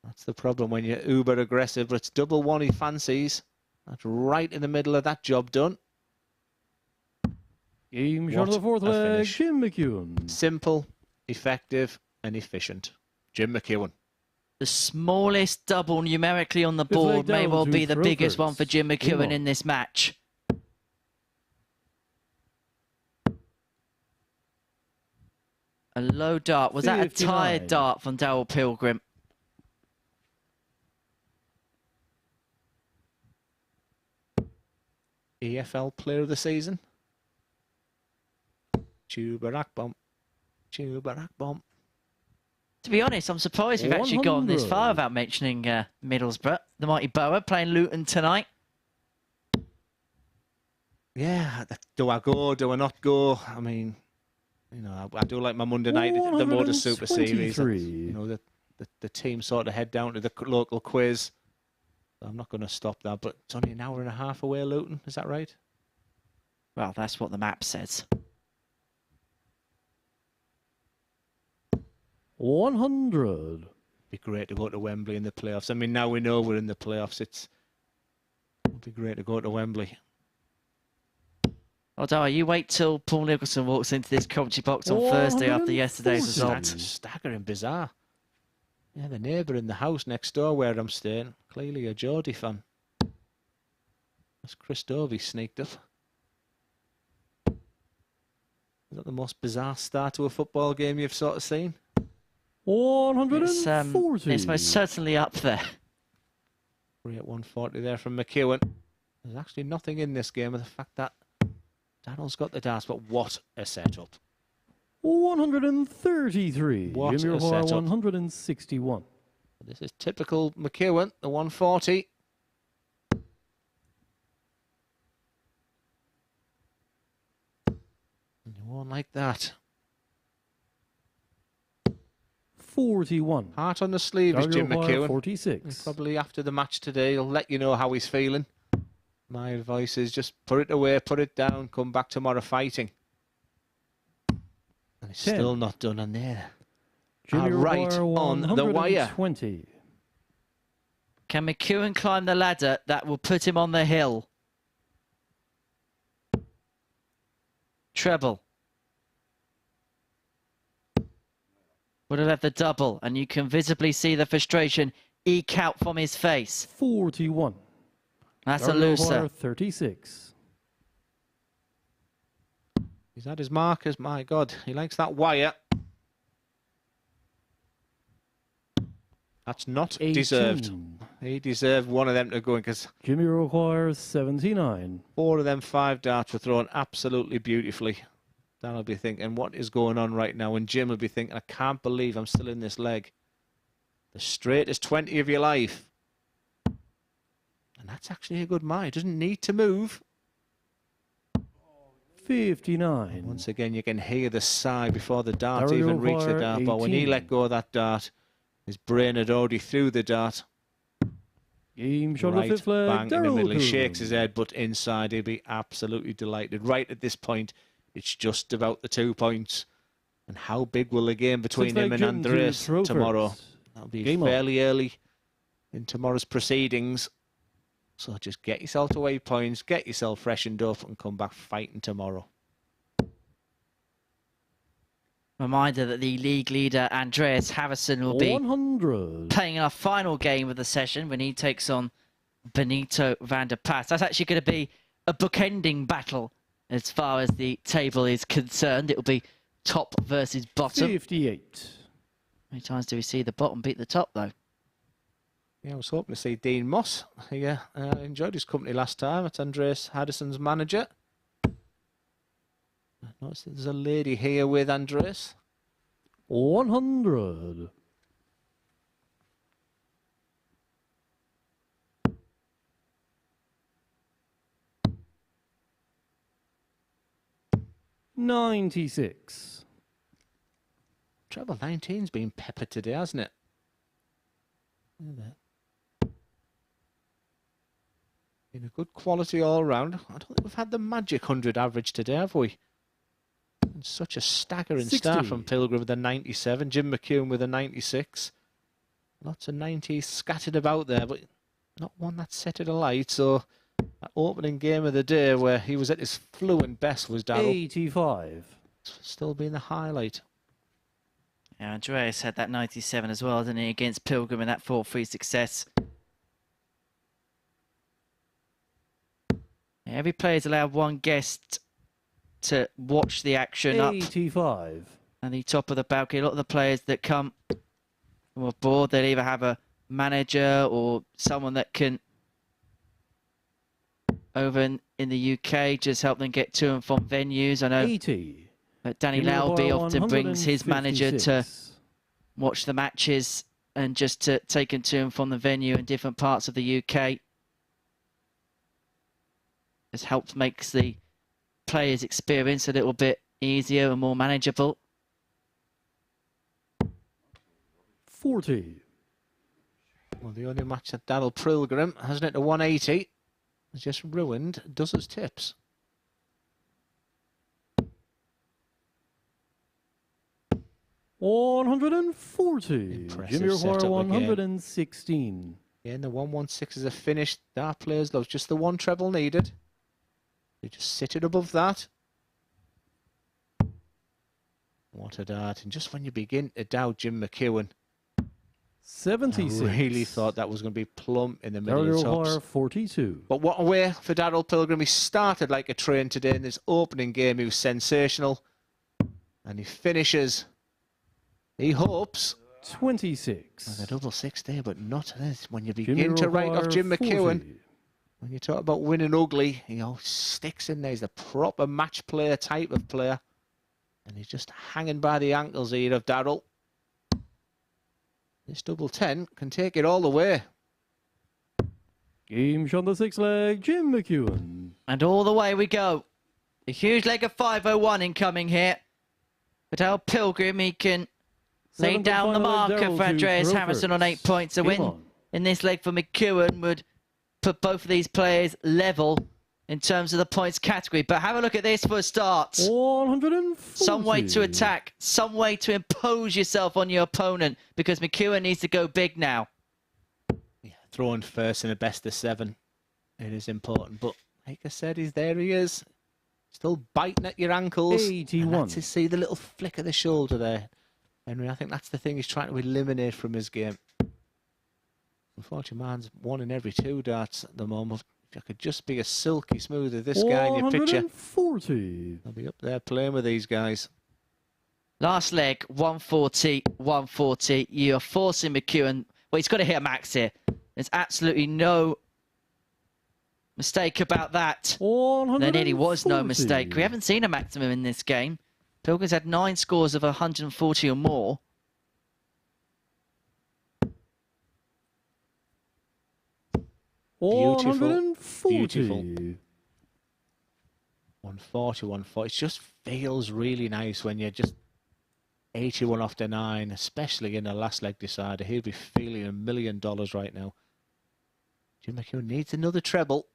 That's the problem when you're uber aggressive, but it's double 1 he fancies. That's right in the middle of that job done. Game shot of the 4th a leg, finish. Jim McEwan. Simple, effective, and efficient. Jim McEwan. The smallest double numerically on the Fifth leg board may down well to be the throw biggest one first. for Jim Game McEwan on. in this match. A low dart. Was that a 59. tired dart from Darryl Pilgrim? EFL Player of the Season. Tubarak bomb. Tubarak bomb. To be honest, I'm surprised we've actually gone this 100. far without mentioning Middlesbrough. The mighty Boa playing Luton tonight. Yeah, do I go? Do I not go? I mean, you know, I do like my Monday night, the MODUS Super Series. 123. You know, the team sort of head down to the local quiz. I'm not going to stop that, but it's only an hour and a half away, Luton. Is that right? Well, that's what the map says. 100. Be great to go to Wembley in the playoffs. I mean, now we know we're in the playoffs. It would be great to go to Wembley. Although you wait till Paul Nicholson walks into this commentary box on Thursday after yesterday's result. Staggering, bizarre. Yeah, the neighbour in the house next door where I'm staying, clearly a Geordie fan. That's Chris Dovey sneaked up. Is that the most bizarre start to a football game you've sort of seen? 140. It's most certainly up there. 3 at 140 there from McEwan. There's actually nothing in this game of the fact that Darryl's got the darts, but what a setup. 133. What Junior a Bar setup. 161. This is typical McEwan, the 140. And you won't like that. 41. Heart on the sleeve is Jim Darryl McEwan. 46. And probably after the match today, he'll let you know how he's feeling. My advice is just put it away, put it down, come back tomorrow fighting. And it's 10. still not done on there. Junior Right Bar on the wire. 120. Can McEwan climb the ladder that will put him on the hill? Treble. Would have left the double, and you can visibly see the frustration eke out from his face. 41. That's a Darryl looser. Bar 36. He's had his markers, my God. He likes that wire. That's not 18. deserved. He deserved one of them to go in because Jimmy requires 79. 4 of them 5 darts were thrown absolutely beautifully. Dan will be thinking, what is going on right now? And Jim will be thinking, I can't believe I'm still in this leg. The straightest 20 of your life. And that's actually a good mark. He doesn't need to move. 59. Once again, you can hear the sigh before the dart Darryl even reached the dart. But when he 18. let go of that dart, his brain had already threw the dart. Game shot Right of fifth leg. bang in the Darryl middle. He Pilgrim. shakes his head, but inside he'll be absolutely delighted. Right at this point, it's just about the 2 points. And how big will the game between Sixth him leg, and Jim Andreas to tomorrow? Tropers. That'll be Game on. fairly early in tomorrow's proceedings. So just get yourself to 8 points, get yourself freshened up, and come back fighting tomorrow. Reminder that the league leader, Andreas Harrysson, will be 100. playing our final game of the session when he takes on Benito Van De Pas. That's actually going to be a bookending battle as far as the table is concerned. It will be top versus bottom. 58. How many times do we see the bottom beat the top, though? Yeah, I was hoping to see Dean Moss. He enjoyed his company last time. It's Andreas Harryson's manager. I noticed that there's a lady here with Andreas. 100. $96. Treble 19's been peppered today, hasn't it? Been a good quality all round. I don't think we've had the magic 100 average today, have we? And such a staggering 60. start from Pilgrim with a 97, Jim McEwan with a 96. Lots of 90s scattered about there, but not one that set it alight. So that opening game of the day where he was at his fluent best was Darryl. 85. Still being the highlight. Yeah, Andreas had that 97 as well, didn't he, against Pilgrim in that 4-3 success. Every player's allowed one guest to watch the action 85. up and the top of the balcony. A lot of the players that come from abroad, they'll either have a manager or someone that can, over in the UK, just help them get to and from venues. I know 80. that Danny Lauby often brings his manager to watch the matches and just to take them to and from the venue in different parts of the UK. This helps makes the players' experience a little bit easier and more manageable. 40. Well, the only match that Darryl Pilgrim hasn't it to 180 has just ruined Does's tips. $140. Impressive Jimmy setup require again. 116. Yeah, and the 116 is a finish. Dart players love just the one treble needed. They just sit it above that. What a dart. And just when you begin to doubt Jim McEwan, 76. I really thought that was going to be plumb in the middle Darryl of the require tops. 42. But what a way for Darryl Pilgrim. He started like a train today in this opening game. He was sensational. And he finishes, he hopes, 26. with a double 6 there, but not this. When you Jimmy begin to write off require Jim McEwan, 40. when you talk about winning ugly, he always sticks in there. He's a proper match player type of player. And he's just hanging by the ankles here of Darryl. This double 10 can take it all the way. Game shot the sixth leg. Jim McEwan. And all the way we go. A huge leg of 501 incoming here. But Darryl Pilgrim, he can lay Seventh down the and final leg, marker Darryl for to Andreas Tropers. Harrysson on 8 points. A Game win on. in this leg for McEwan would put both of these players level in terms of the points category. But have a look at this for a start. 140. Some way to attack, some way to impose yourself on your opponent, because McEwan needs to go big now. Yeah, throwing first in a best of 7. It is important. But like I said, he's there. He is. Still biting at your ankles. 81. And that's to see the little flick of the shoulder there. Henry, I think that's the thing he's trying to eliminate from his game. Unfortunately, man's 1 in every 2 darts at the moment. If you could just be as silky smooth as this guy in your picture, 140. I'll be up there playing with these guys. Last leg, 140, 140. You're forcing McEwan. Well, he's got to hit a max here. There's absolutely no mistake about that. There nearly was no mistake. We haven't seen a maximum in this game. Pilgrim's had 9 scores of 140 or more. Beautiful. Beautiful. 140, 140. It just feels really nice when you're just 81 off the 9, especially in the last leg decider. He'll be feeling $1 million right now. Jim McEwan needs another treble.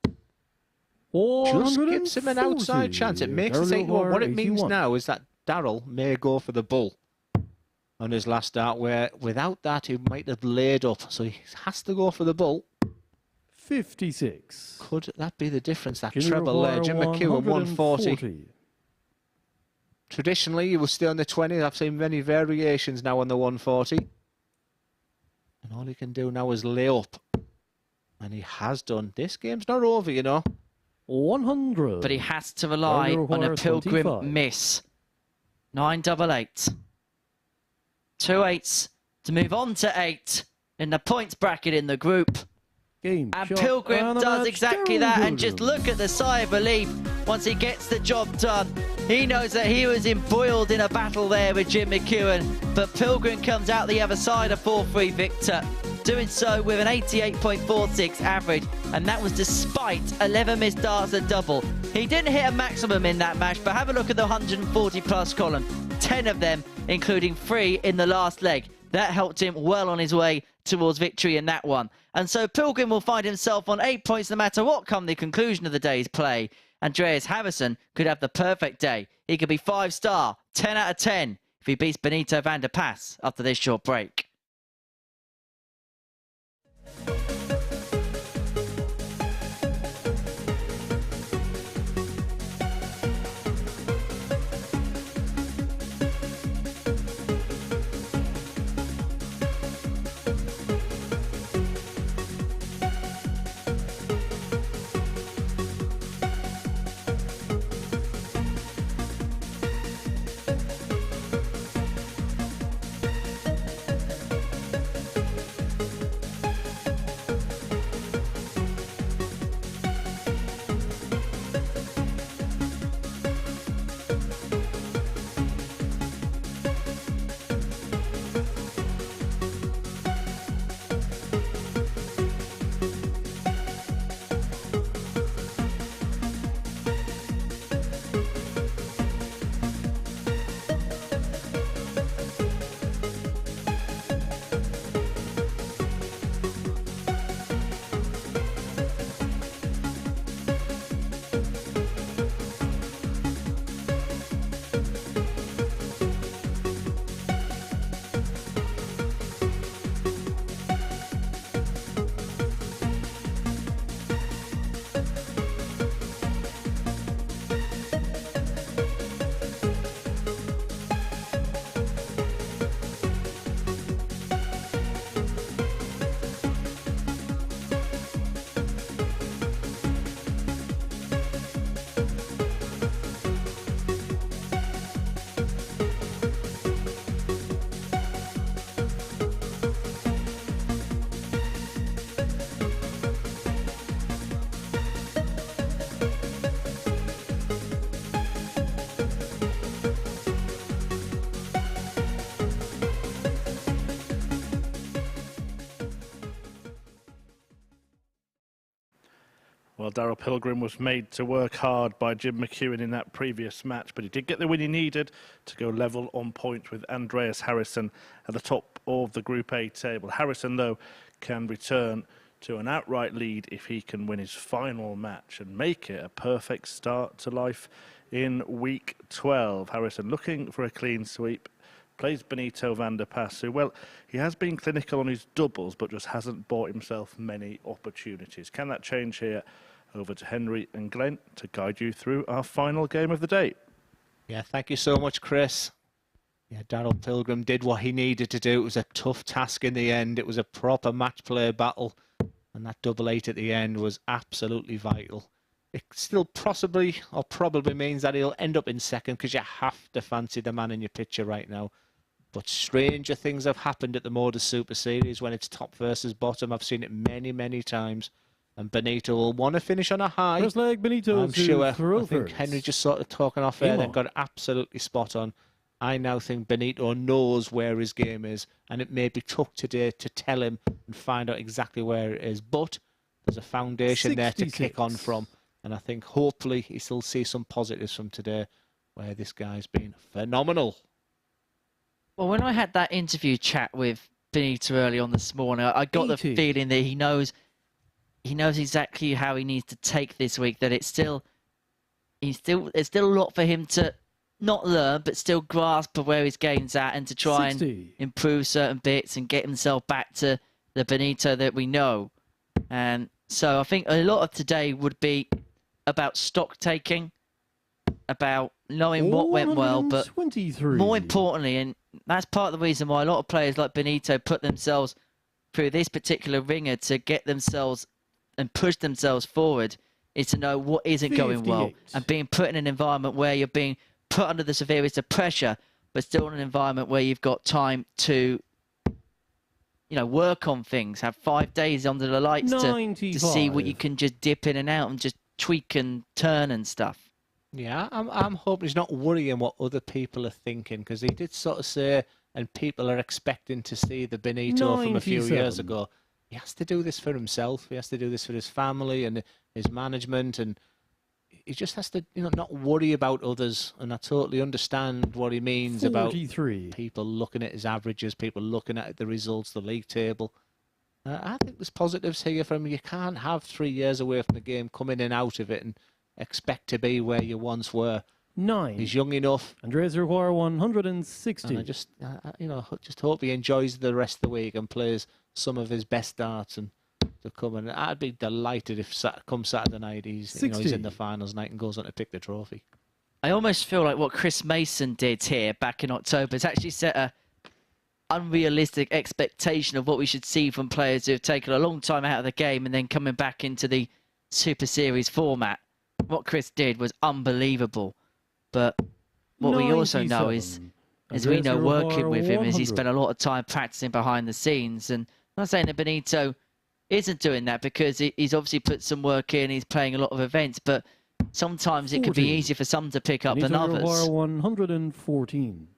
Just gives him an outside chance. It makes us 81. What it means now is that Darryl may go for the bull on his last start, where without that he might have laid up. So he has to go for the bull. 56. Could that be the difference? That treble there. Jim McEwan 140. Traditionally, he will stay on the 20s. I've seen many variations now on the 140. And all he can do now is lay up. And he has done. This game's not over, you know. 100. But he has to rely on a Pilgrim 25. Miss. 988. 2 8s to move on to 8 in the points bracket in the group. And Pilgrim does exactly that. And just look at the sigh of relief once he gets the job done. He knows that he was embroiled in a battle there with Jim McEwan, but Pilgrim comes out the other side a 4-3 victor, doing so with an 88.46 average, and that was despite 11 missed darts at double. He didn't hit a maximum in that match, but have a look at the 140 plus column. 10 of them, including 3 in the last leg. That helped him well on his way towards victory in that one. And so Pilgrim will find himself on 8 points no matter what come the conclusion of the day's play. Andreas Harrysson could have the perfect day. He could be 5-star, 10 out of 10 if he beats Benito Van De Pas after this short break. Well, Darryl Pilgrim was made to work hard by Jim McEwan in that previous match, but he did get the win he needed to go level on point with Andreas Harrysson at the top of the Group A table. Harrysson, though, can return to an outright lead if he can win his final match and make it a perfect start to life in week 12. Harrysson looking for a clean sweep. Plays Benito Van De Pas, who, well, he has been clinical on his doubles, but just hasn't bought himself many opportunities. Can that change here? Over to Henry and Glenn to guide you through our final game of the day. Yeah, thank you so much, Chris. Yeah, Darryl Pilgrim did what he needed to do. It was a tough task in the end. It was a proper match play battle, and that double 8 at the end was absolutely vital. It still possibly or probably means that he'll end up in second because you have to fancy the man in your picture right now. But stranger things have happened at the MODUS Super Series when it's top versus bottom. I've seen it many, many times. And Benito will want to finish on a high. First leg, Benito. I'm sure. I think first. Henry just sort of talking off air and got it absolutely spot on. I now think Benito knows where his game is, and it may be tough today to tell him and find out exactly where it is. But there's a foundation there to kick on from, and I think hopefully he still see some positives from today, where this guy's been phenomenal. Well, when I had that interview chat with Benito early on this morning, I got the feeling that he knows exactly how he needs to take this week. That there's still a lot for him to not learn, but still grasp of where his game's at, and to try and improve certain bits and get himself back to the Benito that we know. And so I think a lot of today would be about stock taking, about knowing what went well, but more importantly, and that's part of the reason why a lot of players like Benito put themselves through this particular ringer to get themselves and push themselves forward, is to know what isn't going well, and being put in an environment where you're being put under the severest of pressure, but still in an environment where you've got time to, you know, work on things, have 5 days under the lights to see what you can just dip in and out and just tweak and turn and stuff. Yeah, I'm hoping he's not worrying what other people are thinking, because he did sort of say, and people are expecting to see the Benito from a few years ago. He has to do this for himself. He has to do this for his family and his management, and he just has to, you know, not worry about others. And I totally understand what he means about people looking at his averages, people looking at the results, the league table. I think there's positives here from him. You can't have 3 years away from the game, come in and out of it, and expect to be where you once were. 9. He's young enough. Andreas Harrysson 160. And I just, you know, just hope he enjoys the rest of the week and plays some of his best darts and to come. And I'd be delighted if come Saturday night he's in the finals night and goes on to pick the trophy. I almost feel like what Chris Mason did here back in October has actually set a unrealistic expectation of what we should see from players who have taken a long time out of the game and then coming back into the Super Series format. What Chris did was unbelievable. But what we also know is, as we know working with him, is he spent a lot of time practicing behind the scenes. And I'm not saying that Benito isn't doing that, because he's obviously put some work in, he's playing a lot of events, but sometimes it could be easier for some to pick up than others. 114.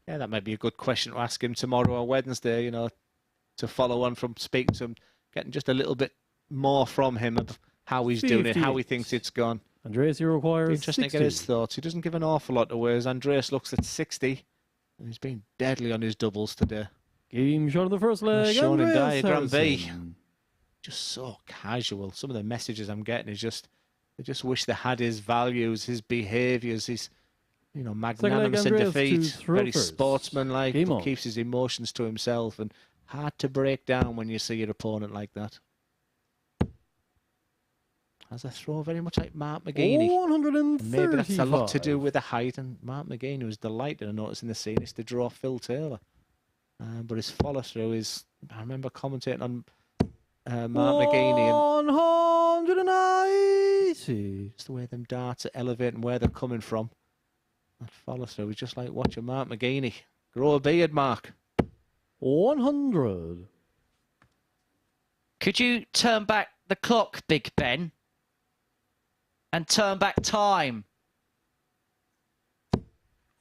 Yeah, that might be a good question to ask him tomorrow or Wednesday, you know, to follow on from speaking to him, getting just a little bit more from him of how he's doing it, how he thinks it's gone. Andreas, you require interesting 60. to get his thoughts. He doesn't give an awful lot away, as Andreas looks at 60, and he's been deadly on his doubles today. Game shot of the first leg. Shown in diagram Harrysson. B. Just so casual. Some of the messages I'm getting is just, they just wish they had his values, his behaviours, his, you know, magnanimous in defeat, very sportsmanlike, but keeps his emotions to himself, and hard to break down when you see your opponent like that. Has a throw very much like Mark McGeaney. 135. Maybe that's a lot to do with the height, and Mark McGeaney was delighted, I noticed in the scene, is to draw Phil Taylor. But his follow-through is, I remember commentating on Mark McGeaney. 190. Just the way them darts are elevating, where they're coming from. That follow-through is just like watching Mark McGeaney. Grow a beard, Mark. 100. Could you turn back the clock, Big Ben? And turn back time.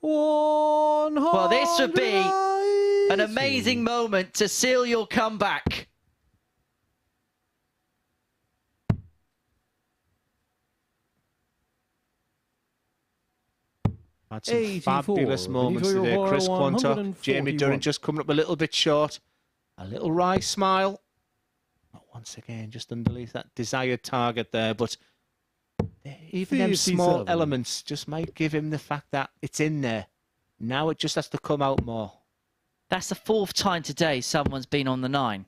Well, this would be an amazing moment to seal your comeback. Had some fabulous moments today. Chris Quantock, Jamie Durrant just coming up a little bit short. A little wry smile. But once again, just underneath that desired target there. But even them small elements just might give him the fact that it's in there. Now it just has to come out more. That's the 4th time today someone's been on the 9.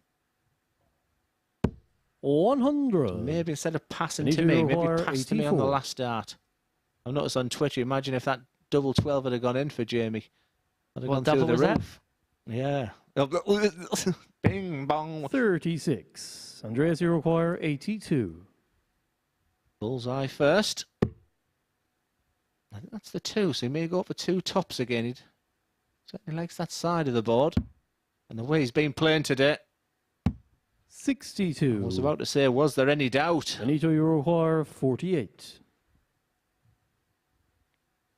100. Maybe instead of passing to me, maybe pass to me on the last start. I've noticed on Twitter, imagine if that double 12 had gone in for Jamie. I'd have gone through the roof. Yeah. Bing, bong. 36. Andreas, you require 82. Bullseye first. I think that's the 2, so he may go up for 2 tops again. He'd Certainly likes that side of the board. And the way he's been playing today. 62. I was about to say, was there any doubt? Benito, you require 48.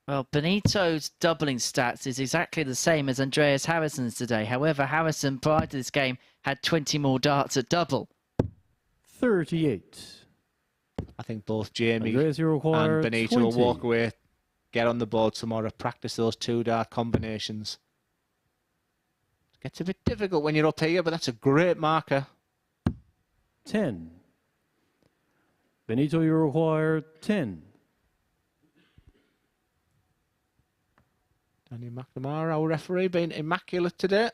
Well, Benito's doubling stats is exactly the same as Andreas Harrisson's today. However, Harrison, prior to this game, had 20 more darts at double. 38. I think both Jamie Andreas, you require and Benito 20. will walk away, get on the board tomorrow, practice those 2 dart combinations. It gets a bit difficult when you're up here, but that's a great marker. 10. Benito, you require 10. Danny McNamara, our referee, being immaculate today.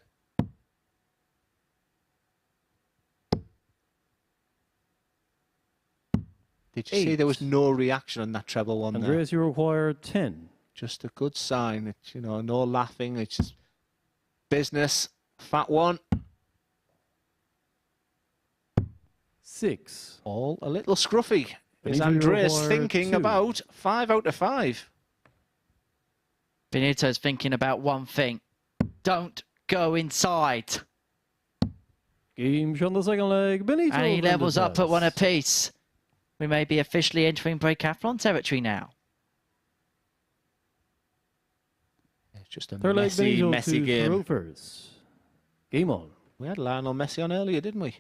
Did you see there was no reaction on that treble one there? Andreas, you require 10. Just a good sign. It's, you know, no laughing. It's just business. Fat one. 6. All a little scruffy. Is Benito, Andreas thinking 2. about 5 out of 5? Benito's thinking about one thing. Don't go inside. Game shot on the second leg. Benito And he Van De levels up Pas. at 1 apiece. We may be officially entering breakathlon territory now. It's just a Third leg, Benito messy to game. throw first. Game on. We had Lionel Messi on earlier, didn't we?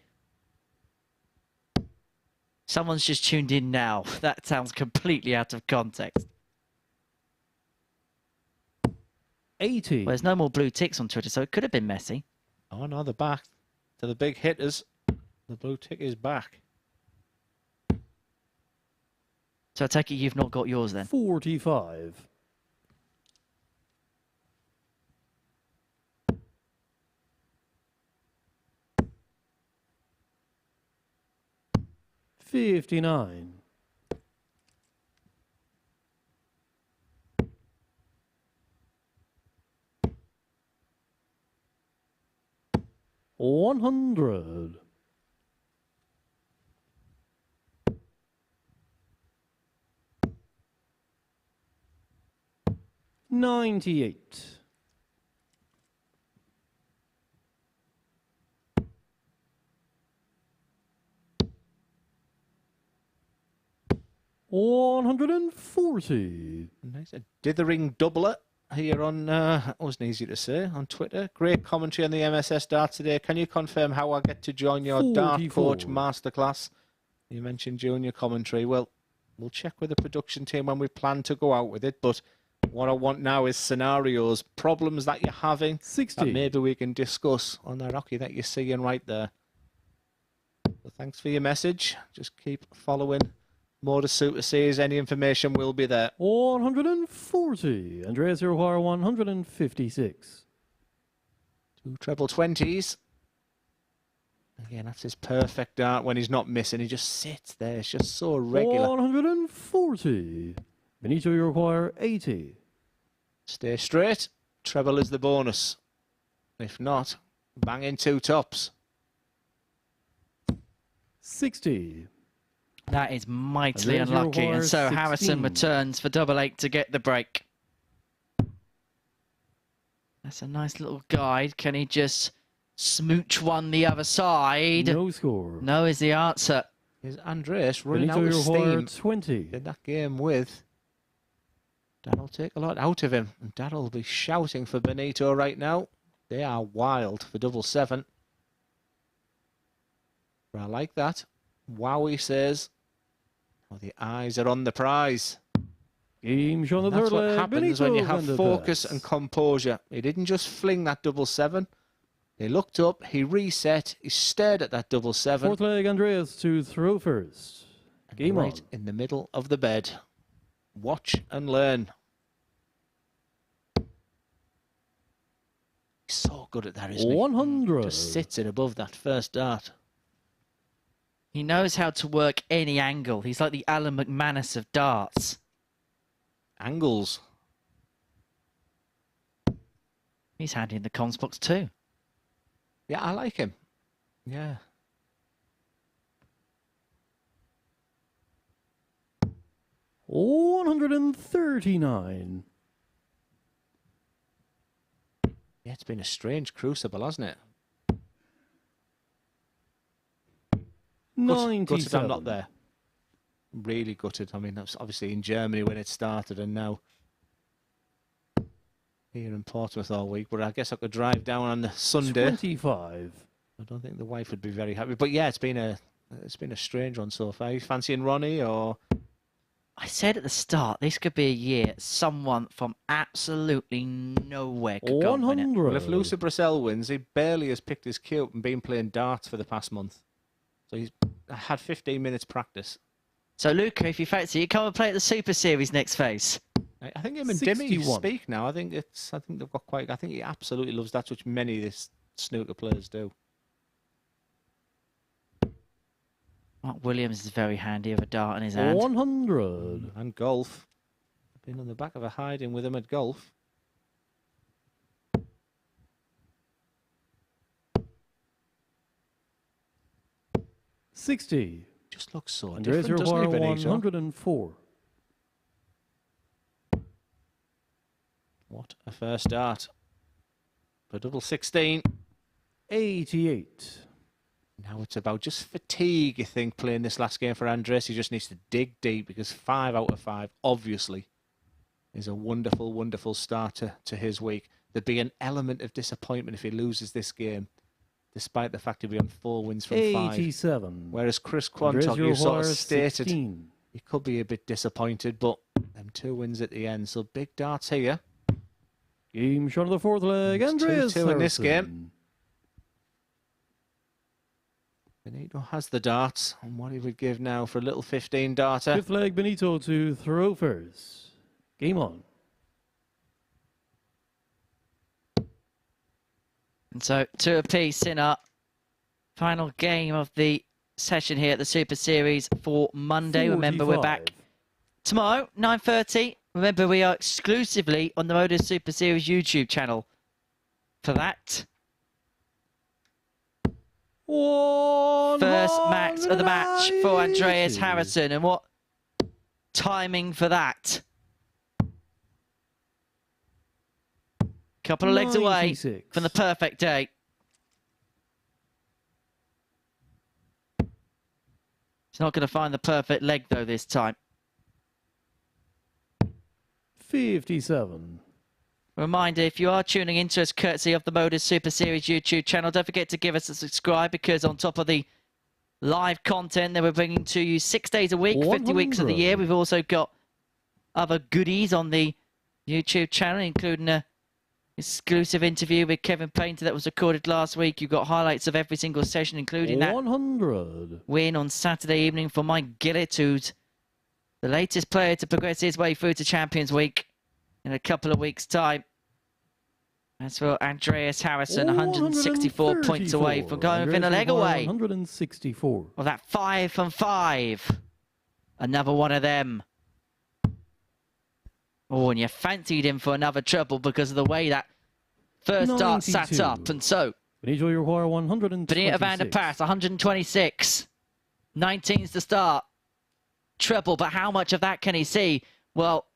Someone's just tuned in now. That sounds completely out of context. 80. Well, there's no more blue ticks on Twitter, so it could have been Messi. Oh no, they're back. To the big hitters. The blue tick is back. So I take it you've not got yours then. 45. $59. $100. $98. $140. Nice. A dithering doubler here on, that wasn't easy to say, on Twitter. Great commentary on the MSS Darts today. Can you confirm how I get to join your Dart 44. Coach Masterclass? You mentioned junior commentary. Well, we'll check with the production team when we plan to go out with it, but what I want now is scenarios, problems that you're having 60. that maybe we can discuss on the Rocky that you're seeing right there. So thanks for your message. Just keep following MODUS Super Series. Any information will be there. 140. Andreas Iroquois 156. 2 treble 20s. Again, that's his perfect dart when he's not missing. He just sits there. It's just so regular. 140. Benito Iroquois 80. Stay straight. Treble is the bonus. If not, bang in 2 tops. 60. That is mightily And there's unlucky. your And so 16. Harrison returns for double 8 to get the break. That's a nice little guide. Can he just smooch one the other side? No score. No is the answer. Is Andreas running Benito out of Iroquois steam 20. in that game with? That'll take a lot out of him. And Dad'll will be shouting for Benito right now. They are wild for double 7. But I like that. Wow, he says. Oh, the eyes are on the prize. Game shot on the That's third what leg. happens Benito when you have Van De focus Pas. and composure. He didn't just fling that double 7. He looked up, he reset, he stared at that double 7. Fourth leg, Andreas to throw first. Game right on. in the middle of the bed. Watch and learn. He's so good at that, isn't he? 100. Just sits it above that first dart. He knows how to work any angle. He's like the Alan McManus of darts. Angles. He's handy in the comms box too. Yeah, I like him. Yeah. $139. it's been a strange crucible, hasn't it? 97. Gutted I'm not there. Really gutted. I mean, that's obviously in Germany when it started, and now here in Portsmouth all week. But I guess I could drive down on the Sunday. 25. I don't think the wife would be very happy. But yeah, it's been a strange one so far. Are you fancying Ronnie or? I said at the start, this could be a year someone from absolutely nowhere could go and win it. Well, if Luca Bracel wins, he barely has picked his cue up and been playing darts for the past month. So he's had 15 minutes practice. So Luca, if you fancy it, come and play at the Super Series next phase. I think him and Dimmy speak now. I think they've got quite. I think he absolutely loves that, which many of these snooker players do. Mark Williams is very handy with a dart in his hand. 100. And golf. I've been on the back of a hiding with him at golf. $60. Just looks so Andreas different, doesn't he, Benito? 104. What a first dart. For double 16. 88. Now it's about just fatigue, you think, playing this last game for Andres. He just needs to dig deep because 5 out of 5, obviously, is a wonderful, wonderful start to his week. There'd be an element of disappointment if he loses this game, despite the fact he'll be on 4 wins from 5. 87. Whereas Chris Quantock, you sort of stated, 16. he could be a bit disappointed, but them 2 wins at the end. So big darts here. Game shot of the 4th leg. Andreas 2-2 in this Harrysson. game. Benito has the darts, and what he would give now for a little 15 darter. 5th leg, Benito to throw first. Game on. And so 2 apiece in our final game of the session here at the Super Series for Monday. 45. Remember, we're back tomorrow, 9:30. Remember, we are exclusively on the MODUS Super Series YouTube channel for that. First match of the match for Andreas Harrysson, and what timing for that. Couple of legs away 96. from the perfect day. He's not going to find the perfect leg though this time. 57. Reminder, if you are tuning into us courtesy of the MODUS Super Series YouTube channel, don't forget to give us a subscribe, because on top of the live content that we're bringing to you 6 days a week, 50 weeks of the year, we've also got other goodies on the YouTube channel, including an exclusive interview with Kevin Painter that was recorded last week. You've got highlights of every single session, including that 100. win on Saturday evening for Mike Gillett, who's the latest player to progress his way through to Champions Week in a couple of weeks' time. As for Andreas Harrysson, 164 points away from going within a leg away. 164. Well, that 5 from 5. Another one of them. Oh, and you fancied him for another treble because of the way that first dart sat up. And so, Benito, you require 126. Benito Van De Pas, 126. 19's the start. Treble, but how much of that can he see? Well,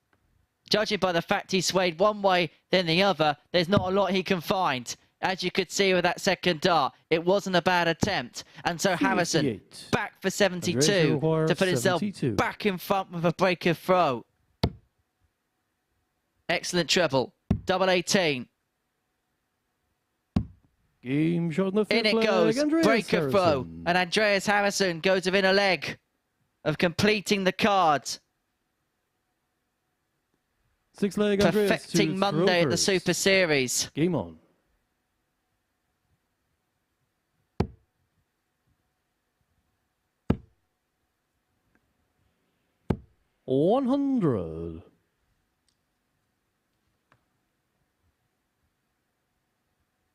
judging by the fact he swayed one way then the other, there's not a lot he can find. As you could see with that second dart, it wasn't a bad attempt. And so Harrysson back for 72 to put himself back in front with a breaker throw. Excellent treble. Double 18. Game shot in the 5th In it leg. goes. Andreas Breaker throw. Harrysson. And Andreas Harrysson goes within a leg of completing the cards. 6th leg, Andreas Perfecting to Monday throw at the first. Super Series. Game on. $100.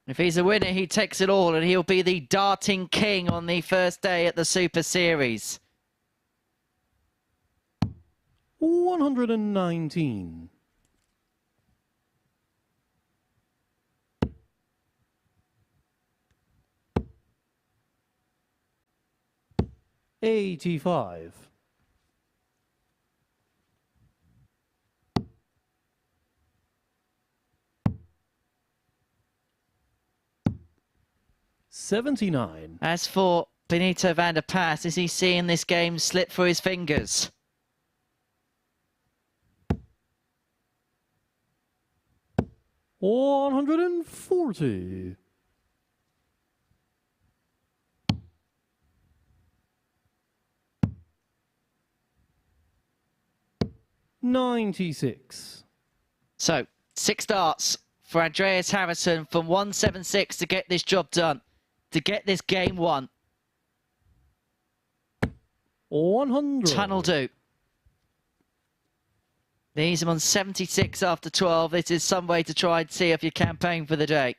If he's a winner, he takes it all, and he'll be the darting king on the first day at the Super Series. 119. $85. 79. As for Benito Van De Pas, is he seeing this game slip through his fingers? $140. 96. So, 6 darts for Andreas Harrysson from 176 to get this job done, to get this game won. 100. Tunnel do. These are on 76 after 12. This is some way to try and see if you're campaigning for the day.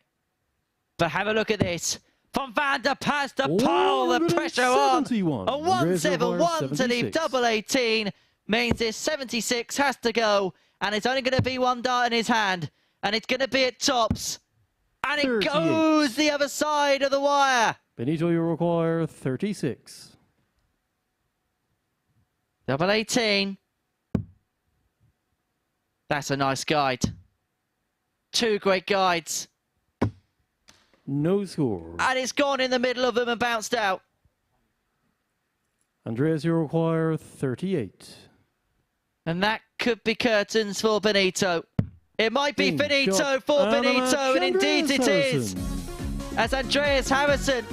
But have a look at this. From Van De Pas to pile the pressure on. A 171 to leave double 18 means this 76 has to go. And it's only going to be 1 dart in his hand. And it's going to be at tops. And it 38. goes the other side of the wire. Benito, you require 36. Double 18. That's a nice guide. 2 great guides. No score. And it's gone in the middle of them and bounced out. Andreas, you require 38. And that could be curtains for Benito. It might be finito for Benito, and indeed it is. As Andreas Harrysson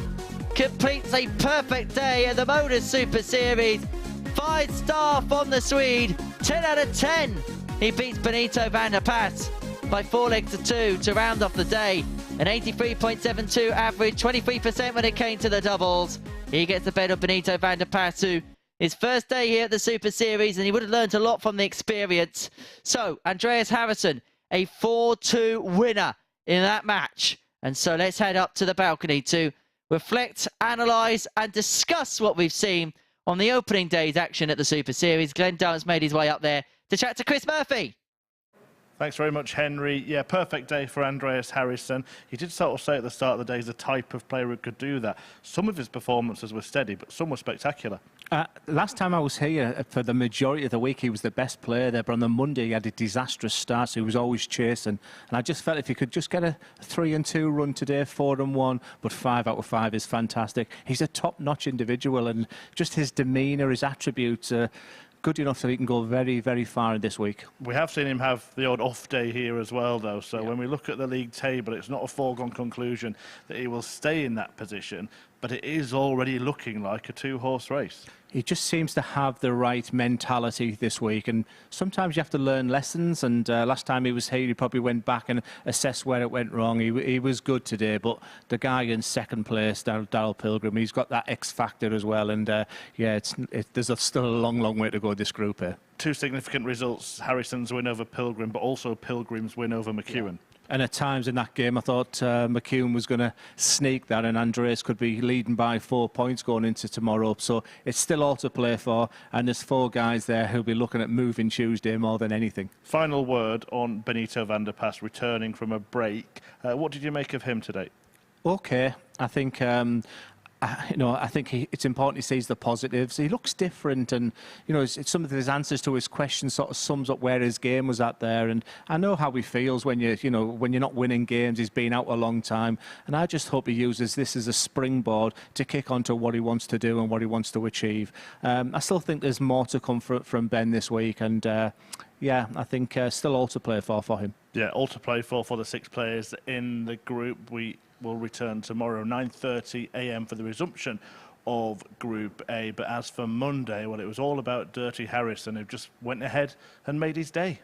completes a perfect day at the MODUS Super Series. 5-star from the Swede. 10 out of 10. He beats Benito Van De Pas by 4 legs to 2 to round off the day. An 83.72 average, 23% when it came to the doubles. He gets the better of Benito Van De Pas, who his first day here at the Super Series, and he would have learned a lot from the experience. So, Andreas Harrysson, a 4-2 winner in that match. And so let's head up to the balcony to reflect, analyse and discuss what we've seen on the opening day's action at the Super Series. Glenn Durrant's made his way up there to chat to Chris Murphy. Thanks very much, Henry. Yeah, perfect day for Andreas Harrysson. He did sort of say at the start of the day he's the type of player who could do that. Some of his performances were steady, but some were spectacular. Last time I was here, for the majority of the week, he was the best player there. But on the Monday, he had a disastrous start, so he was always chasing. And I just felt if he could just get a 3-2 run today, 4-1, but 5 out of 5 is fantastic. He's a top-notch individual, and just his demeanour, his attributes are good enough so he can go very, very far in this week. We have seen him have the odd off day here as well, though. So when we look at the league table, it's not a foregone conclusion that he will stay in that position, but it is already looking like a 2-horse race. He just seems to have the right mentality this week, and sometimes you have to learn lessons. And last time he was here, he probably went back and assessed where it went wrong. He was good today, but the guy in second place, Darryl Pilgrim, he's got that X factor as well. And yeah, there's still a long, long way to go this group here. 2 significant results: Harryson's win over Pilgrim, but also Pilgrim's win over McEwan. Yeah. And at times in that game, I thought McEwan was going to sneak that, and Andreas could be leading by 4 points going into tomorrow. So it's still all to play for, and there's 4 guys there who'll be looking at moving Tuesday more than anything. Final word on Benito Van De Pas returning from a break. What did you make of him today? Okay, I think. I think it's important he sees the positives. He looks different, and some of his answers to his questions sort of sums up where his game was at there. And I know how he feels when you're not winning games. He's been out a long time, and I just hope he uses this as a springboard to kick onto what he wants to do and what he wants to achieve. I still think there's more to come from Ben this week, and yeah, I think still all to play for him. Yeah, all to play for the 6 players in the group. We will return tomorrow, 9:30 a.m. for the resumption of Group A. But as for Monday, well, it was all about Dirty Harrysson, who just went ahead and made his day.